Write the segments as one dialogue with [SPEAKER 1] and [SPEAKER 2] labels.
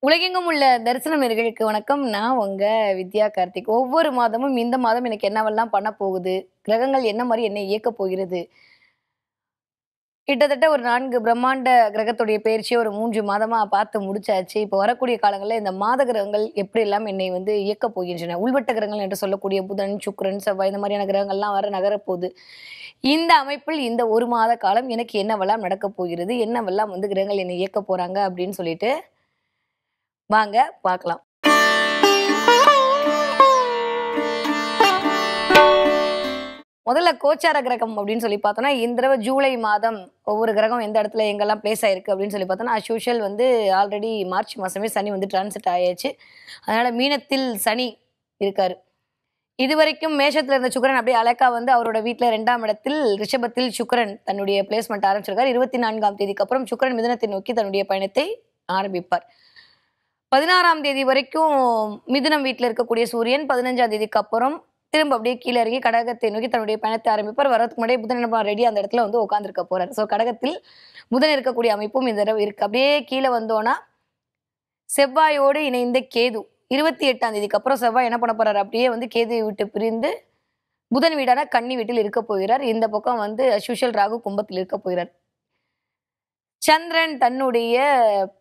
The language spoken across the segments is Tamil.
[SPEAKER 1] உலகெங்கும் உள்ள தரிசனம் நேயர்களுக்கு வணக்கம். நான் உங்க வித்யா கார்த்திக். ஒவ்வொரு மாதமும் இந்த மாதம் எனக்கு என்னவெல்லாம் பண்ண போகுது, கிரகங்கள் என்ன மாரி என்னை இயக்கப் போகிறது. கிட்டத்தட்ட ஒரு 4 பிரம்மாண்ட கிரகத்துடைய பெயர்ச்சிய ஒரு 3 மாதமா பார்த்து முடிச்சாச்சு. இப்போ வரக்கூடிய காலங்கள்ல இந்த மாத கிரகங்கள் எப்படியெல்லாம் என்னை இயக்கப் போகின்றன. உள்வட்ட கிரகங்கள் என்று சொல்லக்கூடிய புதன், சுக்கிரன், செவ்வாய் இந்த மாதிரியான கிரகங்கள்லாம் வர நகரப்போகுது. இந்த அமைப்பில் இந்த 1 மாத காலம் எனக்கு என்னவெல்லாம் நடக்கப் போகிறது, என்னவெல்லாம் கிரகங்கள் என்னை இயக்கப் போறாங்க அப்படின்னு சொல்லிட்டு வாங்க பார்க்கலாம். முதல்ல கோச்சார கிரகம் அப்படின்னு சொல்லி பார்த்தோம்னா, இந்த தடவ ஜூலை மாதம் ஒவ்வொரு கிரகம் எந்த இடத்துல எங்கெல்லாம் பிளேஸ் ஆயிருக்கு அப்படின்னு சொல்லி பார்த்தோம்னா, அஸ் யூசுவல் ஆல்ரெடி மார்ச் மாசமே சனி டிரான்சிட் ஆயாச்சு. அதனால மீனத்தில் சனி இருக்காரு. இதுவரைக்கும் மேஷத்துல இருந்த சுக்கிரன் அப்படியே அலக்கா அவரோட வீட்ல 2ஆம் இடத்தில் ரிஷபத்தில் சுக்கிரன் தன்னுடைய பிளேஸ்மெண்ட் ஆரம்பிச்சிருக்காரு. 24ஆம் தேதிக்கு அப்புறம் சுக்கிரன் மிதுனத்தை நோக்கி தன்னுடைய பயணத்தை ஆரம்பிப்பார். 16ஆம் தேதி வரைக்கும் மிதுனம் வீட்டில் இருக்கக்கூடிய சூரியன் 15ஆம் தேதிக்கு அப்புறம் திரும்ப அப்படியே கீழே இறங்கி கடகத்தை நோக்கி தன்னுடைய பயணத்தை ஆரம்பிப்பார். வரதுக்கு முன்னாடியே புதன் ரெடி அந்த இடத்துல உட்காந்துருக்க போறாரு. ஸோ கடகத்தில் புதன் இருக்கக்கூடிய அமைப்பும் இந்த தடவை இருக்கு. அப்படியே கீழே வந்தோன்னா செவ்வாயோடு இணைந்த கேது 28ஆம் தேதிக்கு அப்புறம் செவ்வாய் என்ன பண்ண போறாரு, அப்படியே கேதுவை விட்டு பிரிந்து புதன் வீடான கன்னி வீட்டில் இருக்க போகிறார். இந்த பக்கம் அஸ்யூஷல் ராகு கும்பத்தில் இருக்க போகிறார். சந்திரன் தன்னுடைய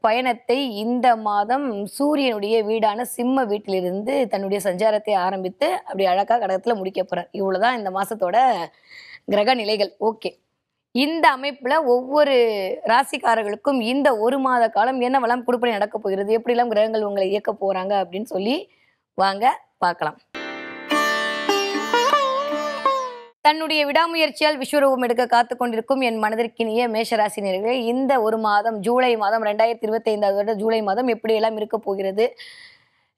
[SPEAKER 1] பயணத்தை இந்த மாதம் சூரியனுடைய வீடான சிம்ம வீட்டிலிருந்து தன்னுடைய சஞ்சாரத்தை ஆரம்பித்து அப்படி அழகா கடகத்துல முடிக்க போறார். இவ்வளவுதான் இந்த மாசத்தோட கிரக நிலைகள். ஓகே, இந்த அமைப்புல ஒவ்வொரு ராசிக்காரர்களுக்கும் இந்த 1 மாத காலம் என்னவெல்லாம் குடுப்பனை நடக்க போகிறது, எப்படிலாம் கிரகங்கள் உங்களை இயக்க போறாங்க அப்படின்னு சொல்லி வாங்க பார்க்கலாம். தன்னுடைய விடாமுயற்சியால் விஸ்வரூபம் எடுக்க காத்து கொண்டிருக்கும் என் மனதிற்கினிய மேஷராசினியர்களே, இந்த 1 மாதம் ஜூலை மாதம் 2025 ஜூலை மாதம் எப்படியெல்லாம் இருக்க போகிறது,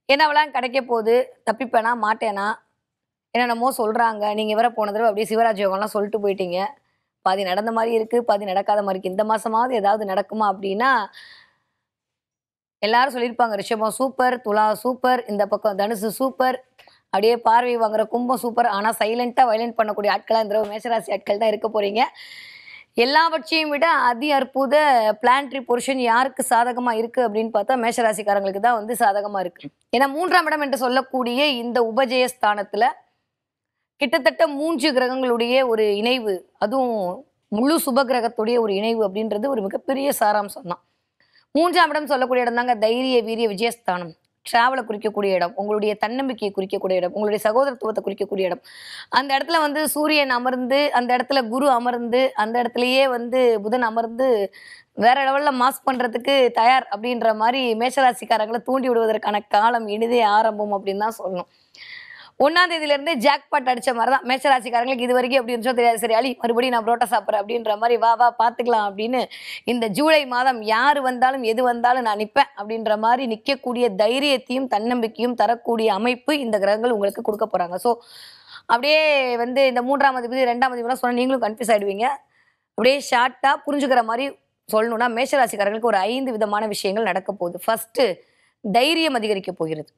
[SPEAKER 1] என்னவெல்லாம் கிடைக்க போகுது, தப்பிப்பேனா மாட்டேனா, என்னென்னமோ சொல்றாங்க. நீங்க வர போன தடவை அப்படியே சிவராஜ் யோகம்லாம் சொல்லிட்டு போயிட்டீங்க. பாதி நடந்த மாதிரி இருக்கு, பாதி நடக்காத மாதிரி இருக்கு. இந்த மாசமாவது ஏதாவது நடக்குமா அப்படின்னா எல்லாரும் சொல்லியிருப்பாங்க. ரிஷபம் சூப்பர், துலா சூப்பர், இந்த பக்கம் தனுசு சூப்பர், அப்படியே பார்வை வாங்குற கும்பம் சூப்பர். ஆனால் சைலண்டாக வயலண்ட் பண்ணக்கூடிய ஆட்களாக இந்த மேஷராசி ஆட்கள் தான் இருக்க போறீங்க. எல்லாவற்றையும் விட அதி அற்புத பிளான்ட்ரி பொசிஷன் யாருக்கு சாதகமாக இருக்கு அப்படின்னு பார்த்தா மேஷராசிக்காரங்களுக்கு தான் சாதகமாக இருக்கு. ஏன்னா 3ஆம் இடம் என்று சொல்லக்கூடிய இந்த உபஜயஸ்தானத்துல கிட்டத்தட்ட 3 கிரகங்களுடைய ஒரு இணைவு, அதுவும் முழு சுப கிரகத்துடைய ஒரு இணைவு அப்படின்றது ஒரு மிகப்பெரிய சாராம்சம் தான். 3ஆம் இடம் சொல்லக்கூடிய இடம் தாங்க தைரிய வீரிய விஜயஸ்தானம். டிராவலை குறிக்கக்கூடிய இடம், உங்களுடைய தன்னம்பிக்கையை குறிக்கக்கூடிய இடம், உங்களுடைய சகோதரத்துவத்தை குறிக்கக்கூடிய இடம். அந்த இடத்துல சூரியன் அமர்ந்து, அந்த இடத்துல குரு அமர்ந்து, அந்த இடத்துலயே புதன் அமர்ந்து வேற லெவல்ல மாஸ் பண்றதுக்கு தயார் அப்படின்ற மாதிரி மேஷராசிக்காரங்களை தூண்டி விடுவதற்கான காலம் இனிதே ஆரம்பம் அப்படின்னு தான் சொல்லணும். 1ஆம் தேதியிலிருந்தே ஜாக்பாட் அடிச்ச மாதிரி தான் மேஷராசிக்காரங்களுக்கு இது வரைக்கும் எப்படி இருந்துச்சோ தெரியாது. சரி அலி மறுபடியும் நான் புரோட்டா சாப்பிட்றேன் அப்படின்ற மாதிரி வா பார்த்துக்கலாம் அப்படின்னு இந்த ஜூலை மாதம் யார் வந்தாலும் எது வந்தாலும் நான் நிற்பேன் அப்படின்ற மாதிரி நிற்கக்கூடிய தைரியத்தையும் தன்னம்பிக்கையும் தரக்கூடிய அமைப்பு இந்த கிரகங்கள் உங்களுக்கு கொடுக்க போறாங்க. ஸோ அப்படியே இந்த 3ஆம் அதிபதி 2ஆம் அதிபதிலாம் சொன்னால் நீங்களும் கன்ஃபியூஸ் ஆயிடுவீங்க. அப்படியே ஷார்ட்டாக புரிஞ்சுக்கிற மாதிரி சொல்லணும்னா மேஷராசிக்காரர்களுக்கு ஒரு 5 விதமான விஷயங்கள் நடக்க போகுது. ஃபர்ஸ்ட், தைரியம் அதிகரிக்க போகிறது.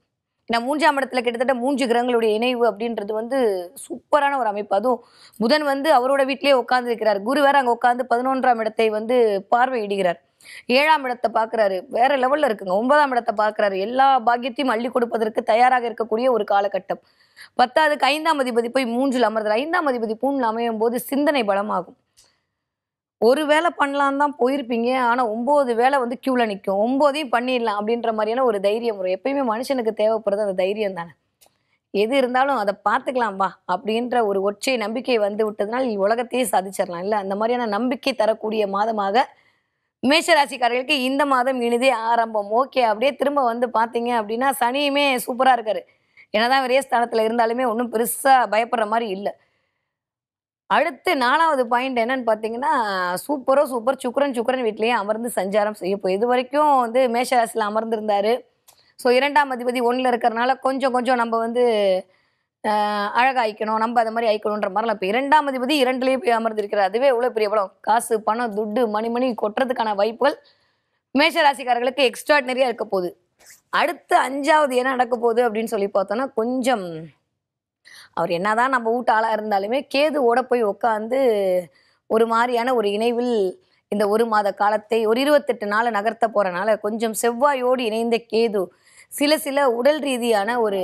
[SPEAKER 1] ஏன்னா 3ஆம் இடத்துல கிட்டத்தட்ட 3 கிரகங்களுடைய இணைவு அப்படின்றது சூப்பரான ஒரு அமைப்பு. அதுவும் புதன் அவரோட வீட்டிலேயே உட்கார்ந்து இருக்கிறார். குரு வேற அங்க உட்கார்ந்து 11ஆம் இடத்தை பார்வையிடுகிறார். 7ஆம் இடத்தை பார்க்கிறாரு, வேற லெவல்ல இருக்குங்க. 9ஆம் இடத்தை பார்க்கிறாரு, எல்லா பாக்கியத்தையும் அள்ளி கொடுப்பதற்கு தயாராக இருக்கக்கூடிய ஒரு காலகட்டம். 10ஆவதுக்கு 5ஆம் அதிபதி போய் 3ல் அமர்ந்தார். 5ஆம் அதிபதி 3ல் அமையும் போது சிந்தனை பலமாகும். ஒரு வேலை பண்ணலான்னு தான் போயிருப்பீங்க, ஆனா 9 வேலை கியூல நிற்கும். 9ஐயும் பண்ணிடலாம் அப்படின்ற மாதிரியான ஒரு தைரிய முறை. எப்பயுமே மனுஷனுக்கு தேவைப்படுறது அந்த தைரியம் தானே. எது இருந்தாலும் அதை பார்த்துக்கலாம் வா அப்படின்ற ஒரு ஒற்றை நம்பிக்கை விட்டதுனால் உலகத்தையே சாதிச்சிடலாம் இல்லை. அந்த மாதிரியான நம்பிக்கை தரக்கூடிய மாதமாக மேஷராசிக்காரர்களுக்கு இந்த மாதம் இனிதே ஆரம்பம். ஓகே, அப்படியே திரும்ப பார்த்தீங்க அப்படின்னா சனியுமே சூப்பரா இருக்காரு. என்னதான் ஒரே ஸ்தானத்துல இருந்தாலுமே ஒன்றும் பெருசா பயப்படுற மாதிரி இல்லை. அடுத்து 4வது பாயிண்ட் என்னன்னு பார்த்தீங்கன்னா, சூப்பர் சுக்கிரன் வீட்லயே அமர்ந்து சஞ்சாரம் செய்ய போய் இது வரைக்கும் மேஷராசியில் அமர்ந்திருந்தாரு. ஸோ 2ஆம் அதிபதி 1ல் இருக்கிறனால கொஞ்சம் நம்ம அழகாய்க்கணும், நம்ம அதை மாதிரி ஆயிக்கணுன்ற மாதிரிலாம். இப்போ 2ஆம் அதிபதி 2லயே போய் அமர்ந்திருக்கிறார். அதுவே எவ்வளோ பெரிய பலம். காசு பணம் துட்டு மணி கொட்டுறதுக்கான வாய்ப்புகள் மேஷராசிக்காரர்களுக்கு எக்ஸ்ட்ராடினரியா இருக்க போகுது. அடுத்து 5வது என்ன நடக்க போகுது அப்படின்னு சொல்லி பார்த்தோம்னா, கொஞ்சம் அவர் என்னதான் நம்ம வீட்டு ஆளா இருந்தாலுமே கேதுவோட போய் உட்காந்து ஒரு மாதிரியான ஒரு இணைவில் இந்த ஒரு மாத காலத்தை ஒரு 28 நாள் நகர்த்த போறனால கொஞ்சம் செவ்வாயோடு இணைந்த கேது சில உடல் ரீதியான ஒரு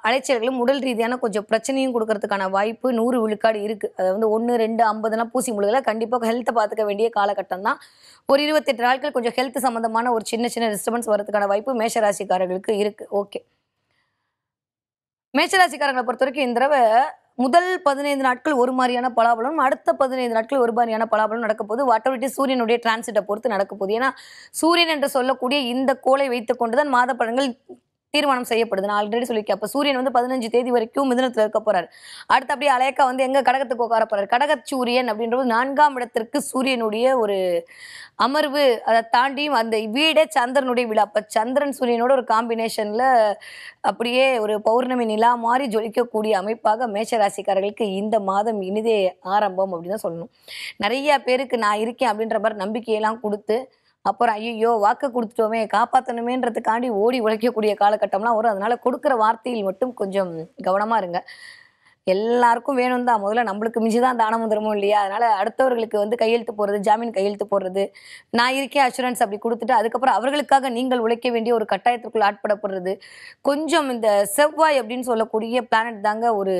[SPEAKER 1] அலைச்சல்களும் உடல் ரீதியான கொஞ்சம் பிரச்சனையும் கொடுக்கறதுக்கான வாய்ப்பு 100 விழுக்காடு இருக்கு. அதை வந்து 1, 2, 50லாம் பூசி முழுகல. கண்டிப்பாக ஹெல்த்தை பார்த்துக்க வேண்டிய காலகட்டம் தான். ஒரு 28 நாட்கள் கொஞ்சம் ஹெல்த் சம்பந்தமான ஒரு சின்ன டிஸ்டர்பன்ஸ் வரதுக்கான வாய்ப்பு மேஷராசிக்காரர்களுக்கு இருக்கு. ஓகே, மேஷராசிக்காரங்களை பொறுத்த வரைக்கும் இந்த தடவை முதல் 15 நாட்கள் ஒரு மாதிரியான பலாபலம், அடுத்த 15 நாட்கள் ஒரு மாதிரியான பலாபலம் நடக்க போகுது. வாட்டர் சூரியனுடைய டிரான்சிட்டை பொறுத்து நடக்க போகுது. ஏன்னா சூரியன் என்று சொல்லக்கூடிய இந்த கோளை வைத்துக் கொண்டுதான் மாத பலன்கள் தீர்மானம் செய்யப்படுது. நான் ஆல்ரெடி சொல்லியிருக்கேன். அப்போ சூரியன் வந்து 15 தேதி வரைக்கும் மிதுனத்தில் இருக்க போறாரு. அடுத்து அப்படியே அலையக்கா வந்து எங்க கடகத்துக்கு உட்கார போறாரு. கடகச் சூரியன் அப்படின்றது 4ஆம் இடத்திற்கு சூரியனுடைய ஒரு அமர்வு. அதை தாண்டியும் அந்த வீடே சந்திரனுடைய வீடு. அப்ப சந்திரன் சூரியனோட ஒரு காம்பினேஷன்ல அப்படியே ஒரு பௌர்ணமி நிலா மாதிரி ஜொலிக்கக்கூடிய அமைப்பாக மேஷராசிக்காரர்களுக்கு இந்த மாதம் இனிதே ஆரம்பம் அப்படின்னு தான் சொல்லணும். நிறைய பேருக்கு நான் இருக்கேன் அப்படின்ற மாதிரி நம்பிக்கையெல்லாம் கொடுத்து அப்புறம் ஐயோ வாக்கு கொடுத்துட்டோமே காப்பாற்றணுமேன்றதுக்காண்டி ஓடி உழைக்கக்கூடிய காலகட்டம்லாம் வரும். அதனால கொடுக்குற வார்த்தையில் மட்டும் கொஞ்சம் கவனமா இருங்க. எல்லாருக்கும் வேணும் தான், முதல்ல நம்மளுக்கு மிஞ்சிதான் தானமும் தரமும் இல்லையா? அதனால அடுத்தவர்களுக்கு வந்து கையெழுத்து போடுறது, ஜாமீன் கையெழுத்து போடுறது, நான் இருக்கேன் அஷூரன்ஸ் அப்படி கொடுத்துட்டு அதுக்கப்புறம் அவர்களுக்காக நீங்கள் உழைக்க வேண்டிய ஒரு கட்டாயத்திற்குள் ஆட்படப்படுறது, கொஞ்சம் இந்த செவ்வாய் அப்படின்னு சொல்லக்கூடிய பிளானட் தாங்க ஒரு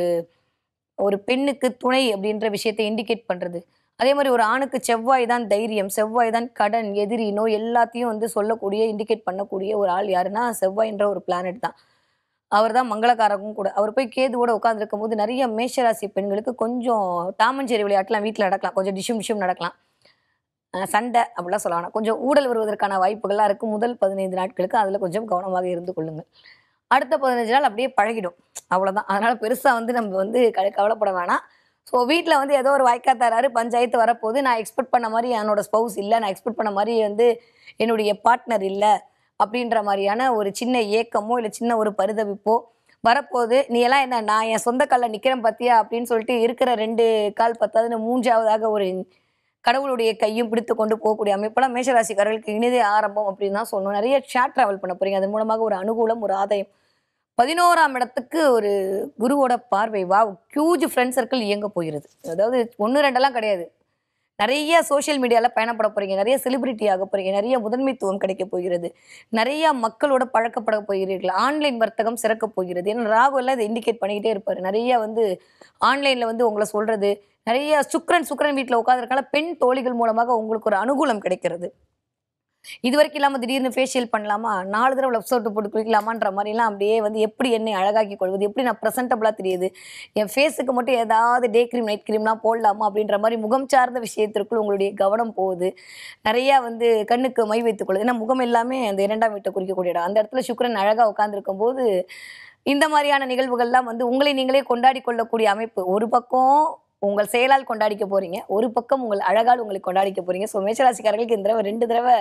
[SPEAKER 1] ஒரு பெண்ணுக்கு துணை அப்படின்ற விஷயத்தை இண்டிகேட் பண்றது. அதே மாதிரி ஒரு ஆணுக்கு செவ்வாய் தான் தைரியம், செவ்வாய் தான் கடன், எதிரி, நோய் எல்லாத்தையும் வந்து சொல்லக்கூடிய இண்டிகேட் பண்ணக்கூடிய ஒரு ஆள் யாருன்னா செவ்வாய்ன்ற ஒரு பிளானட் தான். அவர் தான் மங்களகாரக்கும் கூட. அவர் போய் கேதுவோட உட்காந்துருக்கும் போது நிறைய மேஷராசி பெண்களுக்கு கொஞ்சம் டாமஞ்சேரி விளையாட்டுலாம் வீட்டில் நடக்கலாம். கொஞ்சம் டிஷும் நடக்கலாம். சண்டை அப்படிலாம் சொல்ல வேணாம். கொஞ்சம் ஊழல் வருவதற்கான வாய்ப்புகள்லாம் இருக்குது முதல் 15 நாட்களுக்கு. அதில் கொஞ்சம் கவனமாக இருந்து கொள்ளுங்கள். அடுத்த 15 நாள் அப்படியே பழகிடும், அவ்வளோதான். அதனால் பெருசாக வந்து நம்ம வந்து கவலைப்பட வேணாம். ஸோ வீட்டில் வந்து ஏதோ ஒரு வாய்க்காத்தாராரு பஞ்சாயத்து வரப்போது, நான் எக்ஸ்பெக்ட் பண்ண மாதிரி என்னோட ஸ்பௌஸ் இல்லை, நான் எக்ஸ்பெக்ட் பண்ண மாதிரி வந்து என்னுடைய பார்ட்னர் இல்லை அப்படின்ற மாதிரியான ஒரு சின்ன ஏக்கமோ இல்லை சின்ன ஒரு பரிதவிப்போ வரப்போது. நீ எல்லாம் என்ன, நான் என் சொந்த காலில் நிற்கிறேன் பார்த்தியா அப்படின்னு சொல்லிட்டு இருக்கிற 2 கால் பத்தாதுன்னு 3ஆவதாக ஒரு கடவுளுடைய கையும் பிடித்து கொண்டு போகக்கூடிய அமைப்பெல்லாம் மேஷராசிக்காரர்களுக்கு இனிதே ஆரம்பம் அப்படின்னு தான் சொல்லணும். நிறைய ஷேர் ட்ராவல் பண்ண போறீங்க. அதன் மூலமாக ஒரு அனுகூலம், ஒரு ஆதாயம். 11ஆம் இடத்துக்கு ஒரு குருவோட பார்வை. ஹியூஜ் ஃப்ரெண்ட் சர்க்கிள் இயங்க போகிறது. அதாவது 1, 2 கிடையாது. நிறைய சோஷியல் மீடியாவில் பயணப்பட போறீங்க, நிறைய செலிபிரிட்டி ஆக போறீங்க, நிறைய முதன்மைத்துவம் கிடைக்க போகிறது, நிறைய மக்களோட பழக்கப்பட போகிறீர்கள், ஆன்லைன் வர்த்தகம் சிறக்க போகிறது. ஏன்னா ராகு எல்லாம் இதை இண்டிகேட் பண்ணிக்கிட்டே இருப்பாரு. நிறைய வந்து ஆன்லைன்ல வந்து உங்களை சொல்றது, நிறைய சுக்கரன் வீட்டில் உட்காந்துருக்கனால பெண் தோழிகள் மூலமாக உங்களுக்கு ஒரு அனுகூலம் கிடைக்கிறது. இது வரைக்கும் இல்லாமல் திடீர்னு ஃபேஷியல் பண்ணலாமா, 4 தடவை லெஃப்ட் சோட்டு போட்டு குளிக்கலாமான்ற மாதிரிலாம் அப்படியே வந்து எப்படி என்னை அழகாக்கி கொள்வது, எப்படி நான் ப்ரெசென்டபிளாக தெரியுது, என் ஃபேஸுக்கு மட்டும் ஏதாவது டே க்ரீம் நைட் க்ரீம்லாம் போடலாமா அப்படின்ற மாதிரி முகம் சார்ந்த விஷயத்திற்குள் உங்களுடைய கவனம் போகுது. நிறையா வந்து கண்ணுக்கு மை வைத்துக் கொள்ளுது. ஏன்னா முகம் எல்லாமே அந்த 2ஆம் வீட்டை குறிக்கக்கூடிய இடம். அந்த இடத்துல சுக்கிரன் அழகாக உட்காந்துருக்கும் போது இந்த மாதிரியான நிகழ்வுகள்லாம் வந்து உங்களை நீங்களே கொண்டாடி கொள்ளக்கூடிய அமைப்பு. ஒரு பக்கம் உங்கள் செயலால் கொண்டாடிக்க போறீங்க, ஒரு பக்கம் உங்கள் அழகால் உங்களை கொண்டாடிக்க போறீங்க. ஸோ மேஷராசிக்காரர்களுக்கு இந்த தடவை 2 தடவை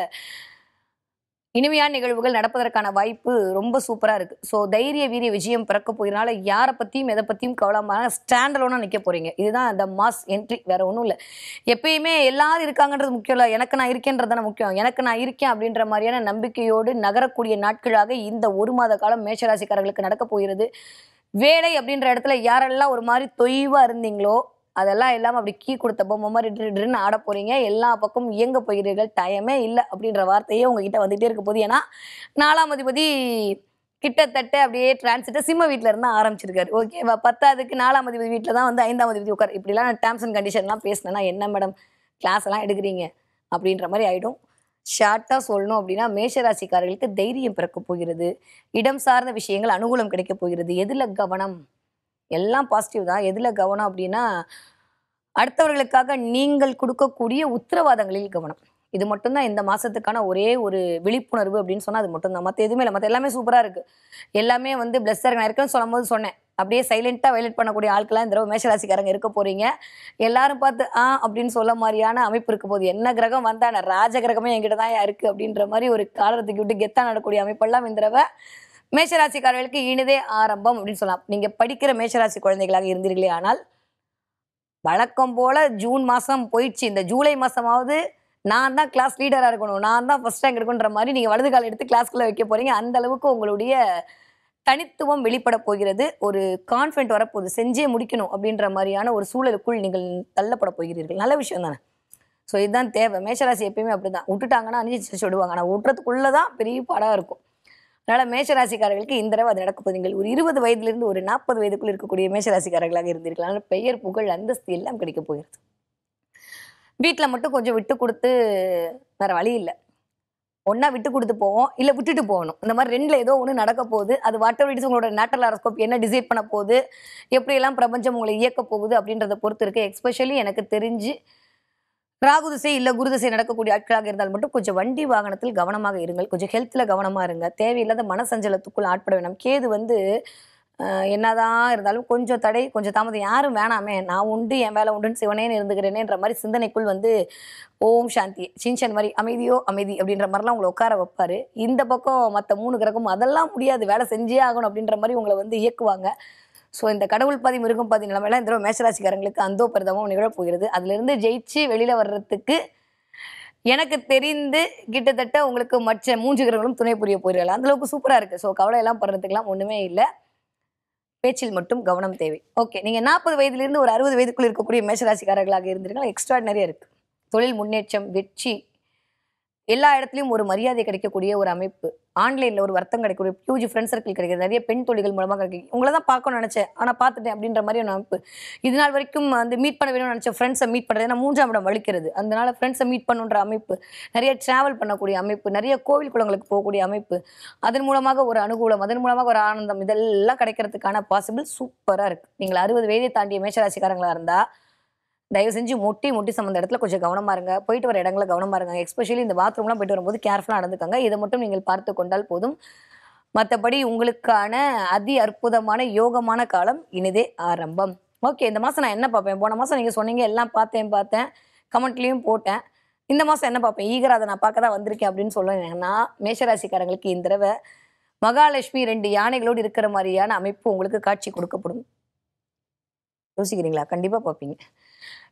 [SPEAKER 1] இனிமையான நிகழ்வுகள் நடப்பதற்கான வாய்ப்பு ரொம்ப சூப்பராக இருக்கு. ஸோ தைரிய வீரிய விஜயம் பிறக்க போகிறனால யாரை பற்றியும் எதை பற்றியும் கவலைமாக ஸ்டாண்டலோனாக நிற்க போறீங்க. இதுதான் அந்த மாஸ் என்ட்ரி, வேற ஒன்றும் இல்லை. எப்பயுமே எல்லாரும் இருக்காங்கன்றது முக்கியம் இல்லை, எனக்கு நான் இருக்கேன்றது தானே முக்கியம். எனக்கு நான் இருக்கேன் அப்படின்ற மாதிரியான நம்பிக்கையோடு நகரக்கூடிய நாட்களாக இந்த ஒரு மாத காலம் மேஷராசிக்காரர்களுக்கு நடக்க போகிறது. வேலை அப்படின்ற இடத்துல யாரெல்லாம் ஒரு மாதிரி தொய்வாக இருந்தீங்களோ அதெல்லாம் இல்லாமல் அப்படி கீ கொடுத்த பொம்மை மாதிரி ட்ரின்னு ஆட போறீங்க. எல்லா பக்கமும் இயங்க போகிறீர்கள். டயமே இல்லை அப்படின்ற வார்த்தையே உங்ககிட்ட வந்துகிட்டே இருக்க போது. ஏன்னா 4ஆம் அதிபதி கிட்டத்தட்ட அப்படியே டிரான்சிட்டை சிம்ம வீட்டில் இருந்தால் ஆரம்பிச்சிருக்காரு. ஓகேவா? 10ஆவதுக்கு 4ஆம் அதிபதி வீட்டில் தான் வந்து 5ஆம் அதிபதி உட்கார். இப்படிலாம் டேர்ம்ஸ் அண்ட் கண்டிஷன்லாம் பேசினேன்னா என்ன மேடம் கிளாஸ் எல்லாம் எடுக்கிறீங்க அப்படின்ற மாதிரி ஆகிடும். ஷார்ட்டாக சொல்லணும் அப்படின்னா மேஷராசிக்காரர்களுக்கு தைரியம் பிறக்க போகிறது. இடம் சார்ந்த விஷயங்கள் அனுகூலம் கிடைக்க போகிறது. எதில் கவனம்? எல்லாம் பாசிட்டிவ் தான். எதில் கவனம் அப்படின்னா அடுத்தவர்களுக்காக நீங்கள் கொடுக்கக்கூடிய உத்தரவாதங்களில் கவனம். இது மட்டும்தான் இந்த மாதத்துக்கான ஒரே ஒரு விழிப்புணர்வு அப்படின்னு சொன்னால் அது மட்டும்தான். மற்ற எதுவுமே இல்லை. மற்ற எல்லாமே சூப்பராக இருக்குது. எல்லாமே வந்து பிளஸ்ஸாக இருக்கு. நான் இருக்குன்னு சொல்லும் போது சொன்னேன், அப்படியே சைலண்ட்டாக வயலேட் பண்ணக்கூடிய ஆட்கள்லாம் இந்த தடவை மேஷராசிக்காரங்க இருக்க போகிறீங்க. எல்லாரும் பார்த்து அப்படின்னு சொல்ல மாதிரியான அமைப்பு இருக்க போது. என்ன கிரகம் வந்தால் ராஜ கிரகமே என்கிட்ட தான் இருக்குது அப்படின்ற மாதிரி ஒரு காலத்துக்கு விட்டு கெத்தாக நடக்கூடிய அமைப்பெல்லாம் இந்த தடவை மேஷராசிக்காரர்களுக்கு இனிதே ஆரம்பம் அப்படின்னு சொல்லலாம். நீங்கள் படிக்கிற மேஷராசி குழந்தைகளாக இருந்தீர்களே ஆனால் வழக்கம் போல ஜூன் மாதம் போயிடுச்சு, இந்த ஜூலை மாதமாவது நான் தான் கிளாஸ் லீடராக இருக்கணும், நான் தான் ஃபர்ஸ்ட் ரேங்க் எடுக்கணுன்ற மாதிரி நீங்கள் வலது கால் எடுத்து கிளாஸ்க்குள்ளே வைக்க போகிறீங்க. அந்த அளவுக்கு உங்களுடைய தனித்துவம் வெளிப்பட போகிறது. ஒரு கான்ஃபிடென்ட் வரப்போகுது, செஞ்சே முடிக்கணும் அப்படின்ற மாதிரியான ஒரு சூழலுக்குள் நீங்கள் தள்ளப்பட போகிறீர்கள். நல்ல விஷயம் தானே? ஸோ இதுதான் தேவை. மேஷராசி எப்பயுமே அப்படிதான், விட்டுட்டாங்கன்னா அணிச்சு விடுவாங்க, ஆனால் விட்டுறதுக்குள்ளதான் பெரிய பாடாக இருக்கும். அதனால மேஷராசிக்காரர்களுக்கு இந்த தடவை அது நடக்க போகுது. நீங்கள் ஒரு 20 வயதிலிருந்து ஒரு 40 வயதுக்குள் இருக்கக்கூடிய மேஷராசிக்காரர்களாக இருந்திருக்கலாம். அதனால பெயர், புகழ், அந்தஸ்து எல்லாம் கிடைக்க போகிறது. வீட்டில் மட்டும் கொஞ்சம் விட்டு கொடுத்து, வேற வழி இல்லை, ஒன்னா விட்டு கொடுத்து போவோம், இல்லை விட்டுட்டு போகணும். இந்த மாதிரி ரெண்டுல ஏதோ ஒன்று நடக்க போகுது. அது வாட்டர் இட்ஸ் உங்களோட நேட்டரல் ஹாரோஸ்கோப் என்ன டிசைட் பண்ண போகுது, எப்படியெல்லாம் பிரபஞ்சம் உங்களை இயக்க போகுது அப்படின்றத பொறுத்து இருக்கு. எக்ஸ்பெஷலி எனக்கு தெரிஞ்சு ராகு திசை இல்லை குரு திசை நடக்கக்கூடிய ஆட்களாக இருந்தால் மட்டும் கொஞ்சம் வண்டி வாகனத்தில் கவனமாக இருங்கள். கொஞ்சம் ஹெல்த்தில் கவனமாக இருங்க. தேவையில்லாத மனசஞ்சலத்துக்குள் ஆட்பட வேண்டாம். கேது வந்து என்னதான் இருந்தாலும் கொஞ்சம் தடை, கொஞ்சம் தாமதம், யாரும் வேணாமே, நான் உண்டு என் வேலை உண்டுன்னு சிவனேன்னு இருந்துக்கிறேனேன்ற மாதிரி சிந்தனைக்குள் வந்து ஓம் சாந்தி சின்சன் மாதிரி அமைதியோ அமைதி அப்படின்ற மாதிரிலாம் உங்களை உட்கார வைப்பாரு. இந்த பக்கம் மற்ற 3 கிரகம் அதெல்லாம் முடியாது, வேலை செஞ்சே ஆகணும் அப்படின்ற மாதிரி உங்களை வந்து இயக்குவாங்க. ஸோ இந்த கடவுள் பாதி மிருகம் பாதி நிலைமையெல்லாம் இந்த மேஷராசிக்காரங்களுக்கு அந்தோ பிரதமும் நிகழப் போகிறது. அதுலேருந்து ஜெயிச்சு வெளியில் வர்றதுக்கு எனக்கு தெரிந்து கிட்டத்தட்ட உங்களுக்கு மற்ற 3 கிரகங்களும் துணை புரிய போயிடலாம். அந்தளவுக்கு சூப்பராக இருக்குது. ஸோ கவலை எல்லாம் படுறதுக்கெல்லாம் ஒன்றுமே இல்லை, பேச்சில் மட்டும் கவனம் தேவை. ஓகே, நீங்கள் 40 வயதிலிருந்து ஒரு 60 வயதுக்குள் இருக்கக்கூடிய மேஷராசிக்காரர்களாக இருந்திருக்கலாம். எக்ஸ்ட்ராடினரியாக இருக்குது. தொழில் முன்னேற்றம், வெற்றி, எல்லா இடத்துலையும் ஒரு மரியாதை கிடைக்கக்கூடிய ஒரு அமைப்பு. ஆன்லைனில் ஒரு வர்த்தம் கிடைக்கக்கூடிய ஹியூஜ் ஃப்ரெண்ட் சர்க்கிள் கிடைக்கிறது. நிறைய பெண் தொழில்கள் மூலமாக கிடைக்கும். உங்களை தான் பார்க்கணும்னு நினச்சேன், ஆனால் பார்த்துட்டேன் அப்படின்ற மாதிரி ஒரு அமைப்பு. இது நாள் வரைக்கும் வந்து மீட் பண்ண வேணும்னு நினச்ச ஃப்ரெண்ட்ஸை மீட் பண்ணுறது, ஏன்னா 3ஆம் இடம் வலிக்கிறது. அதனால ஃப்ரெண்ட்ஸை மீட் பண்ணுன்ற அமைப்பு, நிறைய ட்ராவல் பண்ணக்கூடிய அமைப்பு, நிறைய கோவில் குளங்களுக்கு போகக்கூடிய அமைப்பு, அதன் மூலமாக ஒரு அனுகூலம், அதன் மூலமாக ஒரு ஆனந்தம், இதெல்லாம் கிடைக்கிறதுக்கான பாசிபிள் சூப்பராக இருக்குது. நீங்கள் 60 வயதை தாண்டிய மேஷராசிக்காரங்களாக இருந்தால் தயவு செஞ்சு முட்டி சம்மந்த இடத்துல கொஞ்சம் கவனமாக இருங்க. போயிட்டு வர இடங்களை கவனமாக இருங்க. எஸ்பெஷலி இந்த பாத்ரூம்லாம் போயிட்டு வரும்போது கேர்ஃபுல்லாக நடந்துக்கங்க. இதை மட்டும் நீங்கள் பார்த்து கொண்டால் போதும். மற்றபடி உங்களுக்கான அதி அற்புதமான யோகமான காலம் இனிதே ஆரம்பம். ஓகே, இந்த மாதம் நான் என்ன பார்ப்பேன்? போன மாதம் நீங்கள் சொன்னீங்க எல்லாம் பார்த்தேன், கமெண்ட்லேயும் போட்டேன். இந்த மாதம் என்ன பார்ப்பேன்? ஈகரா அதை நான் பார்க்க தான் வந்திருக்கேன் அப்படின்னு சொல்லுங்கன்னா, மேஷராசிக்காரங்களுக்கு இந்த தடவை மகாலட்சுமி 2 யானைகளோடு இருக்கிற மாதிரியான அமைப்பு உங்களுக்கு காட்சி கொடுக்கப்படும். யோசிக்கிறீங்களா? கண்டிப்பாக பார்ப்பீங்க.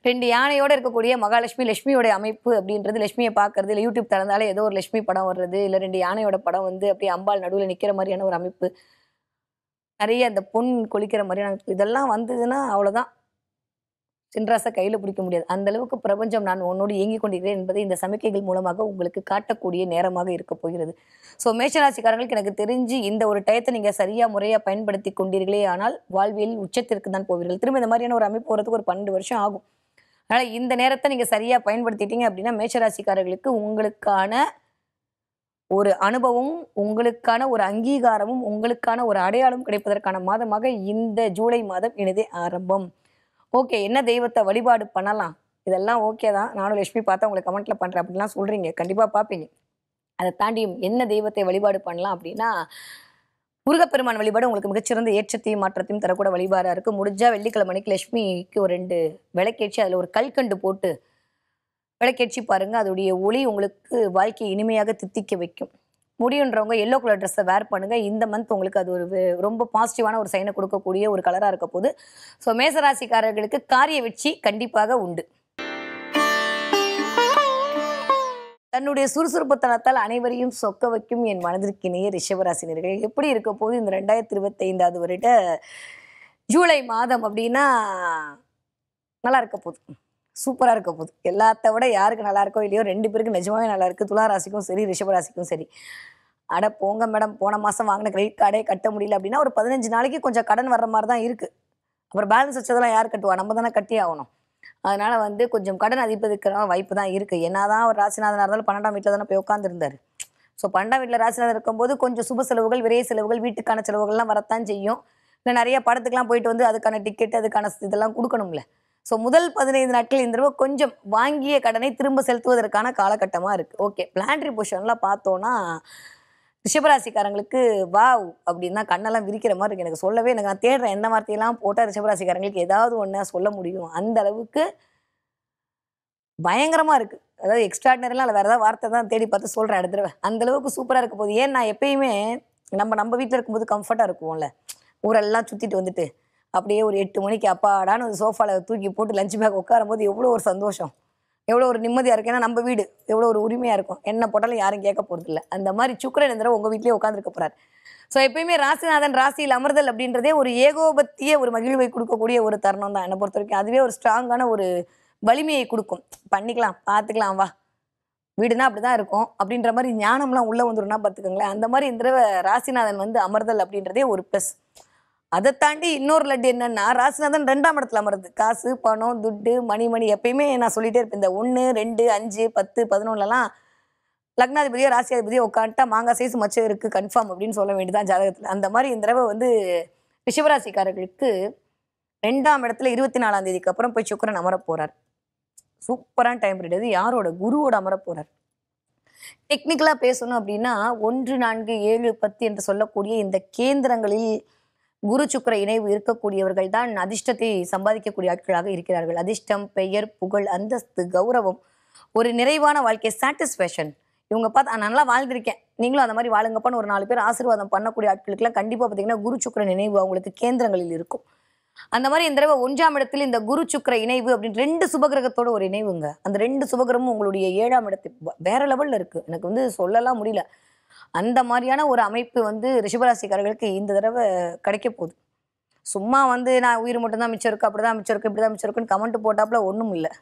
[SPEAKER 1] 2 யானையோடு இருக்கக்கூடிய மகாலட்சுமி, லட்சுமியோட அமைப்பு அப்படின்றது, லட்சுமியை பார்க்கறது, இல்லை யூடியூப் திறந்தாலே ஏதோ ஒரு லட்சுமி படம் வர்றது, இல்லை 2 யானையோட படம் வந்து அப்படியே அம்பாள் நடுவில் நிற்கிற மாதிரியான ஒரு அமைப்பு, நிறைய அந்த பொன் கொளிக்கிற மாதிரியான அமைப்பு, இதெல்லாம் வந்ததுன்னா அவ்வளோதான், சின்ராசை கையில் பிடிக்க முடியாது. அந்த அளவுக்கு பிரபஞ்சம் நான் உன்னோடு இயங்கிக் கொண்டிருக்கிறேன் என்பதை இந்த சமிக்கைகள் மூலமாக உங்களுக்கு காட்டக்கூடிய நேரமாக இருக்க போகிறது. ஸோ மேஷராசிக்காரங்களுக்கு எனக்கு தெரிஞ்சு இந்த ஒரு டயத்தை நீங்கள் சரியாக முறையாக பயன்படுத்தி கொண்டீர்களே ஆனால் வாழ்வியல் உச்சத்திற்கு தான் போவீர்கள். திரும்ப இந்த மாதிரியான ஒரு அமைப்பு போகிறதுக்கு ஒரு 12 வருஷம் ஆகும். அதனால் இந்த நேரத்தை நீங்கள் சரியாக பயன்படுத்திட்டீங்க அப்படின்னா மேஷராசிக்காரர்களுக்கு உங்களுக்கான ஒரு அனுபவம், உங்களுக்கான ஒரு அங்கீகாரமும், உங்களுக்கான ஒரு அடையாளம் கிடைப்பதற்கான மாதமாக இந்த ஜூலை மாதம் இனிதே ஆரம்பம். ஓகே, என்ன தெய்வத்தை வழிபாடு பண்ணலாம்? இதெல்லாம் ஓகே தான், நானும் லட்சுமி பார்த்தா உங்களுக்கு கமெண்ட்டில் பண்ணுறேன் அப்படின்லாம் சொல்கிறீங்க, கண்டிப்பாக பார்ப்பீங்க. அதை தாண்டியும் என்ன தெய்வத்தை வழிபாடு பண்ணலாம் அப்படின்னா, முருகப்பெருமான் வழிபாடு உங்களுக்கு மிகச்சிறந்த ஏற்றத்தையும் மாற்றத்தையும் தரக்கூட வழிபாடாக இருக்குது. முடிஞ்சால் வெள்ளிக்கிழமைக்கு லட்சுமிக்கு ஒரு 2 விளக்கேற்றி அதில் ஒரு கல்கண்டு போட்டு விளக்கேற்றி பாருங்கள். அதோடைய ஒளி உங்களுக்கு வாழ்க்கையை இனிமையாக தித்திக்க வைக்கும். முடியுன்றவங்க எல்லோ கலர் ட்ரெஸ்ஸை வேர் பண்ணுங்கள். இந்த மந்த் உங்களுக்கு அது ஒரு ரொம்ப பாசிட்டிவான ஒரு சைனை கொடுக்கக்கூடிய ஒரு கலராக இருக்க போகுது. ஸோ மேசராசிக்காரர்களுக்கு காரிய வெற்றி கண்டிப்பாக உண்டு. தன்னுடைய சுறுசுறுப்புத்தனத்தால் அனைவரையும் சொக்க வைக்கும் என் மனதிற்கிணைய ரிஷபராசினியர்கள் எப்படி இருக்க போது இந்த 2025 வருட ஜூலை மாதம் அப்படின்னா நல்லா இருக்க போகுது, சூப்பராக இருக்க போகுது. எல்லாத்த விட யாருக்கு நல்லா இருக்கோ இல்லையோ 2 பேருக்கு நிஜமாவே நல்லா இருக்குது. துளாராசிக்கும் சரி, ரிஷபராசிக்கும் சரி. அட போங்க மேடம், போன மாதம் வாங்கின கிரெடிட் கார்டே கட்ட முடியல அப்படின்னா ஒரு 15 நாளைக்கு கொஞ்சம் கடன் வர்ற மாதிரி தான் இருக்குது. அப்புறம் பேலன்ஸ் வச்சதெல்லாம் யார் கட்டுவா? நம்ம தானே கட்டி ஆகணும். அதனால வந்து கொஞ்சம் கடன் அதிப்பதுக்கான வாய்ப்பு தான் இருக்குது. என்னதான் ஒரு ராசிநாதனாக இருந்தாலும் 12ஆம் வீட்டில் தானே போய் உட்காந்துருந்தார். ஸோ 12ஆம் வீட்டில் ராசிநாதன் இருக்கும்போது கொஞ்சம் சுப செலவுகள், விரைய செலவுகள், வீட்டுக்கான செலவுகள்லாம் வரத்தான் செய்யும். இல்லை நிறைய படத்துக்கெலாம் போயிட்டு வந்து அதுக்கான டிக்கெட், அதுக்கான இதெல்லாம் கொடுக்கணும்ல. ஸோ முதல் 15 நாட்கள் இந்த தடவை கொஞ்சம் வாங்கிய கடனை திரும்ப செலுத்துவதற்கான காலகட்டமாக இருக்குது. ஓகே, பிளான்ட்ரி பொசிஷன்லாம் பார்த்தோன்னா ரிஷபராசிக்காரங்களுக்கு வாவ் அப்படின்னு தான் கண்ணெல்லாம் விரிக்கிற மாதிரி இருக்குது. எனக்கு சொல்லவே எனக்கு நான் தேடுறேன் எந்த வார்த்தையெல்லாம் போட்டால் ரிஷபராசிக்காரங்களுக்கு ஏதாவது ஒன்று சொல்ல முடியும். அந்த அளவுக்கு பயங்கரமாக இருக்குது. அதாவது எக்ஸ்ட்ராடினரிலாம் இல்லை, வேறு ஏதாவது வார்த்தை தான் தேடி பார்த்து சொல்கிறேன் அடுத்த தடவை. அந்த அளவுக்கு சூப்பராக இருக்க போகுது. ஏன் நான் எப்பயுமே நம்ம வீட்டில் இருக்கும்போது கம்ஃபர்ட்டாக இருக்கும்ல, ஊரெல்லாம் சுற்றிட்டு வந்துட்டு அப்படியே ஒரு 8 மணிக்கு அப்பாடான்னு ஒரு சோஃபாவில் தூக்கி போட்டு லஞ்ச் பேக் உட்காரும் போது எவ்வளோ ஒரு சந்தோஷம், எவ்வளோ ஒரு நிம்மதியாக இருக்கும். ஏன்னா நம்ம வீடு எவ்வளோ ஒரு உரிமையாக இருக்கும், என்ன போட்டாலும் யாரும் கேட்க போகிறது இல்லை. அந்த மாதிரி சுக்கிரன் இந்த தடவை உங்கள் வீட்டிலே உட்காந்துருக்க போகிறார். ஸோ எப்பயுமே ராசிநாதன் ராசியில் அமர்தல் அப்படின்றதே ஒரு ஏகோபத்திய ஒரு மகிழ்வை கொடுக்கக்கூடிய ஒரு தருணம் தான் என்னை பொறுத்த வரைக்கும். அதுவே ஒரு ஸ்ட்ராங்கான ஒரு வலிமையை கொடுக்கும். பண்ணிக்கலாம், பார்த்துக்கலாம் வா, வீடுனா அப்படிதான் இருக்கும் அப்படின்ற மாதிரி ஞானம்லாம் உள்ள வந்துரும்னா பார்த்துக்கோங்களேன். அந்த மாதிரி இந்த தடவை ராசிநாதன் வந்து அமர்தல் அப்படின்றதே ஒரு ப்ளஸ். அதை தாண்டி இன்னொரு லட்டு என்னன்னா, ராசிநாதன் 2ஆம் இடத்துல அமருது. காசு, பணம், துட்டு, மணி எப்பயுமே நான் சொல்லிட்டே இருப்பேன். இந்த 1, 2, 5, 10, 11லலாம் லக்னாதிபதியோ ராசியாதிபதியோ உட்காந்துட்டா மாங்காய் சைஸ் மச்சம் இருக்கு கன்ஃபார்ம் அப்படின்னு சொல்ல வேண்டியதான் ஜாதகத்தில். அந்த மாதிரி இந்த தடவை வந்து ரிஷபராசிக்காரர்களுக்கு 2ஆம் இடத்துல 24ஆம் தேதிக்கு அப்புறம் போய் சுக்கிரன் அமர போறார். சூப்பரான டைம் பீரியட். அது யாரோட? குருவோட அமர போறார். டெக்னிக்கலா பேசணும் அப்படின்னா 1, 4, 7, 10 என்று சொல்லக்கூடிய இந்த கேந்திரங்களில் குரு சுக்கிர இணைவு இருக்கக்கூடியவர்கள் தான் அதிர்ஷ்டத்தை சம்பாதிக்கக்கூடிய ஆட்களாக இருக்கிறார்கள். அதிர்ஷ்டம், பெயர், புகழ், அந்தஸ்து, கௌரவம், ஒரு நிறைவான வாழ்க்கை, சாட்டிஸ்ஃபேக்ஷன். இவங்க பார்த்து நான் நல்லா வாழ்ந்திருக்கேன், நீங்களும் அந்த மாதிரி வாழுங்கப்பான்னு ஒரு 4 பேர் ஆசீர்வாதம் பண்ணக்கூடிய ஆட்களுக்கெல்லாம் கண்டிப்பா பார்த்தீங்கன்னா குரு சுக்கிர நினைவு அவங்களுக்கு கேந்திரங்களில் இருக்கும். அந்த மாதிரி இந்த தடவை 1ஆம் இடத்துல இந்த குரு சுக்கிர இணைவு அப்படின்னு 2 சுபகிரகத்தோட ஒரு இணைவுங்க. அந்த 2 சுபகிரமும் உங்களுடைய 7ஆம் இடத்துக்கு வேற லெவல்ல இருக்கு. எனக்கு வந்து சொல்லலாம் முடியல. அந்த மாதிரியான ஒரு அமைப்பு வந்து ரிஷபராசிக்காரர்களுக்கு இந்த தடவை கிடைக்க போகுது. சும்மா வந்து நான் உயிர் மட்டும்தான் மிச்சம் இருக்கு, அப்படிதான் மிச்சம் இருக்கு, இப்படிதான் மிச்சம் இருக்குன்னு கமெண்ட் போட்டாப்புல ஒன்றும் இல்லை.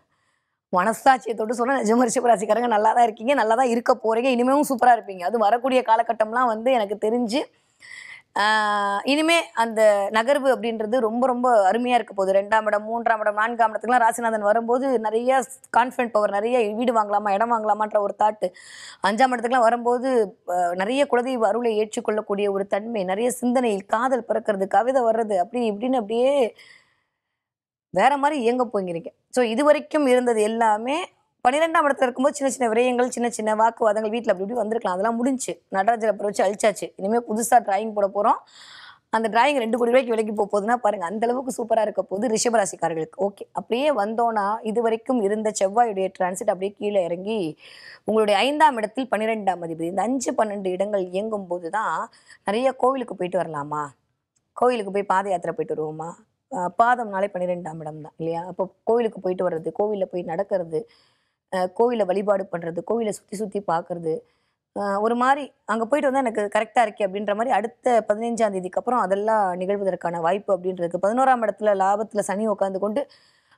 [SPEAKER 1] மனசாட்சியை தொட்டு சொன்னா நிஜமா ரிஷபராசிக்காரங்க நல்லா தான் இருக்கீங்க, நல்லா தான் இருக்க போறீங்க, இனிமேவும் சூப்பரா இருப்பீங்க. அது வரக்கூடிய காலகட்டம்லாம் வந்து எனக்கு தெரிஞ்சு இனிமே அந்த நகர்வு அப்படின்றது ரொம்ப ரொம்ப அருமையா இருக்க போகுது. 2ஆம் இடம், 3ஆம் இடம், 4ஆம் இடத்துக்குலாம் ராசிநாதன் வரும்போது நிறைய கான்ஃபிடன்ட் பவர், நிறைய வீடு வாங்கலாமா, இடம் வாங்கலாமான்ற ஒரு தாட்டு. 5ஆம் இடத்துக்குலாம் வரும்போது நிறைய குலதெய்வ அருளை ஏற்றுக்கொள்ளக்கூடிய ஒரு தன்மை, நிறைய சிந்தனை, காதல் பிறக்கிறது, கவிதை வர்றது, அப்படி இப்படின்னு அப்படியே வேற மாதிரி இயங்க போங்கிறீங்க. ஸோ இது வரைக்கும் இருந்தது எல்லாமே 12ஆம் இடத்துல இருக்கும்போது சின்ன சின்ன விரயங்கள், சின்ன சின்ன வாக்குவாதங்கள் வீட்டில் அப்படி இப்படி வந்திருக்கலாம். அதெல்லாம் முடிஞ்சு நடராஜரை அப்புறம் வச்சு அழிச்சாச்சு. இனிமேல் புதுசாக டிராயிங் போட போகிறோம். அந்த டிராயிங் 2 கோடி ரூபாய்க்கு விலைக்கு போகுதுன்னா பாருங்க, அந்த அளவுக்கு சூப்பராக இருக்க போகுது ரிஷபராசிக்காரர்களுக்கு. ஓகே, அப்படியே வந்தோன்னா இது வரைக்கும் இருந்த செவ்வாயுடைய டிரான்சிட் அப்படியே கீழே இறங்கி உங்களுடைய 5ஆம் இடத்தில் 12ஆம் அதிபதி. இந்த 5, 12 இடங்கள் இயங்கும் போது தான் நிறைய கோவிலுக்கு போயிட்டு வரலாமா, கோவிலுக்கு போய் பாத யாத்திரை போயிட்டு வருவோமா, பாதம்னாலே 12ஆம் இடம் தான் இல்லையா? அப்போ கோவிலுக்கு போயிட்டு வர்றது, கோவிலில் போய் நடக்கிறது, கோவிலை வழிபாடு பண்ணுறது, கோவிலை சுற்றி சுற்றி பார்க்குறது, ஒரு மாதிரி அங்கே போயிட்டு வந்தால் எனக்கு கரெக்டாக இருக்கே அப்படின்ற மாதிரி அடுத்த 15ஆம் தேதிக்கு அப்புறம் அதெல்லாம் நிகழ்வதற்கான வாய்ப்பு அப்படின்றது. 11ஆம் இடத்துல லாபத்தில் சனி உட்காந்து கொண்டு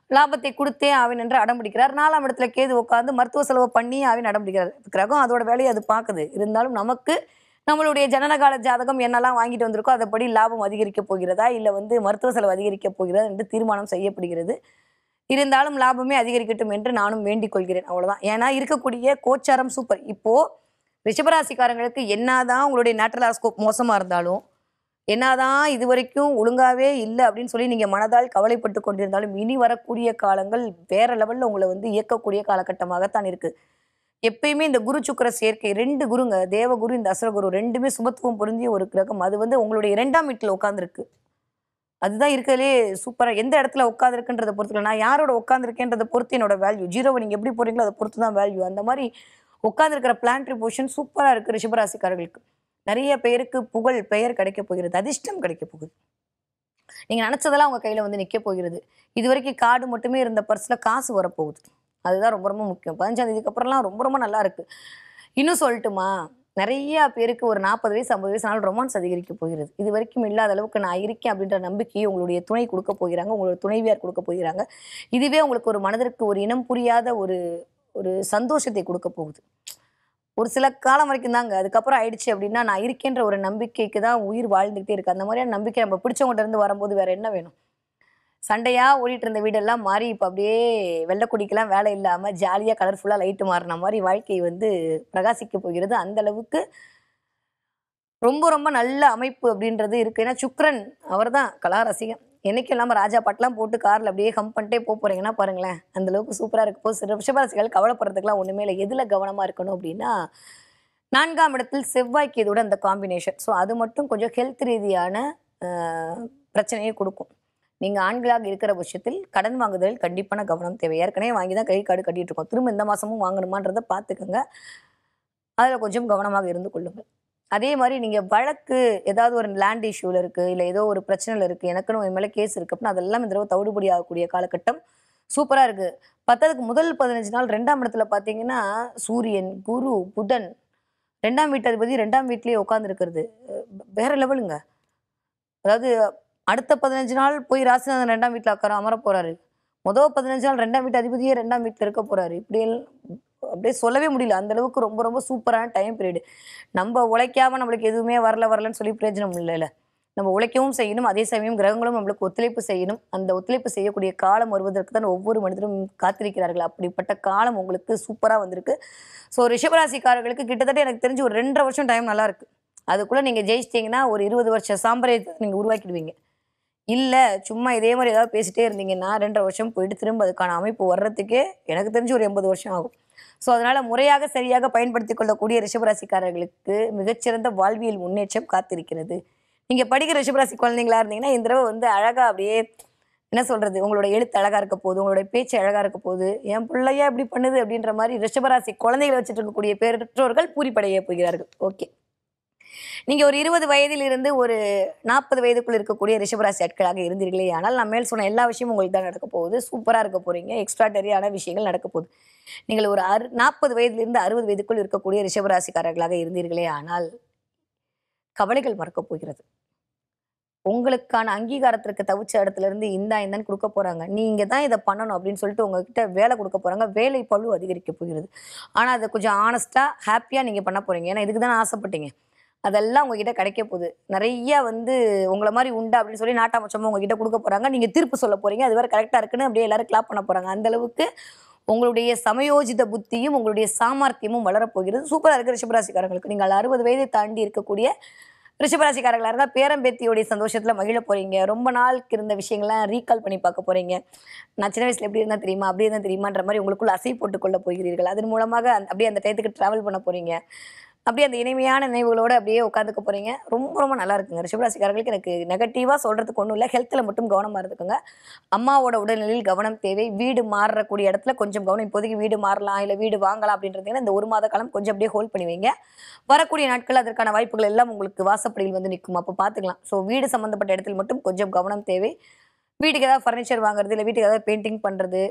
[SPEAKER 1] லாபத்தை கொடுத்தே ஆவின் என்று அடம் பிடிக்கிறார். 4ஆம் இடத்துல கேது உட்காந்து மருத்துவ செலவு பண்ணி ஆவின் அடம் பிடிக்கிறார். கிரகம் அதோட வேலையை அது பார்க்குது. இருந்தாலும் நமக்கு நம்மளுடைய ஜனனகால ஜாதகம் என்னெல்லாம் வாங்கிட்டு வந்திருக்கோ அதைப்படி லாபம் அதிகரிக்க போகிறதா, இல்லை வந்து மருத்துவ செலவு அதிகரிக்க போகிறதா என்று தீர்மானம் செய்யப்படுகிறது. இருந்தாலும் லாபமே அதிகரிக்கட்டும் என்று நானும் வேண்டிக் கொள்கிறேன். அவ்வளவுதான். ஏன்னா இருக்கக்கூடிய கோச்சாரம் சூப்பர். இப்போ ரிஷபராசிக்காரங்களுக்கு என்னதான் உங்களுடைய நேட்டரல் ஹாரோஸ்கோப் மோசமா இருந்தாலும், என்னதான் இது வரைக்கும் ஒழுங்காவே இல்லை அப்படின்னு சொல்லி நீங்க மனதால் கவலைப்பட்டு கொண்டிருந்தாலும், இனி வரக்கூடிய காலங்கள் வேற லெவல்ல உங்களை வந்து இயக்கக்கூடிய காலகட்டமாகத்தான் இருக்கு. எப்பயுமே இந்த குரு சுக்கிர சேர்க்கை 2 குருங்க, தேவகுரு, இந்த அசுரகுரு 2மே சுபத்துவம் பொருந்திய ஒரு கிரகம். அது வந்து உங்களுடைய 2ஆம் வீட்டில் உட்கார்ந்துருக்கு. அதுதான் இருக்கிறதுலே சூப்பரா. எந்த இடத்துல உட்காந்துருக்குன்றதை பொறுத்து, நான் யாரோட உட்காந்துருக்கேன்றதை பொறுத்து என்னோட வேல்யூ. 0வை நீங்க எப்படி போறீங்களோ அதை பொறுத்து தான் வேல்யூ. அந்த மாதிரி உட்காந்துருக்கிற பிளான்ட்ரி பொசிஷன் சூப்பரா இருக்கு ரிஷபராசிக்காரர்களுக்கு. நிறைய பேருக்கு புகழ், பெயர் கிடைக்க போகிறது, அதிர்ஷ்டம் கிடைக்க போகுது. நீங்க நினைச்சதெல்லாம் உங்க கையில வந்து நிக்க போகிறது. இது வரைக்கும் கார்டு மட்டுமே இருந்த பர்ஸ்ல காசு வரப்போகுது. அதுதான் ரொம்ப ரொம்ப முக்கியம். 15ஆம் தேதிக்கு அப்புறம்லாம் ரொம்ப ரொம்ப நல்லா இருக்கு. இன்னும் சொல்லட்டுமா, நிறைய பேருக்கு ஒரு 40 வயசு 50 வயசு நாள் ரொமான்ஸ் அதிகரிக்க போகிறது. இது வரைக்கும் இல்லாத அளவுக்கு நான் இருக்கேன் அப்படின்ற நம்பிக்கையை உங்களுடைய துணை கொடுக்க போகிறாங்க, உங்களோட துணைவியார் கொடுக்க போகிறாங்க. இதுவே உங்களுக்கு ஒரு மனதிற்கு ஒரு இனம் புரியாத ஒரு ஒரு சந்தோஷத்தை கொடுக்க போகுது. ஒரு சில காலம் வரைக்கும் தாங்க, அதுக்கப்புறம் ஆயிடுச்சு அப்படின்னா நான் இருக்கேன்ற ஒரு நம்பிக்கைக்கு தான் உயிர் வாழ்ந்துகிட்டே இருக்கு. அந்த மாதிரியான நம்பிக்கை நம்ம பிடிச்சவங்ககிட்ட இருந்து வரும்போது வேற என்ன வேணும்? சண்டையா ஓடிட்டு இருந்த வீடெல்லாம் மாறி இப்போ அப்படியே வெள்ளைக்குடிக்கெல்லாம் வேலை இல்லாமல் ஜாலியாக கலர்ஃபுல்லாக லைட்டு மாறின மாதிரி வாழ்க்கை வந்து பிரகாசிக்க போகிறது. அந்த அளவுக்கு ரொம்ப ரொம்ப நல்ல அமைப்பு அப்படின்றது இருக்கு. ஏன்னா சுக்ரன் அவர் தான் கலா ரசிகன். என்னைக்கும் இல்லாமல் ராஜா பாட்டெலாம் போட்டு காரில் அப்படியே ஹம் பண்ணிட்டே போறீங்கன்னா பாருங்களேன், அந்த அளவுக்கு சூப்பராக இருக்கு. போது ரிஷபராசிகள் கவலைப்படுறதுக்குலாம் ஒன்றுமே இல்லை. எதில் கவனமாக இருக்கணும் அப்படின்னா 4ஆம் இடத்தில் செவ்வாய்க்கு இதோட அந்த காம்பினேஷன். ஸோ அது மட்டும் கொஞ்சம் ஹெல்த் ரீதியான பிரச்சனையை கொடுக்கும். நீங்கள் ஆண்களாக இருக்கிற பட்சத்தில் கடன் வாங்குதலில் கண்டிப்பான கவனம் தேவை. ஏற்கனவே வாங்கி தான் கிரெடிட் கார்டு கட்டிட்டு இருக்கோம். திரும்ப இந்த மாதமும் வாங்கணுமான்றதை பார்த்துக்கோங்க. அதில் கொஞ்சம் கவனமாக இருந்து கொள்ளுங்கள். அதே மாதிரி நீங்கள் வழக்கு ஏதாவது ஒரு லேண்ட் இஷ்யூவில் இருக்குது, இல்லை ஏதோ ஒரு பிரச்சனையில் இருக்குது, எனக்குன்னு என் மேலே கேஸ் இருக்குது அப்படின்னா அதெல்லாம் இந்த தடவை தவிடுபடி ஆகக்கூடிய காலகட்டம் சூப்பராக இருக்குது. பத்ததுக்கு முதல் 15 நாள் 2ஆம் இடத்துல பார்த்தீங்கன்னா சூரியன், குரு, புதன் 2ஆம் வீட்டு அதிபதி 2ஆம் வீட்லேயே உட்காந்துருக்கிறது வேற லெவலுங்க. அதாவது அடுத்த 15 நாள் போய் ராசிநாதன் 2ஆம் வீட்டில் அமர போறாரு. முதல் 15 நாள் 2ஆம் வீட்டு அதிபதியே 2ஆம் வீட்டில் இருக்க போறாரு. இப்படி அப்படியே சொல்லவே முடியல. அந்த அளவுக்கு ரொம்ப ரொம்ப சூப்பரான டைம் பீரியட். நம்ம உழைக்காம நம்மளுக்கு எதுவுமே வரலன்னு சொல்லி பிரயோஜனம் இல்லைல்ல. நம்ம உழைக்கவும் செய்யணும். அதே சமயம் கிரகங்களும் நம்மளுக்கு ஒத்துழைப்பு செய்யணும். அந்த ஒத்துழைப்பு செய்யக்கூடிய காலம் வருவதற்கு தான் ஒவ்வொரு மனிதரும் காத்திருக்கிறார்கள். அப்படிப்பட்ட காலம் உங்களுக்கு சூப்பரா வந்திருக்கு. ஸோ ரிஷபராசிக்காரர்களுக்கு கிட்டத்தட்ட எனக்கு தெரிஞ்சு ஒரு 2.5 வருஷம் டைம் நல்லா இருக்கு. அதுக்குள்ள நீங்க ஜெயிச்சிட்டீங்கன்னா ஒரு 20 வருஷ சாம்பிராயத்தை நீங்க உருவாக்கிடுவீங்க. இல்ல சும்மா இதே மாதிரி ஏதாவது பேசிட்டே இருந்தீங்கன்னா 2.5 வருஷம் போயிட்டு திரும்ப அதுக்கான அமைப்பு வர்றதுக்கே எனக்கு தெரிஞ்சு ஒரு 80 வருஷம் ஆகும். ஸோ அதனால முறையாக சரியாக பயன்படுத்திக் கொள்ளக்கூடிய ரிஷபராசிக்காரர்களுக்கு மிகச்சிறந்த வாழ்வியல் முன்னேற்றம் காத்திருக்கிறது. நீங்க படிக்கிற ரிஷபராசி குழந்தைங்களா இருந்தீங்கன்னா இந்த தடவை வந்து அழகா அப்படியே என்ன சொல்றது, உங்களோட எழுத்து அழகா இருக்க போகுது, உங்களுடைய பேச்சு அழகா இருக்க போகுது. என் பிள்ளையா இப்படி பண்ணுது அப்படின்ற மாதிரி ரிஷபராசி குழந்தைகளை வச்சுட்டு இருக்கக்கூடிய பெற்றோர்கள் பூரிப்படைய போகிறார்கள். ஓகே, நீங்க ஒரு 20 வயதிலிருந்து ஒரு 40 வயதுக்குள் இருக்கக்கூடிய ரிஷபராசி ஆட்களாக இருந்தீர்களே ஆனால் நான் மேல் சொன்ன எல்லா விஷயமும் உங்களுக்கு தான் நடக்க போகுது. சூப்பரா இருக்க போறீங்க. எக்ஸ்ட்ராடரியான விஷயங்கள் நடக்க போகுது. நீங்கள் ஒரு 40 வயதிலிருந்து 60 வயதுக்குள் இருக்கக்கூடிய ரிஷபராசிக்காரர்களாக இருந்தீர்களே ஆனால் கவலைகள் மறக்க போகிறது. உங்களுக்கான அங்கீகாரத்திற்கு தவிச்ச இடத்துல இருந்து இந்தான்னு கொடுக்க போறாங்க. நீங்க தான் இதை பண்ணணும் அப்படின்னு சொல்லிட்டு உங்ககிட்ட வேலை கொடுக்க போறாங்க. வேலை பளு அதிகரிக்க போகிறது. ஆனா அதை கொஞ்சம் ஆனஸ்டா ஹாப்பியா நீங்க பண்ண போறீங்க. ஏன்னா இதுக்கு தானே ஆசைப்பட்டீங்க. அதெல்லாம் உங்ககிட்ட கிடைக்க போகுது. நிறைய வந்து உங்களை மாதிரி உண்டா அப்படின்னு சொல்லி நாட்டாமச்சமா உங்ககிட்ட கொடுக்க போறாங்க. நீங்க தீர்ப்பு சொல்ல போறீங்க. அது வேற கரெக்டா இருக்குன்னு அப்படியே எல்லாரும் கிளாப் பண்ண போறாங்க. அந்த அளவுக்கு உங்களுடைய சமயோஜித புத்தியும் உங்களுடைய சாமர்த்தியமும் வளரப்போகிறது. சூப்பரா இருக்கு ரிஷபராசிக்காரங்களுக்கு. நீங்கள் 60 வயதை தாண்டி இருக்கக்கூடிய ரிஷபராசிக்காரர்களா இருந்தால் பேரம்பேத்தியோடைய சந்தோஷத்துல மகிழ போறீங்க. ரொம்ப நாளுக்கு இருந்த விஷயங்கள்லாம் ரீகால் பண்ணி பார்க்க போறீங்க. நான் சின்ன வயசுல எப்படி இருந்தா தெரியுமா, அப்படி இருந்தா தெரியுமான்ற மாதிரி உங்களுக்குள்ள அசை போட்டுக் கொள்ள போகிறீர்கள். அதன் மூலமாக அப்படியே அந்த டயத்துக்கு டிராவல் பண்ண போறீங்க. அப்படியே அந்த இனிமையான நினைவுகளோட அப்படியே உட்காந்துக்க போறீங்க. ரொம்ப ரொம்ப நல்லா இருக்குங்க. ரிஷபராசிக்காரர்களுக்கு எனக்கு நெகட்டிவா சொல்றதுக்கு ஒன்றும் இல்லை. ஹெல்த்ல மட்டும் கவனமா இருந்துக்கோங்க. அம்மாவோட உடல்நிலையில் கவனம் தேவை. வீடு மாறக்கூடிய இடத்துல கொஞ்சம் கவனம். இப்போதைக்கு வீடு மாறலாம் இல்லை வீடு வாங்கலாம் அப்படின்றதுன்னா இந்த 1 மாத காலம் கொஞ்சம் அப்படியே ஹோல்ட் பண்ணி வைங்க. வரக்கூடிய நாட்கள் அதற்கான வாய்ப்புகள் எல்லாம் உங்களுக்கு வாசப்படியில் வந்து நிற்கும். அப்போ பார்த்துக்கலாம். ஸோ வீடு சம்பந்தப்பட்ட இடத்தில் மட்டும் கொஞ்சம் கவனம் தேவை. வீட்டுக்கு ஏதாவது ஃபர்னிச்சர் வாங்குறது, இல்லை வீட்டுக்கு ஏதாவது பெயிண்டிங் பண்ணுறது,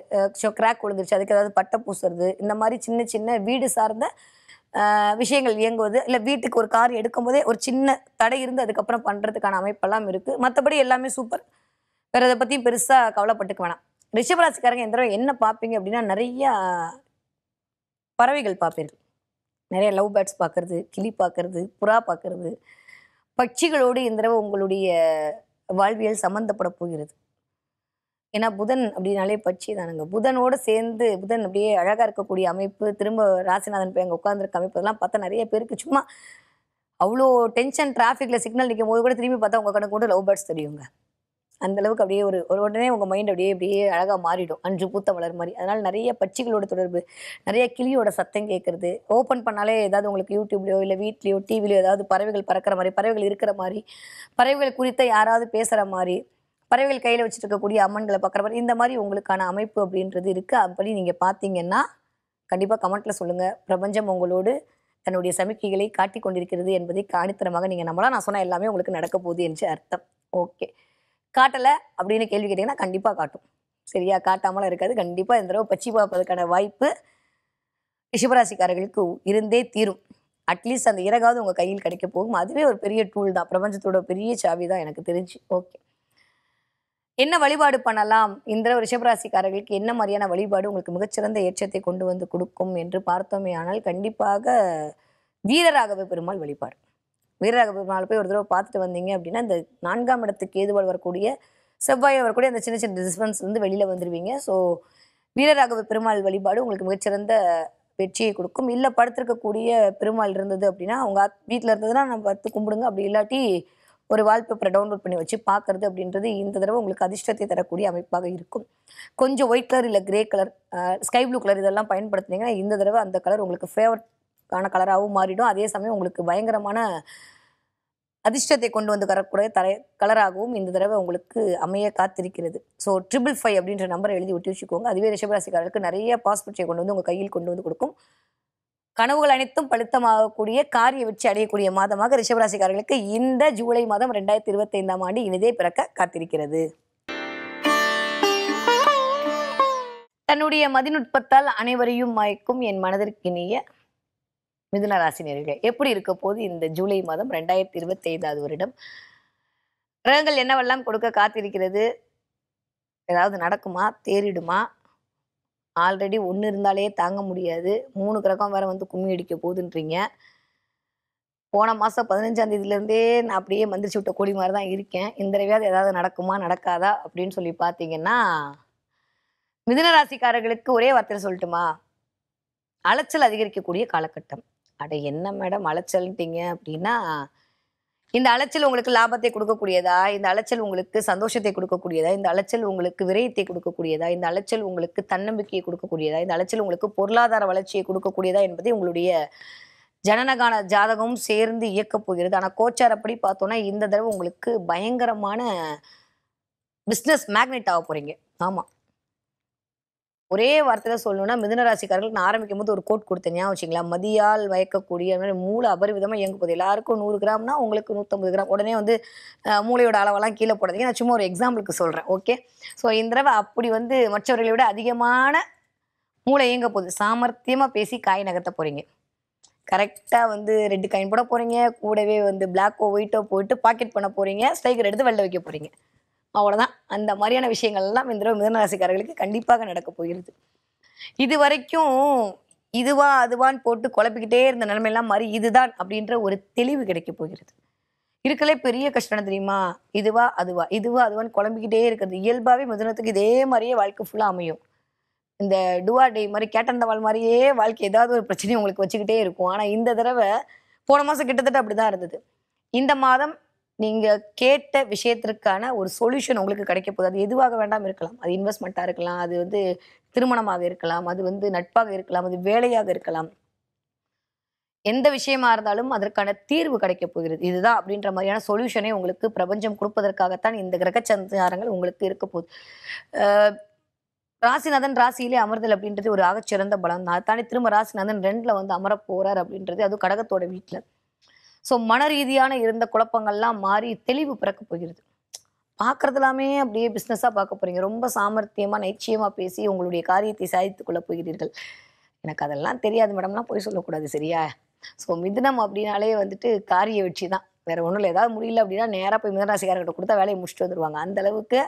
[SPEAKER 1] கிராக் விழுந்துருச்சு அதுக்கு ஏதாவது பட்டை பூசுறது, இந்த மாதிரி சின்ன சின்ன வீடு சார்ந்த விஷயங்கள் இயங்குவது, இல்லை வீட்டுக்கு ஒரு கார் எடுக்கும் போதே ஒரு சின்ன தடை இருந்து அதுக்கப்புறம் பண்ணுறதுக்கான அமைப்பெல்லாம் இருக்குது. மற்றபடி எல்லாமே சூப்பர். வேற இதை பற்றி பெருசாக கவலைப்பட்டுக்க வேணாம். ரிஷபராசிக்காரங்க இந்த தடவை என்ன பார்ப்பீங்க அப்படின்னா நிறைய பறவைகள் பார்ப்பீர்கள். நிறைய லவ் பேர்ட்ஸ் பார்க்கறது, கிளி பார்க்கறது, புறா பார்க்கறது, பட்சிகளோடு இந்த தடவை உங்களுடைய வாழ்வியல் சம்மந்தப்பட போகிறது. ஏன்னா புதன் அப்படின்னாலே பட்சி தானுங்க. புதனோடு சேர்ந்து புதன் அப்படியே அழகா இருக்கக்கூடிய அமைப்பு, திரும்ப ராசிநாதன் போய் அங்கே உட்காந்துருக்க அமைப்பு இதெல்லாம் பார்த்தா நிறைய பேருக்கு சும்மா அவ்வளோ டென்ஷன், டிராஃபிக்ல சிக்னல் நிற்கும் போது கூட திரும்பி பார்த்தா உங்க கணக்கு கூட லவ் பேர்ட்ஸ் தெரியுங்க. அந்த அளவுக்கு அப்படியே ஒரு ஒரு உடனே உங்க மைண்ட் அப்படியே அப்படியே அழகா மாறிடும். அன்று பூத்த மலர் மாதிரி. அதனால நிறைய பட்சிகளோட தொடர்பு, நிறைய கிளியோட சத்தம் கேட்கறது, ஓப்பன் பண்ணாலே ஏதாவது உங்களுக்கு யூடியூப்லயோ இல்லை வீட்லயோ டிவிலையோ ஏதாவது பறவைகள் பறக்கிற மாதிரி, பறவைகள் இருக்கிற மாதிரி, பறவைகள் குறித்த யாராவது பேசுற மாதிரி, பறவைகள் கையில வச்சுட்டு இருக்கக்கூடிய அம்மன்களை பார்க்குற மாதிரி, இந்த மாதிரி உங்களுக்கான அமைப்பு அப்படின்றது இருக்கு. அப்படி நீங்க பார்த்தீங்கன்னா கண்டிப்பா கமெண்ட்ல சொல்லுங்க. பிரபஞ்சம் உங்களோடு தன்னுடைய சமிக்கைகளை காட்டிக் கொண்டிருக்கிறது என்பதை காணித்தனமாக நீங்க நம்பலாம். நான் சொன்ன எல்லாமே உங்களுக்கு நடக்க போகுது என்று அர்த்தம். ஓகே, காட்டலை அப்படின்னு கேள்வி கேட்டீங்கன்னா கண்டிப்பா காட்டும். சரியா? காட்டாமலாம் இருக்காது. கண்டிப்பா இந்த தடவை பச்சி பார்ப்பதற்கான வாய்ப்பு ரிஷபராசிக்காரர்களுக்கு இருந்தே தீரும். அட்லீஸ்ட் அந்த இறகாவது உங்க கையில் கிடைக்க போகும். அதுவே ஒரு பெரிய டூல் தான். பிரபஞ்சத்தோட பெரிய சாவி தான் எனக்கு தெரிஞ்சு. ஓகே, என்ன வழிபாடு பண்ணலாம்? இந்த தடவை ரிஷபராசிக்காரர்களுக்கு என்ன மாதிரியான வழிபாடு உங்களுக்கு மிகச்சிறந்த ஏற்றத்தை கொண்டு வந்து கொடுக்கும் என்று பார்த்தோமே ஆனால் கண்டிப்பாக வீரராகவ பெருமாள் வழிபாடு. வீரராகவ பெருமாள் போய் ஒரு தடவை பார்த்துட்டு வந்தீங்க அப்படின்னா இந்த 4ஆம் இடத்துக்கு கேதுவால் வரக்கூடிய செவ்வாயை வரக்கூடிய அந்த சின்ன சின்ன டிஸ்டன்ஸ் வந்து வெளியில வந்துருவீங்க. ஸோ வீரராகவ பெருமாள் வழிபாடு உங்களுக்கு மிகச்சிறந்த வெற்றியை கொடுக்கும். இல்லை படுத்திருக்கக்கூடிய பெருமாள் இருந்தது அப்படின்னா உங்க வீட்டில் இருந்ததுன்னா நம்ம பார்த்து கும்பிடுங்க. அப்படி இல்லாட்டி ஒரு வால்பேப்பரை டவுன்லோட் பண்ணி வச்சு பார்க்கறது அப்படின்றது இந்த தடவை உங்களுக்கு அதிர்ஷ்டத்தை தரக்கூடிய அமைப்பாக இருக்கும். கொஞ்சம் ஒயிட் கலர் இல்லை grey colour, sky blue colour இதெல்லாம் பயன்படுத்துனீங்கன்னா இந்த தடவை அந்த கலர் உங்களுக்கு ஃபேவரட்டான கலராகவும் மாறிடும். அதே சமயம் உங்களுக்கு பயங்கரமான அதிர்ஷ்டத்தை கொண்டு வந்து வரக்கூடிய கலராகவும் இந்த தடவை உங்களுக்கு அமைய காத்திருக்கிறது. ஸோ 555 அப்படின்ற நம்பரை எழுதி ஒட்டி வச்சுக்கோங்க. அதுவே ரிஷபராசிக்காரர்களுக்கு நிறைய பாஸ்போர்ட்டை கொண்டு வந்து உங்கள் கையில் கொண்டு வந்து கொடுக்கும். கனவுகள் அனைத்தும் பழுத்தமாகக்கூடிய காரிய வெற்றி அடையக்கூடிய மாதமாக ரிஷபராசிக்காரர்களுக்கு இந்த ஜூலை மாதம் 2025ஆம் ஆண்டு இனிதே பிறக்க காத்திருக்கிறது. தன்னுடைய மதிநுட்பத்தால் அனைவரையும் மயக்கும் என் மனதிற்கினிய மிதுன ராசினியர்களே, எப்படி இருக்க போது இந்த ஜூலை மாதம் 2025 வருடம்? கிரகங்கள் என்னவெல்லாம் கொடுக்க காத்திருக்கிறது? ஏதாவது நடக்குமா? தேறிடுமா? ஆல்ரெடி 1 இருந்தாலே தாங்க முடியாது. 3 கிரகம் வேற வந்து கும்மி அடிக்க போகுதுன்றீங்க. போன மாசம் 15ஆம் தேதியிலேருந்தே நான் அப்படியே மந்திரிச்சு விட்ட கொடி மாரி தான் இருக்கேன். இந்த தடவையாவது ஏதாவது நடக்குமா? நடக்காதா? அப்படின்னு சொல்லி பார்த்தீங்கன்னா, மிதுன ராசிக்காரர்களுக்கு ஒரே வார்த்தையில சொல்லட்டுமா? அலைச்சல் அதிகரிக்கக்கூடிய காலகட்டம். அட என்ன மேடம் அலைச்சல்ன்ட்டீங்க அப்படின்னா, இந்த அலைச்சல் உங்களுக்கு லாபத்தை குடுக்கக்கூடியதா? இந்த அலைச்சல் உங்களுக்கு சந்தோஷத்தை குடுக்கக்கூடியதா? இந்த அலைச்சல் உங்களுக்கு விரயத்தை குடுக்கக்கூடியதா? இந்த அலைச்சல் உங்களுக்கு தன்னம்பிக்கையை குடுக்கக்கூடியதா? இந்த அலைச்சல் உங்களுக்கு பொருளாதார வளர்ச்சியை குடுக்கக்கூடியதா? என்பதை உங்களுடைய ஜனனகால ஜாதகமும் சேர்ந்து இயக்கப் போகிறது. ஆனா கோச்சாரப்படி பார்த்தோம்னா, இந்த தடவ உங்களுக்கு பயங்கரமான பிசினஸ் மேக்னெட் ஆகப் போறீங்க. ஆமா. ஒரே வார்த்தையில சொல்லணும்னா, மிதுன ராசிக்காரர்களுக்கு நான் ஆரம்பிக்கும்போது ஒரு கோட் குடுத்தேன். ஞாபகம் வச்சுக்கங்களா? "மதியால் மயக்கக்கூடிய" அது மாரி மூளை அபரிவிதமா இயங்க போகுது. எல்லாருக்கும் 100 கிராம்னா, உங்களுக்கு 150 கிராம். உடனே வந்து மூளையோட அளவெல்லாம் கீழ போடாதீங்க. நான் சும்மா ஒரு எக்ஸாம்பிளுக்கு சொல்றேன். ஓகே. ஸோ இந்த தடவ அப்படி வந்து மற்றவர்களை விட அதிகமான மூளை இயங்க போகுது. சாமர்த்தியமா பேசி காய் நகர்த்தப் போறீங்க. கரெக்ட்டா வந்து ரெட் காயின் போட போறீங்க. கூடவே வந்து பிளாக்கோ, ஒயிட்டோ போட்டு பாக்கெட் பண்ண போறீங்க. ஸ்ட்ரைக்கர் எடுத்து வெளில வைக்க போறீங்க. அவ்வளோதான். அந்த மாரியான விஷயங்கள் எல்லாம் இந்த தடவ மிதுன ராசிக்காரர்களுக்கு கண்டிப்பாக நடக்கப் போகிறது. இதுவரைக்கும் இதுவா, அதுவான்னு போட்டு குழப்பிக்கிட்டே இருந்த நிலைமையெல்லாம் மாறி, இதுதான் அப்படின்ற ஒரு தெளிவு கிடைக்கப் போகிறது. இருக்கறதுலே பெரிய கஷ்டம் என்ன தெரியுமா? இதுவா, அதுவா, இதுவா, அதுவான்னு குழம்பிக்கிட்டே இருக்கிறது. இயல்பாவே மிதுனத்துக்கு இதே மாரியே வாழ்க்கை ஃபுல்லா அமையும். இந்த டூ ஆர் டை மாரி கேட்டந்தவாள் மாரியே வாழ்க்கை ஏதாவது ஒரு பிரச்சனைய உங்களுக்கு வச்சுக்கிட்டே இருக்கும். ஆனா இந்த தடவ போன மாசம் கிட்டத்தட்ட அப்படிதான் இருந்தது. இந்த மாதம் நீங்க கேட்ட விஷயத்திற்கான ஒரு சொல்யூஷன் உங்களுக்கு கிடைக்கப் போகுது. அது எதுவாக வேண்டாம் இருக்கலாம். அது இன்வெஸ்ட்மென்ட்டா இருக்கலாம். அது வந்து திருமணமாக இருக்கலாம். அது வந்து நட்பாக இருக்கலாம். அது வேலையாக இருக்கலாம். எந்த விஷயமா இருந்தாலும் அதற்கான தீர்வு கிடைக்கப் போகிறது. இதுதான் அப்படின்ற மாரியான சொல்யூஷனை உங்களுக்கு பிரபஞ்சம் குடுப்பதற்காகத்தான் இந்த கிரக சஞ்சாரங்கள் உங்களுக்கு இருக்கப் போகுது. அ ராசிநாதன் ராசியிலே அமர்தல் அப்படின்றது ஒரு ஆகச்சிறந்த பலம் தான். அத தாண்டி திரும்ப ராசிநாதன் 2ல வந்து அமரப் போறார் அப்படின்றது அதுவும் கடகத்தோட வீட்ல. ஸோ மன ரீதியான இருந்த குழப்பங்கள்லாம் மாறி தெளிவு பிறக்கப் போகிறது. பார்க்கறது எல்லாமே அப்படியே பிசினஸா பார்க்க போறீங்க. ரொம்ப சாமர்த்தியமா, நைச்சியமா பேசி உங்களுடைய காரியத்தை சாதித்துக் கொள்ளப் போகிறீர்கள். எனக்கு அதெல்லாம் தெரியாது மேடம்லாம் பொய் சொல்லக்கூடாது சரியா? ஸோ மிதுனம் அப்படின்னாலே வந்துட்டு காரிய வெற்றி தான். வேற ஒண்ணும் இல்ல. ஏதாவது முடியல அப்படின்னா நேரா போய் மிதுன ராசிக்காரர்கிட்ட குடுத்தா வேலைய முடிச்சுட்டு வந்துருவாங்க. அந்த அளவுக்கு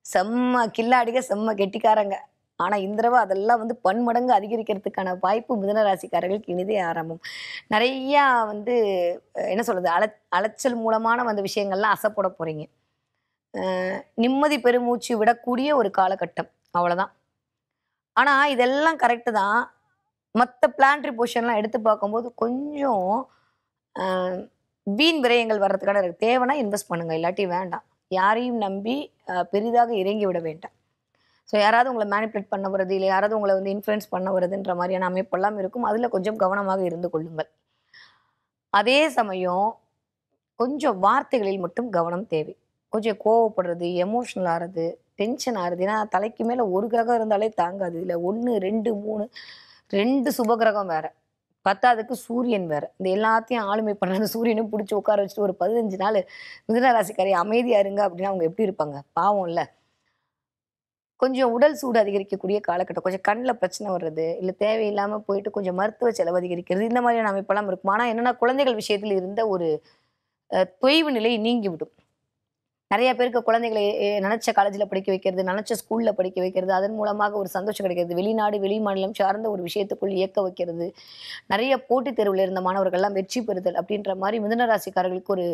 [SPEAKER 1] செம்ம கில்லாடிங்க, செம்ம கெட்டிக்காரங்க. ஆனா இந்த தடவ அதெல்லாம் வந்து பன்மடங்கு அதிகரிக்கிறதுக்கான வாய்ப்பு மிதுன ராசிக்காரர்களுக்கு இனிதே ஆரம்பம். நெறையா வந்து என்ன சொல்றது? அலைச்சல் மூலமான வந்த விஷயங்கள்லாம் அசப்போட போறீங்க. அ நிம்மதி பெருமூச்சு விடக்கூடிய ஒரு காலகட்டம். அவ்வளதான். ஆனா இதெல்லாம் கரெக்ட்டு தான். மத்த பிளானட்டரி பொசிஷன்லாம் எடுத்து பார்க்கும்போது கொஞ்சம் அ வீண் விரயங்கள் வர்றதுக்கான இருக்கு. தேவைன்னா இன்வெஸ்ட் பண்ணுங்க. இல்லாட்டி வேண்டாம். யாரையும் நம்பி பெரிதாக இறங்கி விட வேண்டாம். ஸோ யாராவது உங்கள மேனிபுலேட் பண்ண வர்றது, இல்ல யாராவது உங்கள வந்து இன்ஃப்ளூயன்ஸ் பண்ண வருதுன்ற மாரியான அமைப்பெல்லாம் இருக்கும். அதுல கொஞ்சம் கவனமாக இருந்து கொள்ளுங்கள். அதே சமயம் கொஞ்சம் வார்த்தைகளில் மட்டும் கவனம் தேவை. கொஞ்சம் கோவப்படுறது, எமோஷனல் ஆறது, டென்ஷன் ஆறது. ஏன்னா தலைக்கு மேல ஒரு கிரகம் இருந்தாலே தாங்காது. இதுல 1, 2, 3 2 சுப கிரகம் வேற. பத்தாததுக்கு சூரியன் வேற. இந்த எல்லாத்தையும் ஆளுமை பண்ற அந்த சூரியனையும் புடிச்சு உட்கார வச்சுட்டு ஒரு 15 நாளு மிதுன ராசிக்காரி அமைதியா இருங்க அப்படின்னா அவங்க எப்படி இருப்பாங்க? பாவம்ல. கொஞ்சம் உடல் சூடு அதிகரிக்கக்கூடிய காலகட்டம். கொஞ்சம் கண்ல பிரச்சனை வர்றது, இல்ல தேவையில்லாம போயிட்டு கொஞ்சம் மருத்துவ செலவு அதிகரிக்கிறது, இந்த மாதிரியான அமைப்பெல்லாம் இருக்கும். ஆனா என்னன்னா, குழந்தைகள் விஷயத்தில் இருந்த ஒரு தொய்வு நிலை நீங்கிவிடும். நெறைய பேருக்கு குழந்தைகளை நெனச்ச காலேஜ்ல படிக்க வைக்கிறது, நெனச்ச ஸ்கூல்ல படிக்க வைக்கிறது, அதன் மூலமாக ஒரு சந்தோஷம் கிடைக்கிறது. வெளிநாடு, வெளி மாநிலம் சார்ந்த ஒரு விஷயத்துக்குள் இயக்க வைக்கிறது. நெறைய போட்டித் தேர்வுல இருந்த மாணவர்கள்லாம் வெற்றி பெறுதல் அப்படின்ற மாரி மிதுன ராசிக்காரர்களுக்கு ஒரு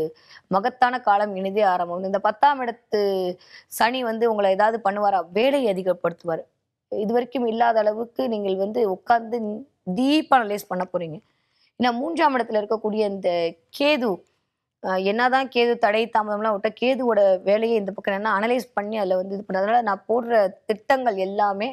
[SPEAKER 1] மகத்தான காலம் இனிதே ஆரம்பம். இந்த 10ஆம் இடத்து சனி வந்து உங்கள ஏதாவது பண்ணுவாரா? வேலையை அதிகப்படுத்துவாரு. இதுவரைக்கும் இல்லாத அளவுக்கு நீங்கள் வந்து உட்கார்ந்து டீப்பா அனலைஸ் பண்ண போறீங்க. ஏன்னா 3ஆம் இடத்துல இருக்கக்கூடிய இந்த கேது என்னதான் கேது தடை தாமதம்லாம் விட்டா, கேதுவோட வேலையே இந்த பக்கம் என்னன்னா அனலைஸ் பண்ணி அதில வந்து இது பண்றதுனால நான் போடுற திட்டங்கள் எல்லாமே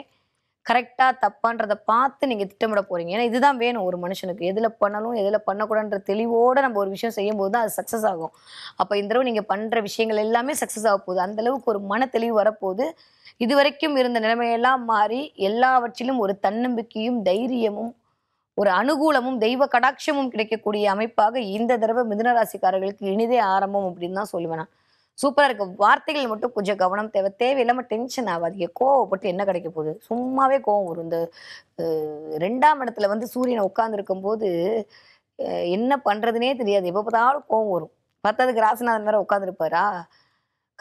[SPEAKER 1] கரெக்ட்டா, தப்பான்றத பார்த்து நீங்க திட்டமிட போறீங்க. ஏன்னா இதுதான் வேணும் ஒரு மனுஷனுக்கு. எதுல பண்ணணும், எதுல பண்ணக்கூடாதுன்ற தெளிவோட நம்ம ஒரு விஷயம் செய்யும்போது தான் அது சக்சஸ் ஆகும். அப்ப இந்த தடவ நீங்க பண்ற விஷயங்கள் எல்லாமே சக்சஸ் ஆகப்போகுது. அந்த அளவுக்கு ஒரு மன தெளிவு வரப்போது. இதுவரைக்கும் இருந்த நிலைமையெல்லாம் மாறி, எல்லாவற்றிலும் ஒரு தன்னம்பிக்கையும், தைரியமும், ஒரு அனுகூலமும், தெய்வ கடாட்சமும் கிடைக்கக்கூடிய அமைப்பாக இந்த தடவ மிதுன ராசிக்காரர்களுக்கு இனிதே ஆரம்பம் அப்படின்னு தான் சொல்லுவேன் நான். சூப்பரா இருக்கு. வார்த்தைகள் மட்டும் கொஞ்சம் கவனம் தேவை. தேவையில்லாம டென்ஷன் ஆவாதீங்க. கோவப்பட்டு என்ன கிடைக்க போகுது? சும்மாவே கோவம் வரும். இந்த அ 2ஆம் இடத்துல வந்து சூரியன் உட்கார்ந்திருக்கும்போது, என்ன பண்றதுன்னே தெரியாது. எப்ப பார்த்தாலும் கோவம் வரும். பத்தாததுக்கு ராசிநாதன் வேற உட்கார்ந்திருப்பாரா?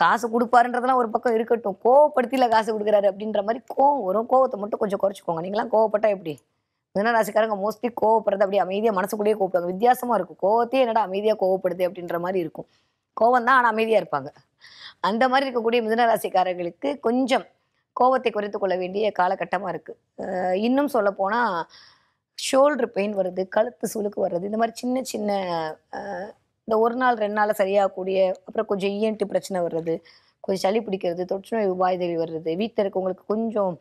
[SPEAKER 1] காசு கொடுப்பாருன்றதெல்லாம் ஒரு பக்கம் இருக்கட்டும், கோவப்படுத்தில காசு கொடுக்குறாரு அப்படின்ற மாதிரி கோவம் வரும். கோவத்தை மட்டும் கொஞ்சம் குறைச்சிக்கோங்க. நீங்களாம் கோவப்பட்டா எப்படி? மிதுன ராசிக்காரங்க மோஸ்ட்லி கோவப்படுறது அப்படியே அமைதியா மனசுக்குள்ளேயே கோவப்படுவாங்க. வித்தியாசமா இருக்கும். கோவத்தையே என்னடா அமைதியா கோவப்படுது அப்படின்ற மாதிரி இருக்கும். கோவம் தான், ஆனா அமைதியா இருப்பாங்க. அந்த மாதிரி இருக்கக்கூடிய மிதுன ராசிக்காரர்களுக்கு கொஞ்சம் கோவத்தை குறைத்துக் கொள்ள வேண்டிய காலகட்டமா இருக்கு. இன்னும் சொல்ல போனா ஷோல்டர் பெயின் வருது, கழுத்து சுளுக்கு வர்றது, இந்த மாதிரி சின்ன சின்ன இந்த ஒரு நாள் 2 நாள்ல சரியாகக்கூடிய, அப்புறம் கொஞ்சம் இஎன்டி பிரச்சனை வர்றது, கொஞ்சம் சளி பிடிக்கிறது, தொற்றுநோய் உபாதைகள் வர்றது, வீட்ல இருக்கவங்களுக்கு கொஞ்சம்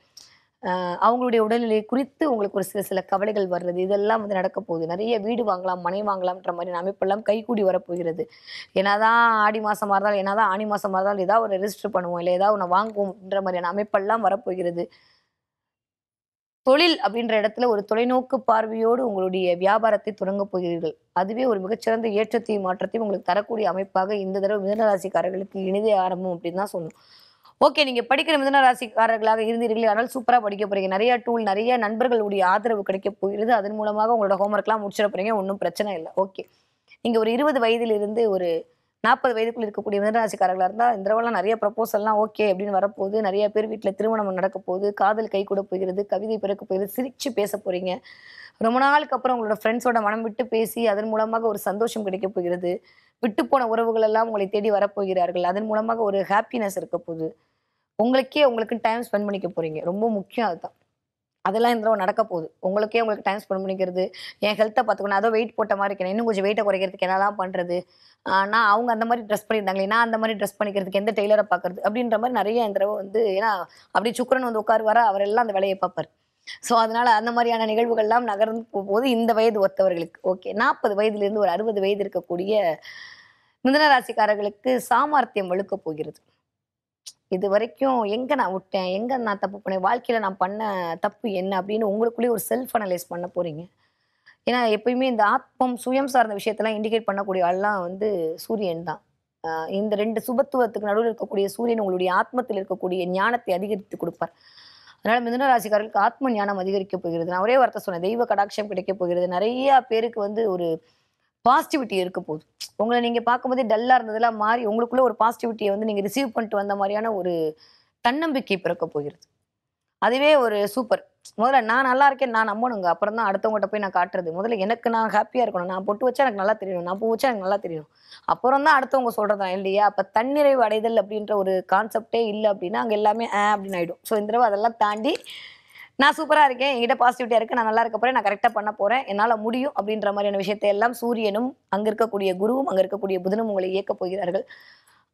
[SPEAKER 1] அவங்களுடைய உடல்நிலை குறித்து உங்களுக்கு ஒரு சில சில கவலைகள் வர்றது, இதெல்லாம் வந்து நடக்க போகுது. நிறைய வீடு வாங்கலாம், மனை வாங்கலாம்ன்ற மாதிரியான அமைப்பெல்லாம் கைகூடி வரப்போகிறது. என்னதான் ஆடி மாசமா இருந்தாலும், என்னதான் ஆனி மாசமா இருந்தாலும், ஏதாவது ஒரு ரெஜிஸ்டர் பண்ணுவோம், இல்லை ஏதாவது ஒண்ணு வாங்குவோம்ன்ற மாதிரியான அமைப்பெல்லாம் வரப்போகிறது. தொழில் அப்படின்ற இடத்துல ஒரு தொலைநோக்கு பார்வையோடு உங்களுடைய வியாபாரத்தை தொடங்கப் போகிறீர்கள். அதுவே ஒரு மிகச்சிறந்த ஏற்றத்தையும் மாற்றத்தையும் உங்களுக்கு தரக்கூடிய அமைப்பாக இந்த தடவை மிதுன ராசிக்காரர்களுக்கு இனிதே ஆரம்பம் அப்படின்னு தான் சொல்லணும். ஓகே, நீங்க படிக்கிற மிதுன ராசிக்காரர்களாக இருந்தீர்களே ஆனால் சூப்பரா படிக்க போறீங்க. நிறைய டூல், நிறைய நண்பர்களுடைய ஆதரவு கிடைக்க போகிறது. அதன் மூலமாக உங்களோட ஹோம்ஒர்க்லாம் முடிச்சிட போறீங்க. ஒண்ணும் பிரச்சனை இல்ல. ஓகே. நீங்க ஒரு 20 வயதிலிருந்து ஒரு 40 வயதுக்குள்ள இருக்கக்கூடிய மிதனராசிக்காரர்களா இருந்தா இந்த தடவைலாம் நிறைய ப்ரப்போசல்லாம் ஓகே அப்படின்னு வரப்போகுது. நிறைய பேர் வீட்ல திருமணம் நடக்க போகுது. காதல் கைகூட போகிறது. கவிதை பிறக்க போகிறது. சிரிச்சு பேச போறீங்க. ரொம்ப நாளுக்கு அப்புறம் உங்களோட ஃப்ரெண்ட்ஸோட மனம் விட்டு பேசி அதன் மூலமாக ஒரு சந்தோஷம் கிடைக்க போகிறது. விட்டுப்போன உறவுகள் எல்லாம் உங்களை தேடி வரப்போகிறார்கள். அதன் மூலமாக ஒரு ஹாப்பினஸ் இருக்க போகுது. உங்களுக்கு டைம் ஸ்பெண்ட் பண்ணிக்க போறீங்க. ரொம்ப முக்கியம் அதுதான். அதெல்லாம் இந்த தடவ நடக்க போகுது. உங்களுக்கு டைம் ஸ்பெண்ட் பண்ணிக்கிறது, என் ஹெல்த்த பார்த்துக்கணும். அதோ வெயிட் போட்ட மாரி இருக்கேன். இன்னும் கொஞ்சம் வெயிட்ட குறைக்கிறதுக்கு என்னலாம் பண்றது? நான் அவங்க அந்த மாரி ட்ரெஸ் பண்ணியிருந்தாங்களே, நான் அந்த மாரி ட்ரெஸ் பண்ணிக்கிறதுக்கு எந்த டெய்லர பார்க்கறது? அப்படின்ற மாரி நெறைய இந்த தடவ வந்து ஏன்னா, அப்படியே சுக்கிரன் வந்து உட்காருவாரா, அவரெல்லாம் அந்த வேலைய பார்ப்பாரு. ஸோ, அதனால அந்த மாரியான நிகழ்வுகள்லாம் நகர்ந்து போகுது இந்த வயது ஒத்தவர்களுக்கு. ஓகே. 40 வயதிலிருந்து ஒரு 60 வயது இருக்கக்கூடிய மிதுன ராசிக்காரர்களுக்கு சாமர்த்தியம் வலுக்க போகிறது. இதுவரைக்கும் எங்க நான் விட்டேன்? எங்க நான் தப்பு பண்ணேன்? வாழ்க்கையில நான் பண்ண தப்பு என்ன? அப்படின்னு உங்களுக்குள்ளேயே ஒரு செல்ஃப் அனலைஸ் பண்ண போறீங்க. ஏன்னா, எப்பயுமே இந்த ஆத்மம், சுயம் சார்ந்த விஷயத்தெல்லாம் இண்டிகேட் பண்ணக்கூடிய ஆள்லாம் வந்து சூரியன் தான். அ இந்த 2 சுபத்துவத்துக்கு நடுவுல இருக்கக்கூடிய சூரியன் உங்களுடைய ஆத்மத்தில் இருக்கக்கூடிய ஞானத்தை அதிகரித்து குடுப்பார். அதனால மிதுன ராசிக்காரர்களுக்கு ஆத்ம ஞானம் அதிகரிக்க போகிறது. நான் ஒரே வார்த்தை சொன்னேன். தெய்வ கடாட்சம் கிடைக்க போகிறது. நெறைய பேருக்கு வந்து ஒரு பாசிட்டிவிட்டி இருக்க போகுது. உங்கள நீங்க பார்க்கும்போதே டல்லா இருந்ததெல்லாம் மாறி, உங்களுக்குள்ள ஒரு பாசிட்டிவிட்டிய வந்து நீங்க ரிசீவ் பண்ணிட்டு வந்த மாரியான ஒரு தன்னம்பிக்கை பிறக்க போகிறது. அதுவே ஒரு சூப்பர். முதல்ல நான் நல்லா இருக்கேன்னு நான் நம்பணுங்க. அப்புறம் தான் அடுத்தவங்கட்ட போய் நான் காட்டுறது. முதல்ல எனக்கு நான் ஹேப்பியா இருக்கணும். நான் பொட்டு வச்சா எனக்கு நல்லா தெரியணும். நான் பூ வச்சா எனக்கு நல்லா தெரியணும். அப்புறம் தான் அடுத்தவங்க சொல்றதான் இல்லையா? அப்ப தன்னிறைவு அடைதல் அப்படின்ற ஒரு கான்செப்ட்டே இல்ல அப்படின்னா, அங்க எல்லாமே அப்படின்னு ஆயிடும். ஸோ இந்த தடவ அதெல்லாம் தாண்டி நான் சூப்பரா இருக்கேன். என்கிட்ட பாசிட்டிவிட்டியா இருக்கு. நான் நல்லா இருக்க போறேன். நான் கரெக்ட்டா பண்ண போறேன். என்னால முடியும் அப்படின்ற மாரியான விஷயத்தை எல்லாம் சூரியனும், அங்க இருக்கக்கூடிய குருவும், அங்க இருக்கக்கூடிய புதனும் உங்களை இயக்கப் போகிறார்கள்.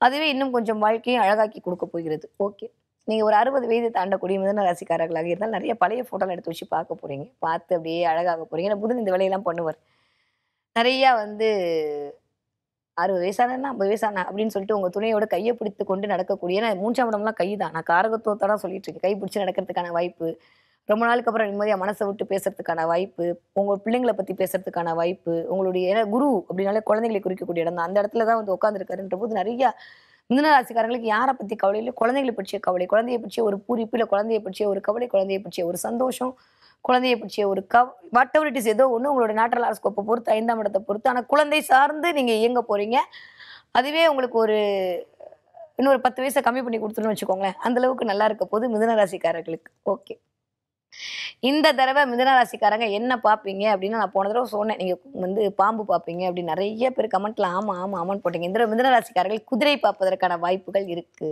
[SPEAKER 1] அதுவே இன்னும் கொஞ்சம் வாழ்க்கையை அழகாக்கி குடுக்கப் போகிறது. ஓகே. நீங்க ஒரு 60 வயது தாண்டக்கூடிய மிதுன ராசிக்காரர்களாக இருந்தால் நெறைய பழைய ஃபோட்டோலாம் எடுத்து வச்சு பார்க்க போறீங்க. பார்த்து அப்படியே அழகாக போறீங்க. ஏன்னா புதன் இந்த வேலையெல்லாம் பண்ணுவார். நெறையா வந்து 60 வயசானா 50 வயசானா அப்படின்னு சொல்லிட்டு உங்க துணையோட கைய பிடித்துக் கொண்டு நடக்கக்கூடிய ஏன்னா 3ஆம் இடம்லாம் கை தான். நான் காரகத்துவத்த தான் சொல்லிட்டு இருக்கேன். கை பிடிச்சு நடக்கிறதுக்கான வாய்ப்பு. ரொம்ப நாளுக்கு அப்புறம் நிம்மதியா மனச விட்டு பேசுறதுக்கான வாய்ப்பு, உங்க பிள்ளைங்கள பத்தி பேசுறதுக்கான வாய்ப்பு, உங்களுடைய ஏன்னா குரு அப்படின்னாலே குழந்தைகளை குறிக்கக்கூடிய இடம் தான். அந்த இடத்துல தான் வந்து உட்கார்ந்திருக்காருன்றபோது நெறைய மிதுன ராசிக்காரங்களுக்கு யார பத்தி கவலை இல்ல, குழந்தைகள பற்றிய கவலை, குழந்தைய பற்றிய ஒரு பூரிப்பு, இல்ல குழந்தைய பற்றிய ஒரு கவலை, குழந்தைய பற்றிய ஒரு சந்தோஷம், குழந்தைய பற்றிய ஒரு வாட் எவர் இட் இஸ் ஏதோ ஒண்ணு உங்களோட நேட்டரல் ஹாரோஸ்கோப்ப பொறுத்து 5ஆம் இடத்த பொறுத்து. ஆனா குழந்தை சார்ந்து நீங்க இயங்க போறீங்க. அதுவே உங்களுக்கு ஒரு இன்னொரு 10 வயச கம்மி பண்ணி குடுத்துருன்னு வச்சுக்கோங்களேன். அந்த அளவுக்கு நல்லா இருக்க போது மிதுன ராசிக்காரர்களுக்கு. ஓகே. இந்த தடவ மிதுன ராசிக்காரங்க என்ன பார்ப்பீங்க அப்படின்னு நான் போன தடவ சொன்னேன். நீங்க வந்து பாம்பு பார்ப்பீங்க அப்படின்னு நெறைய பேர் கமெண்ட்ல ஆமா, ஆமா, ஆமான்னு போட்டீங்க. இந்த தடவ மிதுன ராசிக்காரர்கள் குதிரை பார்ப்பதற்கான வாய்ப்புகள் இருக்கு.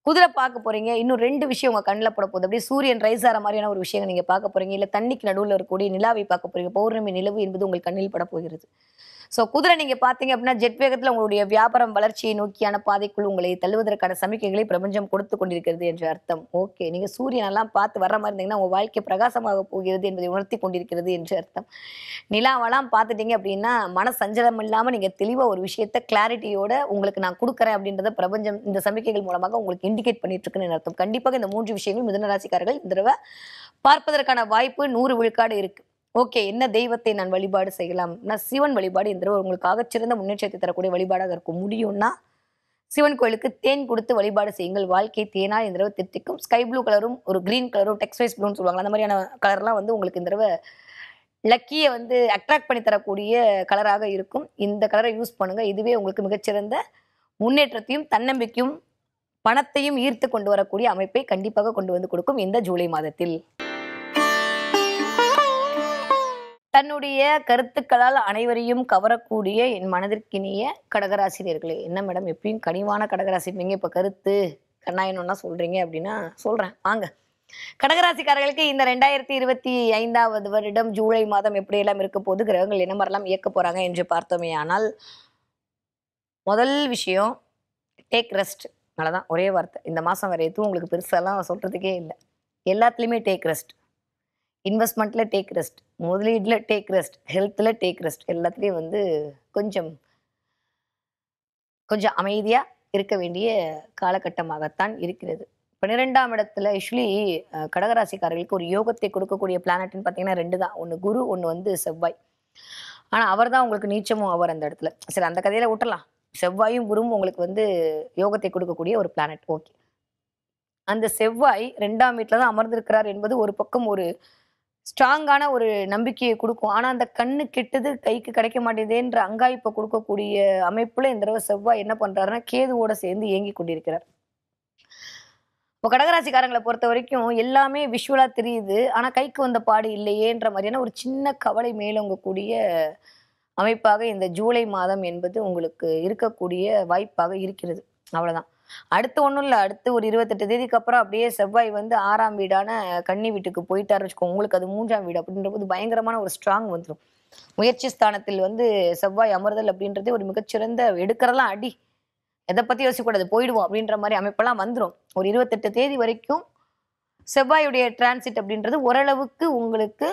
[SPEAKER 1] குதிரை பார்க்க போறீங்க. இன்னும் 2 விஷயம் உங்க கண்ல பட போகுது. அப்படியே சூரியன் ரைஸ் ஆற மாரியான ஒரு விஷயங்கள் நீங்க பார்க்க போறீங்க. இல்ல தண்ணிக்கு நடுவுல இருக்கக்கூடிய நிலாவை பார்க்க போறீங்க. பௌர்ணமி நிலவு என்பது உங்கள் கண்ணில் படப் போகிறது. ஸோ குதிரை நீங்க பார்த்தீங்க அப்படின்னா, ஜெட் வேகத்துல உங்களுடைய வியாபாரம் வளர்ச்சியை நோக்கியான பாதைக்குள் உங்களை தள்ளுவதற்கான சமிக்கைகளை பிரபஞ்சம் கொடுத்துக் கொண்டிருக்கிறது என்று அர்த்தம். ஓகே. நீங்க சூரியனெல்லாம் பார்த்து வர்ற மாரி இருந்தீங்கன்னா, உங்க வாழ்க்கை பிரகாசமாக போகிறது என்பதை உணர்த்திக் கொண்டிருக்கிறது என்று அர்த்தம். நிலாவெல்லாம் பார்த்துட்டீங்க அப்படின்னா, மன சஞ்சலம் இல்லாம நீங்க தெளிவா ஒரு விஷயத்த கிளாரிட்டியோட உங்களுக்கு நான் குடுக்குறேன் அப்படின்றத பிரபஞ்சம் இந்த சமிக்கைகள் மூலமாக உங்களுக்கு இண்டிகேட் பண்ணிட்டு இருக்குன்னு அர்த்தம். கண்டிப்பாக இந்த 3 விஷயங்கள் மிதுன ராசிக்காரர்கள் இந்த தடவ பார்ப்பதற்கான வாய்ப்பு 100 விழுக்காடு இருக்கு. ஓகே. என்ன தெய்வத்தை நான் வழிபாடு செய்யலாம்? நான் சிவன் வழிபாடு இந்த தடவ உங்களுக்கு ஆகச்சிறந்த முன்னேற்றத்தை தரக்கூடிய வழிபாடாக இருக்கும். முடியும்னா, சிவன் கோயிலுக்கு தேன் குடுத்து வழிபாடு செய்யுங்கள். வாழ்க்கை தேனால் இந்த தடவ தித்திக்கும். ஸ்கை ப்ளூ கலரும், ஒரு கிரீன் கலரும், டெக்ஸ்டைல்ஸ் ப்ளூன்னு சொல்லுவாங்கல்ல. அந்த மாதிரியான கலர்லாம் வந்து உங்களுக்கு இந்த தடவ லக்கிய வந்து அட்ராக்ட் பண்ணி தரக்கூடிய கலராக இருக்கும். இந்த கலரை யூஸ் பண்ணுங்க. இதுவே உங்களுக்கு மிகச்சிறந்த முன்னேற்றத்தையும் தன்னம்பிக்கையும் பணத்தையும் ஈர்த்து கொண்டு வரக்கூடிய அமைப்பை கண்டிப்பாக கொண்டு வந்து கொடுக்கும் இந்த ஜூலை மாதத்தில். தன்னுடைய கருத்துக்களால் அனைவரையும் கவரக்கூடிய என் மனதிற்கினிய கடகராசினியர்களே, என்ன மேடம் எப்பயும் கனிவான கடகராசி இருப்பீங்க, இப்ப கருத்து கண்ணாயணும்னா சொல்றீங்க அப்படின்னா சொல்றேன் வாங்க. கடகராசிக்காரர்களுக்கு இந்த 2025வது வருடம் ஜூலை மாதம் எப்படியெல்லாம் இருக்க போது, கிரகங்கள் என்ன மாதிரிலாம் இயக்க போறாங்க என்று பார்த்தோமே ஆனால், முதல் விஷயம் டேக் ரெஸ்ட். அவ்வளோதான், ஒரே வார்த்தை. இந்த மாதம் வேறு எதுவும் உங்களுக்கு பெருசாலாம் சொல்கிறதுக்கே இல்லை. எல்லாத்துலேயுமே டேக் ரெஸ்ட். இன்வெஸ்ட்மெண்ட்டில் டேக் ரெஸ்ட், முதலீடில் டேக் ரெஸ்ட், ஹெல்த்தில் டேக் ரெஸ்ட், எல்லாத்துலேயும் வந்து கொஞ்சம் கொஞ்சம் அமைதியாக இருக்க வேண்டிய காலகட்டமாகத்தான் இருக்கிறது. 12ஆம் இடத்துல யூஸ்வலி கடகராசிக்காரர்களுக்கு ஒரு யோகத்தை கொடுக்கக்கூடிய பிளானட்னு பார்த்தீங்கன்னா 2 தான். ஒன்று குரு, ஒன்று வந்து செவ்வாய். ஆனால் அவர் தான் உங்களுக்கு நீச்சமும் அவர் அந்த இடத்துல. சரி, அந்த கதையில விட்டுலாம். செவ்வாயும் குருவும் உங்களுக்கு வந்து யோகத்தை கொடுக்கக்கூடிய ஒரு பிளானட். ஓகே, அந்த செவ்வாய் 2ஆம் வீட்டில் தான் அமர்ந்திருக்கிறார் என்பது ஒரு பக்கம் ஒரு ஸ்ட்ராங்கான ஒரு நம்பிக்கையை கொடுக்கும். ஆனால் அந்த கண்ணு கெட்டது கைக்கு கிடைக்க மாட்டேதேன்ற அங்காய்ப்பை கொடுக்கக்கூடிய அமைப்புல இந்த தடவை செவ்வாய் என்ன பண்றாருன்னா கேதுவோட சேர்ந்து இயங்கி கொண்டிருக்கிறார். இப்போ கடகராசிக்காரங்களை பொறுத்த வரைக்கும் எல்லாமே விஷுவலா தெரியுது, ஆனா கைக்கு வந்த பாடு இல்லையேன்ற மாதிரியான ஒரு சின்ன கவலை மேலோங்கக்கூடிய அமைப்பாக இந்த ஜூலை மாதம் என்பது உங்களுக்கு இருக்கக்கூடிய வாய்ப்பாக இருக்கிறது. அவ்வளவுதான். அடுத்து ஒன்றும் இல்லை, அடுத்து ஒரு 28 தேதிக்கு அப்புறம் அப்படியே செவ்வாய் வந்து 6ஆம் வீடான கன்னி வீட்டுக்கு போயிட்டாரு வச்சுக்கோங்க. உங்களுக்கு அது 3ஆம் வீடு அப்படின்ற போது பயங்கரமான ஒரு ஸ்ட்ராங் வந்துடும். முயற்சி ஸ்தானத்தில் வந்து செவ்வாய் அமர்தல் அப்படின்றதே ஒரு மிகச்சிறந்த, எடுக்கிறதெல்லாம் அடி, எதை பத்தி யோசிக்கக்கூடாது, போயிடுவோம் அப்படின்ற மாதிரி அமைப்பெல்லாம் வந்துடும். ஒரு 28 தேதி வரைக்கும் செவ்வாயுடைய டிரான்சிட் அப்படின்றது ஓரளவுக்கு உங்களுக்கு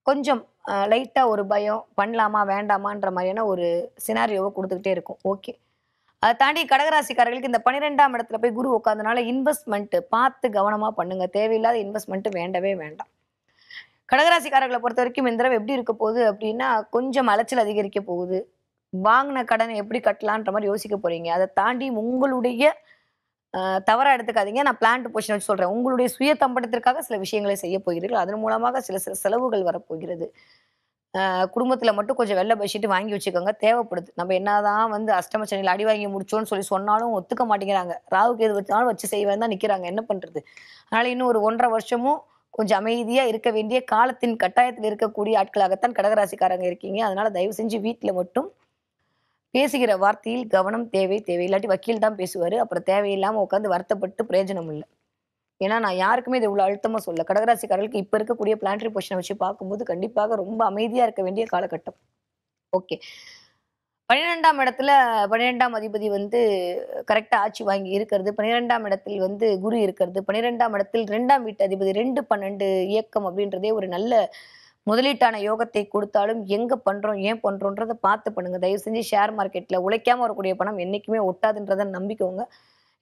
[SPEAKER 1] கொஞ்சம் லைட்டா ஒரு பயம், பண்ணலாமா வேண்டாமான்ற மாதிரியான ஒரு சினாரியோவை கொடுத்துக்கிட்டே இருக்கும். ஓகே, அதை தாண்டி கடகராசிக்காரர்களுக்கு இந்த 12ஆம் இடத்துல போய் குரு உட்காந்தனால இன்வெஸ்ட்மெண்ட் பார்த்து கவனமா பண்ணுங்க. தேவையில்லாத இன்வெஸ்ட்மெண்ட் வேண்டவே வேண்டாம். கடகராசிக்காரர்களை பொறுத்த வரைக்கும் இந்த தடவை எப்படி இருக்க போகுது அப்படின்னா, கொஞ்சம் அலைச்சல் அதிகரிக்க போகுது. வாங்கின கடனை எப்படி கட்டலான்ற மாதிரி யோசிக்க போறீங்க. அதை தாண்டி உங்களுடைய தவறா எடுத்துக்காதீங்க, நான் பிளான்ட் பொசிஷன் வச்சு சொல்றேன். உங்களுடைய சுய தம்பட்டத்திற்காக சில விஷயங்களை செய்ய போகிறீர்கள். அதன் மூலமாக சில சில செலவுகள் வரப்போகிறது. குடும்பத்துல மட்டும் கொஞ்சம் வெள்ளை பெட்ஷீட் வாங்கி வச்சுக்கோங்க, தேவைப்படுது. நம்ம என்னதான் வந்து அஷ்டம சனியில் அடி வாங்கி முடிச்சோன்னு சொன்னாலும் ஒத்துக்க மாட்டேங்கிறாங்க. ராகுக்கு எது வச்சாலும் வச்சு செய்வேன் தான் நிக்கிறாங்க. என்ன பண்றது? அதனால இன்னும் ஒரு 1.5 வருஷமும் கொஞ்சம் அமைதியா இருக்க வேண்டிய காலத்தின் கட்டாயத்தில் இருக்கக்கூடிய ஆட்களாகத்தான் கடகராசிக்காரங்க இருக்கீங்க. அதனால தயவு செஞ்சு வீட்டுல மட்டும் பேசுகிற வார்த்தையில் கவனம் தேவை. இல்லாட்டி வக்கீல் தான் பேசுவாரு. அப்புறம் தேவையில்லாம உட்காந்து வருத்தப்பட்டு பிரயோஜனம் இல்லை. ஏன்னா நான் யாருக்குமே இது இவ்வளவு அழுத்தமா சொல்ல. கடகராசிக்காரர்களுக்கு இப்ப இருக்கக்கூடிய பிளானட்டரி பொசிஷனை வச்சு பார்க்கும்போது கண்டிப்பாக ரொம்ப அமைதியா இருக்க வேண்டிய காலகட்டம். ஓகே, 12ஆம் இடத்துல 12ஆம் அதிபதி வந்து கரெக்டா ஆட்சி வாங்கி இருக்கிறது. 12ஆம் இடத்தில் வந்து குரு இருக்கிறது. 12ஆம் இடத்தில் 2ஆம் வீட்டு அதிபதி 2-12 இயக்கம் அப்படின்றதே ஒரு நல்ல முதலீட்டான யோகத்தை கொடுத்தாலும் எங்க பண்றோம், ஏன் பண்றோன்றதை பார்த்து பண்ணுங்க. தயவு செஞ்சு ஷேர் மார்க்கெட்ல உழைக்காம வரக்கூடிய பணம் என்னைக்குமே ஒட்டாதுன்றதை நம்பிக்கோங்க.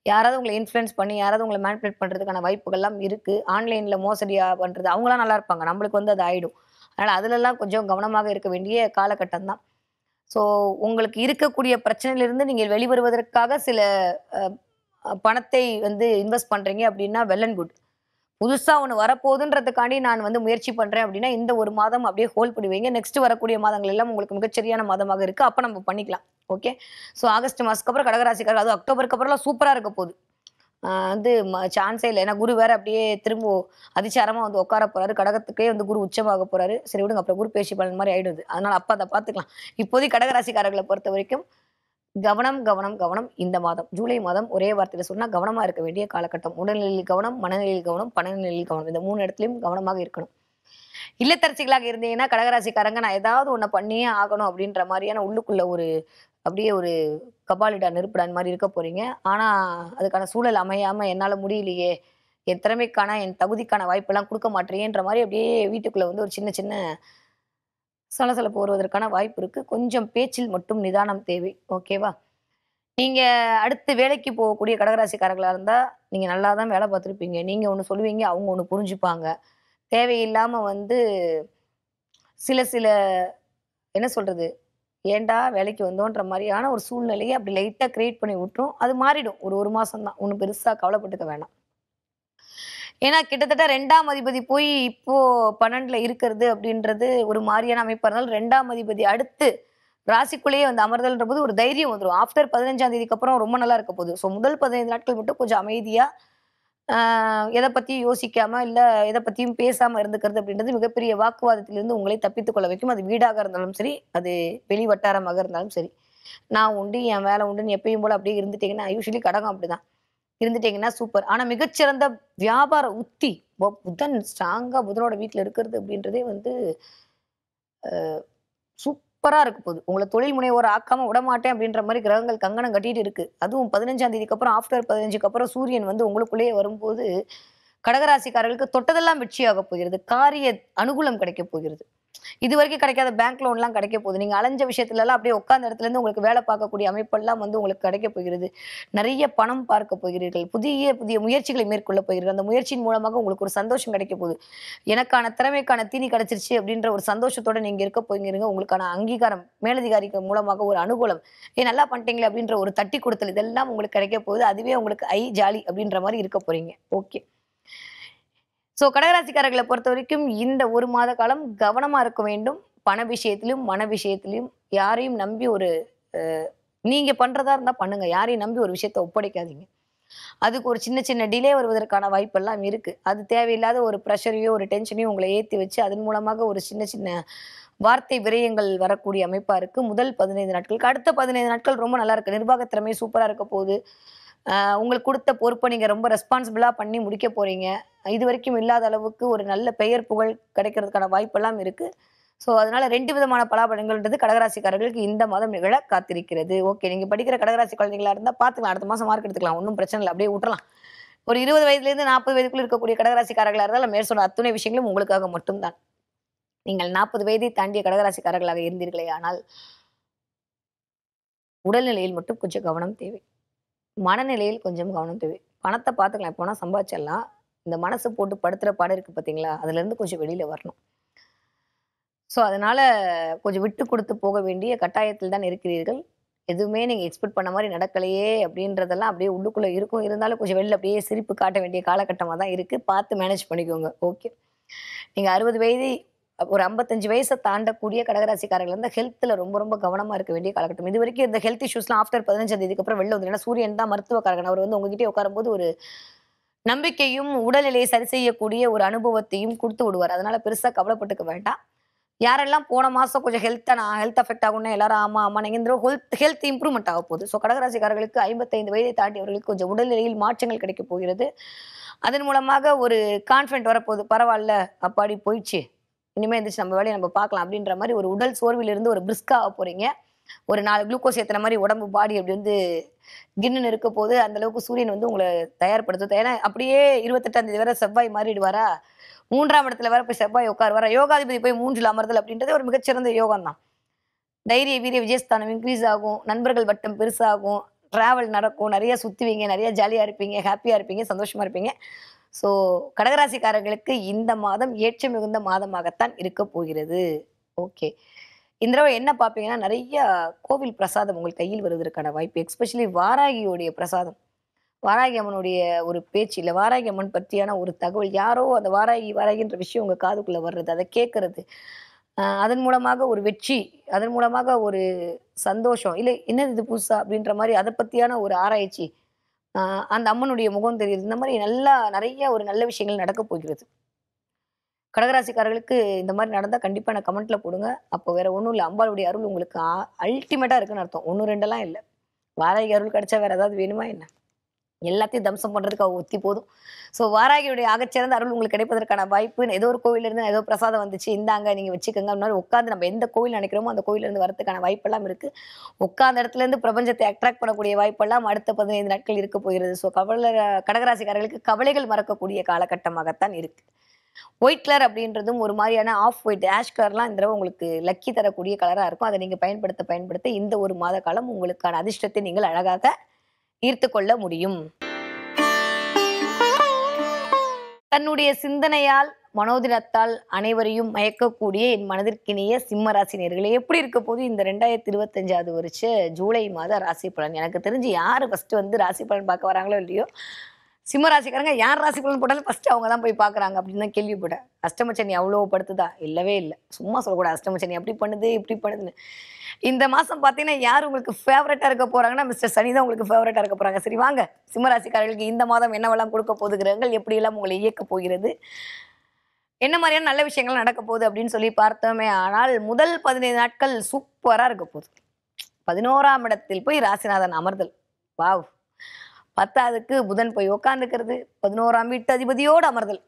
[SPEAKER 1] யாராவது உங்களை இன்ஃப்ளூயன்ஸ் பண்ணி யாராவது உங்களை மேனிபுலேட் பண்றதுக்கான வாய்ப்புகள்லாம் இருக்கு. ஆன்லைன்ல மோசடியா பண்றது, அவங்களாம் நல்லா இருப்பாங்க, நம்மளுக்கு வந்து அது ஆயிடும். அதனால அதுலலாம் கொஞ்சம் கவனமாக இருக்க வேண்டிய காலகட்டம் தான். ஸோ உங்களுக்கு இருக்கக்கூடிய பிரச்சனையிலிருந்து நீங்கள் வெளிவருவதற்காக சில பணத்தை வந்து இன்வெஸ்ட் பண்றீங்க அப்படின்னா வெல் அண்ட் குட். புதுசா ஒண்ணு வரப்போகுதுன்றதுக்காண்டி நான் வந்து முயற்சி பண்றேன் அப்படின்னா இந்த ஒரு மாதம் அப்படியே ஹோல்ட் பண்ணி வைங்க. நெக்ஸ்ட் வரக்கூடிய மாதங்கள் எல்லாம் உங்களுக்கு மிகச்சரியான மாதமாக இருக்கு. அப்ப நம்ம பண்ணிக்கலாம். ஓகே, ஸோ ஆகஸ்ட் மாசத்துக்கு அப்புறம் கடகராசிக்காரர், அது அக்டோபருக்கு அப்புறம்லாம் சூப்பரா இருக்க போகுது. வந்து சான்ஸே இல்லை. ஏன்னா குரு வேற அப்படியே திரும்ப அதிசாரமா வந்து உட்கார போறாரு. கடகத்துக்கே வந்து குரு உச்சமாக போறாரு. சரி விடுங்க, அப்புறம் குரு பேசி பலன் மாதிரி ஆயிடுது. அதனால அப்ப அதை பார்த்துக்கலாம். இப்போதைக்கு கடகராசிக்காரர்களை பொறுத்த வரைக்கும் கவனம் கவனம் கவனம். இந்த மாதம் ஜூலை மாதம் ஒரே வார்த்தையில சொன்னா கவனமா இருக்க வேண்டிய காலகட்டம். உடல்நிலையில் கவனம், மனநிலையில் கவனம், பணநிலையில் கவனம். இந்த 3 இடத்துலையும் கவனமாக இருக்கணும். இல்லத்தரசிகளாக இருந்தீங்கன்னா கடகராசிக்காரங்க நான் ஏதாவது ஒண்ணு பண்ணியே ஆகணும் அப்படின்ற மாதிரியான உள்ளுக்குள்ள ஒரு அப்படியே ஒரு கபாலிடா நெருப்புடான் மாதிரி இருக்க போறீங்க. ஆனா அதுக்கான சூழல் அமையாம என்னால முடியலையே, என் திறமைக்கான என் தகுதிக்கான வாய்ப்பெல்லாம் கொடுக்க மாட்டேறியேன்ற மாதிரி அப்படியே வீட்டுக்குள்ள வந்து ஒரு சின்ன சின்ன சலசலப்பு வருவதற்கான வாய்ப்பு இருக்கு. கொஞ்சம் பேச்சில் மட்டும் நிதானம் தேவை. ஓகேவா? நீங்க அடுத்து வேலைக்கு போகக்கூடிய கடகராசிக்காரர்களா இருந்தா நீங்க நல்லா தான் வேலை பார்த்துருப்பீங்க. நீங்க ஒண்ணு சொல்லுவீங்க, அவங்க ஒண்ணு புரிஞ்சுப்பாங்க. தேவையில்லாம வந்து சில சில என்ன சொல்றது, ஏன்டா வேலைக்கு வந்தோன்ற மாதிரியான ஒரு சூழ்நிலையை அப்படி லைட்டா கிரியேட் பண்ணி விட்டுரும். அது மாறிடும். ஒரு மாசம் தான். ஒண்ணும் பெருசா கவலைப்பட்டுக்க வேணாம். ஏன்னா கிட்டத்தட்ட 2ஆம் அதிபதி போய் இப்போ 12ல இருக்கிறது அப்படின்றது ஒரு மாரியான அமைப்பா இருந்தாலும் 2ஆம் அதிபதி அடுத்து ராசிக்குள்ளேயே வந்து அமர்தல்ன்ற போது ஒரு தைரியம் வந்துடும். ஆஃப்டர் 15ஆம் தேதிக்கு அப்புறம் ரொம்ப நல்லா இருக்க போகுது. ஸோ முதல் 15 நாட்கள் மட்டும் கொஞ்சம் அமைதியா எத பத்தியும் யோசிக்காம, இல்ல எத பத்தியும் பேசாம இருந்துக்கிறது அப்படின்றது மிகப்பெரிய வாக்குவாதத்திலிருந்து உங்களை தப்பித்துக் கொள்ள வைக்கும். அது வீடாக இருந்தாலும் சரி, அது வெளி வட்டாரமாக இருந்தாலும் சரி. நான் உண்டு, என் வேலை உண்டுன்னு எப்பயும் போல அப்படியே இருந்துட்டீங்கன்னா, யூசுவலி கடகம் அப்படிதான். இருந்துட்டீங்கன்னா சூப்பர். ஆனா மிகச்சிறந்த வியாபார உத்தி புதன் ஸ்ட்ராங்கா புதனோட வீட்ல இருக்கிறது அப்படின்றதே வந்து சூப்பரா இருக்க போகுது. உங்கள தொழில் முனைவோர் ஆக்காம விடமாட்டேன் அப்படின்ற மாரி கிரகங்கள் கங்கணம் கட்டிட்டு இருக்கு. அதுவும் 15ஆம் தேதிக்கு அப்புறம் ஆஃப்டர் 15க்கு அப்புறம் சூரியன் வந்து உங்களுக்குள்ளேயே வரும்போது, கடகராசிக்காரர்களுக்கு தொட்டதெல்லாம் வெற்றியாகப் போகிறது. காரிய அனுகூலம் கிடைக்கப் போகிறது. இதுவரைக்கும் கிடைக்காத பேங்க் லோன்லாம் கிடைக்க போகுது. நீங்க அலைஞ்ச விஷயத்துலலாம் அப்படியே உட்கார்ந்த இடத்துலேருந்து உங்களுக்கு வேலை பார்க்கக்கூடிய அமைப்பெல்லாம் வந்து உங்களுக்கு கிடைக்கப் போகிறது. நெறைய பணம் பார்க்கப் போகிறீர்கள். புதிய புதிய முயற்சிகளை மேற்கொள்ளப் போகிறீர்கள். அந்த முயற்சியின் மூலமாக உங்களுக்கு ஒரு சந்தோஷம் கிடைக்கப் போகுது. எனக்கான திறமைக்கான தீனி கிடைச்சிருச்சு அப்படின்ற ஒரு சந்தோஷத்தோட நீங்க இருக்க போகிறீங்க. உங்களுக்கான அங்கீகாரம் மேலதிகாரிகள் மூலமாக ஒரு அனுகூலம். நல்லா பண்ணிட்டீங்களே அப்படின்ற ஒரு தட்டி கொடுத்தல் இதெல்லாம் உங்களுக்கு கிடைக்கப் போகுது. அதுவே உங்களுக்கு ஜாலி அப்படின்ற மாரி இருக்க போறீங்க. ஓகே. ஸோ கடகராசிக்காரர்களை பொறுத்தவரைக்கும் இந்த 1 மாத காலம் கவனமா இருக்க வேண்டும். பண விஷயத்திலும், மன விஷயத்திலும் யாரையும் நம்பி ஒரு நீங்க பண்றதா இருந்தா பண்ணுங்க. யாரையும் நம்பி ஒரு விஷயத்த ஒப்படைக்காதீங்க. அதுக்கு ஒரு சின்ன சின்ன டிலே வருவதற்கான வாய்ப்பெல்லாம் இருக்கு. அது தேவையில்லாத ஒரு பிரஷரையோ, ஒரு டென்ஷனையோ உங்கள ஏத்தி வச்சு, அதன் மூலமாக ஒரு சின்ன சின்ன வார்த்தை விரயங்கள் வரக்கூடிய அமைப்பா இருக்கு. முதல் 15 நாட்களுக்கு. அடுத்த 15 நாட்கள் ரொம்ப நல்லா இருக்கு. நிர்வாக திறமை சூப்பரா இருக்க போகுது. உங்களுக்கு குடுத்த பொறுப்ப நீங்க ரொம்ப ரெஸ்பான்சிபிளா பண்ணி முடிக்க போறீங்க. இதுவரைக்கும் இல்லாத அளவுக்கு ஒரு நல்ல பெயர், புகழ் கிடைக்கிறதுக்கான வாய்ப்பெல்லாம் இருக்கு. ஸோ, அதனால 2 விதமான பலாபலன்கள்ன்றது கடகராசிக்காரர்களுக்கு இந்த மாதம் நிகழ காத்திருக்கிறது. ஓகே. நீங்க படிக்கிற கடகராசி குழந்தைங்களா இருந்தா பார்த்துக்கலாம். அடுத்த மாசம் மார்க் எடுத்துக்கலாம். ஒண்ணும் பிரச்சனை இல்ல. அப்படியே விட்டுறலாம். ஒரு 20 வயதிலேருந்து 40 வயதுக்குள்ள இருக்கக்கூடிய கடகராசிக்காரர்களா இருந்தால் மேற்சொன்ன அத்துணை விஷயங்களும் உங்களுக்காக மட்டும் தான். நீங்கள் 40 வயதை தாண்டிய கடகராசிக்காரர்களாக இருந்தீர்களே ஆனால், உடல்நிலையில் மட்டும் கொஞ்சம் கவனம் தேவை. மனநிலையில் கொஞ்சம் கவனம் தேவை. பணத்த பார்த்துக்கலாம். எப்ப வேணா சம்பாதிச்சிடலாம். இந்த மனசு போட்டு படுத்துற பாடு இருக்கு பார்த்தீங்களா? அதுலேருந்து கொஞ்சம் வெளியில வரணும். ஸோ, அதனால கொஞ்சம் விட்டு குடுத்து போக வேண்டிய கட்டாயத்தில் தான் இருக்கிறீர்கள். எதுவுமே நீங்க எக்ஸ்பெக்ட் பண்ண மாரி நடக்கலையே அப்படின்றதெல்லாம் அப்படியே உள்ளுக்குள்ள இருக்கும். இருந்தாலும் கொஞ்சம் வெளில அப்படியே சிரிப்பு காட்ட வேண்டிய காலகட்டமா தான் இருக்கு. பார்த்து மேனேஜ் பண்ணிக்கோங்க. ஓகே. நீங்க 60 வயது ஒரு 55 வயச தாண்டக்கூடிய கடகராசிக்காரர்கள் வந்து ஹெல்த்ல ரொம்ப ரொம்ப கவனமா இருக்க வேண்டிய காலகட்டம். இதுவரைக்கும் இந்த ஹெல்த் இஷ்யூஸ்லாம் ஆஃப்டர் 15ஆம் தேதிக்கு அப்புறம் வெளில வந்துரும். ஏன்னா சூரியன் தான் மருத்துவக்காரகன். அவர் வந்து உங்ககிட்டயே உட்காரும்போது ஒரு நம்பிக்கையும், உடல்நிலையை சரி செய்யக்கூடிய ஒரு அனுபவத்தையும் குடுத்து விடுவார். அதனால பெருசா கவலைப்பட்டுக்க வேண்டாம். யாரெல்லாம் போன மாசம் கொஞ்சம் நான் ஹெல்த் அஃபெக்ட் ஆகும்னு எல்லாரும் ஆமா, ஆமான்னீங்க. இந்த தடவ ஹெல்த் இம்ப்ரூவ்மெண்ட் ஆக போகுது. ஸோ கடகராசிக்காரர்களுக்கு 55 வயதை தாண்டியவர்களுக்கு கொஞ்சம் உடல்நிலையில் மாற்றங்கள் கிடைக்கப் போகிறது. அதன் மூலமாக ஒரு கான்ஃபிடென்ட் வரப்போகுது. பரவால்ல, அப்பாடி போயிடுச்சு. இனிமே எந்திரிச்சு நம்ம வேலைய நம்ம பார்க்கலாம் அப்படின்ற மாரி ஒரு உடல் சோர்விலிருந்து ஒரு பிரிஸ்கா ஆக போறீங்க. ஒரு 4 குளுக்கோஸ் ஏத்துன மாரி உடம்பு பாடி அப்படி வந்து கின்னுன்னு இருக்க போது, அந்த அளவுக்கு சூரியன் வந்து உங்கள தயார்படுத்துது. ஏன்னா அப்படியே 28ஆம் தேதி வரை செவ்வாய் மாறிடுவாரா? 3ஆம் இடத்துல வேற போய் செவ்வாய் உட்காருவாரா? யோகாதிபதி போய் 3ல அமர்தல் அப்படின்றதே ஒரு மிகச்சிறந்த யோகம் தான். தைரிய, வீரிய, விஜயஸ்தானம் இன்க்ரீஸ் ஆகும். நண்பர்கள் வட்டம் பெருசாகும். டிராவல் நடக்கும். நெறைய சுத்துவீங்க. நெறைய ஜாலியா இருப்பீங்க. ஹேப்பியா இருப்பீங்க. சந்தோஷமா இருப்பீங்க. ஸோ கடகராசிக்காரர்களுக்கு இந்த மாதம் ஏற்றம் மிகுந்த மாதமாகத்தான் இருக்க போகிறது. ஓகே. இந்த தடவ என்ன பார்ப்பீங்கன்னா, நெறைய கோவில் பிரசாதம் உங்கள் கையில் வருவதற்கான வாய்ப்பு. எஸ்பெஷலி வாராகியோடைய பிரசாதம். வாராகி அம்மனுடைய ஒரு பேச்சு, இல்ல வாராகி அம்மன் பத்தியான ஒரு தகவல். யாரோ அந்த வாராகி, வாராகின்ற விஷயம் உங்க காதுக்குள்ள வர்றது. அத கேட்கறது. அதன் மூலமாக ஒரு வெற்றி, அதன் மூலமாக ஒரு சந்தோஷம். இல்ல என்னது இது புதுசா? அப்படின்ற மாரி அத பத்தியான ஒரு ஆராய்ச்சி. அ அந்த அம்மனுடைய முகம் தெரியுது. இந்த மாரி நல்லா நெறைய ஒரு நல்ல விஷயங்கள் நடக்கப் போகிறது. கடகராசிக்காரர்களுக்கு இந்த மாரி நடந்தா கண்டிப்பா எனக்கு கமெண்ட்ல போடுங்க. அப்போ வேற ஒண்ணும் இல்ல. அம்பாளுடைய அருள் உங்களுக்கு அல்டிமேட்டா இருக்குன்னு அர்த்தம். 1, 2லாம் இல்ல. வாராகி அருள் கிடைச்சா வேற ஏதாவது வேணுமா என்ன? எல்லாத்தையும் தம்சம் பண்றதுக்கு அவ ஒத்தி போதும். ஸோ வாராகியுடைய ஆகச்சிறந்த அருள் உங்களுக்கு கிடைப்பதற்கான வாய்ப்பு ஏதோ ஒரு கோவில்ல இருந்து ஏதோ பிரசாதம் வந்துச்சு. இந்தாங்க நீங்க வச்சுக்கங்க. முன்னாடி உட்கார்ந்து நம்ம எந்த கோவில் நினைக்கிறோமோ அந்த கோவில்ல இருந்து வரதுக்கான வாய்ப்பெல்லாம் இருக்கு. உட்கார்ந்த இடத்துல இருந்து பிரபஞ்சத்தை அட்ராக்ட் பண்ணக்கூடிய வாய்ப்பெல்லாம் அடுத்த 15 நாட்கள் இருக்க போகிறது. ஸோ கடகராசிக்காரர்களுக்கு கவலைகள் மறக்கக்கூடிய காலகட்டமாகத்தான் இருக்கு. ஒயிட் கலர் அப்படின்றதும் ஒரு மாதிரியான ஆஃப் ஒயிட், ஆஷ் கலர்லாம் இந்த தடவ உங்களுக்கு லக்கி தரக்கூடிய கலரா இருக்கும். அத நீங்க பயன்படுத்த இந்த ஒரு மாத காலம் உங்களுக்கான அதிர்ஷ்டத்தை நீங்கள் அழகாக ஈர்த்துக் கொள்ள முடியும். தன்னுடைய சிந்தனையால், மனோதிடத்தால் அனைவரையும் மயக்கக்கூடிய என் மனதிற்கினிய சிம்ம ராசி நேயர்களே, எப்படி இருக்க போது இந்த 2025வது வருஷ ஜூலை மாத ராசி பலன்? எனக்கு தெரிஞ்சு யாரு ஃபர்ஸ்ட் வந்து ராசி பலன் பார்க்க வராங்களோ இல்லையோ, சிம்ம ராசிக்காரங்க யார் ராசி பலன் போட்டாலும் ஃபர்ஸ்ட் அவங்க தான் போய் பார்க்குறாங்க அப்படின்னு தான் கேள்விப்பட்டேன். அஷ்டமச்சனி அவ்வளோ படுத்துதா? இல்லவே இல்லை. சும்மா சொல்லக்கூடாது அஷ்டமச்சனி அப்படி பண்ணுது இப்படி பண்ணுதுன்னு. இந்த மாதம் பார்த்தீங்கன்னா யார் உங்களுக்கு ஃபேவரட்டாக இருக்க போகிறாங்கன்னா மிஸ்டர் சனி தான் உங்களுக்கு ஃபேவரட்டாக இருக்க போகிறாங்க. சரி வாங்க, சிம்ம ராசிக்காரர்களுக்கு இந்த மாதம் என்னவெல்லாம் கொடுக்க போது கிரகங்கள், எப்படியெல்லாம் உங்களை இயக்க போகிறது, என்ன மாதிரியான நல்ல விஷயங்கள் நடக்க போகுது அப்படின்னு சொல்லி பார்த்தோமே. ஆனால் முதல் 15 நாட்கள் சூப்பராக இருக்க போகுது. 11ஆம் இடத்தில் போய் ராசிநாதன் அமர்தல். வாவ்! 10ஆவதுக்கு புதன் போய் உட்காந்துக்கிறது, 11ஆம் வீட்டு அதிபதியோடு அமர்தல்,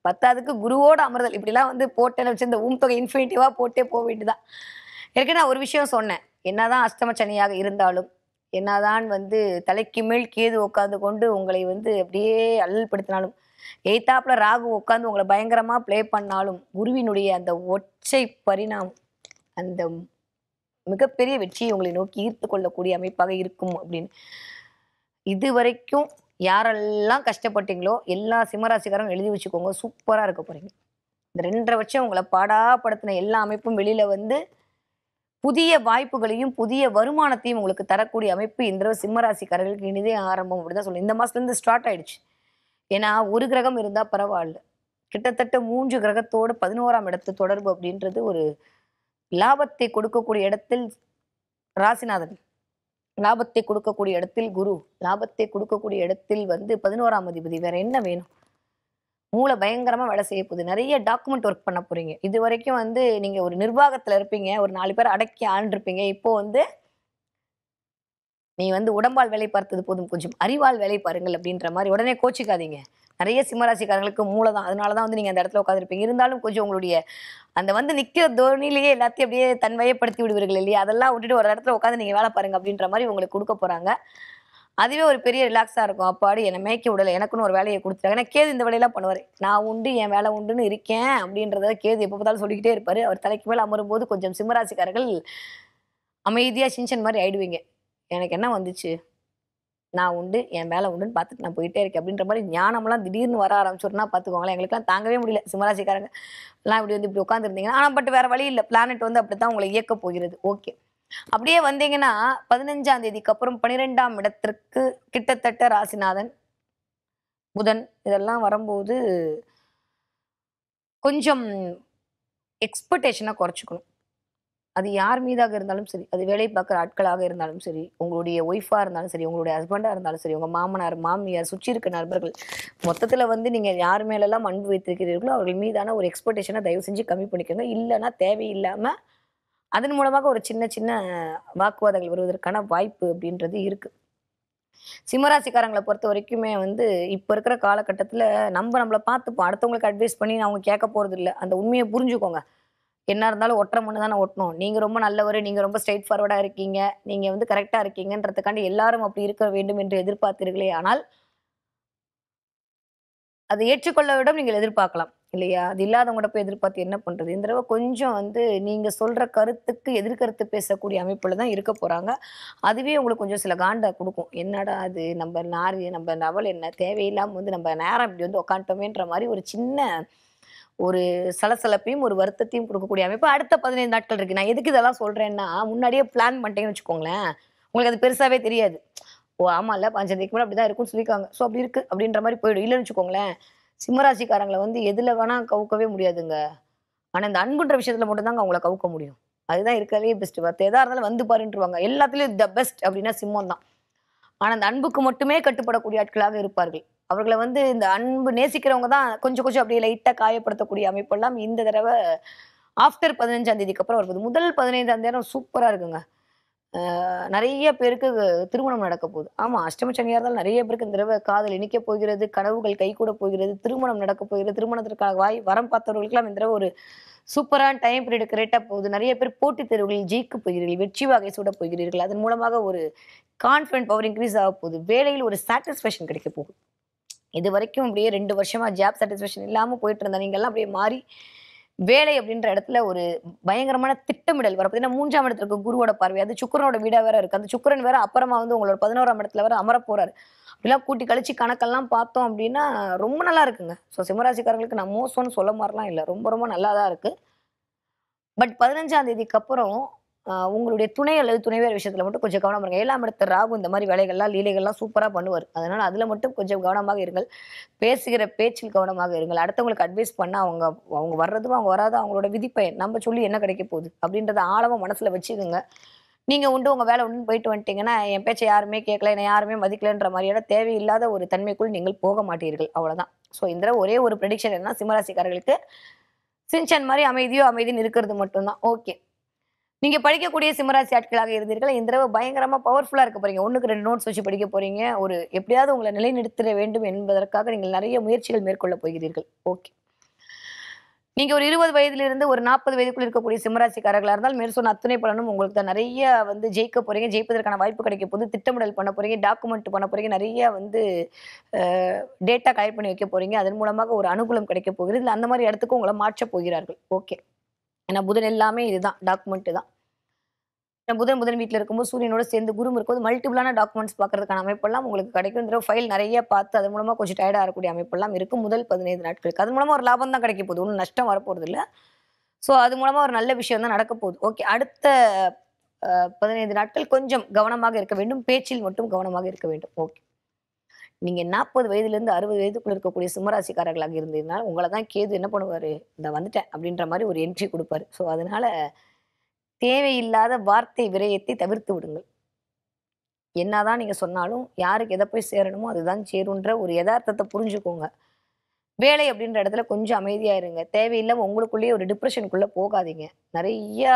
[SPEAKER 1] 10ஆவதுக்கு குருவோடு அமர்தல். இப்படிலாம் வந்து போட்டேன்னு வச்சு இந்த தொகை இன்ஃபினிட்டிவாக போட்டே போக வேண்டியதான். ஏற்கனவே நான் ஒரு விஷயம் சொன்னேன். என்னதான் அஷ்டம சனியாக இருந்தாலும், என்னதான் வந்து தலைக்கு மேல் கேது உட்காந்து கொண்டு உங்களை வந்து அப்படியே அல்லல்படுத்தினாலும், எய்த்தாப்புல ராகு உட்காந்து உங்களை பயங்கரமா ப்ளே பண்ணாலும், குருவினுடைய அந்த ஒற்றை பரிணாமம் அந்த மிகப்பெரிய வெற்றியை உங்களை நோக்கி ஈர்த்து கொள்ளக்கூடிய அமைப்பாக இருக்கும் அப்படின்னு. இது வரைக்கும் யாரெல்லாம் கஷ்டப்பட்டீங்களோ எல்லா சிம்மராசிக்காரும் எழுதி வச்சுக்கோங்க. சூப்பராக இருக்க போறீங்க. இந்த 2.5 வருஷம் உங்களை பாடாப்படுத்தின எல்லா அமைப்பும் வெளியில வந்து புதிய வாய்ப்புகளையும் புதிய வருமானத்தையும் உங்களுக்கு தரக்கூடிய அமைப்பு இந்த தடவை சிம்மராசிக்காரர்களுக்கு இனிதே ஆரம்பம் அப்படிதான் சொல்லணும். இந்த மாசத்துலேருந்து ஸ்டார்ட் ஆயிடுச்சு. ஏன்னா ஒரு கிரகம் இருந்தால் பரவாயில்ல, கிட்டத்தட்ட 3 கிரகத்தோட 11ஆம் இடத்து தொடர்பு அப்படின்றது ஒரு லாபத்தை கொடுக்கக்கூடிய இடத்தில் ராசிநாதன், லாபத்தை கொடுக்கக்கூடிய இடத்தில் குரு, லாபத்தை கொடுக்கக்கூடிய இடத்தில் வந்து 11ஆம் அதிபதி. வேற என்ன வேணும்? மூளை பயங்கரமா வேலை செய்ய போகுது. நிறைய டாக்குமெண்ட் ஒர்க் பண்ண போறீங்க. இது வரைக்கும் வந்து நீங்க ஒரு நிர்வாகத்துல இருப்பீங்க, ஒரு 4 பேர் அடக்கி ஆண்டிருப்பீங்க. இப்போ வந்து நீ வந்து உடம்பால் வேலை பார்த்தது போதும், கொஞ்சம் அறிவால் வேலை பாருங்கள் அப்படின்ற மாதிரி. உடனே கோச்சிக்காதீங்க. நிறைய சிம்மராசிக்காரங்களுக்கு மூளை தான், அதனாலதான் வந்து நீங்க அந்த இடத்துல உட்காந்துருப்பீங்க. இருந்தாலும் கொஞ்சம் உங்களுடைய அந்த வந்து நிக்கிற தோணிலேயே எல்லாத்தையும் அப்படியே தன்வயப்படுத்தி விடுவீர்கள் இல்லையா, அதெல்லாம் விட்டுட்டு ஒரு இடத்துல உட்காந்து நீங்க வேலை பாருங்க அப்படின்ற மாதிரி உங்களுக்கு கொடுக்க போறாங்க. அதுவே ஒரு பெரிய ரிலாக்ஸா இருக்கும். அப்பாடி என்னை மேய்க்க விடலை, எனக்குன்னு ஒரு வேலையை கொடுத்துட்டாங்க. ஏன்னா கேது இந்த வேலையெல்லாம் பண்ணுவார். நான் உண்டு என் வேலை உண்டுன்னு இருக்கேன் அப்படின்றத கேது எப்போ பார்த்தாலும் சொல்லிக்கிட்டே இருப்பாரு. அவர் தலைக்கு மேலே அமரும் போது கொஞ்சம் சிம்மராசிக்காரர்கள் அமைதியா சின்சன் மாதிரி ஆயிடுவீங்க. எனக்கு என்ன வந்துச்சு, நான் உண்டு என் வேலை உண்டுன்னு பார்த்துட்டு நான் போயிட்டே இருக்கேன் அப்படின்ற மாதிரி ஞானம்லாம் திடீர்னு வர ஆரம்பிச்சோன்னா பார்த்துக்கோங்களேன். எங்களுக்குலாம் தாங்கவே முடியல. சிம்மராசிக்காரங்க எல்லாம் இப்படி வந்து இப்படி உட்காந்துருந்தீங்கன்னா. ஆனால் பட் வேற வழி இல்லை, பிளானட் வந்து அப்படித்தான் உங்களை இயக்க போகிறது. ஓகே, அப்படியே வந்தீங்கன்னா 15ஆம் தேதிக்கு அப்புறம் 12ஆம் இடத்திற்கு கிட்டத்தட்ட ராசிநாதன் புதன் இதெல்லாம் வரும்போது கொஞ்சம் எக்ஸ்பெக்டேஷனை குறைச்சிக்கணும். அது யார் மீதாக இருந்தாலும் சரி, அது வேலை பார்க்குற ஆட்களாக இருந்தாலும் சரி, உங்களுடைய ஒய்ஃபாக இருந்தாலும் சரி, உங்களுடைய ஹஸ்பண்டாக இருந்தாலும் சரி, உங்கள் மாமனார் மாமியார் சுற்றி இருக்க நண்பர்கள், மொத்தத்தில் வந்து நீங்கள் யார் மேலெல்லாம் அன்பு வைத்திருக்கிறீர்களோ அவர்கள் மீதான ஒரு எக்ஸ்பெக்டேஷனை தயவு செஞ்சு கம்மி பண்ணிக்கோங்க. இல்லைன்னா தேவையில்லாமல் அதன் மூலமாக ஒரு சின்ன சின்ன வாக்குவாதங்கள் வருவதற்கான வாய்ப்பு அப்படின்றது இருக்கு. சிம்மராசிக்காரங்களை பொறுத்த வரைக்குமே வந்து இப்போ இருக்கிற காலகட்டத்தில் நம்மளை பார்த்துப்போம், அடுத்தவங்களுக்கு அட்வைஸ் பண்ணி அவங்க கேட்க போகிறது இல்லை. அந்த உண்மையை புரிஞ்சுக்கோங்க. என்ன இருந்தாலும் ஒற்றை மண்ணு தானே ஒட்டணும். நீங்க ரொம்ப நல்லவர், நீங்க ரொம்ப ஸ்ட்ரைட் ஃபார்வர்டா இருக்கீங்க, நீங்க வந்து கரெக்டா இருக்கீங்கன்றதுக்காண்டி எல்லாரும் அப்படி இருக்க வேண்டும் என்று எதிர்பார்த்தீர்களே ஆனால் அதை ஏற்றுக்கொள்ள விட நீங்கள் எதிர்பார்க்கலாம் இல்லையா? அது இல்லாதவங்கள்ட்ட போய் எதிர்பார்த்து என்ன பண்றது? இந்த தடவை கொஞ்சம் வந்து நீங்க சொல்ற கருத்துக்கு எதிர்கருத்து பேசக்கூடிய அமைப்புல தான் இருக்க போறாங்க. அதுவே உங்களுக்கு கொஞ்சம் சில காண்டை கொடுக்கும். என்னடா அது, நம்ம நாரி நம்ம நவல் என்ன தேவையில்லாம வந்து நம்ம நேரம் இப்படி வந்து உட்காந்துட்டோமேன்ற மாதிரி ஒரு சின்ன ஒரு சலசலப்பையும் ஒரு வருத்தத்தையும் கொடுக்கக்கூடிய அமைப்பு அடுத்த 15 நாட்கள் இருக்கு. நான் எதுக்கு இதெல்லாம் சொல்றேன்னா, முன்னாடியே பிளான் பண்ணிட்டேன்னு வச்சுக்கோங்களேன், உங்களுக்கு அது பெருசாவே தெரியாது. ஓ ஆமால்ல 5 தேதிக்கு மேலே அப்படிதான் இருக்கும்னு சொல்லியிருக்காங்க, ஸோ அப்படி இருக்கு அப்படின்ற மாதிரி போயிடும். இல்லைன்னு வச்சுக்கோங்களேன், சிம்மராசிக்காரங்களை வந்து எதுல வேணா கவுக்கவே முடியாதுங்க. ஆனா இந்த அன்புன்ற விஷயத்துல மட்டும்தாங்க அவங்கள கவுக்க முடியும். அதுதான் இருக்கிறதுலே பெஸ்ட். வார்த்தை எதா இருந்தாலும் வந்து பாருன்றுவாங்க. எல்லாத்துலயும் த பெஸ்ட் அப்படின்னா சிம்மம் தான். ஆனா அந்த அன்புக்கு மட்டுமே கட்டுப்படக்கூடிய ஆட்களாக இருப்பார்கள். அவர்களை வந்து இந்த அன்பு நேசிக்கிறவங்க தான் கொஞ்சம் கொஞ்சம் அப்படியே லைட்டா காயப்படுத்தக்கூடிய அமைப்பெல்லாம் இந்த தடவை ஆஃப்டர் 15ஆம் தேதிக்கு அப்புறம் வருது. முதல் 15ஆம் தேதி சூப்பரா இருக்குங்க. நிறைய பேருக்கு திருமணம் நடக்க போகுது. ஆமா, அஷ்டம சனியா இருந்தாலும் நிறைய பேருக்கு இந்த தடவை காதல் இனிக்க போகிறது, கனவுகள் கைகூட போகிறது, திருமணம் நடக்க போகிறது. திருமணத்திற்காக வரம் பார்த்தவர்களுக்கெல்லாம் இந்த தடவை ஒரு சூப்பரான டைம் பீரியட் கிரேட்டா போகுது. நிறைய பேர் போட்டித் தேர்வுகளில் ஜெயிக்க போகிறீர்கள், வெற்றி வாகை சூட போகிறீர்கள். அதன் மூலமாக ஒரு கான்ஃபிடன்ட் பவர் இன்க்ரீஸ் ஆக போகுது. வேலையில் ஒரு சாட்டிஸ்ஃபேக்ஷன் கிடைக்க போகுது. இது வரைக்கும் அப்படியே 2 வருஷமா ஜாப் சாட்டிஸ்ஃபேக்ஷன் இல்லாம போயிட்டு இருந்த நீங்கெல்லாம் அப்படியே மாறி வேலை அப்படின்ற இடத்துல ஒரு பயங்கரமான திட்டமிடல் வர. பார்த்தீங்கன்னா 3ஆம் இடத்துல குருவோட பார்வை, அது சுக்கிரனோட வீடா வேற இருக்கு. அந்த சுக்கிரன் வேற அப்புறமா வந்து உங்களோட 11ஆம் இடத்துல வேற அமர போறாரு. அப்படிலாம் கூட்டி கழிச்சு கணக்கெல்லாம் பார்த்தோம் அப்படின்னா ரொம்ப நல்லா இருக்குங்க. ஸோ சிம்மராசிக்காரங்களுக்கு நான் மோசம்னு சொல்ல மாதிரிலாம் இல்லை, ரொம்ப ரொம்ப நல்லா தான் இருக்கு. பட் 15ஆம் தேதிக்கு அப்புறம் உங்களுடைய துணை அல்லது துணைவியர் விஷயத்துல மட்டும் கொஞ்சம் கவனமா இருங்க. 7ஆம் இடத்த ராகு இந்த மாதிரி வேலைகள்லாம், லீலைகள்லாம் சூப்பரா பண்ணுவாரு. அதனால அதுல மட்டும் கொஞ்சம் கவனமாக இருங்கள். பேசுகிற பேச்சில் கவனமாக இருங்கள். அடுத்தவங்களுக்கு அட்வைஸ் பண்ணா அவங்க அவங்க வர்றதும், அவங்க வராதும் அவங்களோட விதிப்பயன். நம்ம சொல்லி என்ன கிடைக்க போகுது? அப்படின்றத ஆழமா மனசுல வச்சுக்கங்க. நீங்க உண்டு உங்க வேலை உண்டுன்னு போயிட்டு வந்துட்டீங்கன்னா, என் பேச்ச யாருமே கேட்கல, என்னை யாருமே மதிக்கலன்ற மாதிரியான தேவையில்லாத ஒரு தன்மைக்குள் நீங்கள் போக மாட்டீர்கள். அவ்வளவுதான். ஸோ இந்த தடவ ஒரே ஒரு ப்ரெடிக்ஷன் என்னன்னா, சிம்மராசிக்காரர்களுக்கு சின்சான் மாரி அமைதியோ அமைதின்னு இருக்கிறது மட்டும் தான். ஓகே. நீங்க படிக்கக்கூடிய சிம்மராசி ஆட்களாக இருந்தீர்கள். இந்த தடவ பயங்கரமா பவர்ஃபுல்லா இருக்க போறீங்க. 1க்கு 2 நோட்ஸ் வச்சு படிக்க போறீங்க. ஒரு எப்படியாவது உங்கள நிலைநிறுத்திட வேண்டும் என்பதற்காக நீங்கள் நெறைய முயற்சிகள் மேற்கொள்ளப் போகிறீர்கள். ஓகே. நீங்க ஒரு 20 வயதிலிருந்து ஒரு 40 வயதுக்குள்ள இருக்கக்கூடிய சிம்மராசிக்காரர்களா இருந்தால், மேற்சொன்ன அத்துணை பலனும் உங்களுக்கு தான். நெறைய வந்து ஜெயிக்க போறீங்க. ஜெயிப்பதற்கான வாய்ப்பு கிடைக்க போகுது. திட்டமிடல் பண்ண போறீங்க. டாக்குமெண்ட் பண்ண போறீங்க. நெறைய வந்து அ டேட்டா கலெக்ட் பண்ணி வைக்க போறீங்க. அதன் மூலமாக ஒரு அனுகூலம் கிடைக்க போகுது. இல்ல அந்த மாரி இடத்துக்கு உங்கள மாற்றப் போகிறார்கள். ஓகே. ஏன்னா புதன் எல்லாமே இதுதான். டாக்குமெண்ட் தான். புதன் வீட்ல இருக்கும்போது சூரியனோட சேர்ந்து குருவும் இருக்கும்போது மல்டிபிளான டாக்குமெண்ட்ஸ் பார்க்கறதுக்கான அமைப்பெல்லாம் உங்களுக்கு கிடைக்கும். இந்த தடவ ஃபைல் நெறைய பார்த்து அதன் மூலமா கொஞ்சம் டயர்டா ஆகக்கூடிய அமைப்பெல்லாம் இருக்கும். முதல் 15 நாட்களுக்கு. அது மூலமா ஒரு லாபம் தான் கிடைக்க போகுது. ஒண்ணும் நஷ்டம் வரப்போறதில்ல. ஸோ அது மூலமா ஒரு நல்ல விஷயம் தான் நடக்க போகுது. ஓகே. அடுத்த 15 நாட்கள் கொஞ்சம் கவனமாக இருக்க வேண்டும். பேச்சில் மட்டும் கவனமாக இருக்க வேண்டும். ஓகே. நீங்க 40 வயதிலிருந்து 60 வயதுக்குள்ள இருக்கக்கூடிய சிம்மராசிக்காரர்களாக இருந்தீங்கன்னா, உங்கள தான் கேது என்ன பண்ணுவாரு? "இந்தா வந்துட்டேன்" அப்படின்ற மாரி ஒரு என்ட்ரி குடுப்பாரு. ஸோ அதனால தேவையில்லாத வார்த்தை விரயத்தை தவிர்த்து விடுங்கள். என்னதான் நீங்க சொன்னாலும், யாருக்கு எத போய் சேரணுமோ அதுதான் சேரும்ன்ற ஒரு எதார்த்தத்த புரிஞ்சுக்கோங்க. வேலை அப்படின்ற இடத்துல கொஞ்சம் அமைதியா இருங்க. தேவையில்லாம உங்களுக்குள்ளேயே ஒரு டிப்ரஷனுக்குள்ள போகாதீங்க. நெறையா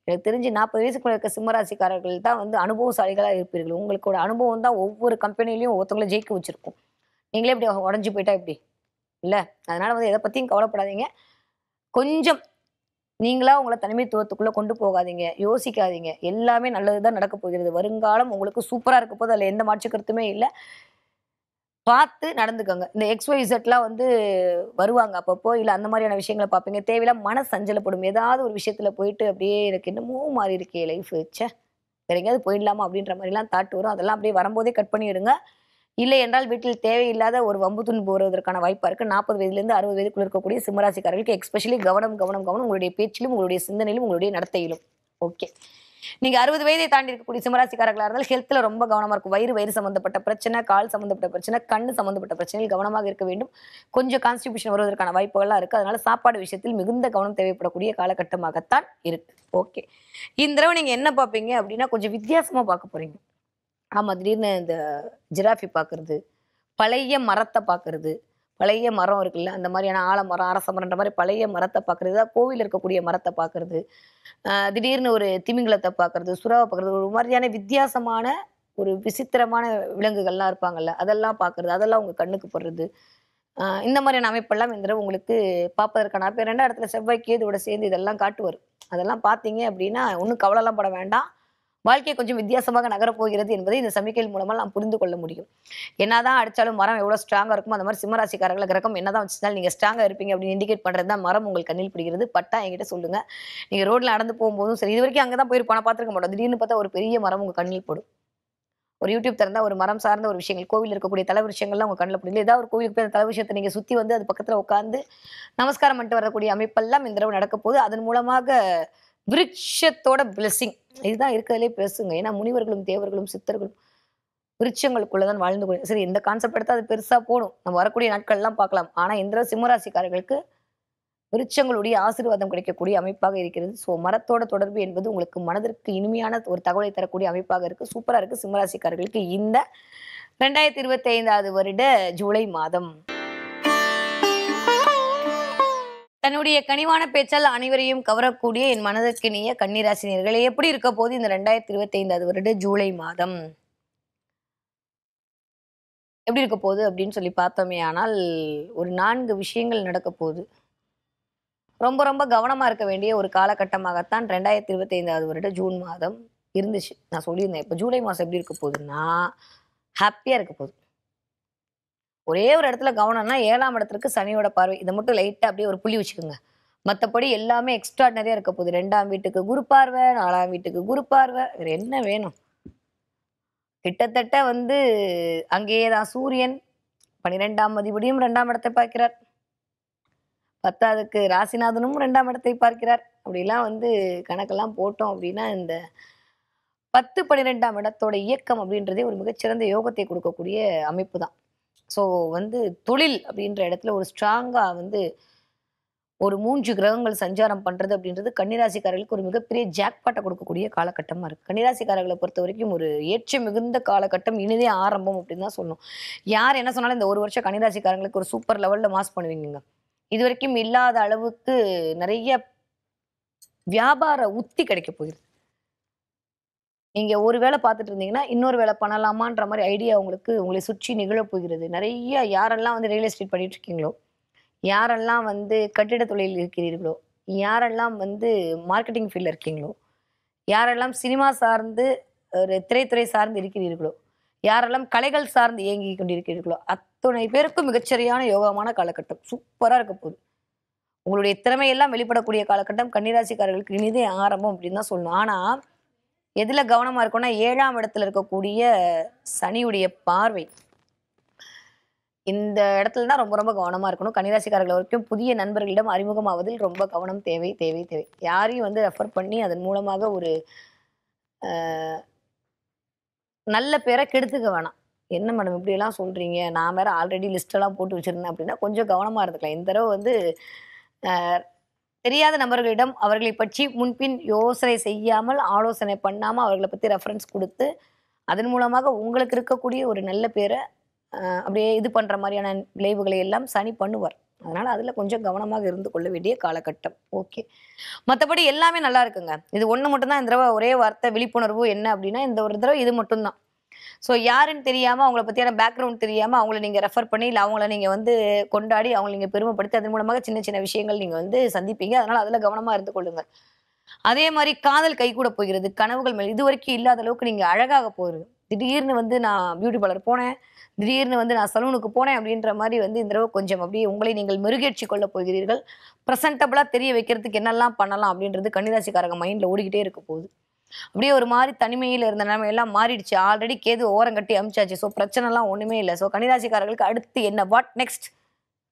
[SPEAKER 1] எனக்கு தெரிஞ்சு 40 வயசுக்குள்ள இருக்க சிம்மராசிக்காரர்கள் தான் வந்து அனுபவசாலிகளா இருப்பீர்கள். உங்களுக்கோட அனுபவம் தான் ஒவ்வொரு கம்பெனிலயும் ஒவ்வொருத்தவங்கள ஜெயிக்க வச்சிருக்கும். நீங்களே இப்படி உடைஞ்சு போயிட்டா எப்படி? இல்ல. அதனால வந்து எத பத்தியும் கவலைப்படாதீங்க. கொஞ்சம் நீங்களா உங்கள தனிமைத்துவத்துக்குள்ள கொண்டு போகாதீங்க. யோசிக்காதீங்க. எல்லாமே நல்லது தான் நடக்கப் போகிறது. வருங்காலம் உங்களுக்கு சூப்பரா இருக்க போது. அதுல எந்த மாற்று கருத்துமே இல்ல. பார்த்து நடந்துக்கங்க. இந்த XYZலாம் வந்து வருவாங்க அப்பப்போ. இல்ல அந்த மாரியான விஷயங்கள பார்ப்பீங்க. தேவையில்லாம சஞ்சலப்படும். ஏதாவது ஒரு விஷயத்துல போயிட்டு அப்படியே எனக்கு என்னமோ மாறி இருக்கே லைஃபு. ச்சே! வேற எங்கேயாவது போயிடலாமா? அப்படின்ற மாரிலாம் தாட் வரும். அதெல்லாம் அப்படியே வரும்போதே கட் பண்ணிடுங்க. இல்லை என்றால் வீட்டில் தேவையில்லாத ஒரு வம்பு துன்பு வருவதற்கான வாய்ப்பா இருக்கு. 40 வயதிலிருந்து 60 வயதுக்குள்ள இருக்கக்கூடிய சிம்மராசிக்காரர்களுக்கு எஸ்பெஷலி கவனம், கவனம், கவனம் உங்களுடைய பேச்சிலும், உங்களுடைய சிந்தனையிலும், உங்களுடைய நடத்தையிலும். ஓகே. நீங்க 60 வயதை தாண்டி இருக்கக்கூடிய சிம்மராசிக்காரர்களா இருந்தால் ஹெல்த்ல ரொம்ப கவனமா இருக்கும். வயிறு சம்பந்தப்பட்ட பிரச்சனை, கால் சம்பந்தப்பட்ட பிரச்சனை, கண்ணு சம்பந்தப்பட்ட பிரச்சனையில் கவனமாக இருக்க வேண்டும். கொஞ்சம் கான்ஸ்டிபியூஷன் வருவதற்கான வாய்ப்புகள்லாம் இருக்கு. அதனால சாப்பாடு விஷயத்தில் மிகுந்த கவனம் தேவைப்படக்கூடிய காலகட்டமாகத்தான் இருக்கு. ஓகே. இந்த தடவ நீங்க என்ன பார்ப்பீங்க அப்படின்னா, கொஞ்சம் வித்தியாசமா பார்க்க போறீங்க. ஆமா. திடீர்னு இந்த ஜிராஃபி பார்க்கறது, பழைய மரத்த பார்க்கறது, பழைய மரம் இருக்குல்ல, அந்த மாரியான ஆலமரம், அரச மரம்ன்ற மாரி பழைய மரத்த பார்க்கறது, கோவில்ல இருக்கக்கூடிய மரத்த பார்க்கறது, திடீர்னு ஒரு திமிங்கலத்த பார்க்கறது, சுறாவ பார்க்கறது, ஒரு மாரியான வித்தியாசமான ஒரு விசித்திரமான விலங்குகள்லாம் இருப்பாங்கல்ல, அதெல்லாம் பார்க்கறது, அதெல்லாம் உங்க கண்ணுக்கு படுறது. இந்த மாரியான அமைப்பெல்லாம் இந்த தடவ உங்களுக்கு பார்ப்பதற்கான அப்ப 2ஆம் இடத்துல செவ்வாய், கேதுவோட சேர்ந்து இதெல்லாம் காட்டுவாரு. அதெல்லாம் பார்த்தீங்க அப்படின்னா, ஒண்ணும் கவலைலாம் பட வேண்டாம். வாழ்க்கை கொஞ்சம் வித்தியாசமாக நகரப் போகிறது என்பதை இந்த சமிக்கைகள் மூலமா நாம் புரிந்து கொள்ள முடியும். என்னதான் அடிச்சாலும் மரம் எவ்வளவு ஸ்ட்ராங்கா இருக்குமோ, அந்த மாரி சிம்மராசிக்காரர்கள கிரகம் என்னதான் வச்சிருந்தாலும் நீங்க ஸ்ட்ராங்கா இருப்பீங்க அப்படின்னு இண்டிகேட் பண்றது தான் மரம் உங்கள் கண்ணில் படுகிறது. பட்டா என்கிட்ட சொல்லுங்க. நீங்க ரோட்ல நடந்து போகும்போதும் சரி, இதுவரைக்கும் அங்க தான் போயிருப்போம். ஆனா பார்த்திருக்க மாட்டோம். திடீர்னு பார்த்தா ஒரு பெரிய மரம் உங்க கண்ணில் படும். ஒரு யூடியூப் திறந்தா ஒரு மரம் சார்ந்த ஒரு விஷயங்கள், கோவில்ல இருக்கக்கூடிய தல விருட்சங்கள்லாம் உங்க கண்ல படும். இல்ல ஏதாவது ஒரு கோவிலுக்கு போய் அந்த தல விருட்சத்த நீங்க சுத்தி வந்து அது பக்கத்துல உட்கார்ந்து நமஸ்காரம் பண்ணிட்டு வரக்கூடிய அமைப்பெல்லாம் இந்த தடவ நடக்க போகுது. அதன் மூலமாக விருட்சத்தோட பிளெஸ்ஸிங் இதுதான் இருக்கிறதுலே பெருசுங்க. ஏன்னா முனிவர்களும், தேவர்களும், சித்தர்களும் விருட்சங்களுக்குள்ள தான் வாழ்ந்து சரி இந்த கான்செப்ட் எடுத்தா அது பெருசா போடும். நம்ம வரக்கூடிய நாட்கள்லாம் பார்க்கலாம். ஆனா இந்த தடவ சிம்மராசிக்காரர்களுக்கு விருட்சங்களுடைய ஆசீர்வாதம் கிடைக்கக்கூடிய அமைப்பாக இருக்கிறது. ஸோ மரத்தோட தொடர்பு என்பது உங்களுக்கு மனதிற்கு இனிமையான ஒரு தகவலை தரக்கூடிய அமைப்பாக இருக்கு. சூப்பரா இருக்கு சிம்மராசிக்காரர்களுக்கு இந்த 2025வது வருட ஜூலை மாதம். தன்னுடைய கனிவான பேச்சால் அனைவரையும் கவரக்கூடிய என் மனதிற்கினிய கன்னிராசினியர்களே எப்படி இருக்க போது இந்த 2025வது வருட ஜூலை மாதம் எப்படி இருக்க போகுது அப்படின்னு சொல்லி பார்த்தோமே ஆனால் ஒரு 4 விஷயங்கள் நடக்க போகுது. ரொம்ப ரொம்ப கவனமா இருக்க வேண்டிய ஒரு காலகட்டமாகத்தான் 2025வது வருட ஜூன் மாதம் இருந்துச்சு. நான் சொல்லியிருந்தேன். இப்ப ஜூலை மாசம் எப்படி இருக்க போகுதுன்னா, ஹாப்பியா இருக்க போகுது. ஒரே ஒரு இடத்துல கவனம்னா 7ஆம் இடத்திற்கு சனியோட பார்வை. இத மட்டும் லைட்டா அப்படியே ஒரு புள்ளி வச்சுக்கோங்க. மத்தபடி எல்லாமே எக்ஸ்ட்ரார்டினரியா இருக்க போகுது. 2ஆம் வீட்டுக்கு குரு பார்வை, 4ஆம் வீட்டுக்கு குரு பார்வை. வேற என்ன வேணும்? கிட்டத்தட்ட வந்து அங்கேயே தான் சூரியன் 12ஆம் அதிபதியும் 2ஆம் இடத்தை பார்க்கிறார். பத்தாவதுக்கு ராசிநாதனும் 2ஆம் இடத்தை பார்க்கிறார். அப்படிலாம் வந்து கணக்கெல்லாம் போட்டோம் அப்படின்னா, இந்த 10, 12ஆம் இடத்தோட இயக்கம் அப்படின்றதே ஒரு மிகச்சிறந்த யோகத்தை கொடுக்கக்கூடிய அமைப்பு தான். ஸோ வந்து தொழில் அப்படின்ற இடத்துல ஒரு ஸ்ட்ராங்கா வந்து ஒரு 3 கிரகங்கள் சஞ்சாரம் பண்றது அப்படின்றது கன்னிராசிக்காரர்களுக்கு ஒரு மிகப்பெரிய ஜாக்பாட்ட கொடுக்கக்கூடிய காலகட்டமா இருக்கு. கன்னிராசிக்காரர்களை பொறுத்தவரைக்கும் ஒரு ஏற்றம் மிகுந்த காலகட்டம், இனிதே ஆரம்பம் அப்படின்னு தான் சொல்லணும். யார் என்ன சொன்னாலும் இந்த 1 வருஷம் கன்னிராசிக்காரங்களுக்கு ஒரு சூப்பர் லெவல்ல மாஸ் பண்ணுவீங்கங்க. இதுவரைக்கும் இல்லாத அளவுக்கு நெறைய வியாபார உத்தி கிடைக்க போகுது. நீங்க ஒரு வேலை பார்த்துட்டு இருந்தீங்கன்னா, இன்னொரு வேலை பண்ணலாமான்ற மாரி ஐடியா உங்களுக்கு உங்களை சுற்றி நிகழப் போகிறது. நெறைய யாரெல்லாம் வந்து ரியல் எஸ்டேட் பண்ணிட்டு இருக்கீங்களோ, யாரெல்லாம் வந்து கட்டிட தொழிலில் இருக்கிறீர்களோ, யாரெல்லாம் வந்து மார்க்கெட்டிங் ஃபீல்ட்ல இருக்கீங்களோ, யாரெல்லாம் சினிமா சார்ந்து ஒரு திரைத்துறை சார்ந்து இருக்கிறீர்களோ, யாரெல்லாம் கலைகள் சார்ந்து இயங்கிக் கொண்டிருக்கிறீர்களோ, அத்துணை பேருக்கும் மிகச்சரியான யோகமான காலகட்டம். சூப்பரா இருக்க போகுது. உங்களுடைய திறமையெல்லாம் வெளிப்படக்கூடிய காலகட்டம் கன்னிராசிக்காரர்களுக்கு இனிதே ஆரம்பம் அப்படின்னு தான் சொல்லணும். ஆனா, எதுல கவனமா இருக்கணும்னா 7ஆம் இடத்துல இருக்கக்கூடிய சனியுடைய பார்வை. இந்த இடத்துல தான் ரொம்ப ரொம்ப கவனமா இருக்கணும். கன்னிராசிக்காரர்கள் வரைக்கும் புதிய நண்பர்களிடம் அறிமுகமாவதில் ரொம்ப கவனம் தேவை, தேவை, தேவை. யாரையும் வந்து ரெஃபர் பண்ணி அதன் மூலமாக ஒரு நல்ல பேர கெடுத்துக்க வேணாம். என்ன மேடம் இப்படியெல்லாம் சொல்றீங்க? நான் வேற ஆல்ரெடி லிஸ்ட் எல்லாம் போட்டு வச்சிருந்தேன் அப்படின்னா, கொஞ்சம் கவனமா இருந்துக்கலாம். இந்த தடவ வந்து அ தெரியாத நபர்களிடம் அவர்களை பற்றி முன்பின் யோசனை செய்யாமல், ஆலோசனை பண்ணாம அவர்கள பத்தி ரெஃபரன்ஸ் குடுத்து, அதன் மூலமாக உங்களுக்கு இருக்கக்கூடிய ஒரு நல்ல பேர அப்படியே இது பண்ற மாரியான விளைவுகளை எல்லாம் சனி பண்ணுவார். அதனால அதுல கொஞ்சம் கவனமாக இருந்து கொள்ள வேண்டிய காலகட்டம். ஓகே. மத்தபடி எல்லாமே நல்லா இருக்குங்க. இது ஒண்ணு மட்டும் தான் இந்த தடவ ஒரே வார்த்தை விழிப்புணர்வு என்ன அப்படின்னா, இந்த ஒரு தடவ இது மட்டும் தான். ஸோ யாருன்னு தெரியாம, அவங்கள பத்தியான பேக்ரவுண்ட் தெரியாம, அவங்கள நீங்க ரெஃபர் பண்ணி, இல்ல அவங்கள நீங்க வந்து கொண்டாடி, அவங்கள நீங்க பெருமைப்படுத்தி, அதன் மூலமாக சின்ன சின்ன விஷயங்கள் நீங்க வந்து சந்திப்பீங்க. அதனால அதுல கவனமா இருந்து கொள்ளுங்க. அதே மாரி காதல் கைகூட போகிறது. கனவுகள் மேல் இதுவரைக்கும் இல்லாத அளவுக்கு நீங்க அழகாக போகுது. திடீர்னு வந்து நான் பியூட்டி பார்லர் போனேன். திடீர்னு வந்து நான் சலூனுக்கு போனேன் அப்படின்ற மாரி வந்து இந்த தடவ கொஞ்சம் அப்படியே உங்களை நீங்கள் மெருகேற்றிக் கொள்ளப் போகிறீர்கள். பிரசன்டபிளா தெரிய வைக்கிறதுக்கு என்னெல்லாம் பண்ணலாம் அப்படின்றது கன்னிராசிக்காரங்க மைண்ட்ல ஓடிக்கிட்டே இருக்க போகுது. அப்படியே ஒரு மாரி தனிமையில இருந்த நிலைமை எல்லாம் மாறிடுச்சு. ஆல்ரெடி கேது ஓரங்கட்டி அனுப்பிச்சாச்சு. ஸோ பிரச்சனைலாம் ஒண்ணுமே இல்ல. ஸோ கன்னிராசிக்காரர்களுக்கு அடுத்து என்ன? What next?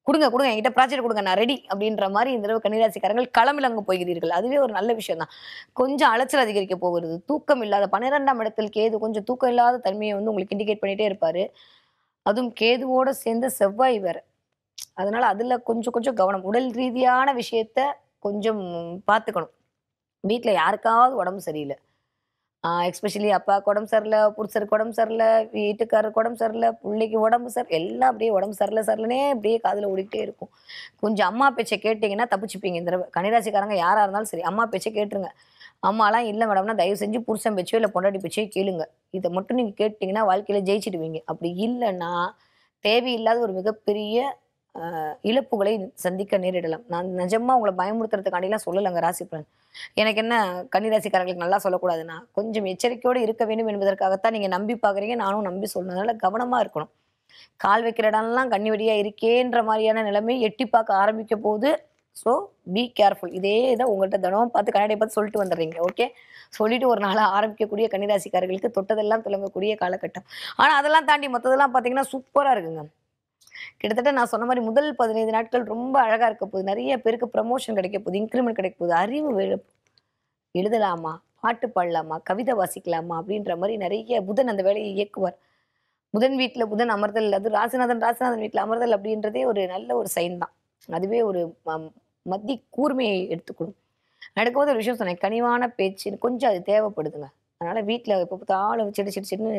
[SPEAKER 1] குடுங்க, குடுங்க. என்கிட்ட ப்ராஜெக்ட் குடுங்க. நான் ரெடி அப்படின்ற மாரி இந்த தடவ கன்னிராசிக்காரர்கள் களமிறங்க போகிறீர்கள். அதுவே ஒரு நல்ல விஷயம் தான். கொஞ்சம் அலைச்சல் அதிகரிக்க போகிறது. தூக்கம் இல்லாத 12ஆம் இடத்தில் கேது கொஞ்சம் தூக்கம் இல்லாத தன்மைய வந்து உங்களுக்கு இண்டிகேட் பண்ணிட்டே இருப்பாரு. அதுவும் கேதுவோட சேர்ந்து செவ்வாய் வேற. அதனால அதுல கொஞ்சம் கொஞ்சம் கவனம். உடல் ரீதியான விஷயத்த கொஞ்சம் பார்த்துக்கணும். வீட்ல யாருக்காவது உடம்பு சரியில்ல. எஸ்பெஷலி அப்பாவுக்கு உடம்பு சரியில்ல, புருஷருக்கு உடம்பு சரியில்ல, வீட்டுக்காரருக்கு உடம்பு சரியில்ல, புள்ளைக்கு உடம்பு எல்லாம் அப்படியே உடம்பு சரியில்ல சரியில்லன்னே அப்படியே காதுல ஓடிக்கிட்டே இருக்கும். கொஞ்சம் அம்மா பேச்ச கேட்டீங்கன்னா தப்பிச்சுப்பீங்க இந்த தடவ. கன்னிராசிக்காரங்க யாரா இருந்தாலும் சரி, அம்மா பேச்ச கேட்டுருங்க. அம்மாலாம் இல்ல மேடம்னா, தயவு செஞ்சு புருஷன் பேச்சோ, இல்ல பொண்டாட்டி பேச்சோ கேளுங்க. இத மட்டும் நீங்க கேட்டீங்கன்னா, வாழ்க்கையில ஜெயிச்சுடுவீங்க. அப்படி இல்லன்னா, தேவையில்லாத ஒரு மிகப்பெரிய இழப்புகளை சந்திக்க நேரிடலாம். நான் நிஜமா உங்கள பயமுறுத்துறதுக்காண்டிலாம் சொல்லலங்க ராசி பலன். எனக்கு என்ன கன்னி ராசிக்காரங்களுக்கு நல்லா சொல்லக்கூடாதுன்னா, கொஞ்சம் எச்சரிக்கையோடு இருக்க வேண்டும் என்பதற்காகத்தான் நீங்க நம்பி பார்க்குறீங்க. நானும் நம்பி சொல்றேன். அதனால கவனமா இருக்கணும். கால் வைக்கிற இடம்லாம் கண்ணி வெடியா இருக்கேன்ற மாரியான நிலைமை எட்டி பார்க்க ஆரம்பிக்க போது. So be careful. இதே இத உங்கள்ட்ட தினமும் பார்த்து கண்ணாடிய பார்த்து சொல்லிட்டு வந்துடுறீங்க. ஓகே. சொல்லிட்டு ஒரு நாள ஆரம்பிக்கக்கூடிய கன்னிராசிக்காரர்களுக்கு தொட்டதெல்லாம் துலங்கக்கூடிய காலகட்டம். ஆனா அதெல்லாம் தாண்டி மத்ததெல்லாம் பார்த்தீங்கன்னா, சூப்பரா இருக்குங்க. கிட்டத்தட்ட நான் சொன்ன மாரி முதல் 15 நாட்கள் ரொம்ப அழகா இருக்க போகுது. நெறைய பேருக்கு ப்ரமோஷன் கிடைக்க போகுது. இன்கிரிமென்ட் கிடைக்க போகுது. அறிவு எழுதலாமா? பாட்டு பாடலாமா? கவிதை வாசிக்கலாமா? அப்படின்ற மாரி நெறைய புதன் அந்த வேலையை இயக்குவார். புதன் வீட்ல புதன் அமர்தல், அது ராசிநாதன் வீட்ல அமர்தல் அப்படின்றதே ஒரு நல்ல ஒரு சைன் தான். அதுவே ஒரு மத்தி கூர்மையை எடுத்துக் நடக்கும்போது ஒரு விஷயம் சொன்னேன். கனிவான பேச்சு கொஞ்சம் அது தேவைப்படுதுங்க. அதனால வீட்ல எப்ப பார்த்தாலும் சிடு சிடு சிடுன்னு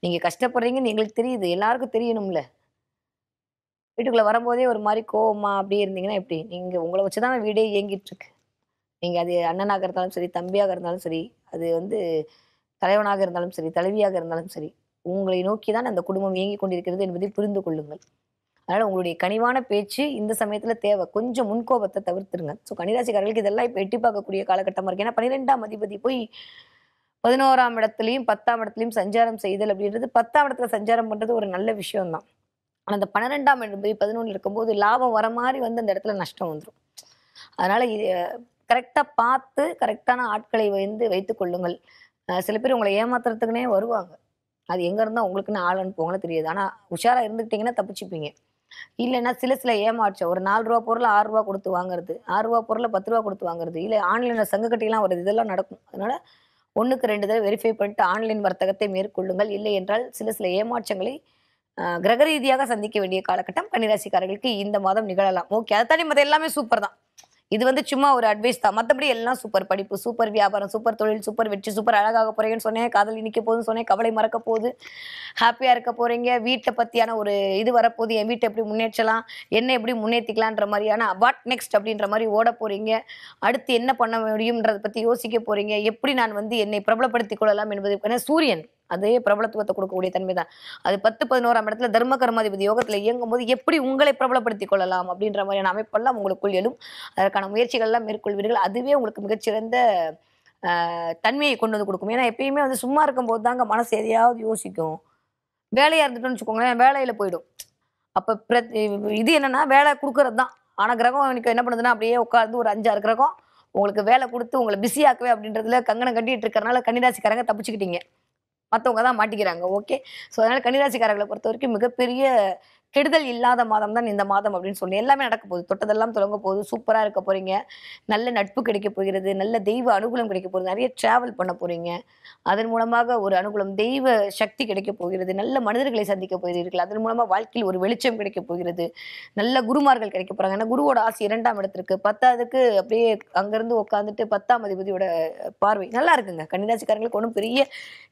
[SPEAKER 1] நீங்க கஷ்டப்படுறீங்கன்னு எங்களுக்கு தெரியுது. எல்லாருக்கும் தெரியணும்ல. வீட்டுக்குள்ள வரும்போதே ஒரு மாரி கோவமா அப்படியே இருந்தீங்கன்னா எப்படி? நீங்க உங்கள வச்சு தான் வீடே இயங்கிட்டு இருக்கு. நீங்க அது அண்ணனாக இருந்தாலும் சரி, தம்பியாக இருந்தாலும் சரி, அது வந்து தலைவனாக இருந்தாலும் சரி, தலைவியாக இருந்தாலும் சரி, உங்களை நோக்கி தான் அந்த குடும்பம் இயங்கிக் கொண்டிருக்கிறது என்பதை புரிந்து கொள்ளுங்கள். அதனால உங்களுடைய கனிவான பேச்சு இந்த சமயத்துல தேவை. கொஞ்சம் முன்கோபத்த தவிர்த்துருங்க. ஸோ கன்னிராசிக்காரர்களுக்கு இதெல்லாம் இப்ப எட்டி பார்க்கக்கூடிய காலகட்டமா இருக்கு. ஏன்னா 12ஆம் அதிபதி போய் 11ஆம் இடத்துலயும், 10ஆம் இடத்துலயும் சஞ்சாரம் செய்தல் அப்படின்றது 10ஆம் இடத்துல சஞ்சாரம் பண்றது ஒரு நல்ல விஷயம் தான். ஆனா அந்த 12ஆம் அதிபதி 11 இருக்கும்போது லாபம் வர மாரி வந்து அந்த இடத்துல நஷ்டம் வந்துரும். அதனால இது கரெக்ட்டா பார்த்து கரெக்ட்டான ஆட்களை வந்து வைத்துக் கொள்ளுங்கள். சில பேர் உங்கள ஏமாத்துறதுக்குன்னே வருவாங்க. அது எங்க இருந்தா உங்களுக்குன்னு ஆள் அனுப்புவாங்களோ தெரியாது. ஆனா உஷாரா இருந்துக்கிட்டீங்கன்னா தப்பிச்சுப்பீங்க. இல்லைன்னா சில ஏமாற்றம் ஒரு ரூ. 4 பொருள் ரூ. 6 கொடுத்து வாங்குறது, ரூ. 6 பொருள ரூ. 10 கொடுத்து வாங்குறது, இல்ல ஆன்லைன்ல சங்குக்கட்டிலாம் வருது. இதெல்லாம் நடக்கும். அதனால 1க்கு 2 தடவை வெரிஃபை பண்ணிட்டு ஆன்லைன் வர்த்தகத்தை மேற்கொள்ளுங்கள். இல்லை என்றால் சில ஏமாற்றங்களை கிரக ரீதியாக சந்திக்க வேண்டிய காலகட்டம் கன்னிராசிக்காரர்களுக்கு இந்த மாதம் நிகழலாம். ஓகே. அதை தாண்டி மத்த எல்லாமே சூப்பர் தான். இது வந்து சும்மா ஒரு அட்வைஸ் தான். மத்தபடி எல்லாம் சூப்பர். படிப்பு சூப்பர், வியாபாரம் சூப்பர், தொழில் சூப்பர், வெற்றி சூப்பர், அழகாக போறீங்கன்னு சொன்னேன். காதல் இனிக்க போகுதுன்னு சொன்னேன். கவலை மறக்க போகுது. ஹாப்பியா இருக்க போறீங்க. வீட்ட பத்தியான ஒரு இது வரப்போகுது. என் வீட்ட எப்படி முன்னேற்றலாம்? என்ன எப்படி முன்னேத்திக்கலான்ற மாரியான வாட் நெக்ஸ்ட் அப்படின்ற மாரி ஓடப் போறீங்க. அடுத்து என்ன பண்ண முடியும்ன்றத பத்தி யோசிக்க போறீங்க. எப்படி நான் வந்து என்னை பிரபலப்படுத்திக் கொள்ளலாம் என்பதற்கான சூரியன் அதே பிரபலத்துவத்தை கொடுக்கக்கூடிய தன்மை தான். அது 10, 11ஆம் இடத்துல தர்ம கர்மாதிபதி யோகத்துல இயங்கும்போது எப்படி உங்களை பிரபலப்படுத்திக் கொள்ளலாம் அப்படின்ற மாதிரியான அமைப்பெல்லாம் உங்களுக்குள் எழும். அதற்கான முயற்சிகள் எல்லாம் மேற்கொள்வீர்கள். அதுவே உங்களுக்கு மிகச்சிறந்த தன்மையை கொண்டு வந்து கொடுக்கும். ஏன்னா எப்பயுமே வந்து சும்மா இருக்கும்போது தாங்க மனசு எதையாவது யோசிக்கும். வேலையா இருந்துட்டோம்னு வச்சுக்கோங்களேன், வேலையில போயிடும். அப்ப இது என்னன்னா வேலை குடுக்கறது தான். ஆனா கிரகம் எனக்கு என்ன பண்ணுதுன்னா, அப்படியே உட்கார்ந்து ஒரு 5, 6 கிரகம் உங்களுக்கு வேலை குடுத்து உங்கள பிஸியாக்கவே அப்படின்றதுல கங்கணம் கட்டிட்டு இருக்கறனால கன்னிராசிக்காரங்க தப்பிச்சுக்கிட்டீங்க. மத்தவங்க தான் மாட்டிக்கிறாங்க. ஓகே. ஸோ அதனால கன்னிராசிக்காரர்களை பொறுத்தவரைக்கும் மிகப்பெரிய கெடுதல் இல்லாத மாதம் தான் இந்த மாதம் அப்படின்னு சொல்லி எல்லாமே நடக்க போகுது. தொட்டதெல்லாம் தொடங்க போகுது. சூப்பரா இருக்க போறீங்க. நல்ல நட்பு கிடைக்க போகிறது. நல்ல தெய்வ அனுகூலம் கிடைக்க போகுது. நிறைய டிராவல் பண்ண போறீங்க. அதன் மூலமாக ஒரு அனுகூலம், தெய்வ சக்தி கிடைக்க போகிறது. நல்ல மனிதர்களை சந்திக்க போகிறீர்கள். அதன் மூலமா வாழ்க்கையில் ஒரு வெளிச்சம் கிடைக்க போகிறது. நல்ல குருமார்கள் கிடைக்க போறாங்க. ஏன்னா குருவோட ஆசை 2ஆம் இடத்திற்கு 10வதுக்கு அப்படியே அங்கிருந்து உட்காந்துட்டு 10ஆம் அதிபதியோட பார்வை நல்லா இருக்குங்க. கன்னிராசிக்காரங்களுக்கு ஒன்றும் பெரிய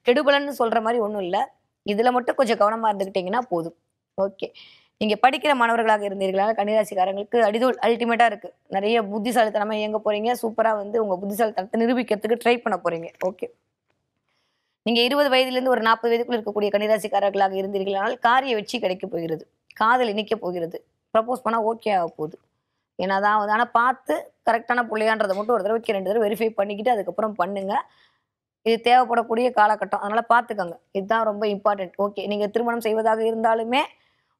[SPEAKER 1] கெடுபலன்னு சொல்ற மாதிரி ஒன்றும் இல்லை. இதுல மட்டும் கொஞ்சம் கவனமா இருந்துக்கிட்டீங்கன்னா போதும். ஓகே. நீங்க படிக்கிற மாணவர்களாக இருந்தீர்களா? கன்னிராசிக்காரங்களுக்கு அல்டிமேட்டா இருக்கு. நிறைய புத்திசாலித்தனமா இயங்க போறீங்க. சூப்பரா வந்து உங்க புத்திசாலித்தனத்தை நிரூபிக்கிறதுக்கு ட்ரை பண்ண போறீங்க. ஓகே. நீங்க 20 வயதிலிருந்து ஒரு 40 வயதுக்குள்ள இருக்கக்கூடிய கன்னிராசிக்காரர்களாக இருந்தீர்களானால் காரிய வெற்றி கிடைக்க போகிறது. காதல் இனிக்க போகிறது. ப்ரப்போஸ் பண்ணா ஓகே ஆக போகுது. ஏன்னாதான் வந்து ஆனா பார்த்து கரெக்டான புள்ளையான்றதை மட்டும் ஒரு தடவைக்கு 2 தடவை வெரிஃபை பண்ணிக்கிட்டு அதுக்கப்புறம் பண்ணுங்க. இது தேவைப்படக்கூடிய காலகட்டம். அதனால பார்த்துக்கங்க. இதுதான் ரொம்ப இம்பார்ட்டன்ட். ஓகே. நீங்க திருமணம் செய்வதாக இருந்தாலுமே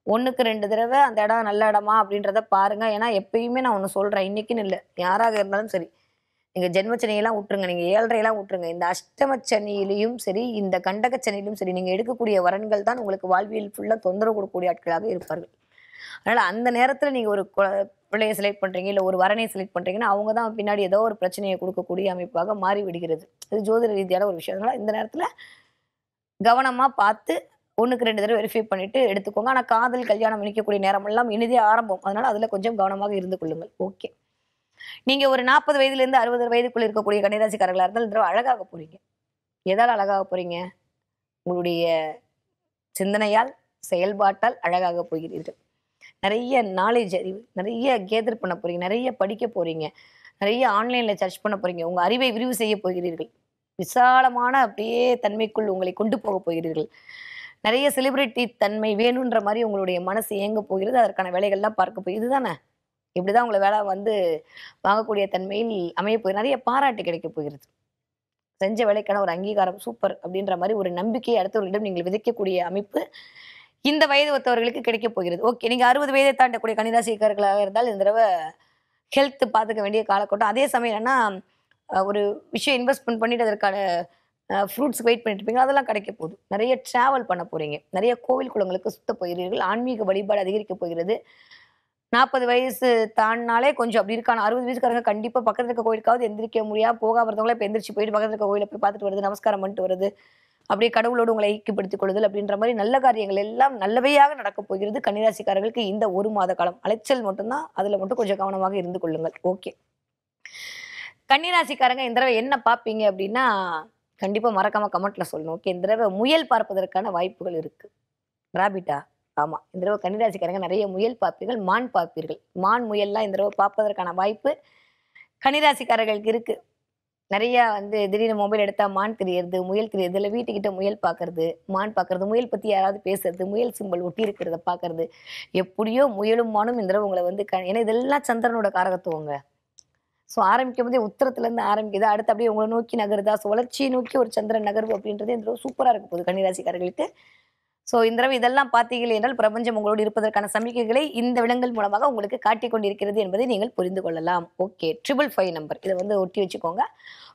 [SPEAKER 1] 1க்கு 2 தடவை அந்த இடம் நல்ல இடமா அப்படின்றத பாருங்க. ஏன்னா எப்பயுமே நான் ஒண்ணு சொல்றேன். இன்னைக்குன்னு இல்ல. யாராக இருந்தாலும் சரி. நீங்க ஜென்மச்சனியெல்லாம் விட்டுருங்க. நீங்க 7.5 விட்டுருங்க. இந்த அஷ்டமச்சனியிலயும் சரி, இந்த கண்டகச்சனியிலும் சரி, நீங்க எடுக்கக்கூடிய வரன்கள் தான் உங்களுக்கு வாழ்வியல் ஃபுல்லா தொந்தரவு கொடுக்கக்கூடிய ஆட்களாக இருப்பார்கள். அதனால அந்த நேரத்துல நீங்க ஒரு பிள்ளைய செலக்ட் பண்றீங்க, இல்ல ஒரு வரனை செலக்ட் பண்றீங்கன்னா, அவங்க தான் பின்னாடி ஏதோ ஒரு பிரச்சனையை கொடுக்கக்கூடிய அமைப்பாக மாறி விடுகிறது. அது ஜோதிட ரீதியான ஒரு விஷயம். அதனால இந்த நேரத்துல கவனமா பார்த்து 1க்கு 2 தடவை வெரிஃபை பண்ணிட்டு எடுத்துக்கோங்க. ஆனா காதல், கல்யாணம் இணைக்கக்கூடிய நேரமெல்லாம் இனிதே ஆரம்பம். அதனால அதுல கொஞ்சம் கவனமாக இருந்து கொள்ளுங்கள். ஓகே. நீங்க ஒரு 40 வயதிலிருந்து 60 வயதுக்குள்ள இருக்கக்கூடிய கன்னிராசிக்காரர்களா இருந்தால் இந்த தடவை அழகாக போறீங்க. எதால அழகாக போறீங்க? உங்களுடைய சிந்தனையால், செயல்பாட்டால் அழகாக போகிறீர்கள். நிறைய நாலேட்ஜ் அறிவு, நிறைய கேதர் பண்ண போறீங்க. நிறைய படிக்க போறீங்க. நிறைய ஆன்லைன்ல சர்ச் பண்ண போறீங்க. உங்க அறிவை விரிவு செய்ய போகிறீர்கள். விசாலமான அப்படியே தன்மைக்குள் உங்களை கொண்டு போக போகிறீர்கள். நிறைய செலிபிரிட்டி தன்மை வேணுன்ற மாதிரி உங்களுடைய மனசு இயங்க போகிறது. அதற்கான வேலைகள்லாம் பார்க்க போய் இதுதானே இப்படிதான் உங்களை வேலை வந்து வாங்கக்கூடிய தன்மையில் அமைய போய் நிறைய பாராட்டு கிடைக்க போகிறது. செஞ்ச வேலைக்கான ஒரு அங்கீகாரம் சூப்பர் அப்படின்ற மாதிரி ஒரு நம்பிக்கையை அடுத்தவர்களிடம் நீங்கள் விதைக்கக்கூடிய அமைப்பு இந்த வயது ஒத்தவர்களுக்கு கிடைக்க போகிறது. ஓகே. நீங்க 60 வயதை தாண்டக்கூடிய கன்னிராசிக்காரர்களாக இருந்தால் இந்த தடவை ஹெல்த் பார்த்துக்க வேண்டிய காலகட்டம். அதே சமயம் என்னன்னா ஒரு விஷயம் இன்வெஸ்ட்மெண்ட் பண்ணிட்டு அதற்கான ஃப்ரூட்ஸ் வெயிட் பண்ணிட்டு இருப்பீங்க. அதெல்லாம் கிடைக்க போகுது. நிறைய டிராவல் பண்ண போறீங்க. நிறைய கோவில் குளங்களுக்கு சுத்த போகிறீர்கள். ஆன்மீக வழிபாடு அதிகரிக்க போகிறது. 40 வயசு தாண்டினாலே கொஞ்சம் அப்படி இருக்கான 60 வயசுக்காரங்க கண்டிப்பா பக்கத்துல இருக்க கோயிலுக்காவது எந்திரிக்க முடியாம போகாம இருந்தவங்களே இப்ப எந்திரிச்சு போயிட்டு பக்கத்துல இருக்க கோயிலை போய் பார்த்துட்டு வருது, நமஸ்காரம் பண்ணிட்டு வருது. அப்படியே கடவுளோடு உங்களை ஐக்கியப்படுத்திக் கொள்ளுதல் அப்படின்ற மாதிரி நல்ல காரியங்கள் எல்லாம் நல்லவையாக நடக்கப் போகிறது. கன்னிராசிக்காரர்களுக்கு இந்த 1 மாத காலம் அலைச்சல் மட்டும்தான். அதுல மட்டும் கொஞ்சம் கவனமாக இருந்து கொள்ளுங்கள். ஓகே. கன்னிராசிக்காரங்க இந்த தடவை என்ன பார்ப்பீங்க அப்படின்னா கண்டிப்பா மறக்காம கமெண்ட்ல சொல்லணும். ஓகே. இந்த தடவை முயல் பார்ப்பதற்கான வாய்ப்புகள் இருக்கு. ராபிட்டா? ஆமா. இந்த தடவை கன்னிராசிக்காரங்க நிறைய முயல் பார்ப்பீர்கள், மான் பார்ப்பீர்கள். மான், முயல்லாம் இந்த தடவை பார்ப்பதற்கான வாய்ப்பு கன்னிராசிக்காரர்களுக்கு இருக்கு. நிறைய வந்து திடீர்னு மொபைல் எடுத்தா மான் தெரியறது, முயல் தெரியறது, இல்லை வீட்டுக்கிட்ட முயல் பார்க்கறது, மான் பார்க்கறது, முயல் பத்தி யாராவது பேசுறது, முயல் சிம்பல் ஒட்டி இருக்கிறத பார்க்கறது. எப்படியோ முயலும் மானும் இந்த தடவை உங்களை வந்து ஏன்னா இதெல்லாம் சந்திரனோட காரகத்துவங்க. ஸோ ஆரம்பிக்கும் போதே உத்தரத்துலேருந்து ஆரம்பிக்குது. அடுத்து அப்படியே உங்களை நோக்கி நகருதா. ஸோ வளர்ச்சியை நோக்கி ஒரு சந்திரன் நகர்வு அப்படின்றது இந்த தடவை சூப்பராக இருக்க போகுது கன்னிராசிக்காரர்களுக்கு. ஸோ இந்த தடவை இதெல்லாம் பார்த்தீர்கள் என்றால் பிரபஞ்சம் உங்களோடு இருப்பதற்கான சமிக்கைகளை இந்த விலங்குகள் மூலமாக உங்களுக்கு காட்டிக் கொண்டிருக்கிறது என்பதை நீங்கள் புரிந்து கொள்ளலாம். ஓகே, 555 நம்பர் இதை வந்து ஒட்டி வச்சுக்கோங்க.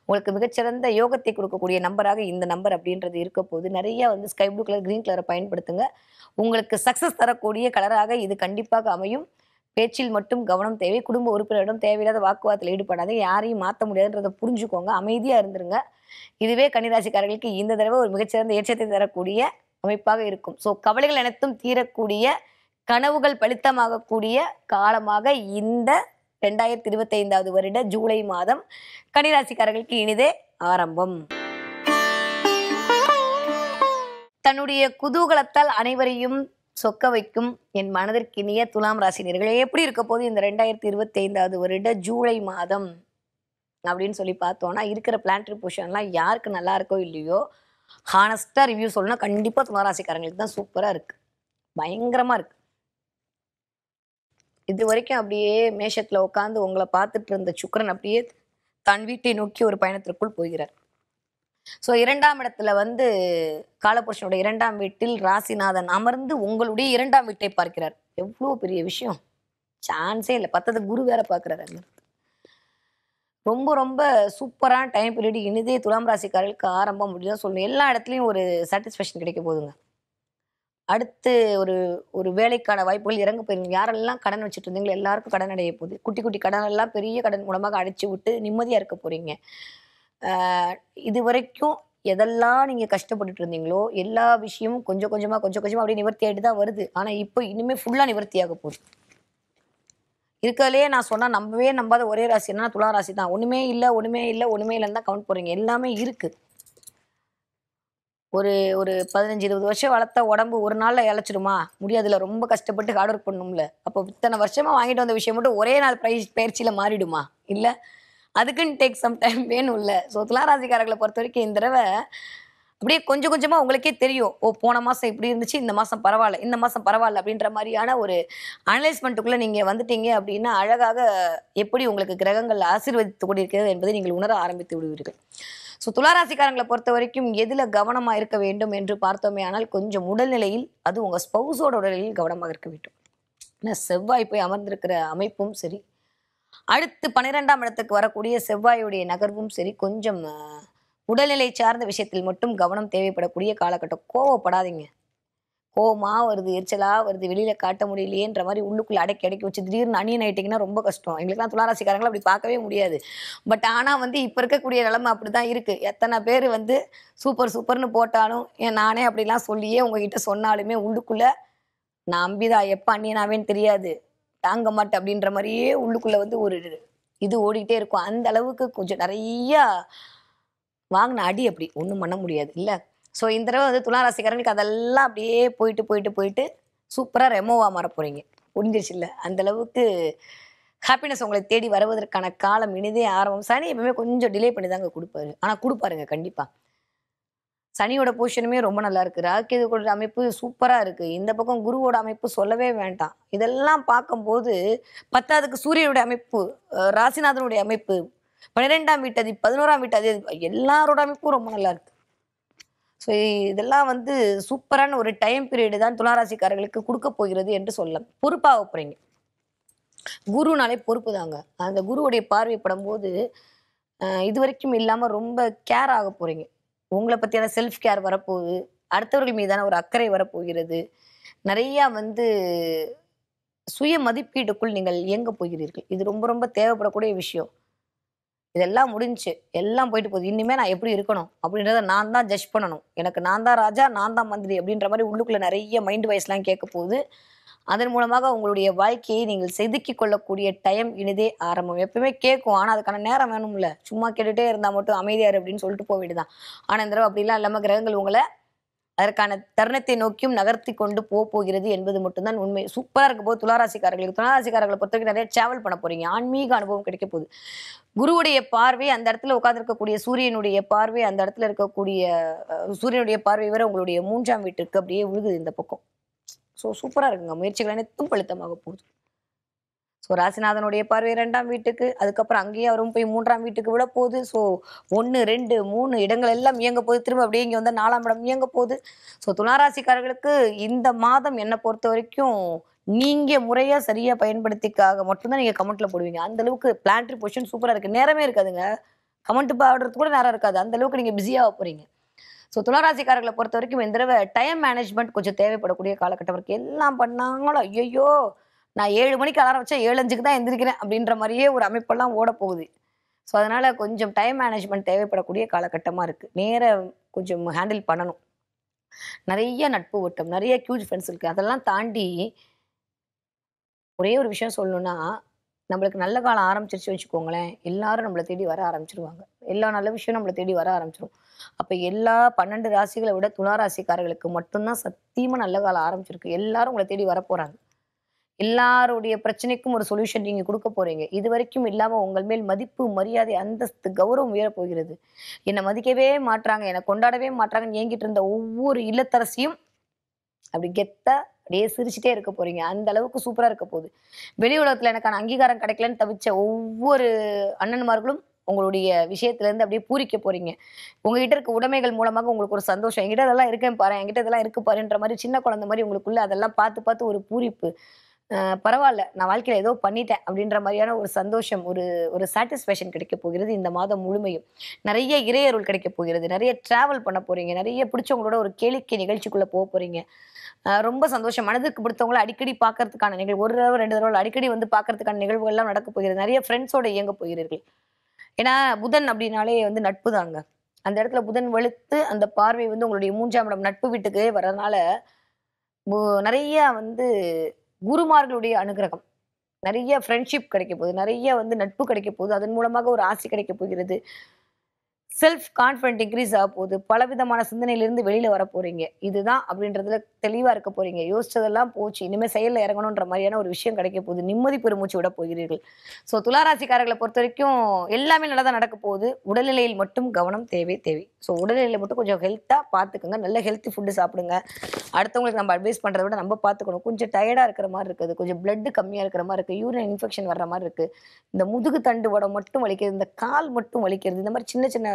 [SPEAKER 1] உங்களுக்கு மிகச்சிறந்த யோகத்தை கொடுக்கக்கூடிய நம்பராக இந்த நம்பர் அப்படின்றது இருக்க போது. நிறைய வந்து ஸ்கை ப்ளூ கலர், கிரீன் கலரை பயன்படுத்துங்க. உங்களுக்கு சக்ஸஸ் தரக்கூடிய கலராக இது கண்டிப்பாக அமையும். பேச்சில் மட்டும் கவனம் தேவை. குடும்ப உறுப்பினரிடம் தேவையில்லாத வாக்குவாதத்தில் ஈடுபடாதீங்க. யாரையும் மாற்ற முடியாதுன்றதை புரிஞ்சுக்கோங்க. அமைதியாக இருந்துருங்க. இதுவே கன்னிராசிக்காரர்களுக்கு இந்த தடவை ஒரு மிகச்சிறந்த ஏற்றத்தை தரக்கூடிய அமைப்பாக இருக்கும். ஸோ கவலைகள் அனைத்தும் தீரக்கூடிய, கனவுகள் பலித்தமாகக்கூடிய காலமாக இந்த 2025வது வருட ஜூலை மாதம் கன்னிராசிக்காரர்களுக்கு இனிதே ஆரம்பம். தன்னுடைய குதூகலத்தால் அனைவரையும் சொக்க வைக்கும் என் மனதிற்கினிய துலாம் ராசினியர்களே, எப்படி இருக்க போது இந்த 2025வது வருட ஜூலை மாதம் அப்படின்னு சொல்லி பார்த்தோம்னா, இருக்கிற பிளானட்டரி பொசிஷன்லாம் யாருக்கு நல்லா இருக்கோ இல்லையோ, ஹானஸ்டாக ரிவ்யூ சொல்லணும்னா கண்டிப்பாக துளாராசிக்காரங்களுக்கு தான் சூப்பராக இருக்குது, பயங்கரமாக இருக்குது. இது வரைக்கும் அப்படியே மேஷத்தில் உட்காந்து உங்களை பார்த்துட்டு இருந்த சுக்கிரன் அப்படியே தன் வீட்டை நோக்கி ஒரு பயணத்திற்குள் போகிறார். ஸோ 2ஆம் இடத்துல வந்து காலபுருஷனுடைய 2ஆம் வீட்டில் ராசிநாதன் அமர்ந்து உங்களுடைய 2ஆம் வீட்டை பார்க்கிறார். எவ்வளோ பெரிய விஷயம், சான்ஸே இல்லை. பத்தது குரு வேற பார்க்குறாரு. அங்கே ரொம்ப ரொம்ப சூப்பரான டைம் பீரியட் இனிதே துலாம் ராசிக்காரர்களுக்கு ஆரம்பம் அப்படின்னு தான் சொல்லணும். எல்லா இடத்துலையும் ஒரு சாட்டிஸ்ஃபேக்ஷன் கிடைக்க போதுங்க. அடுத்து ஒரு ஒரு வேலைக்கான வாய்ப்புகள் இறங்க போயிருங்க. யாரெல்லாம் கடன் வச்சுட்டு இருந்தீங்களோ எல்லாருக்கும் கடன் அடைய போகுது. குட்டி குட்டி கடன் எல்லாம் பெரிய கடன் மூலமாக அடைச்சி விட்டு நிம்மதியாக இருக்க போறீங்க. இது வரைக்கும் எதெல்லாம் நீங்கள் கஷ்டப்பட்டுட்டு இருந்தீங்களோ எல்லா விஷயமும் கொஞ்சம் கொஞ்சமாக அப்படியே நிவர்த்தி ஆகிட்டு தான் வருது. ஆனால் இப்போ இனிமேல் ஃபுல்லாக நிவர்த்தியாக போகுது. இருக்கிறதுலே நான் சொன்னால் நம்பவே நம்பாத ஒரே ராசி என்ன, துலா ராசி தான். ஒன்றுமே இல்லைன்னு தான் கவுண்ட் போடுறீங்க. எல்லாமே இருக்குது. ஒரு ஒரு 15-20 வருஷம் வளர்த்த உடம்பு ஒரு நாளில் இழைச்சிடுமா? முடியாதுல. ரொம்ப கஷ்டப்பட்டு ஹார்ட் ஒர்க் பண்ணணும்ல. அப்போ இத்தனை வருஷமாக வாங்கிட்டு வந்த விஷயம் மட்டும் ஒரே நாள் பயிற்சியில் மாறிடுமா? இல்லை, அதுக்குன்னு டேக் சம் டைம் வேணும்ல. ஸோ துளாராசிக்காரர்களை பொறுத்த வரைக்கும் இந்த தடவை அப்படியே கொஞ்சம் கொஞ்சமாக உங்களுக்கே தெரியும், ஓ போன மாதம் இப்படி இருந்துச்சு, இந்த மாதம் பரவாயில்ல, இந்த மாதம் பரவாயில்ல அப்படின்ற மாதிரியான ஒரு அனலைஸ்மெண்ட்டுக்குள்ளே நீங்கள் வந்துட்டீங்க அப்படின்னா அழகாக எப்படி உங்களுக்கு கிரகங்கள் ஆசீர்வதித்து கொண்டிருக்கிறது என்பதை நீங்கள் உணர ஆரம்பித்து விடுவீர்கள். ஸோ துளாராசிக்காரங்களை பொறுத்த வரைக்கும் எதில் கவனமாக இருக்க வேண்டும் என்று பார்த்தோமே ஆனால் கொஞ்சம் உடல்நிலையில், அது உங்கள் ஸ்பௌஸோட உடல்நிலையில் கவனமாக இருக்க வேண்டும். ஏன்னா செவ்வாய் போய் அமர்ந்திருக்கிற அமைப்பும் சரி, அடுத்து 12ஆம் இடத்துக்கு வரக்கூடிய செவ்வாயுடைய நகர்வும் சரி, கொஞ்சம் உடல்நிலை சார்ந்த விஷயத்தில் மட்டும் கவனம் தேவைப்படக்கூடிய காலகட்டம். கோவப்படாதீங்க. கோவமாக வருது, எரிச்சலாக வருது, வெளியில் காட்ட முடியலையேன்ற மாதிரி உள்ளுக்குள்ளே அடக்கி வச்சு திடீர்னு அணியன் ஆகிட்டிங்கன்னா ரொம்ப கஷ்டம். எங்களுக்குலாம் துளாராசிக்காரங்களை அப்படி பார்க்கவே முடியாது. பட் ஆனால் வந்து இப்போ இருக்கக்கூடிய நிலைமை அப்படி தான் இருக்குது. எத்தனை பேர் வந்து சூப்பர்னு போட்டாலும், ஏன் நானே அப்படிலாம் சொல்லியே உங்ககிட்ட சொன்னாலுமே உள்ளுக்குள்ளே நான் அம்பிதா எப்போ அந்நியனாவேன்னு தெரியாது, தாங்க மாட்டேன் அப்படின்ற மாதிரியே உள்ளுக்குள்ளே வந்து ஒரு இது ஓடிக்கிட்டே இருக்கும். அந்த அளவுக்கு கொஞ்சம் நிறையா வாங்கின அடி அப்படி ஒன்றும் பண்ண முடியாது இல்லை. ஸோ இந்த தடவை வந்து துளாராசிக்காரங்களுக்கு அதெல்லாம் அப்படியே போயிட்டு சூப்பராக ரெமோவாக மாற போகிறீங்க. புரிஞ்சிருச்சு இல்லை? அந்தளவுக்கு ஹாப்பினஸ் உங்களை தேடி வருவதற்கான காலம் இனிதே ஆரம்பம். சனி எப்பவுமே கொஞ்சம் டிலே பண்ணி தாங்க கொடுப்பாரு, ஆனால் கொடுப்பாருங்க கண்டிப்பாக. சனியோட பொசிஷனுமே ரொம்ப நல்லா இருக்குது. ராகுகேதுவோட அமைப்பு சூப்பராக இருக்குது. இந்த பக்கம் குருவோட அமைப்பு சொல்லவே வேண்டாம். இதெல்லாம் பார்க்கும்போது பத்தாவதுக்கு சூரியனுடைய அமைப்பு, ராசிநாதனுடைய அமைப்பு, 12ஆம் வீட்டதி, 11ஆம் வீட்டதி, எல்லாரோட அமைப்பும் ரொம்ப நல்லா இருக்கு. ஸோ இதெல்லாம் வந்து சூப்பரான ஒரு டைம் பீரியடு தான் துளாராசிக்காரர்களுக்கு கொடுக்க போகிறது என்று சொல்லலாம். பொறுப்பாக போகிறீங்க. குருனாலே பொறுப்பு தாங்க. அந்த குருவுடைய பார்வைப்படும் போது இது வரைக்கும் இல்லாமல் ரொம்ப கேர் ஆக போகிறீங்க. உங்களை பற்றியான செல்ஃப் கேர் வரப்போகுது. அடுத்தவர்கள் மீதான ஒரு அக்கறை வரப்போகிறது. நிறையா வந்து சுய மதிப்பீட்டுக்குள் நீங்கள் இயங்க போகிறீர்கள். இது ரொம்ப ரொம்ப தேவைப்படக்கூடிய விஷயம். இதெல்லாம் முடிஞ்சு எல்லாம் போயிட்டு போகுது. இனிமேல் நான் எப்படி இருக்கணும் அப்படின்றத நான் தான் ஜட்ஜ் பண்ணணும். எனக்கு நான் தான் ராஜா, நான் தான் மந்திரி அப்படின்ற மாதிரி உள்ளுக்குள்ளே நிறைய மைண்ட் வாய்ஸ்லாம் கேட்க போகுது. அதன் மூலமாக உங்களுடைய வாழ்க்கையை நீங்கள் செதுக்கி கொள்ளக்கூடிய டைம் இனிதே ஆரம்பம். எப்பவுமே கேட்கும், ஆனால் அதுக்கான நேரம் வேணும்ல. சும்மா கேட்டுகிட்டே இருந்தால் மட்டும் அமைதியார் அப்படின்னு சொல்லிட்டு போக வேண்டியதான். ஆனால் இந்த தடவை அப்படிலாம் இல்லாமல் கிரகங்கள் உங்களை அதற்கான தருணத்தை நோக்கியும் நகர்த்தி கொண்டு போகிறது என்பது மட்டும்தான் உண்மை. சூப்பராக இருக்க போது துளாராசிக்காரர்களை பொறுத்தவரைக்கும் நிறைய டிராவல் பண்ண போறீங்க. ஆன்மீக அனுபவம் கிடைக்க போகுது. குருவுடைய பார்வை அந்த இடத்துல உட்கார்ந்திருக்கக்கூடிய சூரியனுடைய பார்வை, அந்த இடத்துல இருக்கக்கூடிய சூரியனுடைய பார்வை வரை உங்களுடைய 3ஆம் வீட்டுக்கு அப்படியே விழுகுது இந்த பக்கம். ஸோ சூப்பராக இருக்குங்க. முயற்சிகள் அனைத்தும் பலித்தமாக போகுது. ஸோ ராசிநாதனுடைய பார்வை 2ஆம் வீட்டுக்கு, அதுக்கப்புறம் அங்கேயே அவரும் போய் 3ஆம் வீட்டுக்கு விட போகுது. ஸோ 1, 2, 3 இடங்கள் எல்லாம் இயங்க போகுது. திரும்ப அப்படியே இங்க வந்து 4ஆம் இடம் இயங்க போகுது. ஸோ துளாராசிக்காரர்களுக்கு இந்த மாதம் என்ன பொறுத்த வரைக்கும் நீங்க முறையா சரியா பயன்படுத்திக்காக மட்டும் தான் நீங்க கமெண்ட்ல போடுவீங்க. அந்த அளவுக்கு பிளானட்டரி பொசிஷன் சூப்பரா இருக்கு. நேரமே இருக்காதுங்க. கமெண்ட் போடுறதுக்கு கூட நேரம் இருக்காது. அந்த அளவுக்கு நீங்க பிஸியா போறீங்க. ஸோ துளாராசிக்காரர்களை பொறுத்த வரைக்கும் இந்த தடவை டைம் மேனேஜ்மெண்ட் கொஞ்சம் தேவைப்படக்கூடிய காலகட்டம் இருக்கு. எல்லாம் பண்ணாங்களோ ஐயையோ! நான் 7 மணிக்கு அலாரம் வச்சா 7:05க்கு தான் எந்திரிக்கிறேன் அப்படின்ற மாரியே ஒரு அமைப்பெல்லாம் ஓட போகுது. ஸோ அதனால கொஞ்சம் டைம் மேனேஜ்மெண்ட் தேவைப்படக்கூடிய காலகட்டமா இருக்கு. கொஞ்சம் ஹேண்டில் பண்ணணும். நெறைய நட்பு வட்டம், நெறைய ஹியூஜ் ஃப்ரெண்ட்ஸ் இருக்கு. அதெல்லாம் தாண்டி ஒரே ஒரு விஷயம் சொல்லணும்னா, நம்மளுக்கு நல்ல காலம் ஆரம்பிச்சிருச்சு வச்சுக்கோங்களேன், எல்லாரும் நம்மள தேடி வர ஆரம்பிச்சுருவாங்க. எல்லா நல்ல விஷயம் நம்மள தேடி வர ஆரம்பிச்சுரும். அப்ப எல்லா 12 ராசிகள விட துலா ராசிக்காரர்களுக்கு மட்டும் தான் சத்தியமா நல்ல காலம் ஆரம்பிச்சிருக்கு. எல்லாரும் உங்கள தேடி வரப்போறாங்க. எல்லாருடைய பிரச்சனைக்கும் ஒரு சொல்யூஷன் நீங்க குடுக்க போறீங்க. இதுவரைக்கும் இல்லாம உங்கள் மேல் மதிப்பு, மரியாதை, அந்தஸ்து, கௌரவம் உயரப் போகிறது. என்ன மதிக்கவே மாட்றாங்க, என்ன கொண்டாடவே மாட்றாங்கன்னு ஏங்கிட்டு இருந்த ஒவ்வொரு இல்லத்தரசியும் அப்படி கெத்தா அப்படியே சிரிச்சுட்டே இருக்க போறீங்க. அந்த அளவுக்கு சூப்பரா இருக்க போகுது. வெளி உலகத்துல எனக்கான அங்கீகாரம் கிடைக்கலன்னு தவிச்ச ஒவ்வொரு அண்ணன்மார்களும் உங்களுடைய விஷயத்துல இருந்து அப்படியே பூரிக்க போறீங்க. உங்ககிட்ட இருக்க உடைமைகள் மூலமாக உங்களுக்கு ஒரு சந்தோஷம். என்கிட்ட அதெல்லாம் இருக்கேன் பாரேன், என்கிட்ட இதெல்லாம் இருக்கு பாருன்ற மாரி சின்ன குழந்தை மாரி உங்களுக்குள்ள அதெல்லாம் பார்த்து பார்த்து ஒரு பூரிப்பு. பரவால்ல. நான் வாழ்க்கையில ஏதோ பண்ணிட்டேன் அப்படின்ற மாரியான ஒரு சந்தோஷம், ஒரு ஒரு சாட்டிஸ்ஃபேக்ஷன் கிடைக்கப் போகிறது இந்த மாதம் முழுமையும். நெறைய இறையருள் கிடைக்கப் போகிறது. நெறைய டிராவல் பண்ண போறீங்க. நெறைய பிடிச்சவங்களோட ஒரு கேளிக்கை நிகழ்ச்சிக்குள்ள போறீங்க. ரொம்ப சந்தோஷம். மனதுக்கு பிடித்தவங்கள அடிக்கடி பார்க்கறதுக்கான நிகழ்வு. 1 தடவ, 2 தடவ அடிக்கடி வந்து பார்க்கறதுக்கான நிகழ்வுகள் எல்லாம் நடக்கப் போகிறது. நெறைய ஃப்ரெண்ட்ஸோட இயங்கப் போகிறீர்கள். ஏன்னா, புதன் அப்படின்னாலே வந்து நட்பு தாங்க. அந்த இடத்துல புதன் வலுத்து அந்த பார்வை வந்து உங்களுடைய 3ஆம் இடம் நட்பு வீட்டுக்கே வர்றதுனால, மு நெறைய வந்து குருமார்களுடைய அனுகிரகம். நெறைய ஃப்ரெண்ட்ஷிப் கிடைக்கப் போகுது. நெறைய வந்து நட்பு கிடைக்கப் போகுது. அதன் மூலமாக ஒரு ஆசி கிடைக்கப் போகிறது. செல்ஃப் கான்ஃபிடென்ட் இன்கிரீஸ் ஆகப்போகுது. பலவிதமான சிந்தனையிலிருந்து வெளியில வரப்போறீங்க. இதுதான் அப்படின்றதுல தெளிவா இருக்க போறீங்க. யோசிச்சதெல்லாம் போச்சு. இனிமே செயல்ல இறங்கணுன்ற மாரியான ஒரு விஷயம் கிடைக்கப் போகுது. நிம்மதி பெருமூச்சு விடப் போகிறீர்கள். ஸோ துலா ராசிக்காரர்கள பொறுத்தவரைக்கும் எல்லாமே நல்லதா நடக்கப் போகுது. உடல்நிலையில் மட்டும் கவனம் தேவை. ஸோ உடல்நிலையில மட்டும் கொஞ்சம் ஹெல்த்தா பார்த்துக்கங்க. நல்ல ஹெல்த்தி ஃபுட் சாப்பிடுங்க. அடுத்தவங்களுக்கு நம்ம அட்வைஸ் பண்றத விட நம்ம பார்த்துக்கணும். கொஞ்சம் டயர்டா இருக்கிற மாரி இருக்குது. கொஞ்சம் பிளட் கம்மியா இருக்கிற மாரி இருக்கு. யூரின் இன்ஃபெக்ஷன் வர்ற மாரி இருக்கு. இந்த முதுகு தண்டுவடம் மட்டும் வலிக்கிறது. இந்த கால் மட்டும் வலிக்கிறது. இந்த மாரி சின்ன சின்ன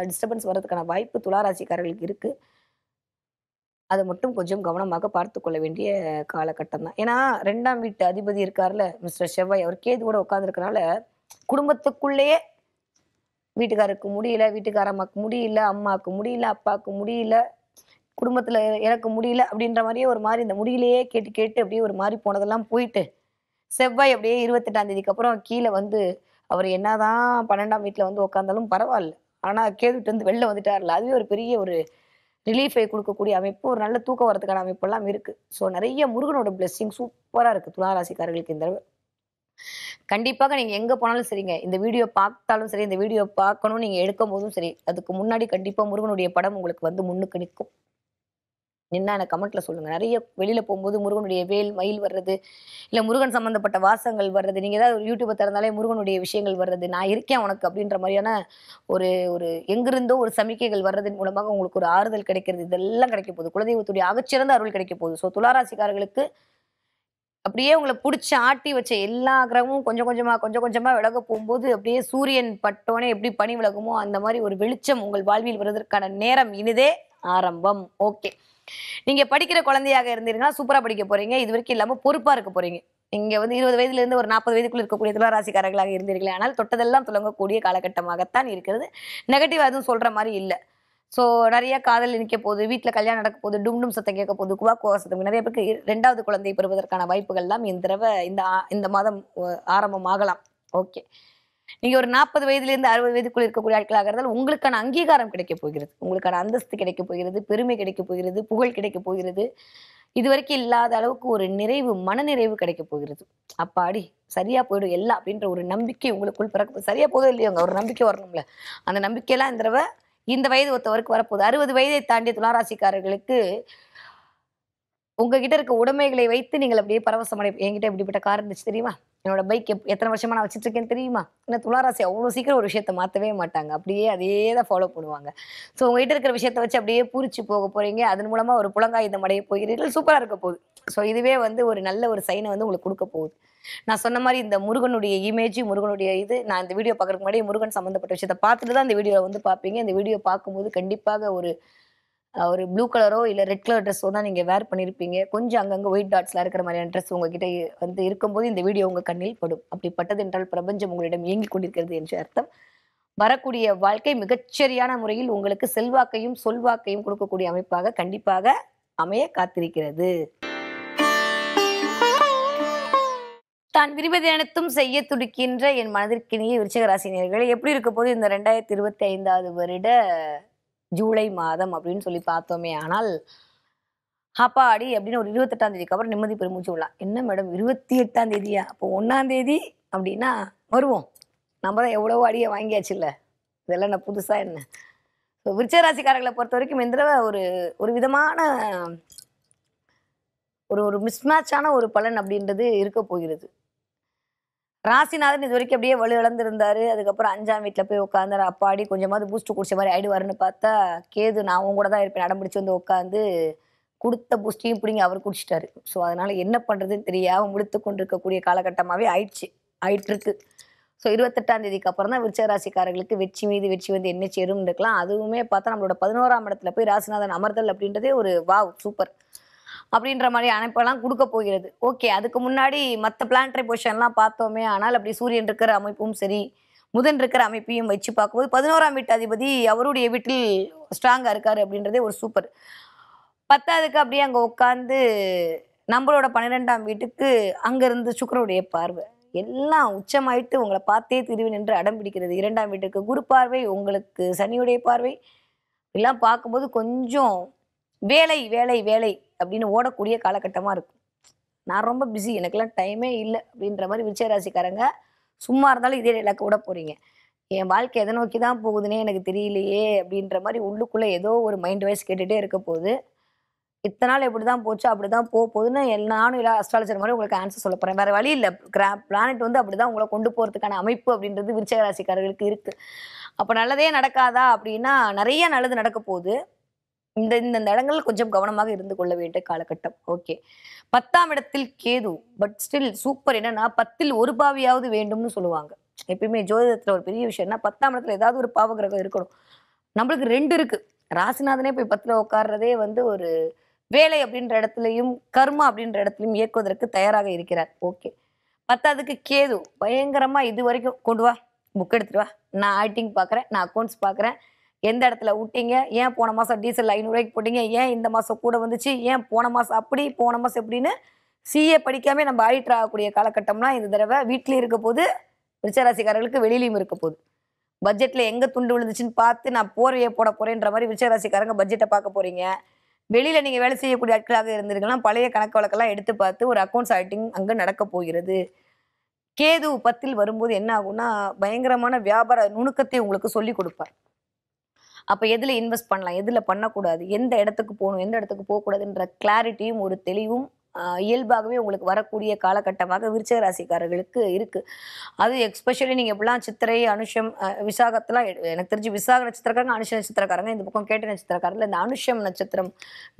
[SPEAKER 1] டிஸ்டர்பன்ஸ் வர்றதுக்கான வாய்ப்பு துலா ராசிக்காரர்களுக்கு இருக்கு. அத மட்டும் கொஞ்சம் கவனமாக பார்த்துக் கொள்ள வேண்டிய காலகட்டம் தான். ஏன்னா 2ஆம் வீட்டு அதிபதி இருக்கார்ல மிஸ்டர் செவ்வாய், அவர் கேது கூட உட்கார்ந்திருக்கனால, குடும்பத்துக்குள்ளேயே வீட்டுக்காரருக்கு முடியல, வீட்டுக்காரம்மாக்கு முடியல, அம்மாக்கு முடியல, அப்பாக்கு முடியல, குடும்பத்துல எனக்கு முடியல அப்படின்ற மாரியே ஒரு மாரி இந்த முடியலையே கேட்டு கேட்டு அப்படியே ஒரு மாரி போனதெல்லாம் போயிட்டு, செவ்வாய் அப்படியே 28ஆம் தேதிக்கு அப்புறம் கீழ வந்து அவர் என்னதான் 12ஆம் வீட்ல வந்து உட்கார்ந்தாலும் பரவால்ல. ஆனா கேதுட்டு வந்து வெளில வந்துட்டார்ல, அதுவே ஒரு பெரிய ஒரு ரிலீஃபை குடுக்கக்கூடிய அமைப்பு, ஒரு நல்ல தூக்கம் வரதுக்கான அமைப்பெல்லாம் இருக்கு. ஸோ நெறைய முருகனோட பிளெஸ்ஸிங் சூப்பரா இருக்கு துலா ராசிக்காரர்களுக்கு இந்த தடவ. கண்டிப்பாக நீங்க எங்க போனாலும் சரிங்க, இந்த வீடியோ பார்த்தாலும் சரி, இந்த வீடியோ பார்க்கணும்னு நீங்க எடுக்கும்போதும் சரி, அதுக்கு முன்னாடி கண்டிப்பா முருகனுடைய படம் உங்களுக்கு வந்து முன்னுக்கு நிக்கும். நின்னா எனக்கு கமெண்ட்ல சொல்லுங்க. நெறைய வெளியில போம்போது முருகனுடைய வேல், மயில் வர்றது, இல்ல முருகன் சம்பந்தப்பட்ட வாசகங்கள் வர்றது, நீங்க ஏதாவது ஒரு யூடியூப திறந்தாலே முருகனுடைய விஷயங்கள் வர்றது, நான் இருக்கேன் உனக்கு அப்படின்ற மாரியான ஒரு ஒரு எங்கிருந்தோ ஒரு சமிக்கைகள் வர்றதன் மூலமாக உங்களுக்கு ஒரு ஆறுதல் கிடைக்கிறது. இதெல்லாம் கிடைக்க போகுது. குலதெய்வத்துடைய ஆகச்சிறந்த அருள் கிடைக்க போகுது. ஸோ துலா ராசிக்காரர்களுக்கு அப்படியே உங்கள புடிச்சு ஆட்டி வச்ச எல்லா கிரகமும் கொஞ்சம் கொஞ்சமா விலக போம்போது, அப்படியே சூரியன் பட்டோனே எப்படி பனி விலகுமோ, அந்த மாரி ஒரு வெளிச்சம் உங்கள் வாழ்வில் வருவதற்கான நேரம் இனிதே ஆரம்பம். ஓகே. நீங்க படிக்கிற குழந்தையாக இருந்தீங்கன்னா, சூப்பரா படிக்க போறீங்க. இதுவரைக்கும் இல்லாம பொறுப்பா இருக்க போறீங்க. நீங்க வந்து 20 வயதிலிருந்து ஒரு 40 வயதுக்குள்ள இருக்கக்கூடிய துலா ராசிக்காரர்களாக இருந்தீர்களே ஆனால், தொட்டதெல்லாம் துலங்கக்கூடிய காலகட்டமாகத்தான் இருக்கிறது. நெகட்டிவா எதுவும் சொல்ற மாரி இல்ல. ஸோ நெறைய காதல் இனிக்க போகுது. வீட்ல கல்யாணம் நடக்க போகுது. டும் டும் சத்தம் கேட்க போகுது. குவா குவா சத்தம். நெறைய பேருக்கு 2வது குழந்தை பெறுவதற்கான வாய்ப்புகள்லாம் இந்த தடவ இந்த மாதம் ஆரம்பமாகலாம். ஓகே. நீங்க ஒரு 40 வயதிலிருந்து 60 வயதுக்குள் இருக்கக்கூடிய ஆட்களாக இருந்தால் உங்களுக்கான அங்கீகாரம் கிடைக்கப் போகிறது. உங்களுக்கான அந்தஸ்து கிடைக்கப் போகிறது. பெருமை கிடைக்கப் போகிறது. புகழ் கிடைக்கப் போகிறது. இதுவரைக்கும் இல்லாத அளவுக்கு ஒரு நிறைவு, மனநிறைவு கிடைக்கப் போகிறது. அப்பாடி! சரியா போயிடும் எல்லாம் அப்படின்ற ஒரு நம்பிக்கை உங்களுக்குள் சரியா போதோ இல்லையோங்க, ஒரு நம்பிக்கை வரணும்ல. அந்த நம்பிக்கைலாம் இந்த தடவ இந்த வயது ஒத்தவருக்கு வரப்போகுது. 60 வயதை தாண்டிய துளாராசிக்காரர்களுக்கு உங்ககிட்ட இருக்க உடைமைகளை வைத்து நீங்கள் அப்படியே பரவசமடை என்கிட்ட இப்படிப்பட்ட கார் இருந்துச்சு தெரியுமா? என்னோட பைக் எத்தனை வருஷமா நான் வச்சுட்டு இருக்கேன்னு தெரியுமா? ஏன்னா துளாராசி அவ்வளோ சீக்கிரம் ஒரு விஷயத்த மாத்தவே மாட்டாங்க. அப்படியே அதே தான் ஃபாலோ பண்ணுவாங்க. ஸோ உங்ககிட்ட இருக்கிற விஷயத்த வச்சு அப்படியே பூரிச்சு போக போறீங்க. அதன் மூலமா ஒரு புலங்காயுதம் அடைய போகிறீர்கள். சூப்பரா இருக்க போகுது. ஸோ இதுவே வந்து ஒரு நல்ல ஒரு சைன வந்து உங்களுக்கு குடுக்க போகுது. நான் சொன்ன மாரி இந்த முருகனுடைய இமேஜ், முருகனுடைய இது நான் இந்த வீடியோ பார்க்கறதுக்கு முன்னாடி முருகன் சம்மந்தப்பட்ட விஷயத்த பார்த்துட்டு தான் இந்த வீடியோவ வந்து பார்ப்பீங்க. இந்த வீடியோ பார்க்கும்போது கண்டிப்பாக ஒரு ப்ளூ கலரோ இல்ல ரெட் கலர் ட்ரெஸ்ஸோ தான் நீங்க வேர் பண்ணியிருப்பீங்க. கொஞ்சம் அங்கங்க ஒயிட் டாட்ஸ்லாம் இருக்கிற மாதிரியான ட்ரெஸ் உங்ககிட்ட வந்து இருக்கும்போது இந்த வீடியோ உங்க கண்ணில் படும். அப்படிப்பட்டது என்றால் பிரபஞ்சம் உங்களிடம் இயங்கிக் கொண்டிருக்கிறது என்று அர்த்தம். வரக்கூடிய வாழ்க்கை மிகச்சரியான முறையில் உங்களுக்கு செல்வாக்கையும், சொல்வாக்கையும் கொடுக்கக்கூடிய அமைப்பாக கண்டிப்பாக அமைய காத்திருக்கிறது. தான் விரும்புவதை அனைத்தும் செய்ய துடிக்கின்ற என் மனதிற்கினிய விருச்சிக ராசினியர்களே, எப்படி இருக்க போது இந்த 2025வது வருட ஜூலை மாதம் அப்படின்னு சொல்லி பார்த்தோமே ஆனால், அப்பாடி அப்படின்னு ஒரு 28ஆம் தேதிக்கு அப்புறம் நிம்மதி பெருமூச்சு விடலாம். என்ன மேடம் 28ஆம் தேதியா? அப்போ 1ஆம் தேதி அப்படின்னா வருவோம். நம்ம தான் எவ்வளவோ அடிய வாங்கியாச்சுல்ல. இதெல்லாம் நான் புதுசா என்ன? ஸோ விருச்சிக ராசிக்காரர்களை பொறுத்த வரைக்கும் இந்த தடவை ஒரு ஒரு விதமான ஒரு மிஸ்மேட்சான ஒரு பலன் அப்படின்றது இருக்க போகிறது. ராசிநாதன் இது வரைக்கும் அப்படியே வலு இழந்திருந்தாரு. அதுக்கப்புறம் 5ஆம் வீட்ல போய் உட்கார்ந்தாரு. அப்பாடி கொஞ்சமாவது பூஸ்ட் குடிச்ச மாதிரி ஆயிடுவாருன்னு பார்த்தா, கேது நான் உன் கூட தான் இருப்பேன் அடம் பிடிச்சு வந்து உட்காந்து குடுத்த பூஸ்டையும் பிடிங்கி அவர் குடிச்சிட்டாரு. ஸோ அதனால என்ன பண்றதுன்னு தெரியாம முழித்து கொண்டிருக்கக்கூடிய காலகட்டமாவே ஆயிட்டிருக்கு. ஸோ 28ஆம் தேதிக்கு அப்புறம் தான் விருச்சிக ராசிக்காரர்களுக்கு வெற்றி மீது வெற்றி வந்து என்ன சேரும்னு இருக்கலாம். அதுவுமே பார்த்தா நம்மளோட 11ஆம் இடத்துல போய் ராசிநாதன் அமர்தல் அப்படின்றதே ஒரு வாவ் சூப்பர் அப்படின்ற மாதிரி அமைப்பெல்லாம் கொடுக்க போகிறது. ஓகே, அதுக்கு முன்னாடி மற்ற பிளானட்டரி பொசிஷன்லாம் பார்த்தோமே ஆனால் அப்படி சூரியன் இருக்கிற அமைப்பும் சரி, புதன் இருக்கிற அமைப்பையும் வச்சு பார்க்கும்போது 11ஆம் வீட்டு அதிபதி அவருடைய வீட்டில் ஸ்ட்ராங்கா இருக்காரு அப்படின்றதே ஒரு சூப்பர். 10வதுக்கு அப்படியே அங்க உட்காந்து நம்மளோட 12ஆம் வீட்டுக்கு அங்கிருந்து சுக்கிரனுடைய பார்வை எல்லாம் உச்சமாயிட்டு உங்களை பார்த்தே திருவி நின்று அடம் பிடிக்கிறது. 2ஆம் வீட்டுக்கு குரு பார்வை, உங்களுக்கு சனியுடைய பார்வை எல்லாம் பார்க்கும்போது கொஞ்சம் வேலை வேலை வேலை அப்படின்னு ஓடக்கூடிய காலகட்டமா இருக்கும். நான் ரொம்ப பிஸி, எனக்கெல்லாம் டைமே இல்லை அப்படின்ற மாதிரி விருச்சிக ராசிக்காரங்க சும்மா இருந்தாலும் இதே டைலாக் விட போறீங்க. என் வாழ்க்கை எதை நோக்கி தான் போகுதுன்னே எனக்கு தெரியலையே அப்படின்ற மாதிரி உள்ளுக்குள்ள ஏதோ ஒரு மைண்ட் வைஸ் கேட்டுட்டே இருக்க போகுது. இத்தனை நாள் எப்படிதான் போச்சு அப்படிதான் போகுதுன்னு நானும் இல்லை அஸ்ட்ராலஜர் மாதிரி உங்களுக்கு ஆன்சர் சொல்ல போறேன். வேற வழி இல்லை. பிளானட் வந்து அப்படிதான் உங்களை கொண்டு போறதுக்கான அமைப்பு அப்படின்றது விருச்சிக ராசிக்காரர்களுக்கு இருக்கு. அப்ப நல்லதே நடக்காதா அப்படின்னா நிறைய நல்லது நடக்க போகுது. இந்த இந்த இடங்கள் கொஞ்சம் கவனமாக இருந்து கொள்ள வேண்டிய காலகட்டம். ஓகே, 10ஆம் இடத்தில் கேது. But still super. என்னன்னா 10ல் ஒரு பாவியாவது வேண்டும்னு சொல்லுவாங்க. எப்பயுமே ஜோதிடத்துல ஒரு பெரிய விஷயம்னா 10ஆம் இடத்துல ஏதாவது ஒரு பாவ கிரகம் இருக்கணும். நம்மளுக்கு 2 இருக்கு. ராசிநாதனே போய் 10ல உட்கார்றதே வந்து ஒரு வேலை அப்படின்ற இடத்துலையும் கர்மா அப்படின்ற இடத்துலையும் இயக்குவதற்கு தயாராக இருக்கிறார். ஓகே, 10வதுக்கு கேது பயங்கரமா இது வரைக்கும் கொண்டு வா, புக் எடுத்துட்டு வா, நான் ஆக்டிங் பார்க்குறேன், நான் அக்கௌண்ட்ஸ் பார்க்குறேன், எந்த இடத்துல விட்டீங்க, ஏன் போன மாதம் டீசல் 500 போட்டீங்க, ஏன் இந்த மாதம் கூட வந்துச்சு, ஏன் போன மாதம் அப்படி போன மாதம் எப்படின்னு சிஏ படிக்காம நம்ம ஆடிட்டர் ஆகக்கூடிய காலகட்டம்லாம் இந்த தடவை வீட்லேயும் இருக்க போது, விருச்சிக ராசிக்காரர்களுக்கு வெளியிலையும் இருக்க போகுது. பட்ஜெட்ல எங்க துண்டு விழுந்துச்சுன்னு பார்த்து நான் போர்வையை போட போறேன்ற மாதிரி விருச்சிக ராசிக்காரங்க பட்ஜெட்டை பார்க்க போறீங்க. வெளியில நீங்க வேலை செய்யக்கூடிய ஆட்களாக இருந்திருக்கலாம், பழைய கணக்கு வழக்கெல்லாம் எடுத்து பார்த்து ஒரு அக்கௌண்ட்ஸ் ஆடிட்டிங் அங்க நடக்க போகிறது. கேது 10ல் வரும்போது என்ன ஆகும்னா பயங்கரமான வியாபார நுணுக்கத்தை உங்களுக்கு சொல்லி கொடுப்பார். அப்ப எதுல இன்வெஸ்ட் பண்ணலாம், எதுல பண்ணக்கூடாது, எந்த இடத்துக்கு போகணும், எந்த இடத்துக்கு போகக்கூடாதுன்ற கிளாரிட்டியும் ஒரு தெளிவும் இயல்பாகவே உங்களுக்கு வரக்கூடிய காலகட்டமாக விருச்சிக ராசிக்காரர்களுக்கு இருக்கு. அது எஸ்பெஷலி நீங்க எப்படிலாம் சித்திரை, அனுஷம், விசாகத்தெல்லாம் எனக்கு தெரிஞ்சு விசாக நட்சத்திரக்காரங்க, அனுஷ நட்சத்திரக்காரங்க, இந்த பக்கம் கேட்ட நட்சத்திரக்காரர்கள், இந்த அனுஷம் நட்சத்திரம்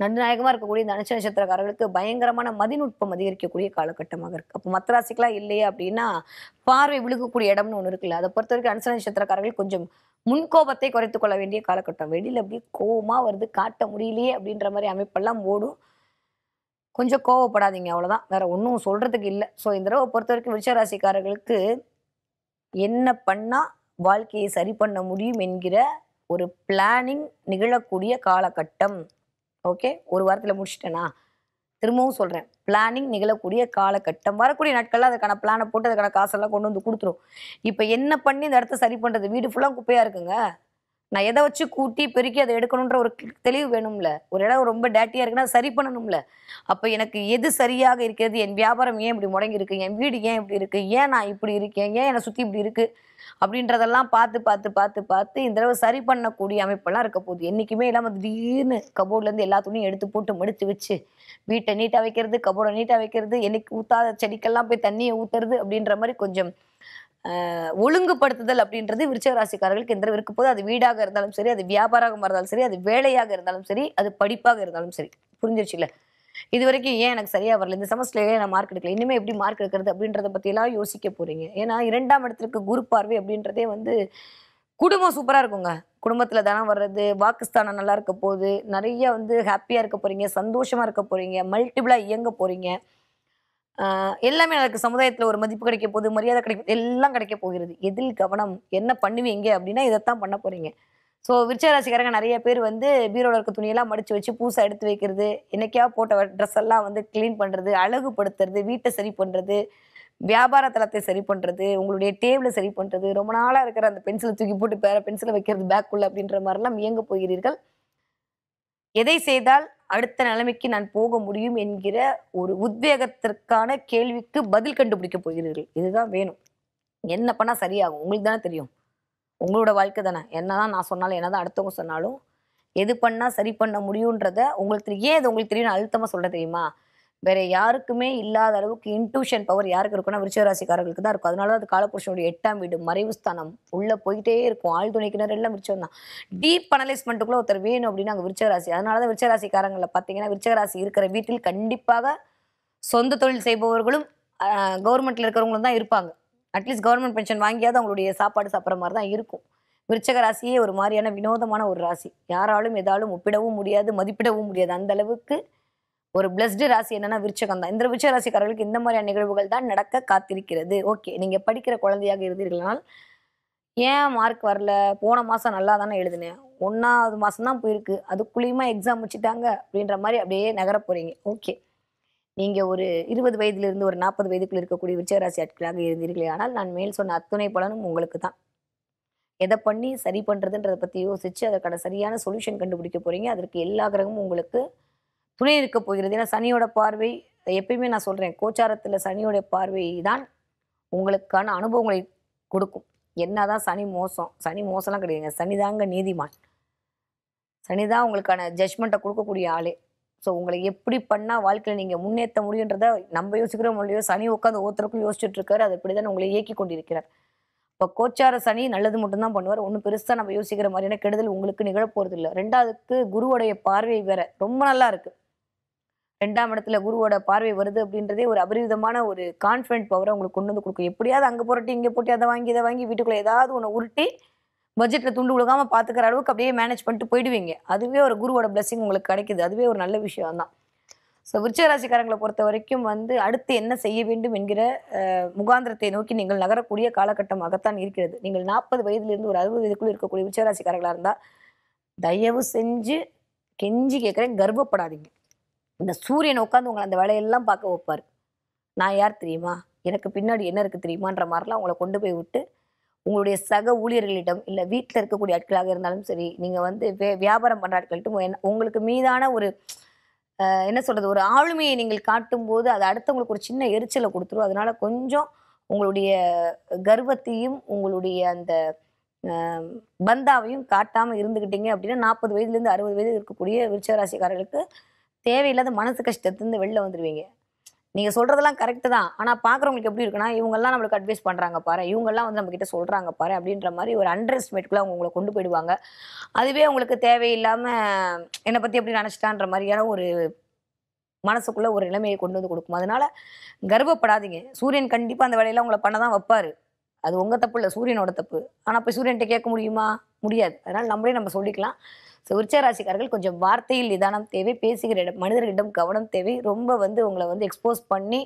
[SPEAKER 1] நடுநாயகமா இருக்கக்கூடிய இந்த அனுஷ நட்சத்திரக்காரர்களுக்கு பயங்கரமான மதிநுட்பம் அதிகரிக்கக்கூடிய காலகட்டமாக இருக்கு. அப்போ மற்ற ராசிக்கெல்லாம் இல்லையே அப்படின்னா பார்வை விழுகக்கூடிய இடம்னு ஒன்று இருக்குல்ல, அதை பொறுத்த வரைக்கும் அனுஷ நட்சத்திரக்காரர்கள் கொஞ்சம் முன்கோபத்தை குறைத்துக் கொள்ள வேண்டிய காலகட்டம். வெளியில அப்படியே கோபமா வருது, காட்ட முடியலையே அப்படின்ற மாதிரி அமைப்பெல்லாம் ஓடும். கொஞ்சம் கோவப்படாதீங்க, அவ்வளவுதான். வேற ஒன்றும் சொல்றதுக்கு இல்லை. ஸோ இந்த தடவை பொறுத்த வரைக்கும் விருச்சிக ராசிக்காரர்களுக்கு என்ன பண்ணா வாழ்க்கையை சரி பண்ண முடியும் என்கிற ஒரு பிளானிங் நிகழக்கூடிய காலகட்டம். ஓகே, ஒரு வாரத்தில் முடிச்சிட்டேனா? திரும்பவும் சொல்றேன், பிளானிங் நிகழக்கூடிய காலகட்டம். வரக்கூடிய நாட்கள்ல அதுக்கான பிளானை போட்டு அதுக்கான காசெல்லாம் கொண்டு வந்து கொடுத்துரும். இப்போ என்ன பண்ணி இந்த இடத்த சரி பண்றது? வீடு ஃபுல்லாக குப்பையா இருக்குங்க. நான் எதை வச்சு கூட்டி பெருக்கி அதை எடுக்கணுன்ற ஒரு தெளிவு வேணும்ல. ஒரு இடம் ரொம்ப டேட்டியா இருக்குன்னா அதை சரி பண்ணணும்ல. அப்ப எனக்கு எது சரியாக இருக்கிறது? என் வியாபாரம் ஏன் இப்படி முடங்கி இருக்கு? என் வீடு ஏன் இப்படி இருக்கு? ஏன் நான் இப்படி இருக்கேன்? ஏன் என்னை சுத்தி இப்படி இருக்கு? அப்படின்றதெல்லாம் பார்த்து இந்த தடவை சரி பண்ணக்கூடிய அமைப்பெல்லாம் இருக்க போகுது. என்னைக்குமே இல்லாம திடீர்னு கபோர்ட்லேருந்து எல்லா துணியும் எடுத்து போட்டு மடிச்சு வச்சு, வீட்டை நீட்டா வைக்கிறது, கபோர்டை நீட்டா வைக்கிறது, என்னைக்கு ஊத்தாத செடிக்கெல்லாம் போய் தண்ணிய ஊத்துறது அப்படின்ற மாரி கொஞ்சம் ஒழுங்குபடுத்துதல் அப்படின்றது விருச்சிக ராசிக்காரர்களுக்கு எந்த இருக்க போது. அது வீடாக இருந்தாலும் சரி, அது வியாபாரமாக இருந்தாலும் சரி, அது வேலையாக இருந்தாலும் சரி, அது படிப்பாக இருந்தாலும் சரி. புரிஞ்சிருச்சுல்ல? இதுவரைக்கும் ஏன் எனக்கு சரியா வரல? இந்த செமஸ்டர்ல ஏன் நான் மார்க் எடுக்கல? இனிமே எப்படி மார்க் எடுக்கிறது? அப்படின்றத பத்தியெல்லாம் யோசிக்க போறீங்க. ஏன்னா 2ஆம் இடத்திற்கு குரு பார்வை அப்படின்றதே வந்து குடும்பம் சூப்பரா இருக்குங்க. குடும்பத்துல தனம் வர்றது, வாக்குஸ்தானம் நல்லா இருக்க போகுது. நிறைய வந்து ஹாப்பியா இருக்க போறீங்க, சந்தோஷமா இருக்க போறீங்க, மல்டிபிளா இயங்க போறீங்க. எல்லாமே எனக்கு சமுதாயத்துல ஒரு மதிப்பு கிடைக்க போகுது, மரியாதை கிடைக்கும், எல்லாம் கிடைக்க போகிறது. எதில் கவனம்? என்ன பண்ணுவீங்க அப்படின்னா, இதைத்தான் பண்ண போறீங்க. ஸோ விருச்சிக ராசிக்காரங்க நிறைய பேர் வந்து பீரோல இருக்க துணியெல்லாம் மடிச்சு வச்சு புதுசா எடுத்து வைக்கிறது, என்னைக்கா போட்ட ட்ரெஸ் எல்லாம் வந்து கிளீன் பண்றது, அழகுபடுத்துறது, வீட்டை சரி பண்றது, வியாபார தளத்தை சரி பண்றது, உங்களுடைய டேபிளை சரி பண்றது, ரொம்ப நாளா இருக்கிற அந்த பென்சிலை தூக்கி போட்டு வேற பென்சிலை வைக்கிறது பேக்குள்ள அப்படின்ற மாதிரிலாம் இயங்க போகிறீர்கள். எதை செய்தால் அடுத்த நிலைமைக்கு நான் போக முடியும் என்கிற ஒரு உத்வேகத்திற்கான கேள்விக்கு பதில் கண்டுபிடிக்க போகிறீர்கள். இதுதான் வேணும். என்ன பண்ணா சரியாகும்? உங்களுக்கு தானே தெரியும். உங்களோட வாழ்க்கை தானே. என்னதான் நான் சொன்னாலும், என்னதான் அடுத்தவங்க சொன்னாலும், எது பண்ணா சரி பண்ண முடியுன்றத உங்களுக்கு தெரியும். ஏன் அது உங்களுக்கு தெரியும் அழுத்தமா சொல்றேன் தெரியுமா? வேற யாருக்குமே இல்லாத அளவுக்கு இன்ட்யூஷன் பவர் யாருக்கு இருக்குன்னா விருச்சிக ராசிக்காரர்களுக்கு தான் இருக்கும். அதனால தான் அது காலபுருஷனுடைய 8ஆம் வீடு, மறைவு ஸ்தானம். உள்ள போயிட்டே இருக்கும். ஆழ்துணை கிணறு எல்லாம் விருச்சகம் தான். டீப் அனலைஸ்மெண்ட்டுக்குள்ள ஒருத்தர் வேணும் அப்படின்னா அங்க விருச்சிக ராசி. அதனால தான் விருச்சிக ராசிக்காரங்கள பார்த்தீங்கன்னா, விருச்சிக ராசி இருக்கிற வீட்டில் கண்டிப்பாக சொந்த தொழில் செய்பவர்களும், கவர்மெண்ட்ல இருக்கிறவங்களும் தான் இருப்பாங்க. அட்லீஸ்ட் கவர்மெண்ட் பென்ஷன் வாங்கியாவது அவங்களுடைய சாப்பாடு சாப்பிட்ற மாதிரி தான் இருக்கும். விருச்சிக ராசியே ஒரு மாதிரியான வினோதமான ஒரு ராசி. யாராலும் எதாலும் ஒப்பிடவும் முடியாது, மதிப்பிடவும் முடியாது. அந்த அளவுக்கு ஒரு பிளஸ்டு ராசி என்னன்னா விருச்சகம் தான். இந்த விருச்சிக ராசிக்காரர்களுக்கு இந்த மாதிரியான நிகழ்வுகள் தான் நடக்க காத்திருக்கிறது. ஓகே, நீங்க படிக்கிற குழந்தையாக இருந்தீர்களானால், ஏன் மார்க் வரல? போன மாசம் நல்லா தானே எழுதினேன். 1ஆவது மாசம் தான் போயிருக்கு. அதுக்குள்ளேயுமா எக்ஸாம் வச்சுட்டாங்க அப்படின்ற மாதிரி அப்படியே நகர போறீங்க. ஓகே, நீங்க ஒரு 20 வயதிலிருந்து ஒரு 40 வயதுக்குள்ள இருக்கக்கூடிய விருச்சிக ராசி ஆட்களாக இருந்தீர்களே ஆனால், நான் மேல் சொன்ன அத்துணை பலனும் உங்களுக்கு தான். எதை பண்ணி சரி பண்றதுன்றத பத்தி யோசிச்சு அதற்கான சரியான சொல்யூஷன் கண்டுபிடிக்க போறீங்க. அதற்கு எல்லா கிரகமும் உங்களுக்கு துணை இருக்க போகிறது. ஏன்னா சனியோட பார்வை, எப்பயுமே நான் சொல்றேன், கோச்சாரத்துல சனியோட பார்வை தான் உங்களுக்கான அனுபவங்களை கொடுக்கும். என்னதான் சனி மோசம், சனி மோசம்லாம் கிடையாதுங்க. சனிதாங்க நீதிமான். சனிதான் உங்களுக்கான ஜட்ஜ்மெண்ட்டை கொடுக்கக்கூடிய ஆளே. ஸோ உங்களை எப்படி பண்ணா வாழ்க்கையில நீங்க முன்னேற்ற முடியுன்றத நம்ம யோசிக்கிறோம் இல்லையோ, சனி உட்காந்து ஒவ்வொருத்தருக்கும் யோசிச்சுட்டு இருக்காரு. அது இப்படிதான் உங்களை இயக்கி கொண்டிருக்கிறார். இப்போ கோச்சார சனி நல்லது மட்டும்தான் பண்ணுவார். ஒன்றும் பெருசா நம்ம யோசிக்கிற மாதிரியான கெடுதல் உங்களுக்கு நிகழப்போறது இல்லை. 2வதுக்கு குருவுடைய பார்வை வேற ரொம்ப நல்லா இருக்கு. 2ஆம் இடத்துல குருவோட பார்வை வருது அப்படின்றதே ஒரு அபரிவிதமான ஒரு கான்ஃபிடென்ட் பவரை உங்களுக்கு கொண்டு வந்து கொடுக்கும். எப்படியாவது அங்கே புரட்டி இங்கே போட்டி அதை வாங்கி இதை வாங்கி வீட்டுக்குள்ள ஏதாவது ஒன்று உருட்டி பட்ஜெட்ல துண்டு விழுகாம பாத்துக்கிற அளவுக்கு அப்படியே மேனேஜ் பண்ணிட்டு போயிடுவீங்க. அதுவே ஒரு குருவோட பிளஸிங் உங்களுக்கு கிடைக்குது. அதுவே ஒரு நல்ல விஷயம் தான். ஸோ விருச்சிக ராசிக்காரங்களை பொறுத்த வரைக்கும் வந்து அடுத்து என்ன செய்ய வேண்டும் என்கிற முகாந்திரத்தை நோக்கி நீங்கள் நகரக்கூடிய காலகட்டமாகத்தான் இருக்கிறது. நீங்கள் 40 வயதிலிருந்து ஒரு 60 வயதுக்குள்ள இருக்கக்கூடிய விருச்சிக ராசிக்காரர்களா இருந்தா தயவு செஞ்சு கெஞ்சி கேட்குறேன், கர்வப்படாதீங்க. இந்த சூரியன் உட்காந்து உங்களை அந்த வேலையெல்லாம் பார்க்க வைப்பாரு. நான் யார் தெரியுமா? எனக்கு பின்னாடி என்ன இருக்கு தெரியுமான்ற மாதிரிலாம் உங்களை கொண்டு போய் விட்டு உங்களுடைய சக ஊழியர்களிடம் இல்லை வீட்டில் இருக்கக்கூடிய ஆட்களாக இருந்தாலும் சரி, நீங்கள் வந்து வியாபாரம் பண்ணுற ஆட்கள்கிட்ட உங்களுக்கு மீதான ஒரு என்ன சொல்றது, ஒரு ஆளுமையை நீங்கள் காட்டும்போது அது அடுத்தவங்களுக்கு ஒரு சின்ன எரிச்சலை கொடுத்துரும். அதனால கொஞ்சம் உங்களுடைய கர்வத்தையும் உங்களுடைய அந்த பந்தாவையும் காட்டாம இருந்துகிட்டீங்க அப்படின்னா 40 வயதுலேருந்து 60 வயது இருக்கக்கூடிய விருச்சிக ராசிக்காரர்களுக்கு தேவையில்லாத மனசு கஷ்டத்துலேருந்து வெளில வந்துடுவீங்க. நீங்க சொல்றதெல்லாம் கரெக்ட் தான். ஆனா பாக்குறவங்களுக்கு எப்படி இருக்குன்னா, இவங்கெல்லாம் நம்மளுக்கு அட்வைஸ் பண்றாங்க பாரு, இவங்கெல்லாம் வந்து நம்ம கிட்ட சொல்றாங்க பாரு அப்படின்ற மாதிரி ஒரு அண்டர் எஸ்டிமேட்குள்ள அவங்க உங்களை கொண்டு போயிடுவாங்க. அதுவே உங்களுக்கு தேவையில்லாம என்னை பத்தி எப்படி நினைச்சிட்டான்ற மாதிரியான ஒரு மனசுக்குள்ள ஒரு நிலைமையை கொண்டு வந்து கொடுக்கும். அதனால கர்வப்படாதீங்க. சூரியன் கண்டிப்பா அந்த வேலையெல்லாம் உங்களை பண்ணதான் வைப்பாரு. அது உங்க தப்பு இல்லை, சூரியனோட தப்பு. ஆனா போய் சூரியன்கிட்ட கேட்க முடியுமா? முடியாது. அதனால நம்மளே நம்ம சொல்லிக்கலாம். ஸோ விருச்சிக ராசிக்காரர்கள் கொஞ்சம் வார்த்தையில் நிதானம் தேவை, பேசுகிற மனிதர்களிடம் கவனம் தேவை. ரொம்ப வந்து உங்களை வந்து எக்ஸ்போஸ் பண்ணி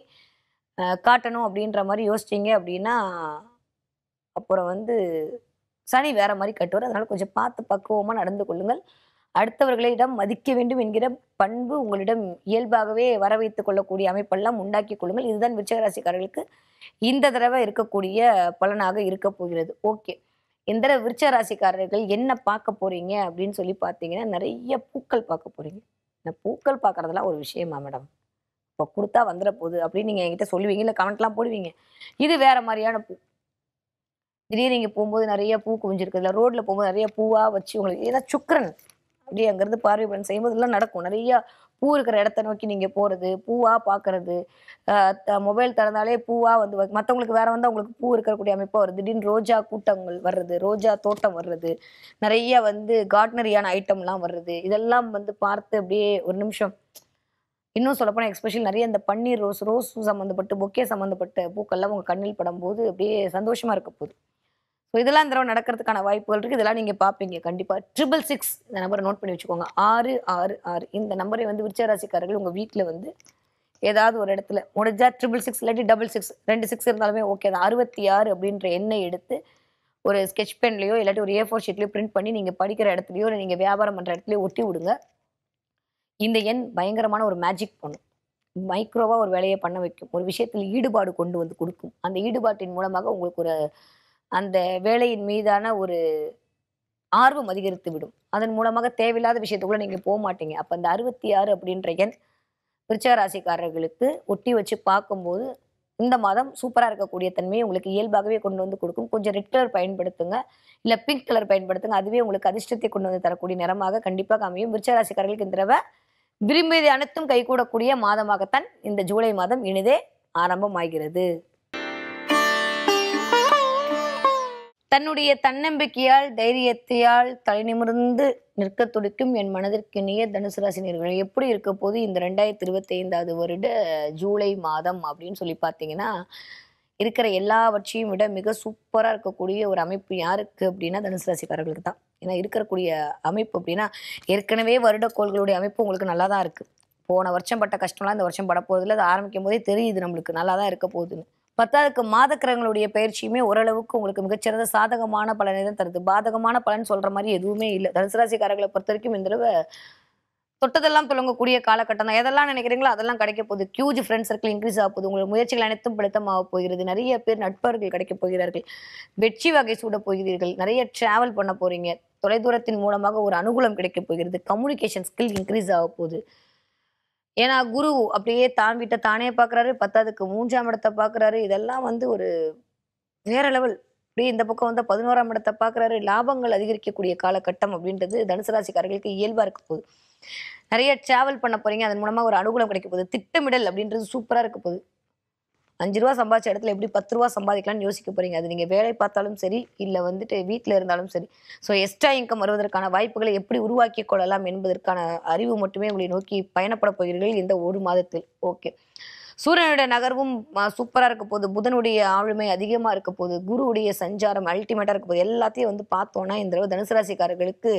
[SPEAKER 1] காட்டணும் அப்படின்ற மாதிரி யோசிச்சிங்க அப்படின்னா அப்புறம் வந்து சனி வேற மாதிரி கட்டுவார். அதனால கொஞ்சம் பார்த்து பக்குவமாக நடந்து கொள்ளுங்கள். அடுத்தவர்களிடம் மதிக்க வேண்டும் என்கிற பண்பு உங்களிடம் இயல்பாகவே வர வைத்துக் கொள்ளக்கூடிய அமைப்பெல்லாம் உண்டாக்கி கொள்ளுங்கள். இதுதான் விருச்சிக ராசிக்காரர்களுக்கு இந்த தடவை இருக்கக்கூடிய பலனாக இருக்க போகிறது. ஓகே, இந்த தடவை விருச்ச ராசிக்காரர்கள் என்ன பார்க்க போறீங்க அப்படின்னு சொல்லி பார்த்தீங்கன்னா, நிறைய பூக்கள் பார்க்க போறீங்க. இந்த பூக்கள் பார்க்கறதெல்லாம் ஒரு விஷயமா மேடம்? இப்ப குடுத்தா வந்துற போகுது அப்படின்னு நீங்க என்கிட்ட சொல்லுவீங்க. இல்ல கமெண்ட்லாம் போடுவீங்க. இது வேற மாரியான பூ. திடீர்னு நீங்க போம்போது நெறைய பூ குவிஞ்சிருக்கு. இல்ல ரோட்ல போம்போது நெறைய பூவா வச்சு உங்களுக்கு ஏன்னா சுக்கிரன் அப்படியே அங்கருந்து பார்வை பயணம் செய்யும்போது இதெல்லாம் நடக்கும். நெறைய பூ இருக்கிற இடத்த நோக்கி நீங்க போறது, பூவா பார்க்கறது, அ மொபைல் திறந்தாலே பூவா வந்து மத்தவங்களுக்கு வேற வந்தா உங்களுக்கு பூ இருக்கக்கூடிய அமைப்பா வருது. திடீர்னு ரோஜா கூட்டங்கள் வர்றது, ரோஜா தோட்டம் வர்றது, நெறைய வந்து கார்ட்னரியான ஐட்டம்லாம் வர்றது. இதெல்லாம் வந்து பார்த்து அப்படியே ஒரு நிமிஷம் இன்னும் சொல்லப்போனா எஸ்பெஷலி நெறைய இந்த பன்னீர் ரோஸ் சம்மந்தப்பட்டு, பொக்கே சம்மந்தப்பட்ட பூக்கள்லாம் உங்க கண்ணில் படும்போது அப்படியே சந்தோஷமா இருக்க போகுது. ஸோ இதெல்லாம் இந்த தடவ நடக்கிறதுக்கான வாய்ப்புகள் இருக்கு. இதெல்லாம் நீங்க பார்ப்பீங்க கண்டிப்பா. 666 இந்த நம்பர நோட் பண்ணி வச்சுக்கோங்க. 666 இந்த நம்பரை வந்து விருச்சிக ராசிக்காரர்கள் உங்க வீட்ல வந்து ஏதாவது ஒரு இடத்துல முடிஞ்சா 666 இல்லாட்டி 66 2 6 இருந்தாலுமே ஓகே தான். 66 அப்படின்ற எண்ணை எடுத்து ஒரு ஸ்கெட்ச் பென்லயோ இல்லாட்டி ஒரு A4 ஷீட்லயோ பிரிண்ட் பண்ணி நீங்க படிக்கிற இடத்துலயோ, இல்ல நீங்க வியாபாரம் பண்ற இடத்துலயோ ஒட்டி விடுங்க. இந்த எண் பயங்கரமான ஒரு மேஜிக் பண்ணும். மைக்ரோவா ஒரு வேலைய பண்ண வைக்கும். ஒரு விஷயத்தில் ஈடுபாடு கொண்டு வந்து குடுக்கும். அந்த ஈடுபாட்டின் மூலமாக உங்களுக்கு ஒரு அந்த வேலையின் மீதான ஒரு ஆர்வம் அதிகரித்து விடும். அதன் மூலமாக தேவையில்லாத விஷயத்துக்குள்ள நீங்க போமாட்டீங்க. அப்ப அந்த 66 அப்படின்ற எண் விருச்சிக ராசிக்காரர்களுக்கு ஒட்டி வச்சு பார்க்கும்போது, இந்த மாதம் சூப்பரா இருக்கக்கூடிய தன்மையை உங்களுக்கு இயல்பாகவே கொண்டு வந்து குடுக்கும். கொஞ்சம் ரெட் கலர் பயன்படுத்துங்க. இல்ல பிங்க் கலர் பயன்படுத்துங்க. அதுவே உங்களுக்கு அதிர்ஷ்டத்தை கொண்டு வந்து தரக்கூடிய நிறமாக கண்டிப்பாக அமையும். விருச்சிக ராசிக்காரர்களுக்கு இந்த தடவ விரும்பியது அனைத்தும் கைகூடக்கூடிய மாதமாகத்தான் இந்த ஜூலை மாதம் இனிதே ஆரம்பமாகிறது. தன்னுடைய தன்னம்பிக்கையால், தைரியத்தையால் தலைநிமிர்ந்து நிற்கத் துடிக்கும் என் மனதிற்கினிய தனுசு ராசி நேயர்களே, எப்படி இருக்க போது இந்த 2025வது வருட ஜூலை மாதம் அப்படின்னு சொல்லி பார்த்தீங்கன்னா, இருக்கிற எல்லாவற்றையும் விட மிக சூப்பரா இருக்கக்கூடிய ஒரு அமைப்பு யாருக்கு அப்படின்னா, தனுசு ராசிக்காரர்களுக்கு தான். ஏன்னா இருக்கக்கூடிய அமைப்பு அப்படின்னா, ஏற்கனவே வருடக்கோள்களுடைய அமைப்பு உங்களுக்கு நல்லா தான் இருக்கு. போன வருஷம் பட்ட கஷ்டம்லாம் இந்த வருஷம் படப்போறதில்ல. அது ஆரம்பிக்கும்போதே தெரியுது நம்மளுக்கு நல்லா தான் இருக்க போகுதுன்னு. 10க்கு மாத கிரகங்களுடைய பயிற்சியுமே ஓரளவுக்கு உங்களுக்கு மிகச்சிறந்த சாதகமான பலனை தான் தருது. பாதகமான பலன் சொல்ற மாரி எதுவுமே இல்ல. தனுசு ராசிக்காரர்கள பொறுத்தவரைக்கும் இந்த தடவ தொட்டதெல்லாம் துலங்கக்கூடிய காலகட்டம் தான். எதெல்லாம் நினைக்கிறீங்களோ அதெல்லாம் கிடைக்க போகுது. ஹியூஜ் ஃப்ரெண்ட் சர்க்கிள் இன்க்ரீஸ் ஆக போகுது. உங்கள் முயற்சிகள் அனைத்தும் பிடித்தமாக போகிறது. நிறைய பேர் நட்பர்கள் கிடைக்கப் போகிறார்கள். வெற்றி வகை சூடப் போகிறீர்கள். நிறைய டிராவல் பண்ண போறீங்க. தொலைதூரத்தின் மூலமாக ஒரு அனுகூலம் கிடைக்கப் போகிறது. கம்யூனிகேஷன் ஸ்கில் இன்க்ரீஸ் ஆக போகுது. ஏன்னா குரு அப்படியே தான் வீட்ட தானே பார்க்குறாரு. 10க்கு 3ஆம் இடத்த பார்க்குறாரு. இதெல்லாம் வந்து ஒரு வேற லெவல். அப்படியே இந்த பக்கம் வந்தா 11ஆம் இடத்த பார்க்குறாரு. லாபங்கள் அதிகரிக்கக்கூடிய காலகட்டம் அப்படின்றது தனுசு ராசிக்காரர்களுக்கு இயல்பா இருக்க போகுது. நிறைய டிராவல் பண்ண போறீங்க. அதன் மூலமா ஒரு அனுகூலம் கிடைக்க போகுது. திட்டமிடல் அப்படின்றது சூப்பரா இருக்க போகுது. ரூ. 5 சம்பாதிச்ச இடத்துல எப்படி ரூ. 10 சம்பாதிக்கலாம்னு யோசிக்க போறீங்க. அது நீங்க வேலை பார்த்தாலும் சரி, இல்ல வந்துட்டு வீட்ல இருந்தாலும் சரி. ஸோ எக்ஸ்ட்ரா இன்கம் வருவதற்கான வாய்ப்புகளை எப்படி உருவாக்கிக் கொள்ளலாம் என்பதற்கான அறிவு மட்டுமே உங்களை நோக்கி பயணப்பட போகிறீர்கள் இந்த ஒரு மாதத்தில். ஓகே. சூரியனுடைய நகர்வும் சூப்பரா இருக்க போகுது. புதனுடைய ஆளுமை அதிகமா இருக்க போகுது. குருவுடைய சஞ்சாரம் அல்டிமேட்டா இருக்க போகுது. எல்லாத்தையும் வந்து பார்த்தோம்னா இந்த தடவை தனுசு ராசிக்காரர்களுக்கு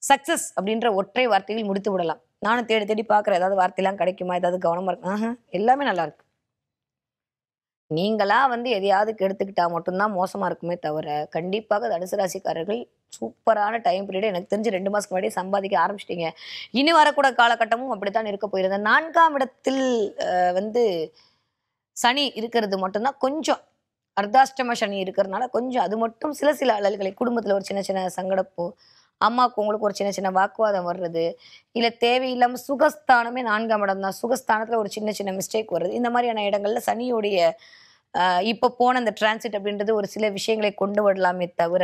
[SPEAKER 1] சக்சஸ் அப்படின்ற ஒற்றை வார்த்தையில் முடித்து விடலாம். நானும் தேடி தேடி பார்க்குறேன். ஏதாவது வார்த்தைலாம் கிடைக்குமா? ஏதாவது கவனமா இருக்கு. எல்லாமே நல்லா இருக்கு. நீங்களா வந்து எதையாவது கெடுத்துக்கிட்டா மட்டும்தான் மோசமா இருக்குமே தவிர, கண்டிப்பாக தனுசு ராசிக்காரர்கள் சூப்பரான டைம் பீரியட் எனக்கு தெரிஞ்சு 2 மாசத்துக்கு முன்னாடியே சம்பாதிக்க ஆரம்பிச்சிட்டீங்க. இனி வரக்கூட காலகட்டமும் அப்படித்தான் இருக்க போகிறது. 4ஆம் இடத்தில் வந்து சனி இருக்கிறது மட்டும்தான் கொஞ்சம் அர்த்தாஷ்டம சனி இருக்கிறதுனால கொஞ்சம் அது மட்டும் சில சில அலல்களை குடும்பத்துல ஒரு சின்ன சின்ன சங்கடப்போ, அம்மாவுக்கு உங்களுக்கு ஒரு சின்ன சின்ன வாக்குவாதம் வர்றது, இல்ல தேவையில்லாம சுகஸ்தானமே 4ஆம் இடம் தான். சுகஸ்தானத்துல ஒரு சின்ன சின்ன மிஸ்டேக் வருது. இந்த மாதிரியான இடங்கள்ல சனியுடைய இப்ப போன அந்த டிரான்சிட் அப்படின்றது ஒரு சில விஷயங்களை கொண்டு வரலாமே தவிர,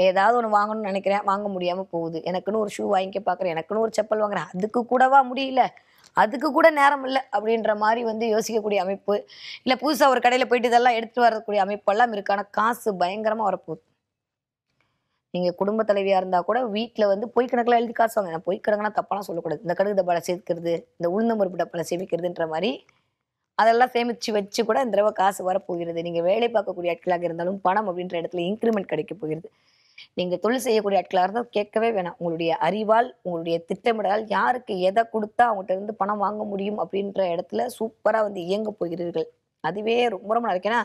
[SPEAKER 1] ஏதாவது ஒண்ணு வாங்கணும்னு நினைக்கிறேன், வாங்க முடியாம போகுது. எனக்குன்னு ஒரு ஷூ வாங்கிக்க பார்க்குறேன், எனக்குன்னு ஒரு செப்பல் வாங்குறேன், அதுக்கு கூடவா முடியல? அதுக்கு கூட நேரம் இல்ல அப்படின்ற மாரி வந்து யோசிக்கக்கூடிய அமைப்பு. இல்ல புதுசா ஒரு கடையில போயிட்டு இதெல்லாம் எடுத்துட்டு வரக்கூடிய அமைப்பெல்லாம் இருக்கு. ஆனா காசு பயங்கரமா வரப்போகுது. நீங்க குடும்ப தலைவியா இருந்தா கூட வீட்ல வந்து பொய் கணக்குல எழுதி காசு வாங்க. பொய் கணக்குனா தப்பாலாம் சொல்லக்கூடாது. இந்த கடுகு டப்பால சேர்க்கிறது, இந்த உளுந்தம் பருப்பு டப்பால சேமிக்கிறதுன்ற மாரி அதெல்லாம் சேமிச்சு வச்சு கூட இந்த தடவ காசு வரப்போகிறது. நீங்க வேலை பார்க்கக்கூடிய ஆட்களாக இருந்தாலும் பணம் அப்படின்ற இடத்துல இன்கிரிமெண்ட் கிடைக்க போகிறது. நீங்க தொழில் செய்யக்கூடிய ஆட்களா இருந்தா கேட்கவே வேணாம். உங்களுடைய அறிவால், உங்களுடைய திட்டமிடலால் யாருக்கு எதை குடுத்தா அவங்கட்ட இருந்து பணம் வாங்க முடியும் அப்படின்ற இடத்துல சூப்பரா வந்து இயங்க போகிறீர்கள். அதுவே ரொம்ப ரொம்ப நல்லா இருக்கு. ஏன்னா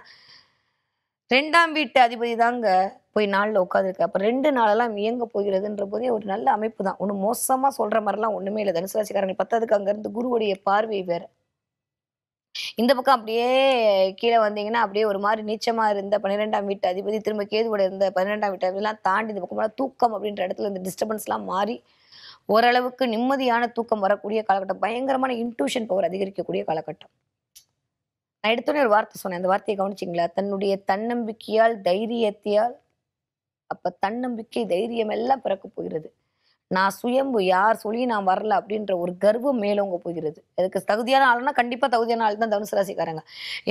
[SPEAKER 1] 2ஆம் வீட்டு அதிபதி தாங்க போய் நாள்ல உட்கார்ந்திருக்கு. அப்ப 2 நாளெல்லாம் இயங்க போகிறதுன்ற போதே ஒரு நல்ல அமைப்பு தான். ஒண்ணும் மோசமா சொல்ற மாரிலாம் ஒண்ணுமே இல்ல. தனுசு ராசிக்காரங்க 10க்கு அங்க இருந்து குருவுடைய பார்வை வேற. இந்த பக்கம் அப்படியே கீழே வந்தீங்கன்னா அப்படியே ஒரு மாதிரி நீச்சமா இருந்த 12ஆம் வீட்டு அதிபதி திரும்ப கேதுவோட இருந்த 12ஆம் வீட்டு அதிபதிலாம் தாண்டி இந்த பக்கம் தூக்கம் அப்படின்ற இடத்துல இந்த டிஸ்டர்பன்ஸ்லாம் மாறி ஓரளவுக்கு நிம்மதியான தூக்கம் வரக்கூடிய காலகட்டம். பயங்கரமான இன்ட்யூஷன் பவர் அதிகரிக்கக்கூடிய காலகட்டம். நான் எடுத்தோடனே ஒரு வார்த்தை சொன்னேன். அந்த வார்த்தையை கவனிச்சிங்களா? தன்னுடைய தன்னம்பிக்கையால், தைரியத்தியால், அப்ப தன்னம்பிக்கை, தைரியம் எல்லாம் பிறக்கப் போகிறது. நான் சுயம்பு, யார் சொல்லியும் நான் வரல அப்படின்ற ஒரு கர்வம் மேலோங்க போகிறது. அதுக்கு தகுதியான ஆளுனா கண்டிப்பா தகுதியான ஆள் தான் தனுசு ராசிக்காரங்க.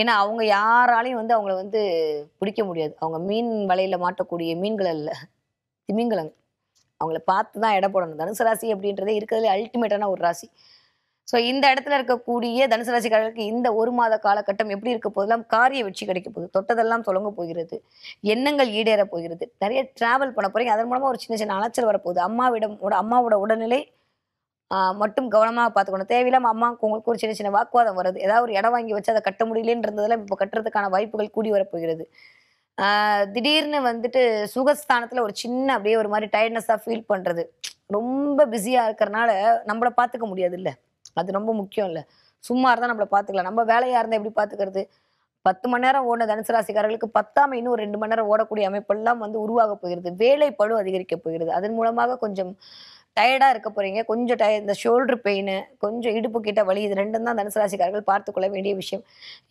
[SPEAKER 1] ஏன்னா அவங்க யாராலையும் வந்து அவங்கள வந்து பிடிக்க முடியாது. அவங்க மீன் வலையில மாட்டக்கூடிய மீன்கள் அல்ல, திமிங்கலங்க. அவங்கள பார்த்து தான் எடை போடணும். தனுசு ராசி அப்படின்றதே இருக்கிறதுலே அல்டிமேட்டான ஒரு ராசி. ஸோ இந்த இடத்துல இருக்கக்கூடிய தனுசு ராசிக்காரர்களுக்கு இந்த ஒரு மாத காலகட்டம் எப்படி இருக்க போதெல்லாம் காரிய வெற்றி கிடைக்க போகுது. தொட்டதெல்லாம் தொடங்க போகிறது. எண்ணங்கள் ஈடேற போகிறது. நிறைய டிராவல் பண்ண போறீங்க. அதன் மூலமா ஒரு சின்ன சின்ன அலைச்சல் வரப்போகுது. அம்மாவோட உடல்நிலை மட்டும் கவனமாக பார்த்துக்கணும். தேவையில்லாம அம்மாவுக்கு உங்களுக்கு ஒரு சின்ன சின்ன வாக்குவாதம் வருது. ஏதாவது ஒரு இடம் வாங்கி வச்சு அதை கட்ட முடியலன்றதெல்லாம் இப்போ கட்டுறதுக்கான வாய்ப்புகள் கூடி வரப்போகிறது. திடீர்னு வந்துட்டு சுகஸ்தானத்துல ஒரு சின்ன அப்படியே ஒரு மாதிரி டயர்ட்னஸா ஃபீல் பண்றது. ரொம்ப பிஸியா இருக்கிறனால நம்மள பார்த்துக்க முடியாது இல்ல. அது ரொம்ப முக்கியம் இல்ல. சும்மா இருந்தா நம்மள பார்த்துக்கலாம். நம்ம வேலையா இருந்தா எப்படி பார்த்துக்கிறது? 10 மணி நேரம் ஓடின தனுசு ராசிக்காரர்களுக்கு பத்தாம இன்னும் ஒரு 2 மணி நேரம் ஓடக்கூடிய அமைப்பெல்லாம் வந்து உருவாக போகிறது. வேலை பளு அதிகரிக்க போகிறது. அதன் மூலமாக கொஞ்சம் டயர்டா இருக்க போறீங்க. கொஞ்சம் இந்த ஷோல்டர் பெயின், கொஞ்சம் இடுப்பு கிட்ட வலி, இது 2ம் தான் தனுசு ராசிக்காரர்கள் பார்த்துக்கொள்ள வேண்டிய விஷயம்.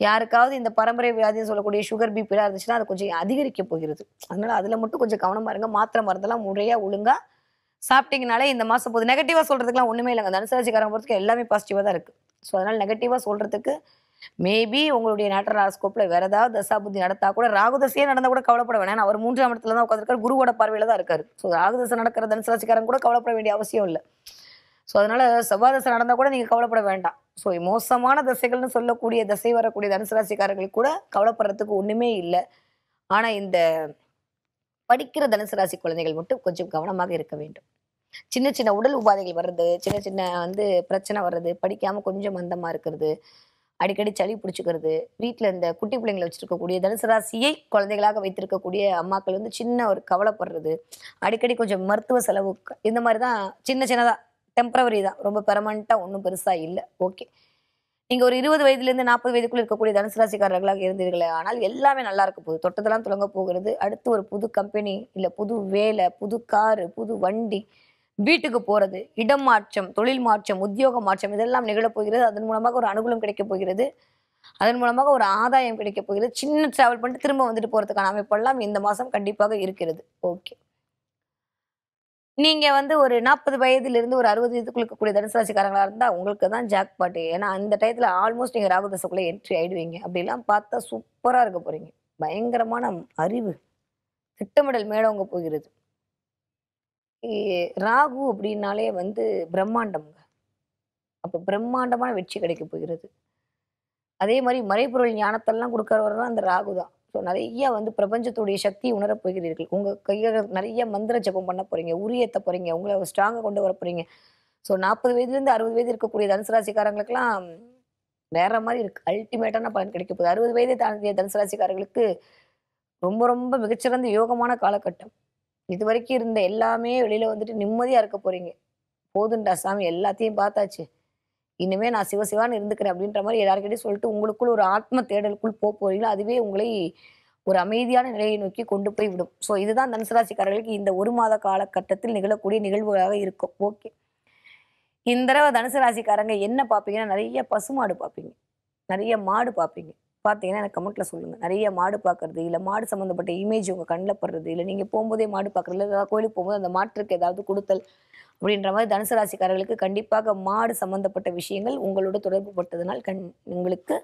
[SPEAKER 1] யாருக்காவது இந்த பரம்பரை வியாதின்னு சொல்லக்கூடிய சுகர், பிபிலாம் இருந்துச்சுன்னா அது கொஞ்சம் அதிகரிக்க போகிறது. அதனால அதுல மட்டும் கொஞ்சம் கவனமா இருங்க. மாத்திரை மருந்தெல்லாம் முறையா ஒழுங்கா சாப்பிட்டீங்கனாலே இந்த மாசம் போகுது. நெகட்டிவா சொல்றதுக்குலாம் ஒண்ணுமே இல்லைங்க. தனுசு ராசிக்காரங்க பொறுத்தவரைக்கும் எல்லாமே பாசிட்டிவா தான் இருக்கு. ஸோ அதனால நெகட்டிவா சொல்றதுக்கு மேபி உங்களுடைய நேட்டர் ஹாரோஸ்கோப்ல வேற ஏதாவது தசாபுத்தி நடத்தா கூட, ராகுதசையே நடந்தா கூட கவலைப்பட வேணாம். ஏன்னா அவர் 3ஆம் இடத்துல தான் உட்காந்துருக்காரு. குருவோட பார்வையில தான் இருக்காரு. ஸோ ராகுதசை நடக்கிற தனுசு ராசிக்காரங்க கூட கவலைப்பட வேண்டிய அவசியம் இல்லை. ஸோ அதனால செவ்வாய் தசை நடந்தா கூட நீங்க கவலைப்பட வேண்டாம். ஸோ மோசமான தசைகள்னு சொல்லக்கூடிய தசை வரக்கூடிய தனுசு ராசிக்காரர்களுக்கு கூட கவலைப்படுறதுக்கு ஒண்ணுமே இல்லை. ஆனா இந்த படிக்கிற தனுசு ராசி குழந்தைகள் மட்டும் கொஞ்சம் கவனமாக இருக்க வேண்டும். சின்ன சின்ன உடல் உபாதைகள் வர்றது, சின்ன சின்ன வந்து பிரச்சனை வர்றது, படிக்காம கொஞ்சம் மந்தமா இருக்கிறது, அடிக்கடி சளி பிடிச்சுக்கிறது, வீட்டில் இந்த குட்டி பிள்ளைங்களை வச்சிருக்கக்கூடிய தனுசு ராசியை குழந்தைகளாக வைத்திருக்கக்கூடிய அம்மாக்கள் வந்து சின்ன ஒரு கவலைப்படுறது, அடிக்கடி கொஞ்சம் மருத்துவ செலவு, இந்த மாதிரி தான் சின்ன சின்னதா டெம்பரவரி தான். ரொம்ப பெர்மனண்டா ஒன்றும் பெருசா இல்லை. ஓகே. நீங்க ஒரு 20 வயதுலேருந்து 40 வயதுக்குள்ள இருக்கக்கூடிய தனுசு ராசிக்காரர்களாக இருந்தீர்களே ஆனால் எல்லாமே நல்லா இருக்க போகுது. தொட்டதெல்லாம் துலங்க போகிறது. அடுத்து ஒரு புது கம்பெனி, இல்ல புது வேலை, புது காரு, புது வண்டி, வீட்டுக்கு போறது, இடம் மாற்றம், தொழில் மாற்றம், உத்தியோக மாற்றம் இதெல்லாம் நிகழப் போகிறது. அதன் மூலமாக ஒரு அனுகூலம் கிடைக்கப் போகிறது. அதன் மூலமாக ஒரு ஆதாயம் கிடைக்கப் போகிறது. சின்ன டிராவல் பண்ணிட்டு திரும்ப வந்துட்டு போறதுக்கான அமைப்பெல்லாம் இந்த மாசம் கண்டிப்பாக இருக்கிறது. ஓகே. நீங்க வந்து ஒரு 40 வயதிலிருந்து ஒரு 60 வயதுக்குள்ள இருக்கக்கூடிய தனுசு ராசிக்காரங்களா இருந்தா உங்களுக்கு தான் ஜாக்பாட். ஏன்னா அந்த டயத்துல ஆல்மோஸ்ட் நீங்க ராகு தசைக்குள்ள என்ட்ரி ஆயிடுவீங்க. அப்படிலாம் பார்த்தா சூப்பரா இருக்க போறீங்க. பயங்கரமான அறிவு, திட்டமிடல் மேலோங்க போகிறது. ராகு அப்படின்னாலே வந்து பிரம்மாண்டம்ங்க. அப்ப பிரம்மாண்டமான வெற்றி கிடைக்க போகிறது. அதே மாதிரி மறைபொருள் ஞானத்தெல்லாம் கொடுக்கறவர் தான் அந்த ராகு தான். ஸோ நிறைய வந்து பிரபஞ்சத்துடைய சக்தியை உணரப் போகிறீர்கள். உங்க கையில நிறைய மந்திர ஜபம் பண்ண போறீங்க, உரியேத்த போறீங்க, உங்களை ஸ்ட்ராங்கா கொண்டு வர போறீங்க. ஸோ 40 வயதுலேருந்து 60 வயது இருக்கக்கூடிய தனுசு ராசிக்காரங்களுக்கெல்லாம் வேற மாதிரி இருக்கு. அல்டிமேட்டான பலன் கிடைக்க போகுது. 60 வயதை தாண்டிய தனுசு ராசிக்காரர்களுக்கு ரொம்ப ரொம்ப மிகச்சிறந்த யோகமான காலகட்டம். இதுவரைக்கும் இருந்த எல்லாமே வெளியில வந்துட்டு நிம்மதியா இருக்க போறீங்க. போதுண்டா சாமி எல்லாத்தையும் பார்த்தாச்சு. இனிமே நான் சிவசிவான்னு இருந்துக்கிறேன் அப்படின்ற மாதிரி எல்லாருக்கிட்டையும் சொல்லிட்டு உங்களுக்குள் ஒரு ஆத்ம தேடலுக்குள் போறீங்களோ அதுவே உங்களை ஒரு அமைதியான நிலையை நோக்கி கொண்டு போய் விடும். ஸோ இதுதான் தனுசு ராசிக்காரர்களுக்கு இந்த ஒரு மாத காலகட்டத்தில் நிகழக்கூடிய நிகழ்வுகளாக இருக்கும். ஓகே. இந்த தடவை தனுசு ராசிக்காரங்க என்ன பார்ப்பீங்கன்னா நிறைய பசுமாடு பார்ப்பீங்க, நிறைய மாடு பார்ப்பீங்க. பார்த்தீங்கன்னா எனக்கு கமெண்ட்ல சொல்லுங்க. நிறைய மாடு பார்க்கறது, இல்லை மாடு சம்மந்தப்பட்ட இமேஜ் உங்க கண்ணில் படுறது, இல்லை நீங்க போகும்போதே மாடு பார்க்கறது, இல்லை கோயிலுக்கு போகும்போது அந்த மாற்றுக்கு ஏதாவது கொடுத்தல் அப்படின்ற மாதிரி தனுசு ராசிக்காரர்களுக்கு கண்டிப்பாக மாடு சம்பந்தப்பட்ட விஷயங்கள் உங்களோட தொடர்பு பட்டதனால் உங்களுக்கு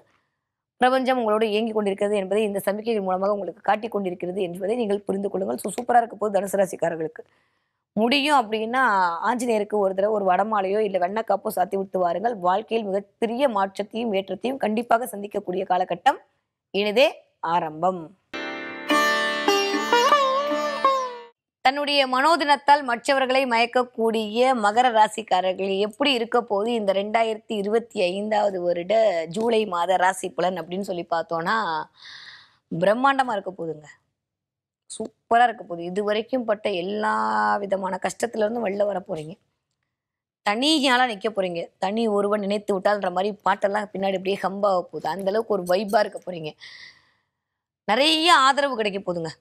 [SPEAKER 1] பிரபஞ்சம் உங்களோட இயங்கி கொண்டிருக்கிறது என்பதை இந்த சமிக்கைகள் மூலமாக உங்களுக்கு காட்டிக் கொண்டிருக்கிறது என்பதை நீங்கள் புரிந்து கொள்ளுங்கள். சூப்பரா இருக்க போது தனுசு ராசிக்காரர்களுக்கு முடியும் அப்படின்னா ஆஞ்சநேயருக்கு ஒரு தடவை ஒரு வடமாலையோ இல்லை வெண்ணக்காப்போ சாத்தி விட்டு வாருங்கள். வாழ்க்கையில் மிகப்பெரிய மாற்றத்தையும் ஏற்றத்தையும் கண்டிப்பாக சந்திக்கக்கூடிய காலகட்டம் இனிதே ஆரம்பம். தன்னுடைய மனோதினத்தால் மற்றவர்களை மயக்கக்கூடிய மகர ராசிக்காரர்கள் எப்படி இருக்க போது இந்த 2025வது வருட ஜூலை மாத ராசி பலன் அப்படின்னு சொல்லி பார்த்தோம்னா பிரம்மாண்டமா இருக்க போகுதுங்க. சூப்பரா இருக்க போகுது. இது வரைக்கும் பட்ட எல்லா விதமான கஷ்டத்துல இருந்தும் வெளில வர போறீங்க. தனியாலாம் நிக்க போறீங்க. தனி ஒருவன் நினைத்து விட்டால்ன்ற மாரி பாட்டெல்லாம் பின்னாடி அப்படியே ஹம்பாக போகுது. அந்த அளவுக்கு ஒரு வைபா இருக்க போறீங்க. நெறைய ஆதரவு கிடைக்க போதுங்க.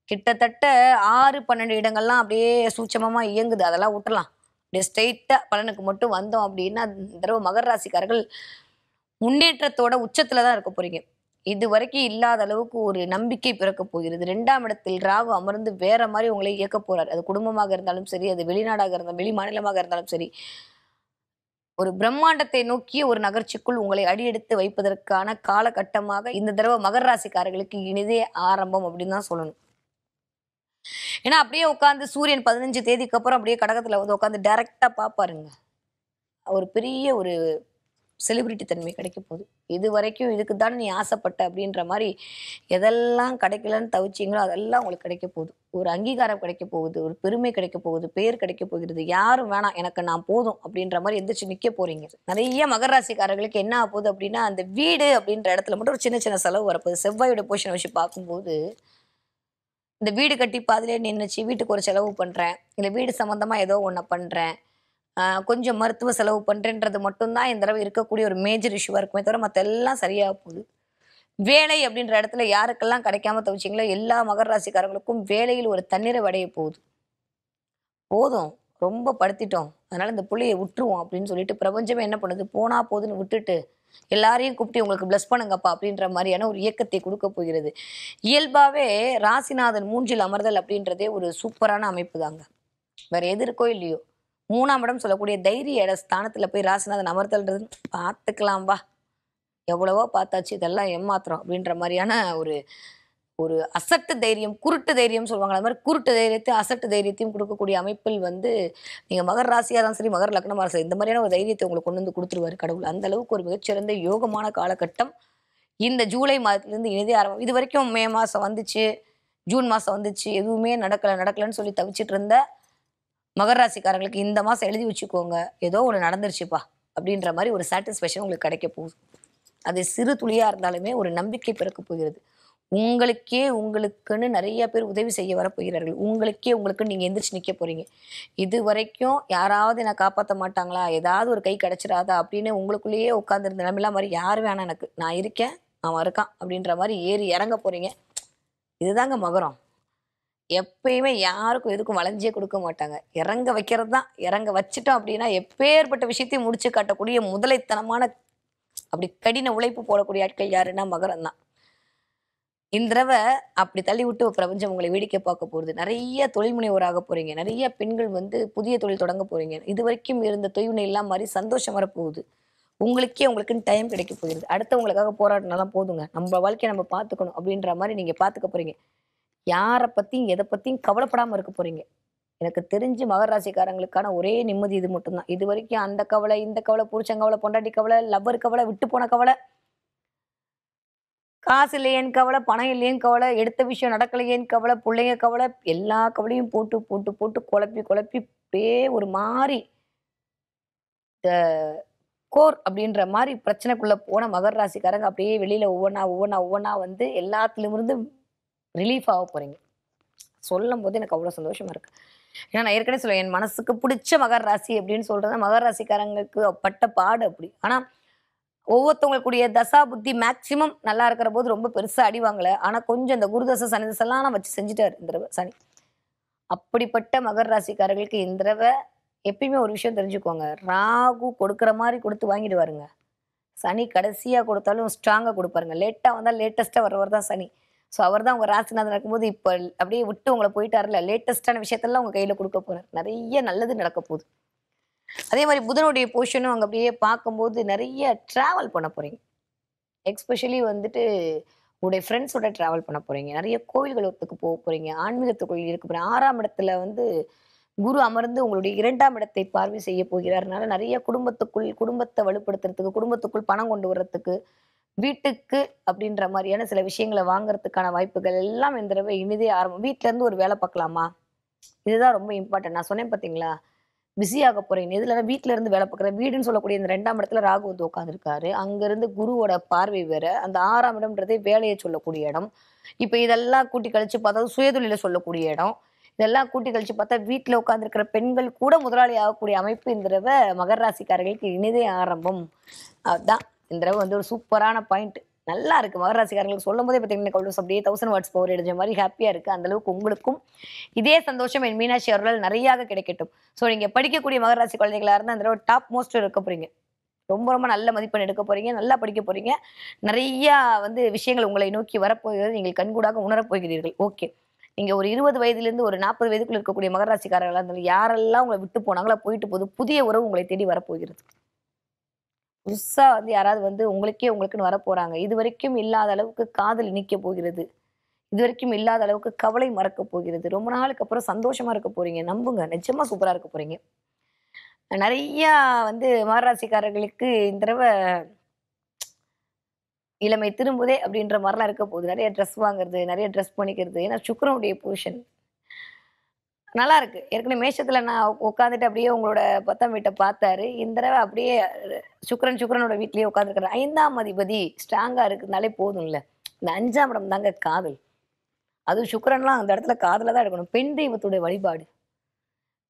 [SPEAKER 1] கிட்டத்தட்ட 6, 12 இடங்கள்லாம் அப்படியே சூட்சமமா இயங்குது. அதெல்லாம் விட்டுறலாம். அப்படியே ஸ்ட்ரெயிட்டா பலனுக்கு மட்டும் வந்தோம் அப்படின்னா, இந்த தடவ மகர ராசிக்காரர்கள் முன்னேற்றத்தோட உச்சத்துல தான் இருக்க போறீங்க. இதுவரைக்கும் இல்லாத அளவுக்கு ஒரு நம்பிக்கை பிறக்கப் போகிறது. 2ஆம் இடத்தில் ராகு அமர்ந்து வேற மாரி உங்களை இயக்கப் போறார். அது குடும்பமாக இருந்தாலும் சரி, அது வெளிநாடாக இருந்தாலும் வெளி மாநிலமாக இருந்தாலும் சரி, ஒரு பிரம்மாண்டத்தை நோக்கிய ஒரு நகர்ச்சிக்குள் உங்களை அடியெடுத்து வைப்பதற்கான காலகட்டமாக இந்த தடவ மகர ராசிக்காரர்களுக்கு இனிதே ஆரம்பம் அப்படின்னு தான் சொல்லணும். ஏன்னா அப்படியே உட்கார்ந்து சூரியன் 15 தேதிக்கு அப்புறம் அப்படியே கடகத்துல வந்து உட்கார்ந்து டைரக்ட்டா பார்ப்பாருங்க. ஒரு பெரிய ஒரு செலிபிரிட்டி தன்மை கிடைக்க போகுது. இதுவரைக்கும் இதுக்கு தானே நீ ஆசைப்பட்ட அப்படின்ற மாரி எதெல்லாம் கிடைக்கலன்னு தவிச்சீங்களோ அதெல்லாம் உங்களுக்கு கிடைக்க போகுது. ஒரு அங்கீகாரம் கிடைக்க போகுது. ஒரு பெருமை கிடைக்க போகுது. பேர் கிடைக்க போகிறது. யாரும் வேணாம் எனக்கு நான் போதும் அப்படின்ற மாரி எந்திரிச்சு நிக்க போறீங்க. நெறைய மகர ராசிக்காரர்களுக்கு என்ன ஆக போகுது அப்படின்னா, அந்த வீடு அப்படின்ற இடத்துல மட்டும் ஒரு சின்ன சின்ன செலவு வரப்போகுது. செவ்வாயோட பொசிஷன வச்சு பார்க்கும்போது, இந்த வீடு கட்டி பாதியிலே நின்னுச்சு. வீட்டுக்கு ஒரு செலவு பண்றேன். இல்ல வீடு சம்மந்தமா ஏதோ ஒண்ண பண்றேன். கொஞ்சம் மருத்துவ செலவு பண்றேன்றது மட்டும் தான் இந்த தடவ இருக்கக்கூடிய ஒரு மேஜர் இஷ்யூவா இருக்குமே தவிர, மத்த எல்லாம் சரியா போகுது. வேலை அப்படின்ற இடத்துல யாருக்கெல்லாம் கிடைக்காம தவிச்சீங்களோ, எல்லா மகர ராசிக்காரங்களுக்கும் வேலையில் ஒரு தன்னிறைவு அடைய போகுது. போதும், ரொம்ப படுத்திட்டோம். அதனால இந்த புள்ளைய விட்டுருவோம் அப்படின்னு சொல்லிட்டு பிரபஞ்சமே என்ன பண்ணுது, போனா போதுன்னு விட்டுட்டு, எல்லாரையும் கூப்பிட்டு உங்களுக்கு பிளஸ் பண்ணுங்கப்பா அப்படின்ற மாரியான ஒரு இயக்கத்தை குடுக்க போகிறது. இயல்பாவே ராசிநாதன் 3ல் அமர்தல் அப்படின்றதே ஒரு சூப்பரான அமைப்பு தாங்க. வேற எது இருக்கோ இல்லையோ, 3ஆம் இடம் சொல்லக்கூடிய தைரிய ஸ்தானத்துல போய் ராசிநாதன் அமர்தல்ன்றது பார்த்துக்கலாம் வா, எவ்வளவோ பார்த்தாச்சு இதெல்லாம் ஏமாத்துறோம் அப்படின்ற மாரியான ஒரு ஒரு அசட்டு தைரியம், குருட்டு தைரியம் சொல்லுவாங்க. அது மாரி குருட்டு தைரியத்தையும், அசட்டு தைரியத்தையும் குடுக்கக்கூடிய அமைப்பில் வந்து நீங்க மகர ராசியா இருந்தாலும் சரி, மகர லக்னமா இருந்தாலும் சரி, இந்த மாரியான ஒரு தைரியத்தை உங்களுக்கு கொண்டு வந்து குடுத்துருவாரு கடவுள். அந்த அளவுக்கு ஒரு மிகச்சிறந்த யோகமான காலகட்டம் இந்த ஜூலை மாதத்திலிருந்து இனிதே ஆரம்பம். இதுவரைக்கும் மே மாசம் வந்துச்சு, ஜூன் மாசம் வந்துச்சு, எதுவுமே நடக்கலன்னு சொல்லி தவிச்சிட்டு இருந்த மகர ராசிக்காரங்களுக்கு இந்த மாசம் எழுதி வச்சுக்கோங்க. ஏதோ ஒண்ணு நடந்துருச்சுப்பா அப்படின்ற மாரி ஒரு சாட்டிஸ்ஃபேக்ஷன் உங்களுக்கு கிடைக்க போகுது. அது சிறு துளியா இருந்தாலுமே ஒரு நம்பிக்கை பிறக்கப் போகிறது. உங்களுக்கே உங்களுக்குன்னு நெறைய பேர் உதவி செய்ய வரப்போகிறார்கள். உங்களுக்கே உங்களுக்குன்னு நீங்க எந்திரிச்சு நிக்க போறீங்க. இதுவரைக்கும் யாராவது என்ன காப்பாத்த மாட்டாங்களா? ஏதாவது ஒரு கை கிடைச்சிராதா? அப்படின்னு உங்களுக்குள்ளேயே உட்கார்ந்திருந்த நிலைமைலாம் மாரி யாரும் வேணாம் எனக்கு. நான் இருக்கேன், அவன் இருக்கான் அப்படின்ற மாரி ஏறி இறங்க போறீங்க. இதுதாங்க மகரம். எப்பயுமே யாருக்கும் எதுக்கும் வளைஞ்சே கொடுக்க மாட்டாங்க. இறங்க வைக்கிறது தான். இறங்க வச்சுட்டோம் அப்படின்னா, எப்பேர்ப்பட்ட விஷயத்தையும் முடிச்சு காட்டக்கூடிய முதலைத்தனமான அப்படி கடின உழைப்பு போடக்கூடிய ஆட்கள் யாருன்னா மகரம் தான். இந்த தடவ அப்படி தள்ளிவிட்டு பிரபஞ்சம் உங்களை வேடிக்கை பார்க்க போகுது. நெறைய தொழில் முனைவோராக போறீங்க. நெறைய பெண்கள் வந்து புதிய தொழில் தொடங்க போறீங்க. இதுவரைக்கும் இருந்த தொய்வினை எல்லாம் மாறி சந்தோஷம் வரப்போகுது. உங்களுக்கே உங்களுக்குன்னு டைம் கிடைக்க போகிறது. அடுத்தவங்களுக்காக போராடினாலாம் போதுங்க. நம்ம வாழ்க்கைய நம்ம பார்த்துக்கணும் அப்படின்ற மாரி நீங்க பார்த்துக்க போறீங்க. யார பத்தியும், எத பத்தியும் கவலைப்படாம இருக்க போறீங்க. எனக்கு தெரிஞ்சு மகர ராசிக்காரங்களுக்கான ஒரே நிம்மதி இது மட்டும் தான். இதுவரைக்கும் அந்த கவலை, இந்த கவலை, புருஷன் கவலை, பொண்டாட்டி கவலை, லவ்வர் கவலை, விட்டு போன கவலை, காசு இல்லையேன்னு கவலை, பணம் இல்லையேன்னு கவலை, எடுத்த விஷயம் நடக்கலையேன்னு கவலை, புள்ளைங்க கவலை, எல்லா கவலையும் போட்டு, போட்டு, போட்டு குழப்பி, குழப்பி அப்படியே ஒரு மாரி இந்த கோர் அப்படின்ற மாரி பிரச்சனைக்குள்ள போன மகர ராசிக்காரங்க அப்படியே வெளியில ஒவ்வொன்னா, ஒவ்வொன்னா, ஒவ்வொன்னா வந்து எல்லாத்துலருந்து ரிலீஃப் ஆக போறீங்க. சொல்லும்போது எனக்கு அவ்வளோ சந்தோஷமா இருக்கு. ஏன்னா நான் ஏற்கனவே சொல்லுவேன், என் மனசுக்கு புடிச்ச மகர ராசி அப்படின்னு சொல்றது மகர ராசிக்காரங்களுக்கு பட்ட பாடு அப்படி. ஆனா ஒவ்வொருத்தவங்களுக்குடைய தசா புத்தி மேக்ஸிமம் நல்லா இருக்கிற போது ரொம்ப பெருசா அடி வாங்கல. ஆனா கொஞ்சம் இந்த குரு தசை, சனி தசைலாம் நான் வச்சு செஞ்சுட்டாரு இந்த தடவ சனி. அப்படிப்பட்ட மகர ராசிக்காரர்களுக்கு இந்த தடவ எப்பயுமே ஒரு விஷயம் தெரிஞ்சுக்கோங்க. ராகு கொடுக்குற மாரி குடுத்து வாங்கிடுவாருங்க. சனி கடைசியா கொடுத்தாலும் ஸ்ட்ராங்கா குடுப்பாருங்க. லேட்டா வந்தா லேட்டஸ்ட்டா வர்றவர் தான் சனி. ஸோ அவர் தான் உங்க ராசிநாதன் இருக்கும்போது இப்ப அப்படியே விட்டு உங்கள போயிட்டாருல்ல, லேட்டஸ்ட்டான விஷயத்தெல்லாம் உங்க கையில குடுக்க போறாரு. நெறைய நல்லது நடக்க போகுது. அதே மாரி புதனுடைய பொசிஷனும் அங்க அப்படியே பார்க்கும்போது நெறைய டிராவல் பண்ண போறீங்க. எஸ்பெஷலி வந்துட்டு உங்களுடைய ஃப்ரெண்ட்ஸோட டிராவல் பண்ண போறீங்க. நெறைய கோவில்களுக்கு போறீங்க. ஆன்மீகத்துக்குள் இருக்க போறீங்க. 6ஆம் இடத்துல வந்து குரு அமர்ந்து உங்களுடைய 2ஆம் இடத்தை பார்வை செய்ய போகிறார்னால நெறைய குடும்பத்த வலுப்படுத்துறதுக்கு, குடும்பத்துக்குள் பணம் கொண்டு வரதுக்கு, வீட்டுக்கு அப்படின்ற மாரியான சில விஷயங்கள வாங்குறதுக்கான வாய்ப்புகள் எல்லாம் இந்த தடவை இனிதே ஆரம்பம். வீட்ல இருந்து ஒரு வேலை பார்க்கலாமா? இதுதான் ரொம்ப இம்பார்ட்டன்ட். நான் சொன்னேன் பார்த்தீங்களா? பிஸி ஆக போறீங்க. இதுல வீட்ல இருந்து வேலை பார்க்குறேன். வீடுன்னு சொல்லக்கூடிய இந்த 2ஆம் இடத்துல ராகு வந்து உட்கார்ந்திருக்காரு. அங்கிருந்து குருவோட பார்வை வேற. அந்த 6ஆம் இடம்ன்றதே வேலைய சொல்லக்கூடிய இடம். இப்ப இதெல்லாம் கூட்டி கழிச்சு பார்த்தா சுயதொழில சொல்லக்கூடிய இடம். இதெல்லாம் கூட்டி கழிச்சு பார்த்தா வீட்டில் உட்காந்துருக்கிற பெண்கள் கூட முதலாளி ஆகக்கூடிய அமைப்பு இந்த தடவை மகர ராசிக்காரர்களுக்கு இனிதே ஆரம்பம். அதுதான் இந்த தடவை வந்து ஒரு சூப்பரான பாயிண்ட். நல்லா இருக்கு. மகர ராசிக்காரங்களுக்கு சொல்லும் போதே பார்த்தீங்கன்னா அப்படியே 1000 வாட்ஸ் பவர் எடுத்த மாதிரி ஹாப்பியா இருக்கு. அந்த அளவுக்கு உங்களுக்கும் இதே சந்தோஷம் என் மீனாட்சி அவர்கள் நிறையாக கிடைக்கட்டும். ஸோ நீங்க படிக்கக்கூடிய மகர ராசி குழந்தைகளா இருந்தால் அந்த தடவை டாப் மோஸ்ட் இருக்க போறீங்க. ரொம்ப ரொம்ப நல்ல மதிப்பெண் எடுக்க போறீங்க. நல்லா படிக்க போறீங்க. நிறைய வந்து விஷயங்கள் உங்களை நோக்கி வரப்போகிறது. நீங்கள் கண்கூடாக உணரப் போகிறீர்கள். ஓகே. நீங்க ஒரு 20 வயதிலிருந்து ஒரு 40 வயதுக்குள்ள இருக்கக்கூடிய மகர ராசிக்காரர்களா இருந்தாலும் யாரெல்லாம் உங்களை விட்டு போனாங்களோ போயிட்டு போது புதிய உறவு உங்களை தேடி வரப்போகிறது. புதுசா வந்து யாராவது வந்து உங்களுக்குன்னு வரப்போறாங்க. இதுவரைக்கும் இல்லாத அளவுக்கு காதல் இனிக்க போகிறது. இதுவரைக்கும் இல்லாத அளவுக்கு கவலை மறக்க போகிறது. ரொம்ப நாளுக்கு அப்புறம் சந்தோஷமா இருக்க போறீங்க. நம்புங்க. நிஜமா சூப்பரா இருக்க போறீங்க. நிறைய வந்து மகர ராசிக்காரர்களுக்கு இந்த தடவை இளமை திரும்புதே அப்படின்ற மாதிரிலாம் இருக்க போகுது. நிறைய ட்ரெஸ் வாங்குறது, நிறைய ட்ரெஸ் பண்ணிக்கிறது. ஏன்னா சுக்கிரனுடைய பொசிஷன் நல்லா இருக்கு. ஏற்கனவே மேஷத்துல நான் உட்காந்துட்டு அப்படியே உங்களோட 10ஆம் வீட்டை பார்த்தாரு. இந்த தடவை அப்படியே சுக்கிரனோட வீட்லயே உட்காந்துருக்காரு. 5ஆம் அதிபதி ஸ்ட்ராங்கா இருக்குனாலே போதும்ல. இந்த 5ஆம் இடம் தாங்க காதல். அதுவும் சுக்கிரன்லாம் அந்த இடத்துல காதல தான் எடுக்கணும். பெண் தெய்வத்துடைய வழிபாடு,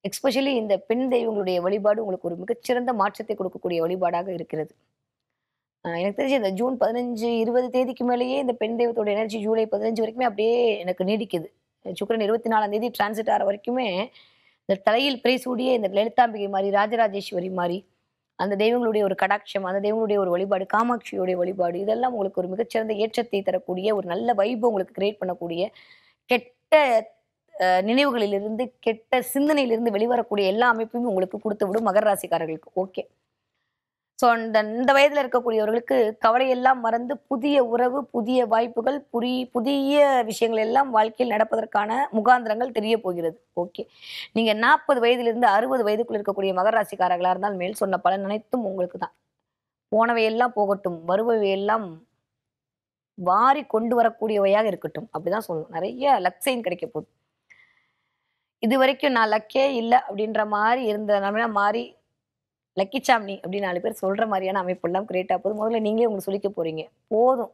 [SPEAKER 1] எஸ்பெஷலி இந்த பெண் தெய்வங்களுடைய வழிபாடு உங்களுக்கு ஒரு மிகச்சிறந்த மாற்றத்தை கொடுக்கக்கூடிய வழிபாடாக இருக்கிறது. எனக்கு தெரிஞ்சு இந்த ஜூன் 15, 20 தேதிக்கு மேலேயே இந்த பெண் தெய்வத்தோட எனர்ஜி ஜூலை 15 வரைக்குமே அப்படியே எனக்கு நீடிக்குது. சுக்கிரன் 24ஆம் தேதி டிரான்சிட் ஆகிற வரைக்குமே இந்த தலையில் பிறை சூடிய இந்த லலிதாம்பிகை மாதிரி, ராஜராஜேஸ்வரி மாதிரி அந்த தெய்வங்களுடைய ஒரு கடாட்சம், அந்த தெய்வங்களுடைய ஒரு வழிபாடு, காமாட்சியுடைய வழிபாடு இதெல்லாம் உங்களுக்கு ஒரு மிகச்சிறந்த ஏற்றத்தை தரக்கூடிய ஒரு நல்ல வைபை உங்களுக்கு கிரியேட் பண்ணக்கூடிய கெட்ட நினைவுகளிலிருந்து, கெட்ட சிந்தனையிலிருந்து வெளிவரக்கூடிய எல்லா அமைப்பையும் உங்களுக்கு கொடுத்து விடும் மகர ராசிக்காரர்களுக்கு. ஓகே. ஸோ இந்த வயதுல இருக்கக்கூடியவர்களுக்கு கவலையெல்லாம் மறந்து புதிய உறவு, புதிய வாய்ப்புகள், புதிய விஷயங்கள் எல்லாம் வாழ்க்கையில் நடப்பதற்கான முகாந்திரங்கள் தெரிய போகிறது. ஓகே. நீங்க 40 வயதிலிருந்து 60 வயதுக்குள் இருக்கக்கூடிய மகர ராசிக்காரர்களா இருந்தால் மேல் சொன்ன பலன் அனைத்தும் உங்களுக்கு தான். போனவையெல்லாம் போகட்டும், வருபவையெல்லாம் வாரி கொண்டு வரக்கூடியவையாக இருக்கட்டும். அப்படிதான் சொல்லணும். நிறைய லக்ஸைன் கிடைக்க போகுது. இது வரைக்கும் நான் லக்கே இல்லை அப்படின்ற மாதிரி இருந்த மாறி லக்கி சாமினி அப்படின்னு 4 பேர் சொல்ற மாதிரியான அமைப்பெல்லாம் கிரியேட் ஆக போது. முதல்ல நீங்களே உங்களுக்கு சொல்லிக்க போறீங்க. போதும்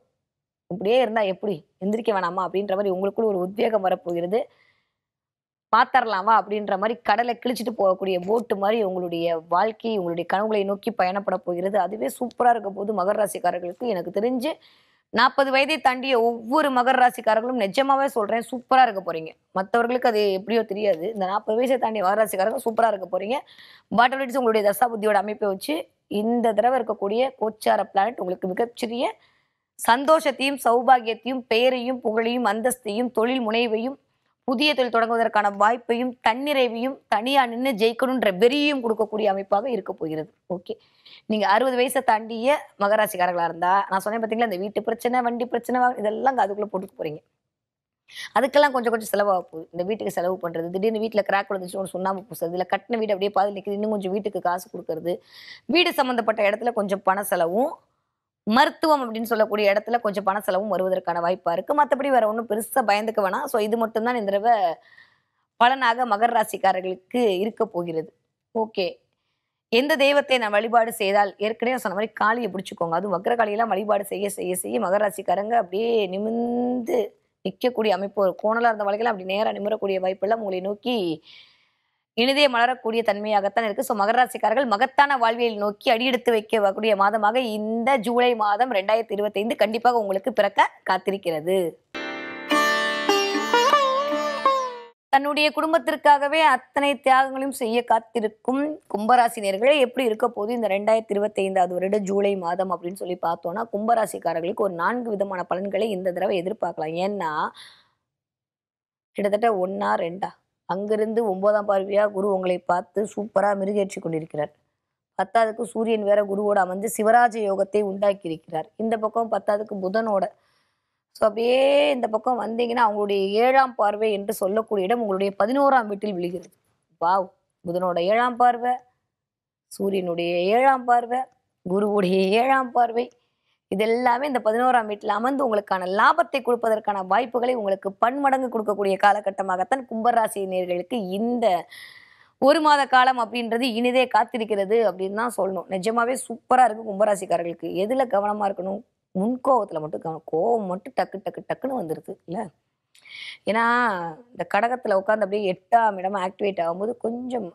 [SPEAKER 1] இப்படியே இருந்தா எப்படி எந்திரிக்க வேணாமா அப்படின்ற மாதிரி உங்களுக்குள்ள ஒரு உத்வேகம் வரப்போகிறது. பாத்தரலாமா அப்படின்ற மாதிரி கடலை கிழிச்சிட்டு போகக்கூடிய போட்டு மாதிரி உங்களுடைய வாழ்க்கை, உங்களுடைய கனவுகளை நோக்கி பயணப்பட போகிறது. அதுவே சூப்பரா இருக்க போது மகர ராசிக்காரர்களுக்கு. எனக்கு தெரிஞ்சு 40 வயதை தாண்டிய ஒவ்வொரு மகர ராசிக்காரர்களும் நிஜமாவே சொல்றேன் சூப்பரா இருக்க போறீங்க. மற்றவர்களுக்கு அது எப்படியோ தெரியாது. இந்த 40 வயசை தாண்டிய மகர ராசிக்காரர்கள் சூப்பரா இருக்க போறீங்க. பாட்டோலிட்ஸ் உங்களுடைய தசா புத்தியோட அமைப்பை வச்சு இந்த தடவை இருக்கக்கூடிய கோச்சார பிளானட் உங்களுக்கு மிகச்சிறிய சந்தோஷத்தையும், சௌபாகியத்தையும், பெயரையும், புகழையும், அந்தஸ்தையும், தொழில் முனைவையும், புதிய தொழில் தொடங்குவதற்கான வாய்ப்பையும், தன்னிறைவையும், தனியா நின்று ஜெயிக்கணுன்ற வெறியும் கொடுக்கக்கூடிய அமைப்பாக இருக்க போகிறது. ஓகே. நீங்க 60 வயசை தாண்டிய மகராசிக்காரர்களா இருந்தா நான் சொன்னேன் பார்த்தீங்களா, இந்த வீட்டு பிரச்சனை, வண்டி பிரச்சனை இதெல்லாம் அதுக்குள்ள போட்டுக்க போறீங்க. அதுக்கெல்லாம் கொஞ்சம் கொஞ்சம் செலவாக போகுது. இந்த வீட்டுக்கு செலவு பண்றது, திடீர்னு வீட்டுல கிராக் விழுந்துச்சு ஒன்று சுண்ணாம்பு பூசுறது, இல்லை கட்டின வீடு அப்படியே பாதி நிற்குது, இன்னும் கொஞ்சம் வீட்டுக்கு காசு கொடுக்கறது, வீடு சம்பந்தப்பட்ட இடத்துல கொஞ்சம் பண செலவும், மருத்துவம் அப்படின்னு சொல்லக்கூடிய இடத்துல கொஞ்சம் பண செலவும் வருவதற்கான வாய்ப்பா இருக்கு. மற்றபடி வேற ஒன்றும் பெருசா பயந்துக்க வேணாம். ஸோ இது மட்டும்தான் இந்த தடவை பலனாக மகர ராசிக்காரர்களுக்கு இருக்க போகிறது. ஓகே. எந்த தெய்வத்தை நான் வழிபாடு செய்தால், ஏற்கனவே சொன்ன மாதிரி காளியை பிடிச்சிக்கோங்க. அதுவும் வக்ரகாளியெல்லாம் வழிபாடு செய்ய செய்ய செய்ய மகர ராசிக்காரங்க அப்படியே நிமிர்ந்து நிற்கக்கூடிய அமைப்பு, ஒரு கோணலா இருந்த வழிகள் அப்படி நேரா நிமிரக்கூடிய வாய்ப்பெல்லாம் உங்களை நோக்கி இனிதே மலரக்கூடிய தன்மையாகத்தான் இருக்கு. ஸோ மகர ராசிக்காரர்கள் மகத்தான வாழ்வியல் நோக்கி அடியெடுத்து வைக்கக்கூடிய மாதமாக இந்த ஜூலை மாதம் 2025 கண்டிப்பாக உங்களுக்கு பிறக்க காத்திருக்கிறது. தன்னுடைய குடும்பத்திற்காகவே அத்தனை தியாகங்களையும் செய்ய காத்திருக்கும் கும்பராசினியர்களே எப்படி இருக்க போது இந்த 2025 வருட ஜூலை மாதம் அப்படின்னு சொல்லி பார்த்தோம்னா, கும்பராசிக்காரர்களுக்கு ஒரு 4 விதமான பலன்களை இந்த தடவை எதிர்பார்க்கலாம். ஏன்னா கிட்டத்தட்ட 1ஆ 2ஆ அங்கிருந்து 9ஆம் பார்வையா குரு உங்களை பார்த்து சூப்பரா மிருகேற்றி கொண்டிருக்கிறார். 10ஆவதுக்கு சூரியன் வேற குருவோட அமைஞ்சு சிவராஜ யோகத்தை உண்டாக்கி இருக்கிறார். இந்த பக்கம் 10ஆவதுக்கு புதனோட. ஸோ அப்படியே இந்த பக்கம் வந்தீங்கன்னா அவங்களுடைய 7ஆம் பார்வை என்று சொல்லக்கூடிய இடம் உங்களுடைய 11ஆம் வீட்டில் விழுகிறது. வாவ்! புதனோட 7ஆம் பார்வை, சூரியனுடைய 7ஆம் பார்வை, குருவுடைய 7ஆம் பார்வை, இதெல்லாமே இந்த 11ஆம் வீட்டில் அமர்ந்து உங்களுக்கான லாபத்தை கொடுப்பதற்கான வாய்ப்புகளை உங்களுக்கு பன்மடங்கு கொடுக்கக்கூடிய காலகட்டமாகத்தான் கும்பராசினியர்களுக்கு இந்த 1 மாத காலம் அப்படின்றது இனிதே காத்திருக்கிறது அப்படின்னு தான் சொல்லணும். நிஜமாவே சூப்பரா இருக்கு கும்பராசிக்காரர்களுக்கு. எதுல கவனமா இருக்கணும்? முன்கோவத்துல மட்டும் கோவம் மட்டும் டக்கு டக்கு டக்குன்னு வந்துருது இல்ல. ஏன்னா இந்த கடகத்துல உட்காந்து அப்படியே 8ஆம் இடம் ஆக்டிவேட் ஆகும்போது கொஞ்சம்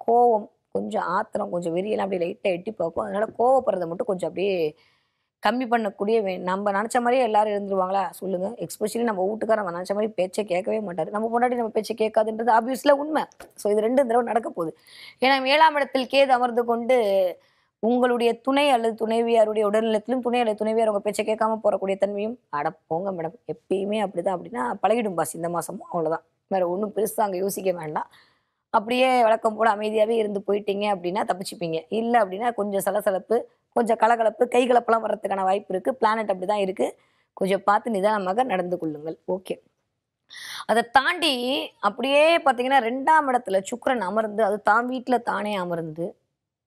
[SPEAKER 1] கோவம், கொஞ்சம் ஆத்திரம், கொஞ்சம் வெறியெல்லாம் அப்படியே லைட்டா எட்டி பார்க்கும். அதனால கோவப்படுறத மட்டும் கொஞ்சம் அப்படியே கம்மி பண்ணக்கூடிய நம்ம நினச்ச மாதிரியே எல்லாரும் இருந்துருவாங்களா சொல்லுங்க? எஸ்பெஷலி நம்ம வீட்டுக்காரர் நம்ம நினச்ச மாதிரி பேச்சை கேட்கவே மாட்டாரு. நம்ம பொண்டாட்டி நம்ம பேச்சை கேட்காதுன்றது ஆப்வியஸ்ல உண்மை. ஸோ இது 2 தடவை நடக்க போகுது. ஏன்னா 7ஆம் இடத்தில் கேது அமர்ந்து கொண்டு உங்களுடைய துணை அல்லது துணைவியாருடைய உடல்நலத்திலும் துணை அல்லது துணைவியார் உங்க பேச்சை கேட்காம போறக்கூடிய தன்மையும், அட போங்க மேடம் எப்பயுமே அப்படிதான் அப்படின்னா பழகிடும் பாஸ் இந்த மாசமும் அவ்வளோதான். வேற ஒன்றும் பெருசா அங்கே யோசிக்க வேண்டாம். அப்படியே வழக்கம் போல அமைதியாவே இருந்து போயிட்டீங்க அப்படின்னா தப்பிச்சுப்பீங்க. இல்ல அப்படின்னா கொஞ்சம் சலசலப்பு, கொஞ்சம் கலகலப்பு, கைகலப்பெல்லாம் வர்றதுக்கான வாய்ப்பு இருக்கு. பிளானட் அப்படிதான் இருக்கு. கொஞ்சம் பார்த்து நிதானமாக நடந்து கொள்ளுங்கள். ஓகே. அத தாண்டி அப்படியே பார்த்தீங்கன்னா 2ஆம் இடத்துல சுக்கிரன் அமர்ந்து, அது தான் வீட்ல தானே அமர்ந்து,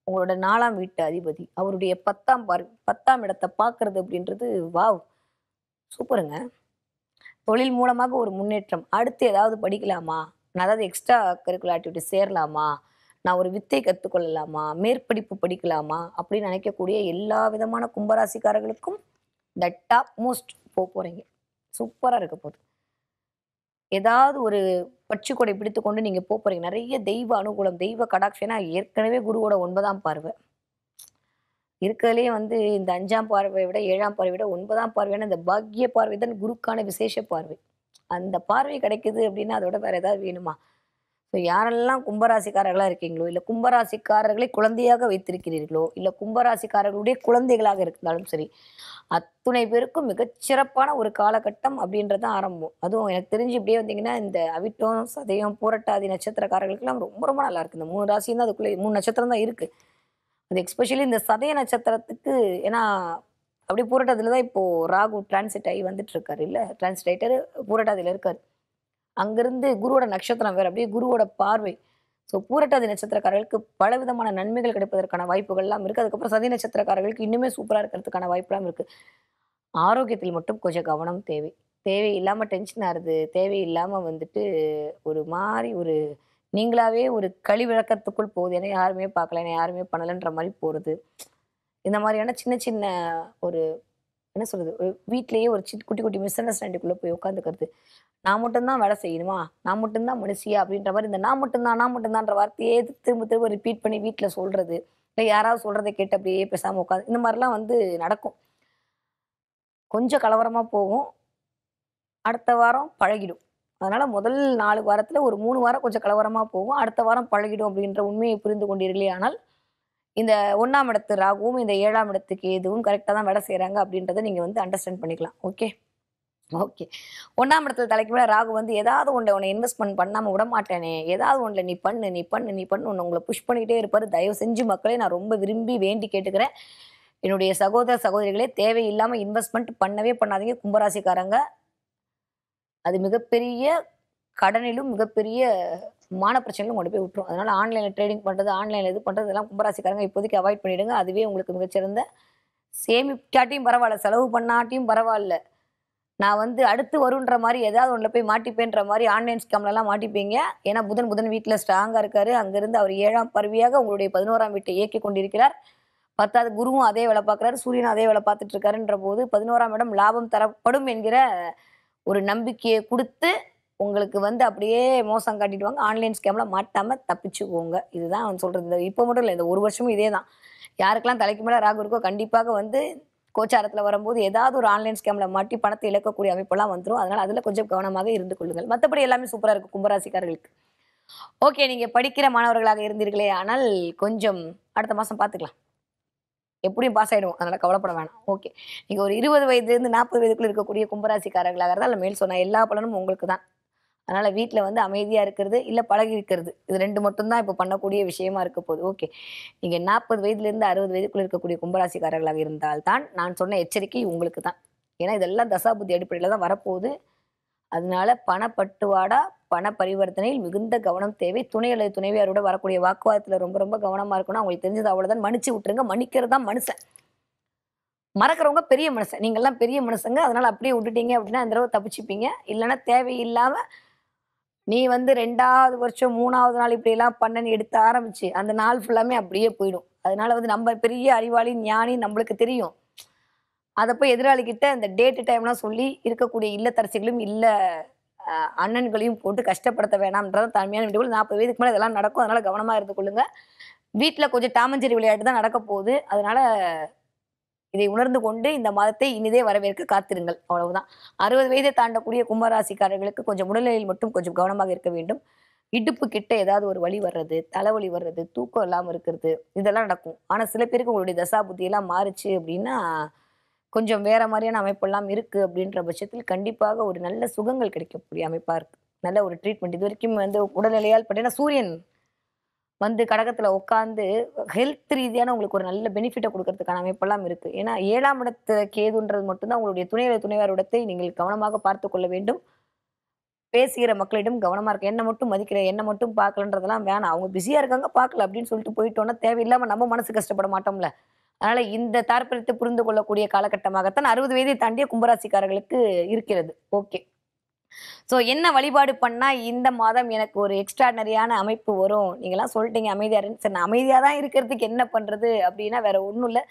[SPEAKER 1] உங்களோட 4ஆம் வீட்டு அதிபதி, அவருடைய 10ஆம் இடத்த பார்க்கறது அப்படின்றது வாவ்! சூப்பருங்க. தொழில் மூலமாக ஒரு முன்னேற்றம். அடுத்து ஏதாவது படிக்கலாமா? நான் ஏதாவது எக்ஸ்ட்ரா கரிக்குலர் ஆக்டிவிட்டி சேரலாமா? நான் ஒரு வித்தை கத்துக்கொள்ளலாமா? மேற்படிப்பு படிக்கலாமா? அப்படின்னு நினைக்கக்கூடிய எல்லா விதமான கும்பராசிக்காரர்களுக்கும் த டாப் மோஸ்ட் போறீங்க. சூப்பரா இருக்க போகுது. ஏதாவது ஒரு பட்டுக்கொடை பிடித்துக்கொண்டு நீங்க போறீங்க. நிறைய தெய்வ அனுகூலம், தெய்வ கடாட்சம். ஏன்னா ஏற்கனவே குருவோட 9ஆம் பார்வை. இருக்கிறதுலயே வந்து இந்த 5ஆம் பார்வையை விட 7ஆம் பார்வையை விட 9ஆம் பார்வையான இந்த பாக்கிய பார்வை தான் குருக்கான விசேஷ பார்வை. அந்த பார்வை கிடைக்குது அப்படின்னா அதோட வேற ஏதாவது வேணுமா? ஸோ யாரெல்லாம் கும்பராசிக்காரர்களா இருக்கீங்களோ, இல்ல கும்பராசிக்காரர்களை குழந்தையாக வைத்திருக்கிறீர்களோ, இல்ல கும்பராசிக்காரர்களுடைய குழந்தைகளாக இருந்தாலும் சரி, அத்துணை பேருக்கும் மிகச்சிறப்பான ஒரு காலகட்டம் அப்படின்றது தான் ஆரம்பம். அதுவும் எனக்கு தெரிஞ்சு இப்படியே வந்தீங்கன்னா, இந்த அவிட்டம், சதயம், பூரட்டாதி நட்சத்திரக்காரர்களுக்கெல்லாம் ரொம்ப ரொம்ப நல்லா இருக்கு. இந்த 3 ராசியும் தான் அதுக்குள்ள 3 நட்சத்திரம் தான் இருக்கு. அது எஸ்பெஷலி இந்த சதய நட்சத்திரத்துக்கு ஏன்னா அப்படியே பூரட்டாதியில தான் இப்போ ராகு டிரான்சிட் ஆகி வந்துட்டு இருக்காரு இல்ல? டிரான்சிட் ஆயிட்டாரு, பூரட்டாதியில இருக்காரு. அங்கிருந்து குருவோட நட்சத்திரம் வேற அப்படியே குருவோட பார்வை. ஸோ பூரட்டாதி நட்சத்திரக்காரர்களுக்கு பலவிதமான நன்மைகள் கிடைப்பதற்கான வாய்ப்புகள்லாம் இருக்கு. அதுக்கப்புறம் சதி நட்சத்திரக்காரர்களுக்கு இன்னுமே சூப்பரா இருக்கிறதுக்கான வாய்ப்புலாம் இருக்கு. ஆரோக்கியத்தில் மட்டும் கொஞ்சம் கவனம் தேவை. தேவையில்லாம டென்ஷன் ஆகுது. தேவையில்லாம வந்துட்டு ஒரு மாரி ஒரு நீங்களாவே ஒரு கழிவிழக்கத்துக்குள் போகுது. என்னை யாருமே பார்க்கல, என்னை யாருமே பண்ணலன்ற மாரி போறது. இந்த மாரியான சின்ன சின்ன ஒரு என்ன சொல்றது? ஒரு வீட்லயே ஒரு குட்டி குட்டி மிஸ் அண்டர்ஸ்டாண்டிங்குள்ள போய் உட்காந்துக்கிறது. நான் மட்டும் தான் வேலை செய்யணுமா? நான் மட்டும் தான் மனுஷியா? அப்படின்ற மாரி இந்த நான் மட்டும் தான்ற வார்த்தையே திரும்ப திரும்ப ரிப்பீட் பண்ணி வீட்ல சொல்றது. இல்ல யாராவது சொல்றத கேட்டு அப்படியே பேசாம உட்காந்து இந்த மாரிலாம் வந்து நடக்கும். கொஞ்சம் கலவரமா போகும். அடுத்த வாரம் பழகிடும். அதனால முதல் 4 வாரத்துல ஒரு 3 வாரம் கொஞ்சம் கலவரமா போகும். அடுத்த வாரம் பழகிடும் அப்படின்ற உண்மையை புரிந்து கொண்டீர்களேயானால், இந்த 1ஆம் இடத்து ராகுவும், இந்த 7ஆம் இடத்துக்கு கேதுவும் கரெக்ட்டா தான் வேலை செய்றாங்க அப்படின்றத நீங்க வந்து அண்டர்ஸ்டாண்ட் பண்ணிக்கலாம். ஓகே. ஓகே. 1ஆம் இடத்துல தலைக்கு மேல ராகு வந்து ஏதாவது ஒண்ணுல உன்னை இன்வெஸ்ட்மென்ட் பண்ணாம விடமாட்டேனே! ஏதாவது ஒண்ணுல நீ பண்ணு, நீ பண்ணு, நீ பண்ணு உங்கள புஷ் பண்ணிக்கிட்டே இருப்பாரு. தயவு செஞ்சு மக்களே நான் ரொம்ப விரும்பி வேண்டி கேட்டுக்கிறேன். என்னுடைய சகோதர, சகோதரிகளே தேவையில்லாம இன்வெஸ்ட்மென்ட் பண்ணவே பண்ணாதீங்க கும்பராசிக்காரங்க. அது மிகப்பெரிய கடனிலும், மிகப்பெரிய மான பிரச்சனையிலும் கொண்டு போய் விட்டுரும். அதனால ஆன்லைன்ல ட்ரேடிங் பண்றது, ஆன்லைன்ல இது பண்றது இதெல்லாம் கும்பராசிக்காரங்க இப்போதைக்கு அவாய்ட் பண்ணிடுங்க. அதுவே உங்களுக்கு மிகச்சிறந்த சேமிக்காட்டியும் பரவால்ல, செலவு பண்ணாட்டியும் பரவால்ல. நான் வந்து அடுத்து வருன்ற மாரி ஏதாவது ஒண்ணுல போய் மாட்டிப்பேன்ற மாரி ஆன்லைன் ஸ்கேம்லலாம் மாட்டிப்பீங்க. ஏன்னா புதன் வீட்ல ஸ்ட்ராங்கா இருக்காரு. அங்கிருந்து அவர் 7ஆம் பார்வையாக உங்களுடைய 11ஆம் வீட்டை இயக்கிக் கொண்டிருக்கிறார். 10வது குருவும் அதே வேலை பார்க்குறாரு. சூரியனும் அதே வேலை பார்த்துட்டு இருக்காருன்ற போது 11ஆம் இடம் லாபம் தரப்படும் என்கிற ஒரு நம்பிக்கைய குடுத்து, உங்களுக்கு வந்து அப்படியே மோசம் காட்டிடுவாங்க. ஆன்லைன் ஸ்கேம்ல மாட்டாம தப்பிச்சுக்கோங்க. இதுதான் வந்து சொல்றது. இந்த இப்ப மட்டும் இல்ல. இந்த 1 வருஷமும் இதே தான். யாருக்கெல்லாம் தலைக்கு மேல ராகு இருக்கோ கண்டிப்பாக வந்து கோச்சாரத்துல வரும்போது ஏதாவது ஒரு ஆன்லைன் ஸ்கேம்ல மாட்டி பணத்தை இழக்கக்கூடிய அமைப்பெல்லாம் வந்துரும். அதனால அதுல கொஞ்சம் கவனமாக இருந்து கொள்ளுங்கள். மத்தபடி எல்லாமே சூப்பரா இருக்கு கும்பராசிக்காரர்களுக்கு. ஓகே. நீங்க படிக்கிற மாணவர்களாக இருந்தீர்களே ஆனால் கொஞ்சம் அடுத்த மாசம் பார்த்துக்கலாம். எப்படியும் பாஸ் ஆயிடுவோம். அதனால கவலைப்பட வேணாம். ஓகே. நீங்க ஒரு 20 வயதிலிருந்து 40 வயதுக்குள்ள இருக்கக்கூடிய கும்பராசிக்காரர்களாக இருந்தால் மேல் சொன்ன எல்லா பலனும் உங்களுக்கு தான். அதனால வீட்ல வந்து அமைதியா இருக்கிறது, இல்ல பழகி இருக்கிறது. இது 2 மட்டும் தான் இப்ப பண்ணக்கூடிய விஷயமா இருக்க போகுது. ஓகே. நீங்க 40 வயதிலிருந்து 60 வயதுக்குள்ள இருக்கக்கூடிய கும்பராசிக்காரர்களாக இருந்தால் தான், நான் சொன்ன எச்சரிக்கை உங்களுக்கு தான். ஏன்னா இதெல்லாம் தசாபுத்தி அடிப்படையில தான் வரப்போகுது. அதனால பணப்பட்டுவாடா, பண பரிவர்த்தனையில் மிகுந்த கவனம் தேவை. துணை அல்லது துணைவியாரோட வரக்கூடிய வாக்குவாதத்துல ரொம்ப ரொம்ப கவனமா இருக்கணும். அவங்களுக்கு தெரிஞ்சது அவ்வளவுதான். மன்னிச்சு விட்டுருங்க. மன்னிக்கிறது தான் மனுஷன். மறக்கிறவங்க பெரிய மனுஷன். நீங்கலாம் பெரிய மனுஷங்க. அதனால அப்படியே விட்டுட்டீங்க அப்படின்னா, இந்த தடவ தப்பிச்சுப்பீங்க. இல்லன்னா தேவையில்லாம நீ வந்து 2வது வருஷம் 3வது நாள் இப்படியெல்லாம் பண்ணன்னு எடுத்து ஆரம்பிச்சு, அந்த நாள் ஃபுல்லாமே அப்படியே போயிடும். அதனால வந்து நம்ம பெரிய அறிவாளி, ஞானி நம்மளுக்கு தெரியும். அத போய் எதிராளிகிட்ட இந்த டேட் டைம்லாம் சொல்லி இருக்கக்கூடிய இல்லத்தரசிகளும், இல்ல அண்ணன்களையும் போட்டு கஷ்டப்படுத்த வேணாம்ன்றது தாழ்மையான வேண்டுகோள். 40 வயதுக்கு மேல இதெல்லாம் நடக்கும். அதனால கவனமா இருந்து கொள்ளுங்க. வீட்ல கொஞ்சம் டாமஞ்சேரி விளையாட்டு தான் நடக்க போகுது. அதனால இதை உணர்ந்து கொண்டு இந்த மாதத்தை இனிதே வரவேற்க காத்திருங்கள். அவ்வளவுதான். 60 வயதை தாண்டக்கூடிய கும்பராசிக்காரர்களுக்கு கொஞ்சம் உடல்நிலையில் மட்டும் கொஞ்சம் கவனமாக இருக்க வேண்டும். இடுப்பு கிட்ட ஏதாவது ஒரு வலி வர்றது, தலைவலி வர்றது, தூக்கம் இல்லாம இருக்கிறது, இதெல்லாம் நடக்கும். ஆனா சில பேருக்கு உங்களுடைய தசா புத்தி எல்லாம் மாறுச்சு அப்படின்னா, கொஞ்சம் வேற மாதிரியான அமைப்பெல்லாம் இருக்கு அப்படின்ற பட்சத்தில் கண்டிப்பாக ஒரு நல்ல சுகங்கள் கிடைக்கக்கூடிய அமைப்பா இருக்கு. நல்ல ஒரு ட்ரீட்மெண்ட். இதுவரைக்கும் வந்து உடல்நிலையால் பார்த்தீங்கன்னா, சூரியன் வந்து கடகத்துல உட்கார்ந்து ஹெல்த் ரீதியான உங்களுக்கு ஒரு நல்ல பெனிஃபிட்ட குடுக்கறதுக்கான அமைப்பெல்லாம் இருக்கு. ஏன்னா 7ஆம் இடத்து கேதுன்றது மட்டும் தான் உங்களுடைய துணை அல்லது துணைவியார் இடத்தை நீங்கள் கவனமாக பார்த்துக் கொள்ள வேண்டும். பேசுகிற மக்களிடம் கவனமா இருக்க. என்ன மட்டும் மதிக்கிற, என்ன மட்டும் பார்க்கலன்றதெல்லாம் வேணாம். அவங்க பிஸியா இருக்காங்க பார்க்கல அப்படின்னு சொல்லிட்டு போயிட்டோம்னா, தேவையில்லாம நம்ம மனசு கஷ்டப்பட மாட்டோம்ல. அதனால இந்த தாற்பயத்தை புரிந்து கொள்ளக்கூடிய காலகட்டமாகத்தான் 60 வயதை தாண்டிய கும்பராசிக்காரர்களுக்கு இருக்கிறது. ஓகே. ஸோ என்ன வழிபாடு பண்ணா இந்த மாதம் எனக்கு ஒரு எக்ஸ்ட்ராடனரியான அமைப்பு வரும். நீங்கலாம் சொல்லிட்டீங்க அமைதியா இருன்னு. சரி நான் அமைதியா தான் இருக்கிறதுக்கு என்ன பண்றது அப்படின்னா வேற ஒண்ணும் இல்ல.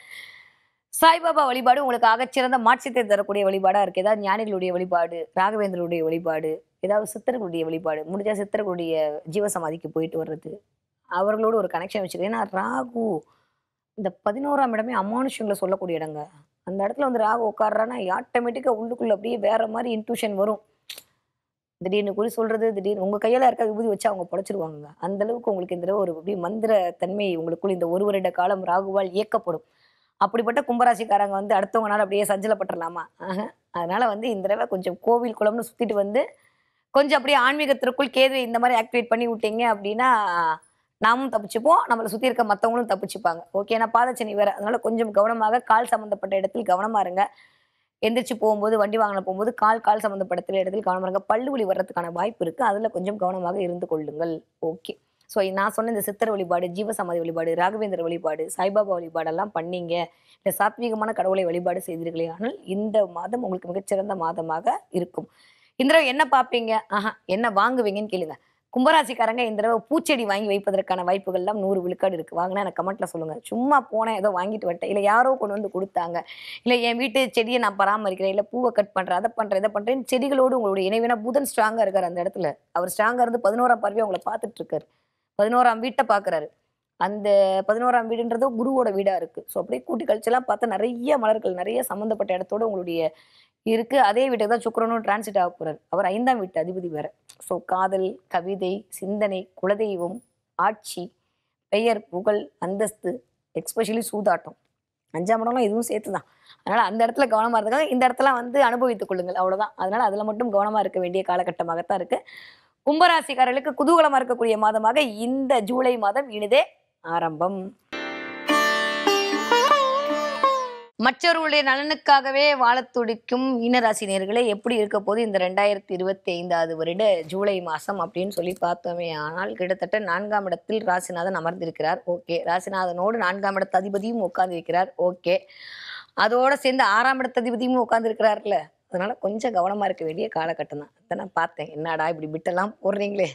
[SPEAKER 1] சாய்பாபா வழிபாடு உங்களுக்கு ஆகச்சிறந்த மாற்றத்தை தரக்கூடிய வழிபாடா இருக்கு. ஏதாவது ஞானிகளுடைய வழிபாடு, ராகவேந்தருடைய வழிபாடு, ஏதாவது சித்தர்களுடைய வழிபாடு, முடிஞ்சா சித்தர்களுடைய ஜீவசமாதிக்கு போயிட்டு வர்றது. அவர்களோடு ஒரு கனெக்ஷன் வச்சுக்கிறேன். ஏன்னா ராகு இந்த 11ஆம் இடமே அமானுஷங்கள சொல்லக்கூடிய இடங்க. அந்த இடத்துல வந்து ராகு உட்கார்றான்னா ஆட்டோமேட்டிக்கா உள்ளுக்குள்ள அப்படியே வேற மாரி இன்ட்யூஷன் வரும். திடீர்னு குறி சொல்றது, திடீர்னு உங்க கையால யாருக்காவது விபூதி வச்சா அவங்க பொழச்சிருவாங்கங்க. அந்த அளவுக்கு உங்களுக்கு இந்த தடவ ஒரு அப்படியே மந்திர தன்மை உங்களுக்குள்ள இந்த 1 வருட காலம் ராகுவால் இயக்கப்படும். அப்படிப்பட்ட கும்பராசிக்காரங்க வந்து அடுத்தவங்கனால அப்படியே சஞ்சலப்பட்டுறலாமா? அதனால வந்து இந்த தடவ கொஞ்சம் கோவில், குளம்னு சுத்திட்டு வந்து, கொஞ்சம் அப்படியே ஆன்மீகத்திற்குள் கேதுவை இந்த மாரி ஆக்டிவேட் பண்ணி விட்டீங்க அப்படின்னா, நாமும் தப்பிச்சுப்போம். நம்மள சுத்தி இருக்க மத்தவங்களும் தப்பிச்சுப்பாங்க. ஓகே. ஏன்னா பாதச்சனி வேற. அதனால கொஞ்சம் கவனமாக கால் சம்பந்தப்பட்ட இடத்தில் கவனமா இருங்க. எந்திரிச்சு போகும்போது, வண்டி வாகனம் போகும்போது கால் சம்மந்தப்பட்ட இடத்தில் கவனமா இருங்க. பல்லு வலி வர்றதுக்கான வாய்ப்பு இருக்கு. அதுல கொஞ்சம் கவனமாக இருந்து கொள்ளுங்கள். ஓகே. ஸோ நான் சொன்ன இந்த சித்தர் வழிபாடு, ஜீவசமாதி வழிபாடு, ராகவேந்தர் வழிபாடு, சாய்பாபா வழிபாடெல்லாம் பண்ணீங்க. இல்ல சாத்வீகமான கடவுளை வழிபாடு செய்தீர்களே ஆனால், இந்த மாதம் உங்களுக்கு மிகச்சிறந்த மாதமாக இருக்கும். இந்த தடவ என்ன பார்ப்பீங்க? என்ன வாங்குவீங்கன்னு கேளுங்க. கும்பராசிக்காரங்க இந்த தடவ பூச்செடி வாங்கி வைப்பதற்கான வாய்ப்புகள்லாம் 100 விழுக்காடு இருக்கு. வாங்குனா எனக்கு கமெண்ட்ல சொல்லுங்க. சும்மா போனேன் ஏதோ வாங்கிட்டு வந்துட்டேன். இல்ல யாரோ கொண்டு வந்து குடுத்தாங்க. இல்ல என் வீட்டு செடிய நான் பராமரிக்கிறேன். இல்ல பூவ கட் பண்றேன், அத பண்றேன், இத பண்றேன்னு செடிகளோடு உங்களுடைய இணைவேனா புதன் ஸ்ட்ராங்கா இருக்காரு அந்த இடத்துல. அவர் ஸ்ட்ராங்கா இருந்து 11ஆம் பார்வையா உங்கள பார்த்துட்டு இருக்காரு. 11ஆம் வீட்ட பார்க்குறாரு. அந்த 11ஆம் வீடுன்றது குருவோட வீடா இருக்கு. ஸோ அப்படியே கூட்டி கழிச்செல்லாம் பார்த்தா நெறைய மலர்கள், நெறைய சம்மந்தப்பட்ட இடத்தோட உங்களுடைய இருக்கு. அதே வீட்டுக்கு தான் சுக்கிரனும் டிரான்சிட் ஆக போறாரு. அவர் 5ஆம் வீட்டு அதிபதி வேற. ஸோ காதல், கவிதை, சிந்தனை, குலதெய்வம், ஆட்சி, பெயர், புகழ், அந்தஸ்து, எஸ்பெஷலி சூதாட்டம். 5ஆம் இடம்லாம் இதுவும் சேர்த்து தான். அதனால அந்த இடத்துல கவனமா இருந்துக்காக இந்த இடத்துல வந்து அனுபவித்துக் கொள்ளுங்கள். அவ்வளவுதான். அதனால அதுல மட்டும் கவனமா இருக்க வேண்டிய காலகட்டமாகத்தான் இருக்கு. கும்பராசிக்காரர்களுக்கு குதூகலமா இருக்கக்கூடிய மாதமாக இந்த ஜூலை மாதம் இனிதே ஆரம்பம். மற்றவர்களுடைய நலனுக்காகவே வாழத் துடிக்கும் மீனராசி நேயர்களே எப்படி இருக்க போது இந்த 2025 வருட ஜூலை மாசம் அப்படின்னு சொல்லி பார்த்தோமே ஆனால் கிட்டத்தட்ட 4ஆம் இடத்தில் ராசிநாதன் அமர்ந்திருக்கிறார். ஓகே. ராசிநாதனோடு 4ஆம் இடத்து அதிபதியும் உட்கார்ந்திருக்கிறார். ஓகே. அதோட சேர்ந்து 6ஆம் இடத்து அதிபதியும் உட்கார்ந்திருக்கிறார்ல. அதனால கொஞ்சம் கவனமா இருக்க வேண்டிய காலகட்டம் தான். அதை நான் பார்த்தேன். என்னடா இப்படி பிட்டெல்லாம் போடுறீங்களே,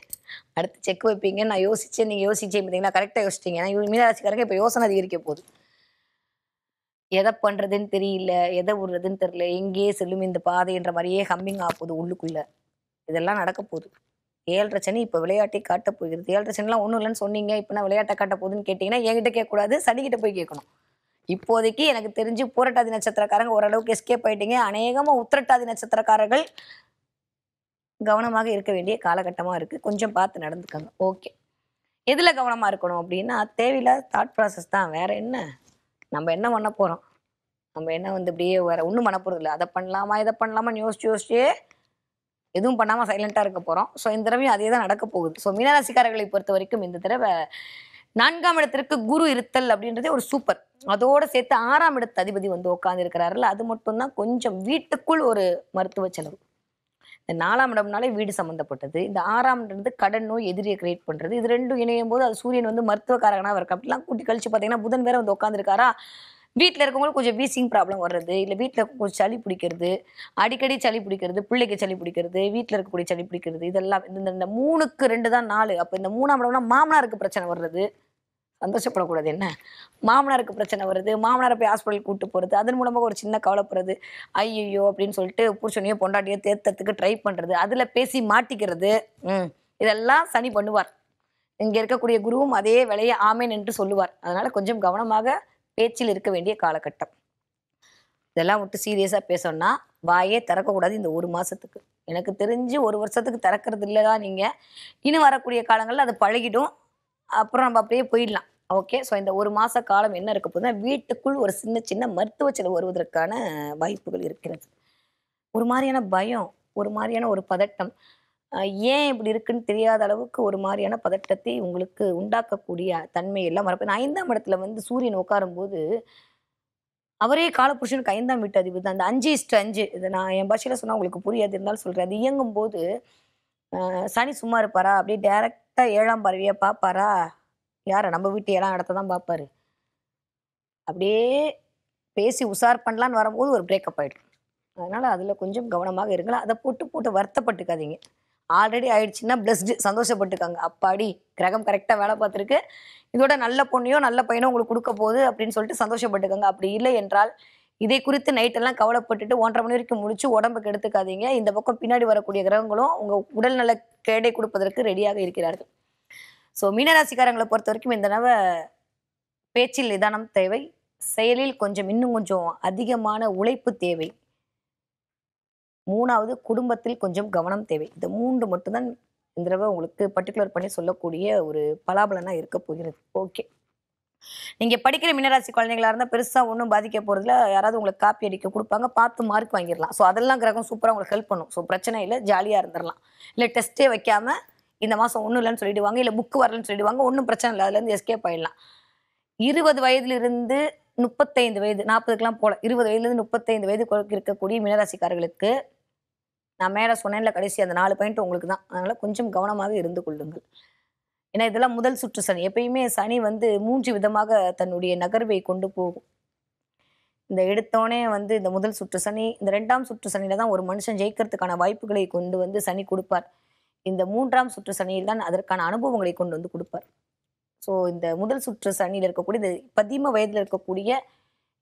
[SPEAKER 1] அடுத்து செக் வைப்பீங்க நான் யோசிச்சேன், நீங்க யோசிச்சே பார்த்தீங்கன்னா கரெக்டா யோசிச்சிட்டீங்க. ஏன்னா மீனராசிக்காரங்க இப்ப யோசனை அதிகரிக்க போகுது. எதை பண்றதுன்னு தெரியல, எதை விடுறதுன்னு தெரியல, எங்கேயே செல்லும் இந்த பாதைன்ற மாதிரியே ஹம்மிங் ஆக போகுது உள்ளுக்குள்ள. இதெல்லாம் நடக்க போகுது. 7:30 சனி இப்ப விளையாட்டை காட்ட போகிறது. 7:30 சனிலாம் ஒண்ணும் இல்லைன்னு சொன்னீங்க. இப்ப நான் விளையாட்டை காட்ட போகுதுன்னு கேட்டீங்கன்னா என்கிட்ட கேட்கக்கூடாது, சனிக்கிட்ட போய் கேட்கணும். இப்போதைக்கு எனக்கு தெரிஞ்சு பூரட்டாதி நட்சத்திரக்காரங்க ஓரளவுக்கு எஸ்கேப் ஆயிட்டீங்க. அநேகமா உத்திரட்டாதி நட்சத்திரக்காரர்கள் கவனமாக இருக்க வேண்டிய காலகட்டமா இருக்கு. கொஞ்சம் பார்த்து நடந்துக்கங்க. ஓகே. எதுல கவனமா இருக்கணும் அப்படின்னா தேவையில்லாத தாட் ப்ராசஸ் தான். வேற என்ன? நம்ம என்ன பண்ண போறோம்? நம்ம என்ன வந்து இப்படியே வேற ஒன்றும் பண்ண போறது இல்லை. அதை பண்ணலாமா இதை பண்ணலாமான்னு யோசிச்சு எதுவும் பண்ணாம சைலண்டா இருக்க போறோம். ஸோ இந்த தடவையும் அதே தான் நடக்க போகுது. ஸோ மீனராசிக்காரர்களை பொறுத்த வரைக்கும் இந்த தடவை 4ஆம் இடத்திற்கு குரு இருத்தல் அப்படின்றதே ஒரு சூப்பர். அதோட சேர்த்து 6ஆம் இடத்து அதிபதி வந்து உட்கார்ந்து இருக்கிறாருல, அது மட்டும்தான் கொஞ்சம் வீட்டுக்குள் ஒரு மருத்துவ செலவு. இந்த 4ஆம் இடம்னாலே வீடு சம்பந்தப்பட்டது. இந்த 6ஆம் இடம் கடன் நோய் எதிரியை கிரியேட் பண்றது. இது ரெண்டும் இணையும் போது அது சூரியன் வந்து மருத்துவக்காரகனா இருக்கு. அப்படிலாம் கூட்டி கழிச்சு பார்த்தீங்கன்னா புதன் வேற வந்து உட்காந்துருக்காரா. வீட்டில் இருக்கவங்களுக்கு கொஞ்சம் வீசிங் ப்ராப்ளம் வர்றது, இல்லை வீட்டில் கொஞ்சம் சளி பிடிக்கிறது, அடிக்கடி சளி பிடிக்கிறது, பிள்ளைக்கு சளி பிடிக்கிறது, வீட்டில் இருக்கக்கூடிய சளி பிடிக்கிறது, இதெல்லாம் இந்த 3க்கு 2 தான் 4. அப்போ இந்த 3ஆம் இடம்னா மாமனாருக்கு பிரச்சனை வர்றது. சந்தோஷப்படக்கூடாது என்ன? மாமனாருக்கு பிரச்சனை வருது, மாமனார போய் ஹாஸ்பிட்டல் கூட்டு போறது, அதன் மூலமா ஒரு சின்ன கவலைப்படுறது. ஐய்யய்யோ! அப்படின்னு சொல்லிட்டு புருஷனையோ, பொண்டாட்டியோ தேத்துறதுக்கு ட்ரை பண்றது. அதுல பேசி மாட்டிக்கிறது. ம். இதெல்லாம் சனி பண்ணுவார். இங்க இருக்கக்கூடிய குருவும் அதே வேலையை ஆமேன் என்று சொல்லுவார். அதனால கொஞ்சம் கவனமாக பேச்சில் இருக்க வேண்டிய காலகட்டம். இதெல்லாம் விட்டு சீரியஸா பேசணும்னா, வாயே திறக்கக்கூடாது இந்த 1 மாசத்துக்கு. எனக்கு தெரிஞ்சு 1 வருஷத்துக்கு திறக்கிறது இல்லடா நீங்க. இன்னும் வரக்கூடிய காலங்கள்ல அது பழகிடும். அப்புறம் நம்ம அப்படியே போயிடலாம். ஓகே. ஸோ இந்த 1 மாச காலம் என்ன இருக்க போகுதுன்னா, வீட்டுக்குள் ஒரு சின்ன சின்ன மருத்துவ செலவு வருவதற்கான வாய்ப்புகள் இருக்கிறது. ஒரு மாரியான பயம், ஒரு மாரியான ஒரு பதட்டம். அ ஏன் இப்படி இருக்குன்னு தெரியாத அளவுக்கு ஒரு மாரியான பதட்டத்தை உங்களுக்கு உண்டாக்கக்கூடிய தன்மை எல்லாம் வரப்போது. 5ஆம் இடத்துல வந்து சூரியன் உட்காரும்போது, அவரே காலபுருஷனுக்கு 5ஆம் வீட்டு அதிபதி. அந்த 5:5 இத நான் என் பாஷையில சொன்னா உங்களுக்கு புரியாது. இருந்தாலும் சொல்றேன். அது இயங்கும்போது, சனி சும்மா இருப்பாரா? அப்படியே டைரக்ட்டா 7ஆம் பார்வையா பார்ப்பாரா? யார? நம்ம வீட்டு 7ஆம் இடத்த தான் பார்ப்பாரு. அப்படியே பேசி உஷார் பண்ணலான்னு வரும்போது ஒரு பிரேக்கப் ஆயிடும். அதனால அதுல கொஞ்சம் கவனமாக இருங்கள். அத போட்டு போட்டு வருத்தப்பட்டுக்காதீங்க. ஆல்ரெடி ஆயிடுச்சுன்னா பிளஸ்டு சந்தோஷப்பட்டுக்கங்க. அப்பாடி! கிரகம் கரெக்ட்டா வேலை பார்த்துருக்கு. இதோட நல்ல பொண்ணையோ, நல்ல பையனோ உங்களுக்கு குடுக்க போகுது அப்படின்னு சொல்லிட்டு சந்தோஷப்பட்டுக்கங்க. அப்படி இல்லை என்றால், இதை குறித்து நைட் எல்லாம் கவலைப்பட்டுட்டு 1:30 மணி வரைக்கும் முழிச்சு உடம்புக்கு எடுத்துக்காதீங்க. இந்த பக்கம் பின்னாடி வரக்கூடிய கிரகங்களும் உங்க உடல்நல கேடை குடுப்பதற்கு ரெடியாக இருக்கிறார்கள். ஸோ மீனராசிக்காரங்கள பொறுத்தவரைக்கும் இந்த தடவ பேச்சில் நிதானம் தேவை. செயலில் கொஞ்சம் இன்னும் கொஞ்சம் அதிகமான உழைப்பு தேவை. 3வது குடும்பத்தில் கொஞ்சம் கவனம் தேவை. இந்த 3 மட்டும் தான் இந்த தடவ உங்களுக்கு பர்ட்டிகுலர் பண்ணி சொல்லக்கூடிய ஒரு பலாபலனா இருக்க போகிறது. ஓகே. நீங்க படிக்கிற மீனராசி குழந்தைகளா இருந்தா பெருசா ஒண்ணும் பாதிக்க போறதில்ல. யாராவது உங்களுக்கு காப்பி அடிக்க குடுப்பாங்க. பார்த்து மார்க் வாங்கிரலாம். ஸோ அதெல்லாம் கிரகம் சூப்பரா உங்களுக்கு ஹெல்ப் பண்ணும். ஸோ பிரச்சனை இல்ல. ஜாலியா இருந்துரலாம். இல்ல டெஸ்ட்டே வைக்காம இந்த மாசம் ஒண்ணும் இல்லன்னு சொல்லிடுவாங்க. இல்ல புக் வரலன்னு சொல்லிடுவாங்க. ஒண்ணும் பிரச்சனை இல்ல. அதுலருந்து எஸ்கேப் ஆயிடலாம். 20 வயதிலிருந்து 35 வயது 40க்குலாம் போல. 20 வயதிலிருந்து 35 வயதுக்கு இருக்கக்கூடிய மீனராசிக்காரர்களுக்கு நான் மேல சொன்னேன்ல கடைசி அந்த 4 பாயிண்ட் உங்களுக்கு தான். அதனால கொஞ்சம் கவனமாக இருந்து கொள்ளுங்கள். ஏன்னா இதெல்லாம் முதல் சுற்று சனி. எப்பயுமே சனி வந்து 3 விதமாக தன்னுடைய நகர்வை கொண்டு போகும். இந்த எடுத்தோனே வந்து இந்த முதல் சுற்று சனி, இந்த 2ஆம் சுற்று சனியில தான் ஒரு மனுஷன் ஜெயிக்கிறதுக்கான வாய்ப்புகளை கொண்டு வந்து சனி குடுப்பார். இந்த 3ஆம் சுற்று சனியில் தான் அதற்கான அனுபவங்களை கொண்டு வந்து குடுப்பார். ஸோ இந்த முதல் சுற்று சனியில இருக்கக்கூடிய இந்த பதிம வயதில இருக்கக்கூடிய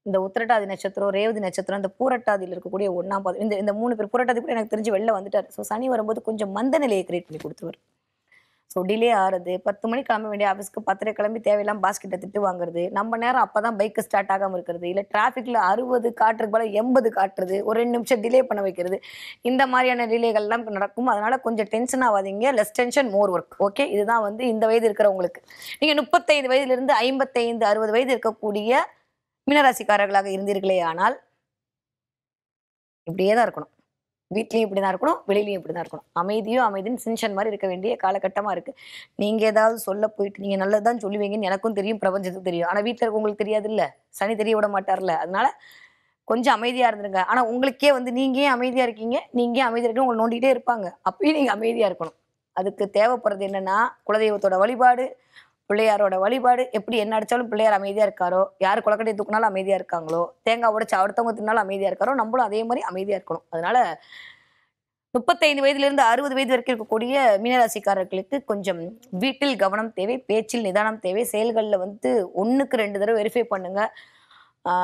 [SPEAKER 1] இந்த உத்திரட்டாதி நட்சத்திரம், ரேவதி நட்சத்திரம், இந்த பூரட்டாதியில இருக்கக்கூடிய 1ஆம் பாதம் இந்த இந்த 3 பேர் பூரட்டாதி கூட எனக்கு தெரிஞ்சு வெளில வந்துட்டாரு. ஸோ சனி வரும்போது கொஞ்சம் மந்த நிலையை கிரியேட் பண்ணி குடுத்துருவாரு. ஸோ டிலே ஆறது, 10 மணிக்கு கிளம்ப வேண்டிய ஆஃபீஸ்க்கு 10:30 கிளம்பி தேவையில்லாம பாஸ் கிட்ட திட்டு வாங்குறது, நம்ம நேரம் அப்பதான் பைக் ஸ்டார்ட் ஆகாம இருக்கிறது, இல்ல டிராஃபிக்ல 60 காட்டுறதுக்கு பதிலா 80 காட்டுறது, ஒரு 2 நிமிஷம் டிலே பண்ண வைக்கிறது, இந்த மாதிரியான டிலேகள்லாம் நடக்கும். அதனால கொஞ்சம் டென்ஷன் ஆகாதீங்க. Less tension more work. Okay. இதுதான் வந்து இந்த வயது இருக்கிறவங்களுக்கு. நீங்க 35 வயதிலிருந்து 55, 60 வயது இருக்கக்கூடிய மீனராசிக்காரர்களாக இருந்தீர்களே ஆனால் இப்படியே தான் இருக்கணும். வீட்லயும் இப்படிதான் இருக்கணும், வெளியிலயும் இப்படிதான் இருக்கணும். அமைதியும் அமைதின்னு சின்ஷன் மாதிரி இருக்க வேண்டிய காலகட்டமா இருக்கு. நீங்க ஏதாவது சொல்ல போயிட்டு நீங்க நல்லதுதான் சொல்லுவீங்கன்னு எனக்கும் தெரியும், பிரபஞ்சத்துக்கும் தெரியும். ஆனா வீட்ல இருக்கவங்களுக்கு தெரியாதுல்ல. சனி தெரிய விட மாட்டார்ல. அதனால கொஞ்சம் அமைதியா இருந்துருங்க. ஆனா உங்களுக்கே வந்து நீங்க ஏன் அமைதியா இருக்கீங்க? நீங்க ஏன் அமைதியா இருக்கீங்க? உங்கள நோண்டிட்டே இருப்பாங்க. அப்பயும் நீங்க அமைதியா இருக்கணும். அதுக்கு தேவைப்படுறது என்னன்னா, குலதெய்வத்தோட வழிபாடு, பிள்ளையாரோட வழிபாடு. எப்படி என்ன அடிச்சாலும் பிள்ளையார் அமைதியா இருக்காரோ, யாரு கொலக்கட்டைய தூக்குனாலும் அமைதியா இருக்காங்களோ, தேங்காய் உடைச்சு அடுத்தவங்க தின்னாலும் அமைதியா இருக்காரோ, நம்மளும் அதே மாரி அமைதியா இருக்கணும். அதனால 35 வயதிலிருந்து 60 வயது வரைக்கும் இருக்கக்கூடிய மீனராசிக்காரர்களுக்கு கொஞ்சம் வீட்டில் கவனம் தேவை, பேச்சில் நிதானம் தேவை, செயல்கள்ல வந்து 1க்கு 2 தடவை வெரிஃபை பண்ணுங்க. ஆ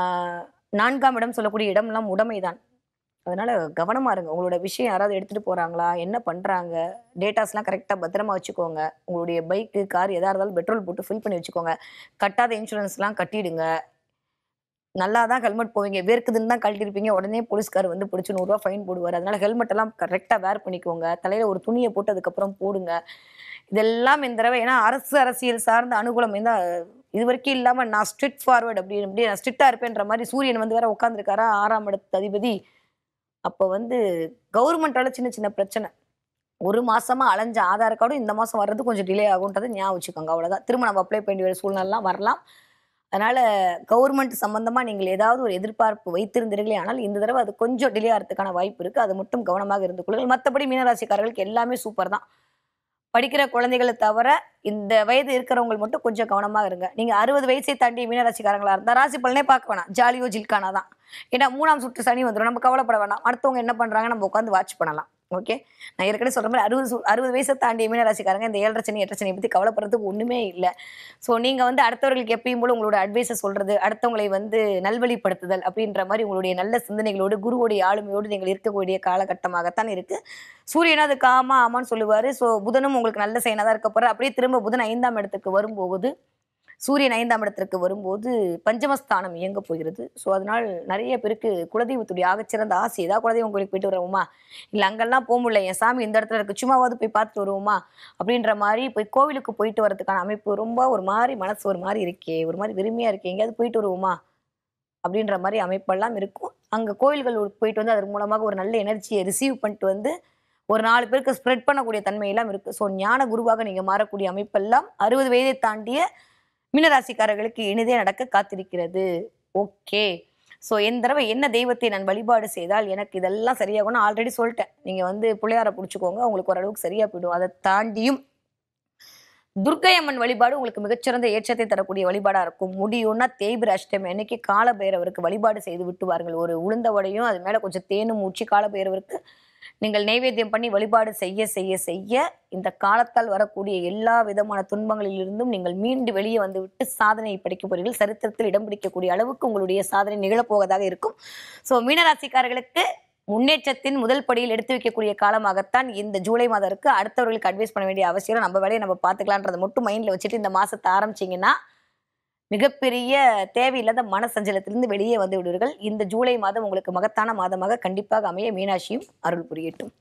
[SPEAKER 1] 4ஆம் இடம் சொல்லக்கூடிய இடம்லாம் உடைமைதான். அதனால கவனமா இருங்க. உங்களோட விஷயம் யாராவது எடுத்துட்டு போறாங்களா? என்ன பண்றாங்க? டேட்டாஸ்லாம் கரெக்ட்டா பத்திரமா வச்சுக்கோங்க. உங்களுடைய பைக்கு, கார் எதா இருந்தாலும் பெட்ரோல் போட்டு ஃபில் பண்ணி வச்சுக்கோங்க. கட்டாத இன்சூரன்ஸ்லாம் கட்டிடுங்க. நல்லா தான் ஹெல்மெட் போவீங்க. வேர்க்குதுன்னு தான் கழட்டியிருப்பீங்க. உடனே போலீஸ்கார் வந்து புடிச்சு ரூ. 100 ஃபைன் போடுவாரு. அதனால ஹெல்மெட் எல்லாம் கரெக்ட்டா வேர் பண்ணிக்கோங்க. தலையில ஒரு துணிய போட்டு அதுக்கப்புறம் போடுங்க. இதெல்லாம் இந்த தடவை ஏன்னா அரசு, அரசியல் சார்ந்த அனுகூலம் இதுவரைக்கும் இல்லாம நான் ஸ்ட்ரிக்ட் ஃபார்வர்ட் அப்படி இப்படி நான் ஸ்ட்ரிக்ட்டா இருப்பேன்ற மாரி சூரியன் வந்து வேற உட்கார்ந்துருக்காரா 6ஆம் இடத்து அதிபதி. அப்ப வந்து கவர்மெண்டால சின்ன சின்ன பிரச்சனை. 1 மாசமா அலைஞ்ச ஆதார் கார்டும் இந்த மாசம் வர்றது கொஞ்சம் டிலே ஆகும்ன்றத ஞாபகம் வச்சுக்கோங்க. அவ்வளவுதான். திரும்ப நம்ம அப்ளை பண்ண வேண்டிய சூழ்நிலைலாம் வரலாம். அதனால கவர்மெண்ட் சம்பந்தமா நீங்கள் ஏதாவது ஒரு எதிர்பார்ப்பு வைத்திருந்தீர்களே ஆனால் இந்த தடவை அது கொஞ்சம் டிலே ஆகிறதுக்கான வாய்ப்பு இருக்கு. அது மட்டும் கவனமாக இருந்து கொள்ளுங்கள். மற்றபடி மீனராசிக்காரர்களுக்கு எல்லாமே சூப்பர் தான். படிக்கிற குழந்தைகளை தவிர இந்த வயது இருக்கிறவங்க மட்டும் கொஞ்சம் கவனமா இருங்க. நீங்க 60 வயசை தாண்டி மீனராசிக்காரங்களா இருந்தா ராசி பலனே பார்க்க வேணாம். ஜாலியோ ஜில்கானா தான். ஏன்னா 3ஆம் சுற்று சனி வந்துடும். நம்ம கவலைப்பட வேணாம். அடுத்தவங்க என்ன பண்றாங்க நம்ம உட்காந்து வாட்ச் பண்ணலாம். ஓகே. நான் ஏற்கனவே சொல்ற மாரி 60 வயச தாண்டிய மீனராசிக்காரங்க இந்த 7 சனி, 8 சனிய பத்தி கவலைப்படுறதுக்கு ஒண்ணுமே இல்ல. ஸோ நீங்க வந்து அடுத்தவர்களுக்கு எப்பயும் போல உங்களோட அட்வைஸ சொல்றது, அடுத்தவங்களை வந்து நல்வழிப்படுத்துதல் அப்படின்ற மாரி உங்களுடைய நல்ல சிந்தனைகளோடு, குருவுடைய ஆளுமையோடு நீங்கள் இருக்கக்கூடிய காலகட்டமாகத்தான் இருக்கு. சூரியனும் அதுக்கு ஆமா, ஆமான்னு சொல்லுவாரு. ஸோ புதனும் உங்களுக்கு நல்ல சைனா தான் இருக்க போறார். அப்படியே திரும்ப புதன் 5ஆம் இடத்துக்கு வரும்போது சூரியன் 5ஆம் இடத்திற்கு வரும்போது பஞ்சமஸ்தானம் இயங்க போகிறது. ஸோ அதனால் நெறைய பேருக்கு குலதெய்வத்துடைய ஆகச்சிறந்த ஆசை. ஏதாவது குலதெய்வம் கோயிலுக்கு போயிட்டு வருவோமா? இல்ல அங்கலாம் போ முடியல. என் சாமி இந்த இடத்துல இருக்கு. சும்மாவாவது போய் பார்த்துட்டு வருவோமா? அப்படின்ற மாரி போய் கோவிலுக்கு போயிட்டு வரதுக்கான அமைப்பு ரொம்ப ஒரு மாரி மனசு ஒரு மாரி இருக்கே! ஒரு மாரி வெறுமையா இருக்கே! எங்கேயாவது போயிட்டு வருவோமா? அப்படின்ற மாரி அமைப்பெல்லாம் இருக்கும். அங்க கோயில்கள் போயிட்டு வந்து அதன் மூலமாக ஒரு நல்ல எனர்ஜிய ரிசீவ் பண்ணிட்டு வந்து ஒரு 4 பேருக்கு ஸ்ப்ரெட் பண்ணக்கூடிய தன்மை எல்லாம் இருக்கு. ஸோ ஞான குருவாக நீங்க மாறக்கூடிய அமைப்பெல்லாம் 60 வயதை தாண்டிய மீனராசிக்காரர்களுக்கு இனிதே நடக்க காத்திருக்கிறது. ஓகே. ஸோ என் தடவை என்ன தெய்வத்தை நான் வழிபாடு செய்தால் எனக்கு இதெல்லாம் சரியாகும்னு ஆல்ரெடி சொல்ட்டேன். நீங்க வந்து பிள்ளையார புடிச்சுக்கோங்க. உங்களுக்கு ஓரளவுக்கு சரியா போயிடும். அத தாண்டியும் துர்க்கை அம்மன் வழிபாடு உங்களுக்கு மிகச்சிறந்த ஏற்றத்தை தரக்கூடிய வழிபாடா இருக்கும். முடியும்னா தேய்பிறை அஷ்டமி அன்னைக்கு காலபைரவருக்கு வழிபாடு செய்து விட்டு வாருங்கள். ஒரு உளுந்த வடையும் அது மேல கொஞ்சம் தேனும் ஊற்றி காலபைரவருக்கு நீங்கள் நைவேத்தியம் பண்ணி வழிபாடு செய்ய செய்ய செய்ய இந்த காலத்தால் வரக்கூடிய எல்லா விதமான துன்பங்களிலிருந்தும் நீங்கள் மீண்டு வெளியே வந்துவிட்டு சாதனை படைக்க போறீர்கள். சரித்திரத்தில் இடம் பிடிக்கக்கூடிய அளவுக்கு உங்களுடைய சாதனை நிகழப்போவதாக இருக்கும். ஸோ மீனராசிக்காரர்களுக்கு முன்னேற்றத்தின் முதல் படியில் எடுத்து வைக்கக்கூடிய காலமாகத்தான் இந்த ஜூலை மாதம் இருக்கு. அடுத்தவர்களுக்கு அட்வைஸ் பண்ண வேண்டிய அவசியம் நம்ம வேலையை நம்ம பார்த்துக்கலான்றதை மட்டும் மைண்ட்ல வச்சுட்டு இந்த மாசத்தை ஆரம்பிச்சீங்கன்னா மிகப்பெரிய தேவையில்லாத மன சஞ்சலத்திலிருந்து வெளியே வந்து விடுவீர்கள். இந்த ஜூலை மாதம் உங்களுக்கு மகத்தான மாதமாக கண்டிப்பாக அமைய மீனாட்சியும் அருள் புரியட்டும்.